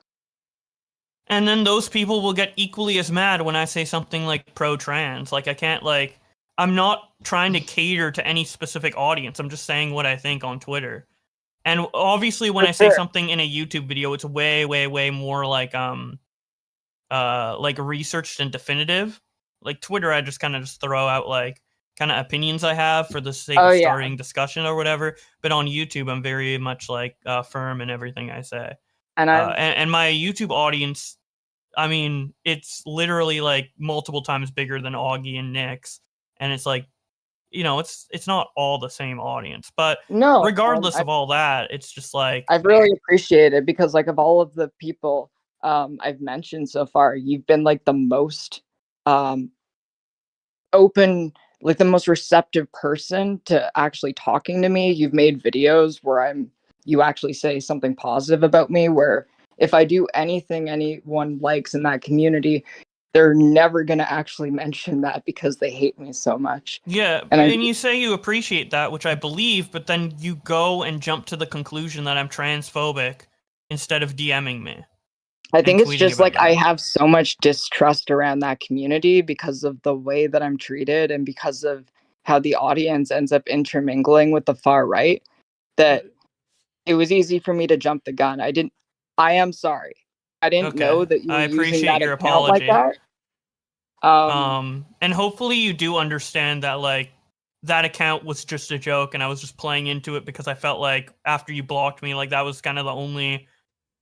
Speaker 17: And then those people will get equally as mad when I say something like pro-trans. Like I can't like I'm not trying to cater to any specific audience. I'm just saying what I think on Twitter. And obviously when I say something in a YouTube video, it's way, way, way more like researched and definitive. Like Twitter, I just kind of just throw out like kind of opinions I have for the sake of starting discussion or whatever. But on YouTube, I'm very much like firm in everything I say. And my YouTube audience, I mean, it's literally like multiple times bigger than Augie and Nick's, and it's like, you know, it's not all the same audience, but
Speaker 7: No,
Speaker 17: regardless of all that, it's just like
Speaker 7: I've really appreciated, because like of all of the people I've mentioned so far, you've been like the most open, like the most receptive person to actually talking to me. You've made videos where you actually say something positive about me, where if I do anything anyone likes in that community, they're never going to actually mention that because they hate me so much.
Speaker 17: Yeah, and you say you appreciate that, which I believe, but then you go and jump to the conclusion that I'm transphobic instead of DMing me.
Speaker 7: I think it's just like I have so much distrust around that community because of the way that I'm treated and because of how the audience ends up intermingling with the far right, that it was easy for me to jump the gun. I am sorry. I didn't know that you were using that
Speaker 17: your
Speaker 7: account like
Speaker 17: apology.
Speaker 7: that.
Speaker 17: And hopefully you do understand that like that account was just a joke and I was just playing into it because I felt like after you blocked me, like that was kind of the only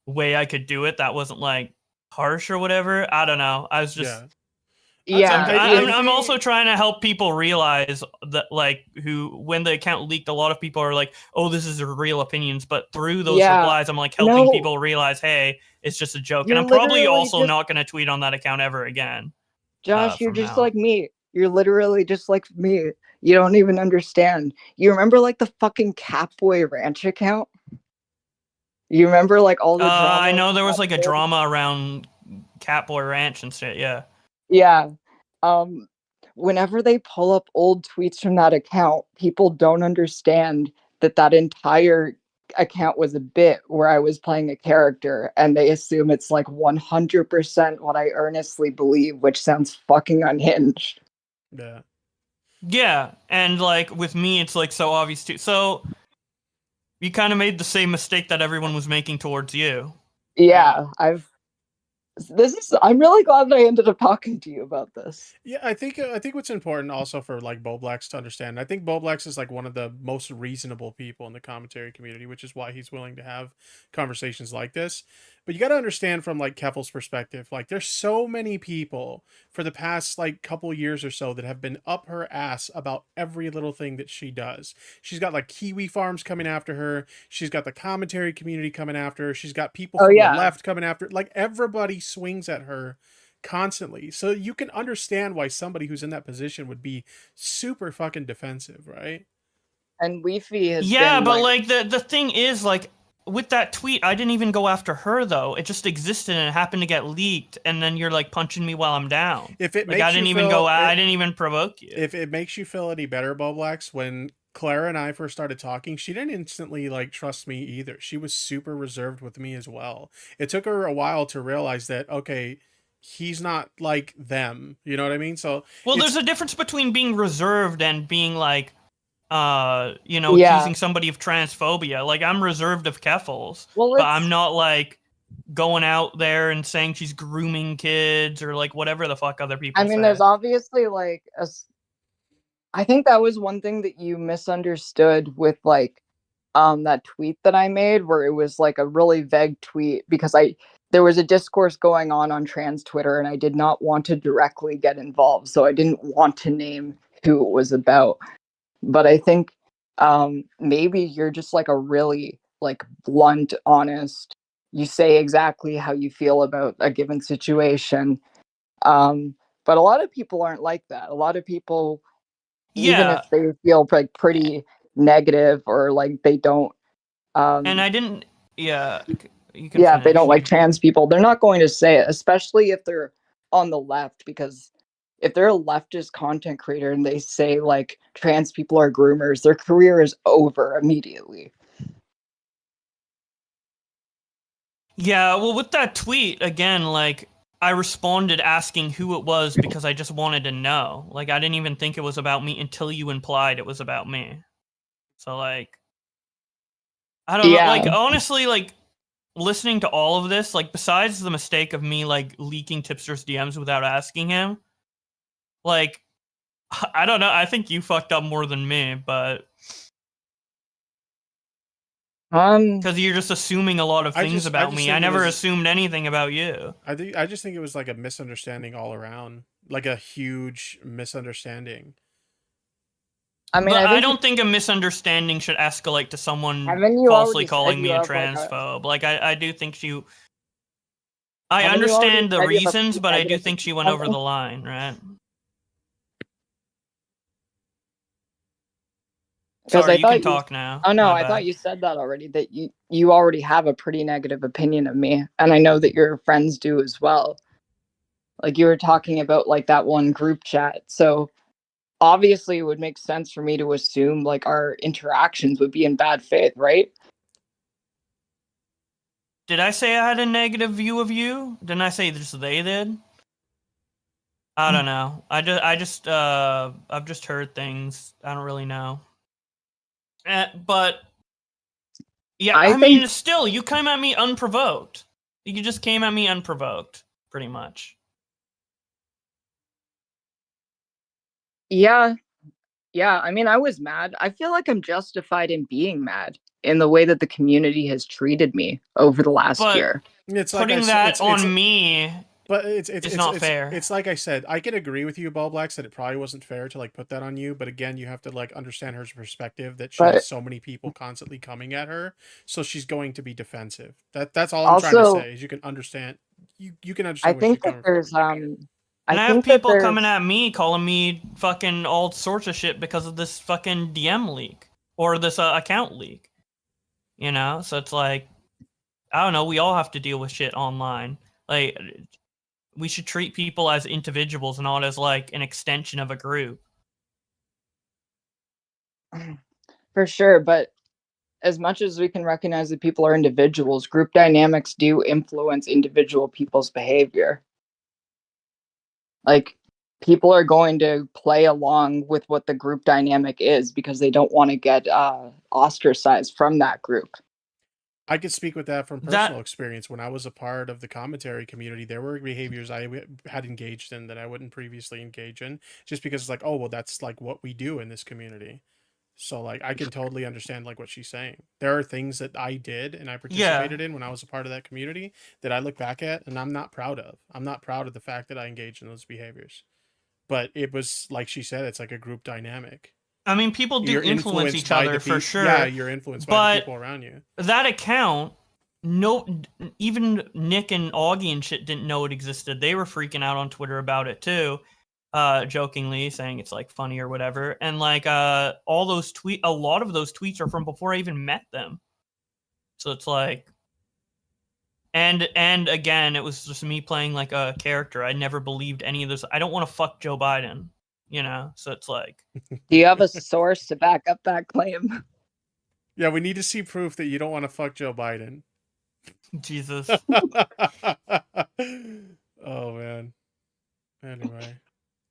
Speaker 17: way I could do it. That wasn't like harsh or whatever. I don't know. I was just I'm also trying to help people realize that like when the account leaked, a lot of people are like, oh, this is real opinions, but through those replies I'm like helping people realize, hey, it's just a joke. And I'm probably also not going to tweet on that account ever again.
Speaker 7: Josh, you're just like me. You're literally just like me. You don't even understand. You remember like the fucking Catboy Ranch account? You remember like all the drama?
Speaker 17: I know there was
Speaker 7: with
Speaker 17: like a
Speaker 7: that kid?
Speaker 17: drama around Catboy Ranch and shit. Yeah.
Speaker 7: Yeah. Um, Whenever they pull up old tweets from that account, people don't understand that that entire account was a bit where I was playing a character, and they assume it's like 100% what I earnestly believe, which sounds fucking unhinged.
Speaker 1: Yeah.
Speaker 17: Yeah, and like with me, it's like so obvious too. So you kind of made the same mistake that everyone was making towards you.
Speaker 7: Yeah, I'm really glad that I ended up talking to you about this.
Speaker 1: Yeah, I think what's important also for like Boblax to understand. I think Boblax is like one of the most reasonable people in the commentary community, which is why he's willing to have conversations like this. But you got to understand from like Keffel's perspective, like there's so many people for the past like couple years or so that have been up her ass about every little thing that she does. She's got like Kiwi Farms coming after her. She's got the commentary community coming after her. She's got people from the left coming after her. Like everybody swings at her constantly. So you can understand why somebody who's in that position would be super fucking defensive, right?
Speaker 7: And Weefy has
Speaker 17: Yeah,
Speaker 7: been
Speaker 17: but like the thing is like with that tweet, I didn't even go after her though. It just existed and it happened to get leaked, and then you're like punching me while I'm down.
Speaker 1: If it
Speaker 17: like
Speaker 1: makes
Speaker 17: I didn't
Speaker 1: you
Speaker 17: even
Speaker 1: feel,
Speaker 17: go. I didn't even provoke you.
Speaker 1: If it makes you feel any better, Boblax, when Clara and I first started talking, she didn't instantly like trust me either. She was super reserved with me as well. It took her a while to realize that okay, he's not like them. You know what I mean? So
Speaker 17: well, there's a difference between being reserved and being like,
Speaker 7: Yeah.
Speaker 17: accusing somebody of transphobia. Like I'm reserved of Keffels, but I'm not like going out there and saying she's grooming kids or like whatever the fuck other people
Speaker 7: I mean,
Speaker 17: say.
Speaker 7: there's obviously like I think that was one thing that you misunderstood with like that tweet that I made where it was like a really vague tweet because there was a discourse going on trans Twitter and I did not want to directly get involved, so I didn't want to name who it was about. But I think maybe you're just like a really like blunt, honest. You say exactly how you feel about a given situation. But a lot of people aren't like that. A lot of people, even if they feel like pretty negative or like they don't,
Speaker 17: and I didn't. Yeah, you can.
Speaker 7: They don't
Speaker 17: finish.
Speaker 7: like trans people. They're not going to say it, especially if they're on the left, because if they're a leftist content creator and they say like trans people are groomers, their career is over immediately.
Speaker 17: Yeah, well, with that tweet again, like I responded asking who it was because I just wanted to know. Like I didn't even think it was about me until you implied it was about me. So like, I don't know. Like honestly, like listening to all of this, like besides the mistake of me like leaking Tipster's DMs without asking him, like I don't know. I think you fucked up more than me, but because you're just assuming a lot of things about me. I never assumed anything about you.
Speaker 1: I just think it was like a misunderstanding all around, like a huge misunderstanding.
Speaker 17: I mean, I don't think a misunderstanding should escalate to someone falsely calling me a transphobe. Like I do think she. I understand the reasons, but I do think she went over the line, right? Sorry, you can talk now.
Speaker 7: Oh no, I thought you said that already. That you already have a pretty negative opinion of me, and I know that your friends do as well. Like you were talking about like that one group chat, so obviously it would make sense for me to assume like our interactions would be in bad faith, right?
Speaker 17: Did I say I had a negative view of you? Didn't I say just they did? I don't know. I've just heard things. I don't really know. But yeah, I mean, still, you came at me unprovoked. You just came at me unprovoked, pretty much.
Speaker 7: Yeah. I mean, I was mad. I feel like I'm justified in being mad in the way that the community has treated me over the last year.
Speaker 1: It's
Speaker 17: putting
Speaker 1: like
Speaker 17: that on me.
Speaker 1: But it's
Speaker 17: not fair.
Speaker 1: It's like I said, I can agree with you, Ballblacks, that it probably wasn't fair to like put that on you. But again, you have to like understand her perspective that she has so many people constantly coming at her, so she's going to be defensive. That's all I'm trying to say. Is you can understand. You can understand.
Speaker 7: I think that there's
Speaker 17: And I have people coming at me, calling me fucking all sorts of shit because of this fucking DM leak or this account leak. You know, so it's like I don't know, we all have to deal with shit online. Like, we should treat people as individuals, not as like an extension of a group.
Speaker 7: For sure, but as much as we can recognize that people are individuals, group dynamics do influence individual people's behavior. Like, people are going to play along with what the group dynamic is because they don't want to get ostracized from that group.
Speaker 1: I could speak with that from personal experience. When I was a part of the commentary community, there were behaviors I had engaged in that I wouldn't previously engage in, just because it's like, oh, well, that's like what we do in this community. So like, I can totally understand like what she's saying. There are things that I did and I participated in when I was a part of that community that I look back at and I'm not proud of. I'm not proud of the fact that I engaged in those behaviors. But it was like she said, it's like a group dynamic.
Speaker 17: I mean, people do influence each other for sure.
Speaker 1: Yeah, you're influenced by the people around you.
Speaker 17: That account, even Nick and Augie and shit didn't know it existed. They were freaking out on Twitter about it too, jokingly saying it's like funny or whatever. And like a lot of those tweets are from before I even met them. So it's like, and again, it was just me playing like a character. I never believed any of this. I don't want to fuck Joe Biden. So it's like,
Speaker 7: do you have a source to back up that claim?
Speaker 1: Yeah, we need to see proof that you don't want to fuck Joe Biden.
Speaker 17: Jesus.
Speaker 1: Oh man. Anyway,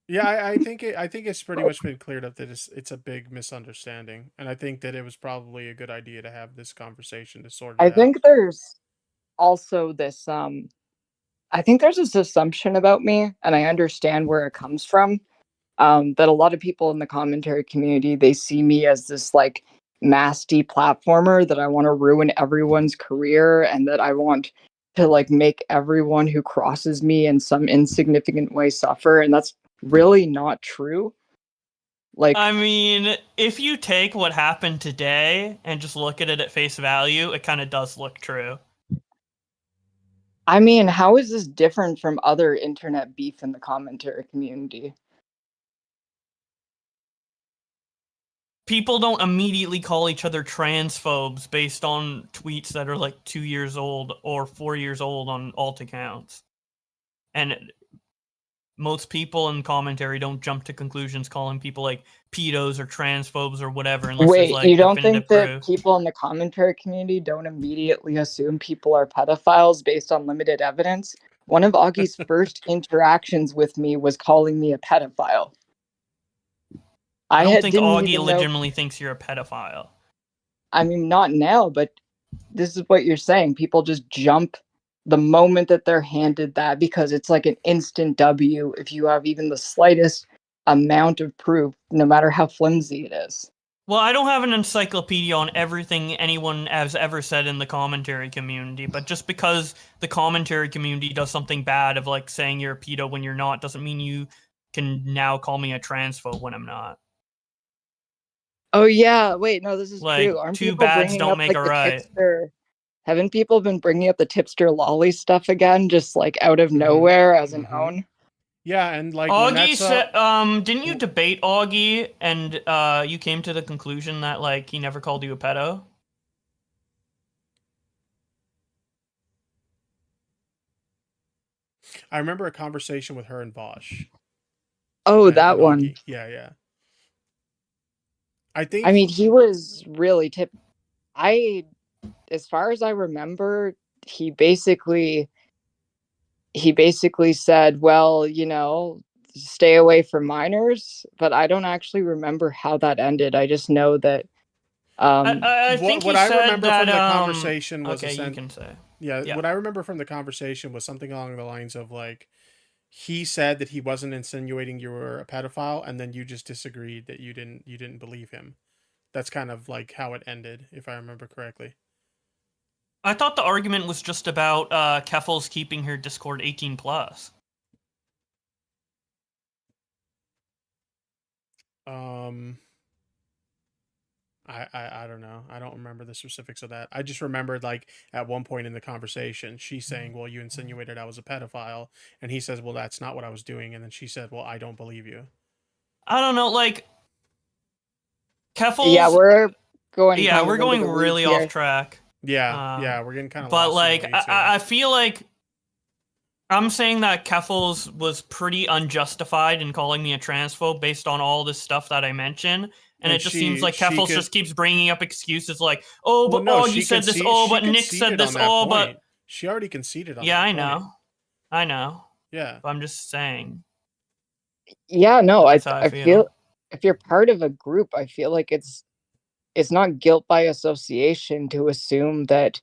Speaker 1: yeah, I think it's pretty much been cleared up that it's a big misunderstanding, and I think that it was probably a good idea to have this conversation to sort it out.
Speaker 7: I think there's also this I think there's this assumption about me, and I understand where it comes from. That a lot of people in the commentary community, they see me as this like nasty platformer that I want to ruin everyone's career and that I want to like make everyone who crosses me in some insignificant way suffer, and that's really not true. Like,
Speaker 17: I mean, if you take what happened today and just look at it at face value, it kind of does look true.
Speaker 7: I mean, how is this different from other internet beef in the commentary community?
Speaker 17: People don't immediately call each other transphobes based on tweets that are like 2 years old or 4 years old on alt accounts. And most people in commentary don't jump to conclusions calling people like pedos or transphobes or whatever unless
Speaker 7: Wait,
Speaker 17: there's like
Speaker 7: you don't think that
Speaker 17: proof.
Speaker 7: people in the commentary community don't immediately assume people are pedophiles based on limited evidence? One of Augie's first interactions with me was calling me a pedophile.
Speaker 17: I don't think Augie legitimately thinks you're a pedophile.
Speaker 7: I mean, not now, but this is what you're saying. People just jump the moment that they're handed that because it's like an instant W if you have even the slightest amount of proof, no matter how flimsy it is.
Speaker 17: Well, I don't have an encyclopedia on everything anyone has ever said in the commentary community, but just because the commentary community does something bad of like saying you're a pedo when you're not doesn't mean you can now call me a transphobe when I'm not.
Speaker 7: Oh yeah, wait, no, this is
Speaker 17: like,
Speaker 7: true. Aren't
Speaker 17: two
Speaker 7: people
Speaker 17: bads
Speaker 7: bringing
Speaker 17: don't
Speaker 7: up,
Speaker 17: make
Speaker 7: like,
Speaker 17: a
Speaker 7: the
Speaker 17: right.
Speaker 7: Tipster? Haven't people been bringing up the Tipster lolly stuff again, just like out of nowhere as an own?
Speaker 1: Yeah, and like
Speaker 17: Augie said, didn't you debate Augie and you came to the conclusion that like he never called you a pedo?
Speaker 1: I remember a conversation with her and Bosch.
Speaker 7: Oh, that one.
Speaker 1: Yeah. I
Speaker 7: mean, he was really as far as I remember, he basically said, well, stay away from minors, but I don't actually remember how that ended. I just know that
Speaker 17: I think what I remember
Speaker 1: from the conversation was
Speaker 17: okay, you can say.
Speaker 1: Yeah, what I remember from the conversation was something along the lines of like, he said that he wasn't insinuating you were a pedophile, and then you just disagreed that you didn't believe him. That's kind of like how it ended, if I remember correctly.
Speaker 17: I thought the argument was just about Keffels keeping her Discord 18+.
Speaker 1: I don't know. I don't remember the specifics of that. I just remembered like at one point in the conversation, she's saying, well, you insinuated I was a pedophile. And he says, well, that's not what I was doing. And then she said, well, I don't believe you.
Speaker 17: I don't know, like Keffels.
Speaker 7: Yeah, we're going
Speaker 17: really off track.
Speaker 1: Yeah, we're getting kind of
Speaker 3: But
Speaker 1: lost
Speaker 3: like,
Speaker 1: in the weeds here.
Speaker 3: I feel like I'm saying that Keffels was pretty unjustified in calling me a transphobe based on all this stuff that I mentioned. And it just seems like Keffels just keeps bringing up excuses like, oh, but Augie said this, oh, but Nick said this, oh, but...
Speaker 1: She already conceded on
Speaker 3: yeah,
Speaker 1: that
Speaker 3: I
Speaker 1: point.
Speaker 3: know. I know.
Speaker 1: Yeah.
Speaker 3: But I'm just saying.
Speaker 7: Yeah, no,
Speaker 3: That's how I
Speaker 7: feel if you're part of a group, I feel like it's not guilt by association to assume that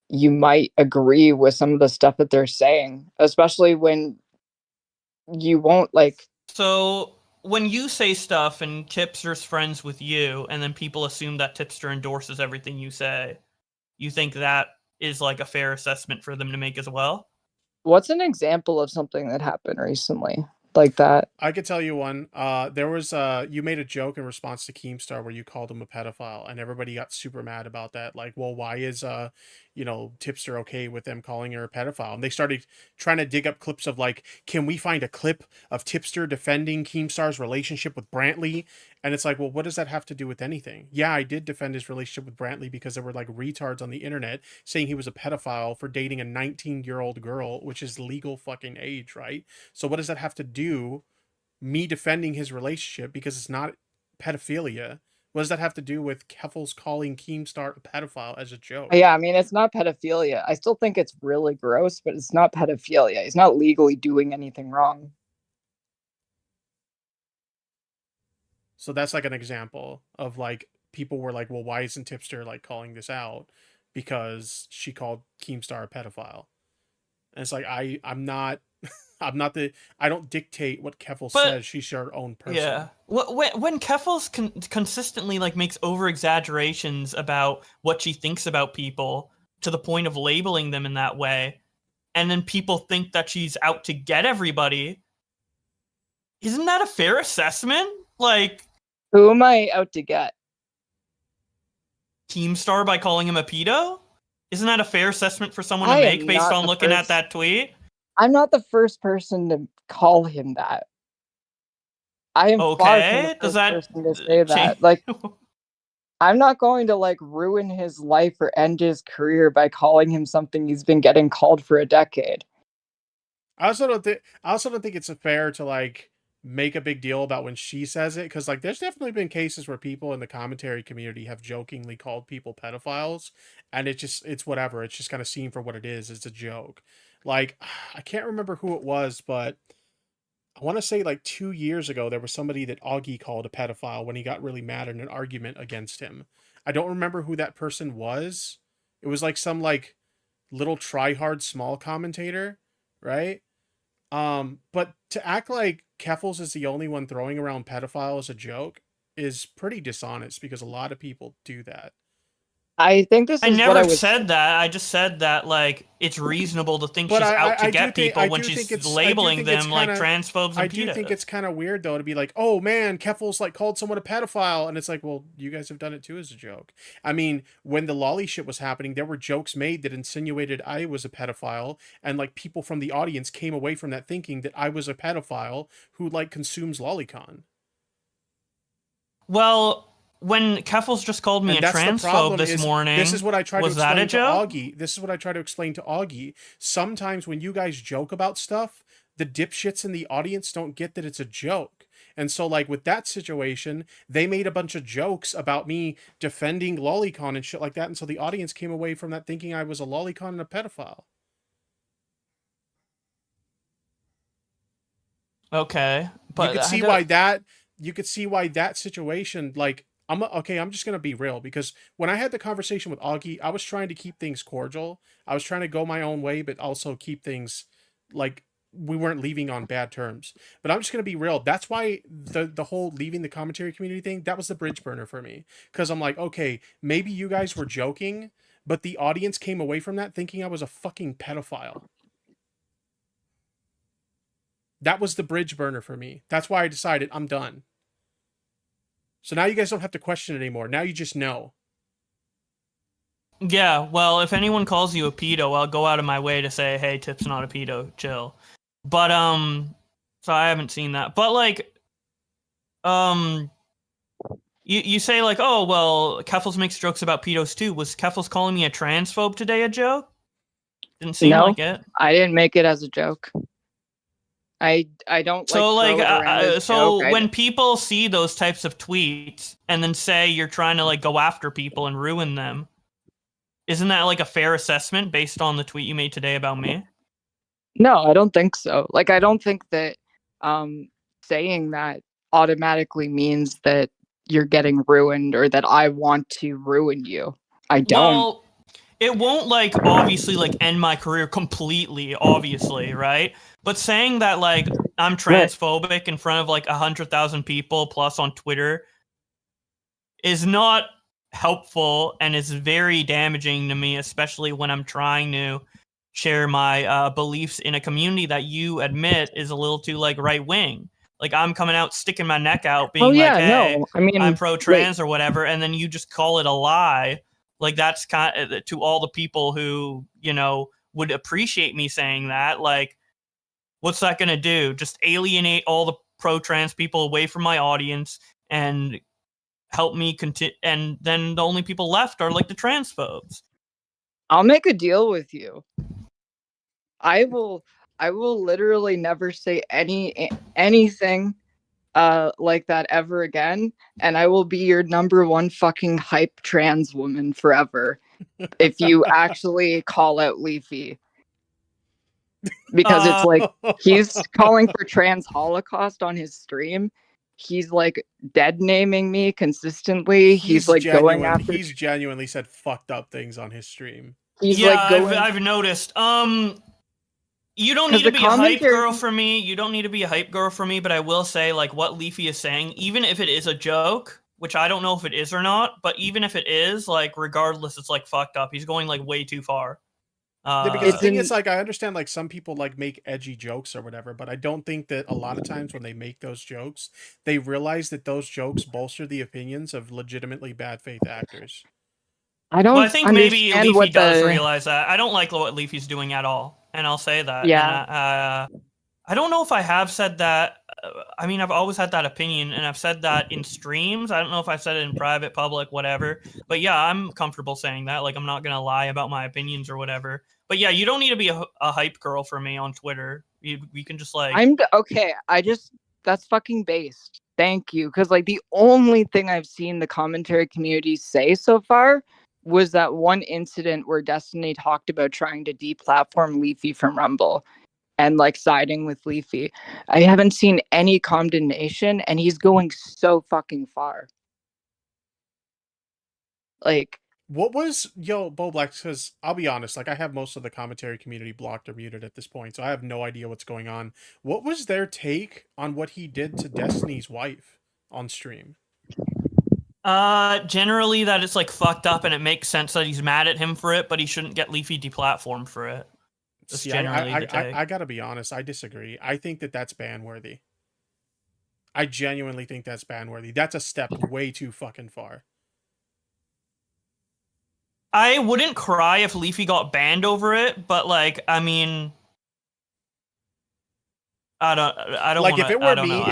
Speaker 7: you might agree with some of the stuff that they're saying, especially when you won't like.
Speaker 3: So when you say stuff and Tipster's friends with you, and then people assume that Tipster endorses everything you say, you think that is like a fair assessment for them to make as well?
Speaker 7: What's an example of something that happened recently like that?
Speaker 1: I could tell you one. There was you made a joke in response to Keemstar where you called him a pedophile, and everybody got super mad about that. Like, well, why is Tipster okay with them calling her a pedophile? And they started trying to dig up clips of like, can we find a clip of Tipster defending Keemstar's relationship with Brantley? And it's like, well, what does that have to do with anything? Yeah, I did defend his relationship with Brantley because there were like retards on the internet saying he was a pedophile for dating a 19-year-old girl, which is legal fucking age, right? So what does that have to do? Me defending his relationship because it's not pedophilia. What does that have to do with Keffels calling Keemstar a pedophile as a joke?
Speaker 7: Yeah, I mean, it's not pedophilia. I still think it's really gross, but it's not pedophilia. He's not legally doing anything wrong.
Speaker 1: So that's like an example of like people were like, well, why isn't Tipster like calling this out? Because she called Keemstar a pedophile. And it's like I'm not I don't dictate what Keffels says. She's her own person.
Speaker 3: Yeah. When Keffels consistently like makes over exaggerations about what she thinks about people to the point of labeling them in that way, and then people think that she's out to get everybody, isn't that a fair assessment? Like,
Speaker 7: who am I out to get?
Speaker 3: Keemstar by calling him a pedo? Isn't that a fair assessment for someone to make based on looking at that tweet?
Speaker 7: I'm not the first person to call him that. I am far from the first person to say that. Like, I'm not going to like ruin his life or end his career by calling him something he's been getting called for a decade.
Speaker 1: I also don't think it's fair to like make a big deal about when she says it, because like there's definitely been cases where people in the commentary community have jokingly called people pedophiles, and it's whatever. It's just kind of seen for what it is. It's a joke. Like, I can't remember who it was, but I want to say like 2 years ago, there was somebody that Augie called a pedophile when he got really mad in an argument against him. I don't remember who that person was. It was like some like little try-hard small commentator, right? But to act like Keffels is the only one throwing around pedophile as a joke is pretty dishonest, because a lot of people do that.
Speaker 7: I think this is
Speaker 3: I
Speaker 7: what I
Speaker 3: never
Speaker 7: was...
Speaker 3: said that. I just said that like it's reasonable to think she's out to get people when she's labeling them like transphobes and
Speaker 1: I do think it's kind of weird though to be like, oh man, Keffels like called someone a pedophile, and it's like, well, you guys have done it too as a joke. I mean, when the lolly shit was happening, there were jokes made that insinuated I was a pedophile, and like people from the audience came away from that thinking that I was a pedophile who like consumes lolicon.
Speaker 3: Well, when Keffels just called me a transphobe this morning,
Speaker 1: this is what I tried to
Speaker 3: was that
Speaker 1: explain
Speaker 3: a
Speaker 1: to
Speaker 3: joke?
Speaker 1: Augie. This is what I try to explain to Augie. Sometimes when you guys joke about stuff, the dipshits in the audience don't get that it's a joke. And so like with that situation, they made a bunch of jokes about me defending lolicon and shit like that. And so the audience came away from that thinking I was a lolicon and a pedophile.
Speaker 3: Okay, but
Speaker 1: you could see why that situation, like, I'm just gonna be real, because when I had the conversation with Augie, I was trying to keep things cordial. I was trying to go my own way, but also keep things like we weren't leaving on bad terms. But I'm just gonna be real. That's why the whole leaving the commentary community thing, that was the bridge burner for me, because I'm like, okay, maybe you guys were joking, but the audience came away from that thinking I was a fucking pedophile. That was the bridge burner for me. That's why I decided I'm done. So now you guys don't have to question it anymore. Now you just know.
Speaker 3: Yeah, well, if anyone calls you a pedo, I'll go out of my way to say, hey, Tip's not a pedo, chill. But, so I haven't seen that. But, like,
Speaker 17: you say like, oh well, Keffels makes jokes about pedos too. Was Keffels calling me a transphobe today a joke? Didn't seem
Speaker 7: No,
Speaker 17: like it.
Speaker 7: I didn't make it as a joke. I don't
Speaker 17: So
Speaker 7: like throw it around as a
Speaker 17: so
Speaker 7: joke.
Speaker 17: when people see those types of tweets and then say you're trying to like go after people and ruin them, isn't that like a fair assessment based on the tweet you made today about me?
Speaker 7: No, I don't think so. Like, I don't think that saying that automatically means that you're getting ruined or that I want to ruin you. I don't.
Speaker 17: Well, it won't like obviously like end my career completely, obviously, right? But saying that like I'm transphobic in front of like 100,000 people plus on Twitter is not helpful and is very damaging to me, especially when I'm trying to share my beliefs in a community that you admit is a little too like right wing. Like I'm coming out sticking my neck out being like, hey,
Speaker 7: no. I mean,
Speaker 17: I'm pro-trans or whatever, and then you just call it a lie. Like that's kind of to all the people who, you know, would appreciate me saying that. Like, what's that going to do? Just alienate all the pro-trans people away from my audience and help me continue. And then the only people left are like the transphobes.
Speaker 7: I'll make a deal with you. I will literally never say anything like that ever again, and I will be your number one fucking hype trans woman forever if you actually call out Leafy. Because it's like he's calling for trans holocaust on his stream. He's like dead naming me consistently. He's like going after.
Speaker 1: He's genuinely said fucked up things on his stream.
Speaker 7: He's
Speaker 17: yeah,
Speaker 7: like going...
Speaker 17: I've noticed. You don't need to be a hype girl for me. You don't need to be a hype girl for me, but I will say, like, what Leafy is saying, even if it is a joke, which I don't know if it is or not, but even if it is, like, regardless, it's, like, fucked up. He's going, like, way too far.
Speaker 1: Yeah, because the thing is, like, I understand, like, some people, like, make edgy jokes or whatever, but I don't think that a lot of times when they make those jokes, they realize that those jokes bolster the opinions of legitimately bad faith actors.
Speaker 7: I don't.
Speaker 17: Well, I think maybe Leafy does realize that. I don't like what Leafy's doing at all, and I'll say that.
Speaker 7: Yeah.
Speaker 17: And, I don't know if I have said that. I mean, I've always had that opinion, and I've said that in streams. I don't know if I've said it in private, public, whatever. But yeah, I'm comfortable saying that. Like, I'm not gonna lie about my opinions or whatever. But yeah, you don't need to be a hype girl for me on Twitter. You can just like.
Speaker 7: I'm okay. That's fucking based. Thank you, because like the only thing I've seen the commentary community say so far was that one incident where Destiny talked about trying to deplatform Leafy from Rumble and like siding with Leafy. I haven't seen any condemnation, and he's going so fucking far. Like,
Speaker 1: what was Bo Black? Because I'll be honest, like I have most of the commentary community blocked or muted at this point, so I have no idea what's going on. What was their take on what he did to Destiny's wife on stream?
Speaker 17: Generally that it's like fucked up, and it makes sense that he's mad at him for it, but he shouldn't get Leafy deplatformed for it. That's generally the take.
Speaker 1: I gotta be honest, I disagree. I think that's ban-worthy. I genuinely think that's ban-worthy. That's a step way too fucking far.
Speaker 17: I wouldn't cry if Leafy got banned over it, but like, I mean, I don't
Speaker 1: like
Speaker 17: wanna,
Speaker 1: if it were me,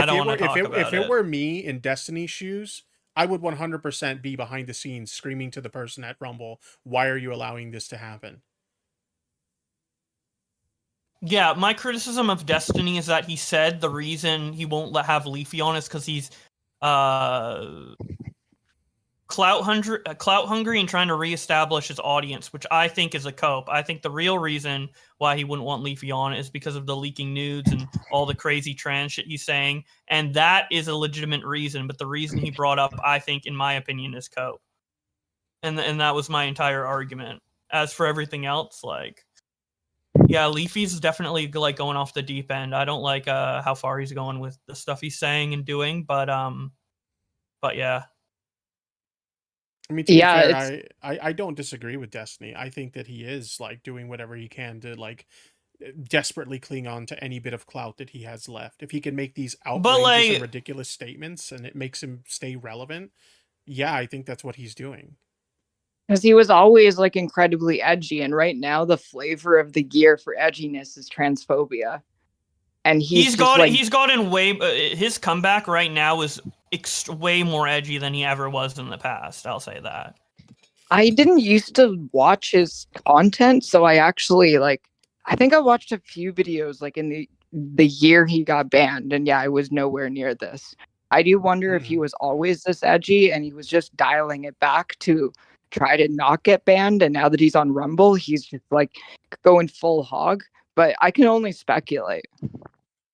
Speaker 17: if
Speaker 1: it were me in Destiny's shoes, I would 100% be behind the scenes screaming to the person at Rumble, "Why are you allowing this to happen?"
Speaker 17: Yeah, my criticism of Destiny is that he said the reason he won't have Leafy on is because he's clout hungry and trying to reestablish his audience, which I think is a cope. I think the real reason why he wouldn't want Leafy on is because of the leaking nudes and all the crazy trans shit he's saying, and that is a legitimate reason. But the reason he brought up, I think, in my opinion, is cope, and that was my entire argument. As for everything else, like. Yeah, Leafy's definitely like going off the deep end. I don't like how far he's going with the stuff he's saying and doing, but yeah.
Speaker 1: I mean, to be fair, I don't disagree with Destiny. I think that he is like doing whatever he can to like desperately cling on to any bit of clout that he has left. If he can make these outrageous and ridiculous statements and it makes him stay relevant, yeah, I think that's what he's doing.
Speaker 7: Because he was always like incredibly edgy, and right now the flavor of the year for edginess is transphobia, and he's
Speaker 17: gotten way. His comeback right now is way more edgy than he ever was in the past. I'll say that.
Speaker 7: I didn't used to watch his content, so I actually I think I watched a few videos like in the year he got banned, and yeah, I was nowhere near this. I do wonder if he was always this edgy and he was just dialing it back to try to not get banned, and now that he's on Rumble, he's just like going full hog. But I can only speculate.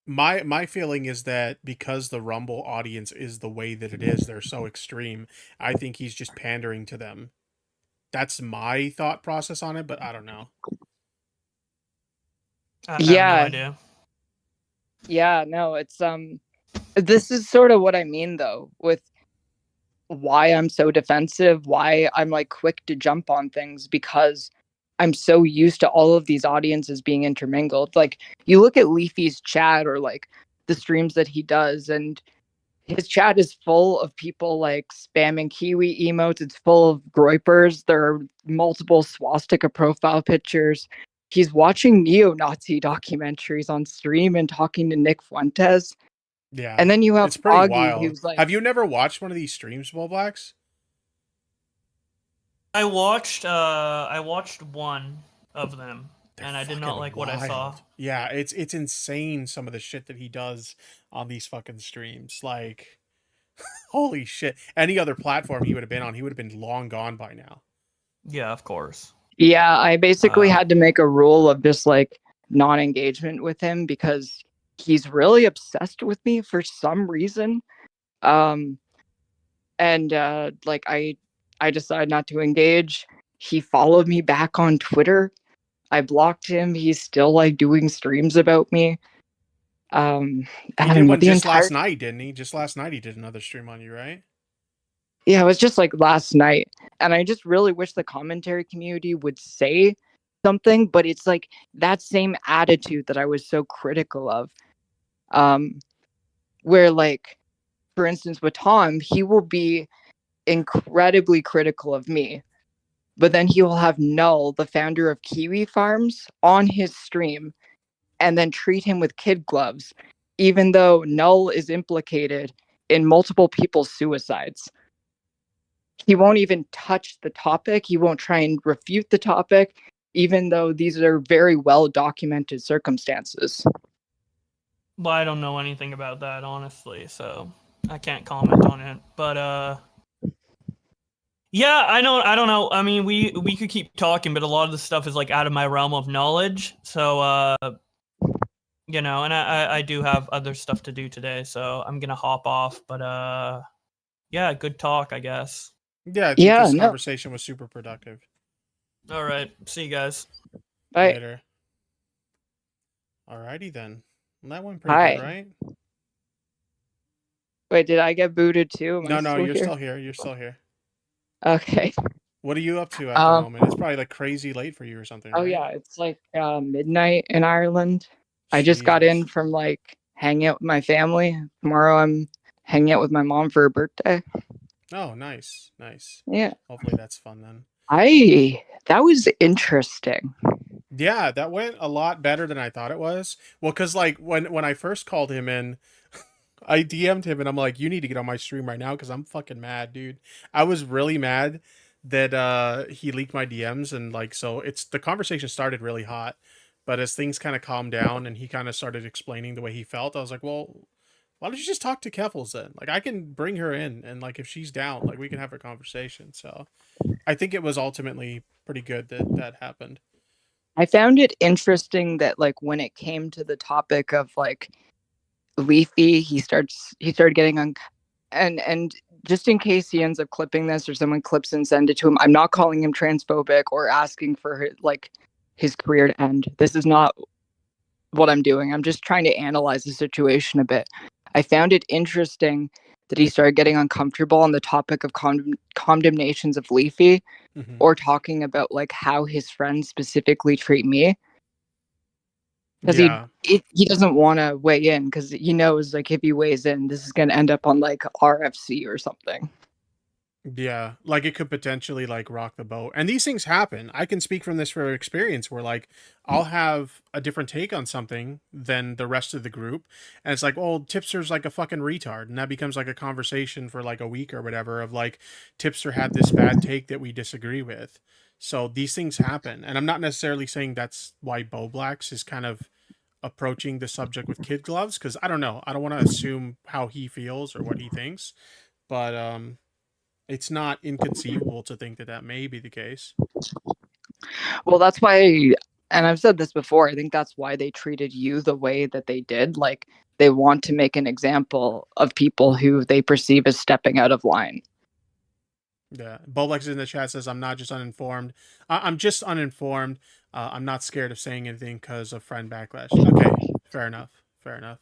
Speaker 1: My feeling is that because the Rumble audience is the way that it is, they're so extreme. I think he's just pandering to them. That's my thought process on it, but I don't know.
Speaker 17: I have
Speaker 7: Yeah.
Speaker 17: no idea.
Speaker 7: Yeah, no, it's this is sort of what I mean though with why I'm so defensive, why I'm like quick to jump on things, because I'm so used to all of these audiences being intermingled. Like you look at Leafy's chat or like the streams that he does, and his chat is full of people like spamming Kiwi emotes. It's full of groypers. There are multiple swastika profile pictures. He's watching neo-Nazi documentaries on stream and talking to Nick Fuentes.
Speaker 1: Yeah.
Speaker 7: And then you have
Speaker 1: it's pretty
Speaker 7: Foggy,
Speaker 1: wild.
Speaker 7: who's like,
Speaker 1: Have you never watched one of these streams, Bull Blacks?
Speaker 17: I watched one of them, and I did not like what I saw.
Speaker 1: Yeah, it's insane some of the shit that he does on these fucking streams. Like, holy shit. Any other platform he would have been on, he would have been long gone by now.
Speaker 17: Yeah, of course.
Speaker 7: yeah, I basically had to make a rule of just like non-engagement with him because he's really obsessed with me for some reason. And like I decided not to engage. He followed me back on Twitter. I blocked him. He's still like doing streams about me.
Speaker 1: He
Speaker 7: I
Speaker 1: did
Speaker 7: don't know,
Speaker 1: one
Speaker 7: the
Speaker 1: just
Speaker 7: entire
Speaker 1: last night, didn't he? Just last night he did another stream on you, right?
Speaker 7: Yeah, it was just like last night. And I just really wish the commentary community would say something, but it's like that same attitude that I was so critical of. Where like, for instance, with Tom, he will be incredibly critical of me, but then he will have Null, the founder of Kiwi Farms, on his stream and then treat him with kid gloves, even though Null is implicated in multiple people's suicides. He won't even touch the topic. He won't try and refute the topic, even though these are very well documented circumstances.
Speaker 17: Well, I don't know anything about that, honestly, so I can't comment on it. But yeah, I don't know. I mean, we could keep talking, but a lot of this stuff is like out of my realm of knowledge. So you know, and I do have other stuff to do today, so I'm gonna hop off. But yeah, good talk, I guess.
Speaker 1: Yeah, I think this conversation was super productive.
Speaker 17: All right, see you guys.
Speaker 7: Bye.
Speaker 1: Later. Alrighty then. Well, that went pretty good, right?
Speaker 7: Wait, did I get booted too?
Speaker 1: No, you're still here. You're still here.
Speaker 7: Okay.
Speaker 1: What are you up to at the moment? It's probably like crazy late for you or something, right?
Speaker 7: Oh yeah, it's like midnight in Ireland. I just got in from like hanging out with my family. Tomorrow I'm hanging out with my mom for her birthday.
Speaker 1: Oh, nice.
Speaker 7: Yeah.
Speaker 1: Hopefully that's fun then.
Speaker 7: That was interesting.
Speaker 1: Yeah, that went a lot better than I thought it was. Well, because like when I first called him in, I DM'd him and I'm like, you need to get on my stream right now because I'm fucking mad, dude. I was really mad that he leaked my DMs, and like, so the conversation started really hot, but as things kind of calmed down and he kind of started explaining the way he felt, I was like, well, why don't you just talk to Keffels then? Like, I can bring her in, and like if she's down, like we can have a conversation. So I think it was ultimately pretty good that happened.
Speaker 7: I found it interesting that like when it came to the topic of like Leafy, he started getting on, and just in case he ends up clipping this or someone clips and send it to him, I'm not calling him transphobic or asking for his career to end. This is not what I'm doing. I'm just trying to analyze the situation a bit. I found it interesting that he started getting uncomfortable on the topic of condemnations of Leafy, or talking about like how his friends specifically treat me. Because he doesn't want to weigh in because he knows like if he weighs in, this is going to end up on like RFC or something.
Speaker 1: Yeah, like it could potentially like rock the boat. And these things happen. I can speak from this for experience where like I'll have a different take on something than the rest of the group. And it's like, oh, Tipster's like a fucking retard. And that becomes like a conversation for like a week or whatever of like Tipster had this bad take that we disagree with. So these things happen. And I'm not necessarily saying that's why Bo Blacks is kind of approaching the subject with kid gloves, because I don't know. I don't want to assume how he feels or what he thinks. But it's not inconceivable to think that that may be the case.
Speaker 7: Well, that's why, and I've said this before, I think that's why they treated you the way that they did. Like, they want to make an example of people who they perceive as stepping out of line.
Speaker 1: Yeah. Bolex in the chat says, I'm not just uninformed. I'm just uninformed. I'm not scared of saying anything because of friend backlash. Okay. Fair enough. Fair enough.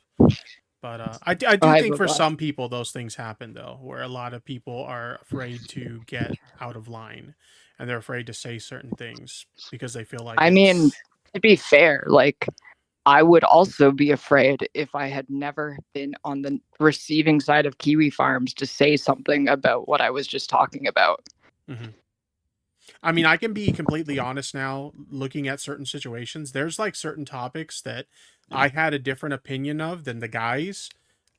Speaker 1: But I do think for some people those things happen, though, where a lot of people are afraid to get out of line and they're afraid to say certain things because they feel like
Speaker 7: I mean, to be fair, like, I would also be afraid if I had never been on the receiving side of Kiwi Farms to say something about what I was just talking about.
Speaker 1: Mm-hmm. I mean, I can be completely honest now, looking at certain situations. There's like certain topics that I had a different opinion of than the guys.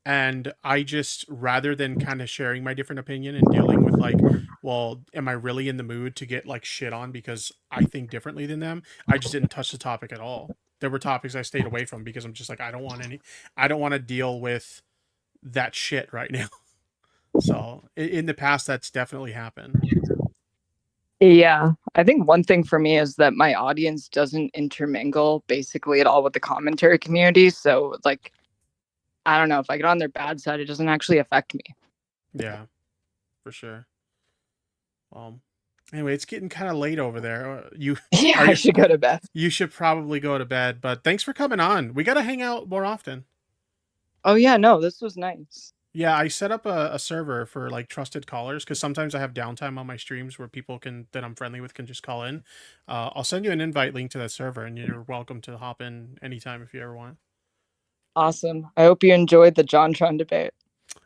Speaker 1: And I just, rather than kind of sharing my different opinion and dealing with like, well, am I really in the mood to get like shit on because I think differently than them? I just didn't touch the topic at all. There were topics I stayed away from because I'm just like, I don't want to deal with that shit right now. So in the past, that's definitely happened.
Speaker 7: Yeah, I think one thing for me is that my audience doesn't intermingle basically at all with the commentary community. So, like, I don't know, if I get on their bad side, it doesn't actually affect me.
Speaker 1: Yeah, for sure. Anyway, it's getting kind of late over there.
Speaker 7: I should go to bed.
Speaker 1: You should probably go to bed, but thanks for coming on. We got to hang out more often.
Speaker 7: Oh, yeah, no, this was nice.
Speaker 1: Yeah, I set up a server for like trusted callers because sometimes I have downtime on my streams where people that I'm friendly with can just call in. I'll send you an invite link to that server and you're welcome to hop in anytime if you ever want.
Speaker 7: Awesome. I hope you enjoyed the JonTron debate.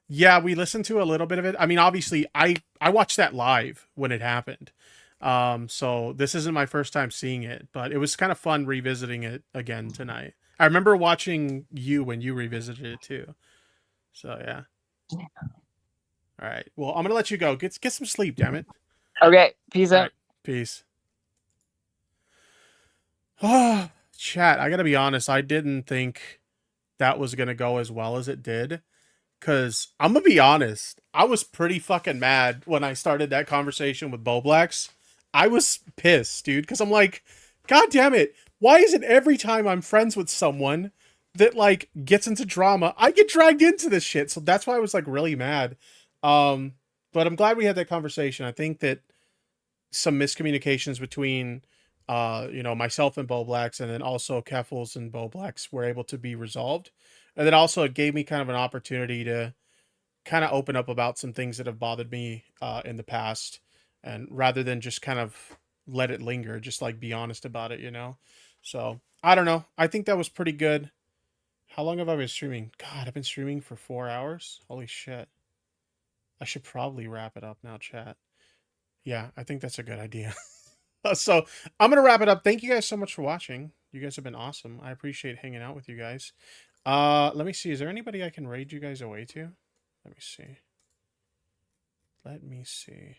Speaker 1: Yeah, we listened to a little bit of it. I mean, obviously, I watched that live when it happened. So this isn't my first time seeing it, but it was kind of fun revisiting it again tonight. I remember watching you when you revisited it too. So yeah. All right. Well, I'm gonna let you go. Get some sleep, damn it.
Speaker 7: Okay. Peace out.
Speaker 1: Right, peace. Oh, chat. I gotta be honest. I didn't think that was gonna go as well as it did. Cause I'm gonna be honest. I was pretty fucking mad when I started that conversation with Boblax. I was pissed, dude. Cause I'm like, God damn it. Why is it every time I'm friends with someone that like gets into drama, I get dragged into this shit? So that's why I was like really mad. But I'm glad we had that conversation. I think that some miscommunications between myself and Boblax, and then also Keffels and Boblax were able to be resolved. And then also it gave me kind of an opportunity to kind of open up about some things that have bothered me in the past. And rather than just kind of let it linger, just like be honest about it, So I don't know. I think that was pretty good. How long have I been streaming? God, I've been streaming for 4 hours. Holy shit. I should probably wrap it up now, chat. Yeah, I think that's a good idea. So I'm going to wrap it up. Thank you guys so much for watching. You guys have been awesome. I appreciate hanging out with you guys. Let me see. Is there anybody I can raid you guys away to? Let me see.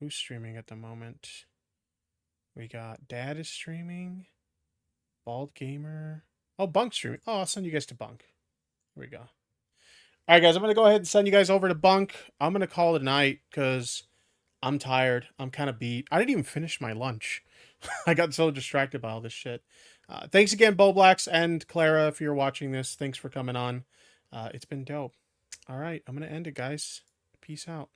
Speaker 1: Who's streaming at the moment? We got Dad is streaming. Bald Gamer. Oh, Bunk's streaming. Oh, I'll send you guys to Bunk. Here we go. All right, guys. I'm going to go ahead and send you guys over to Bunk. I'm going to call it a night because I'm tired. I'm kind of beat. I didn't even finish my lunch. I got so distracted by all this shit. Thanks again, Boblax and Clara, if you're watching this. Thanks for coming on. It's been dope. All right, I'm going to end it, guys. Peace out.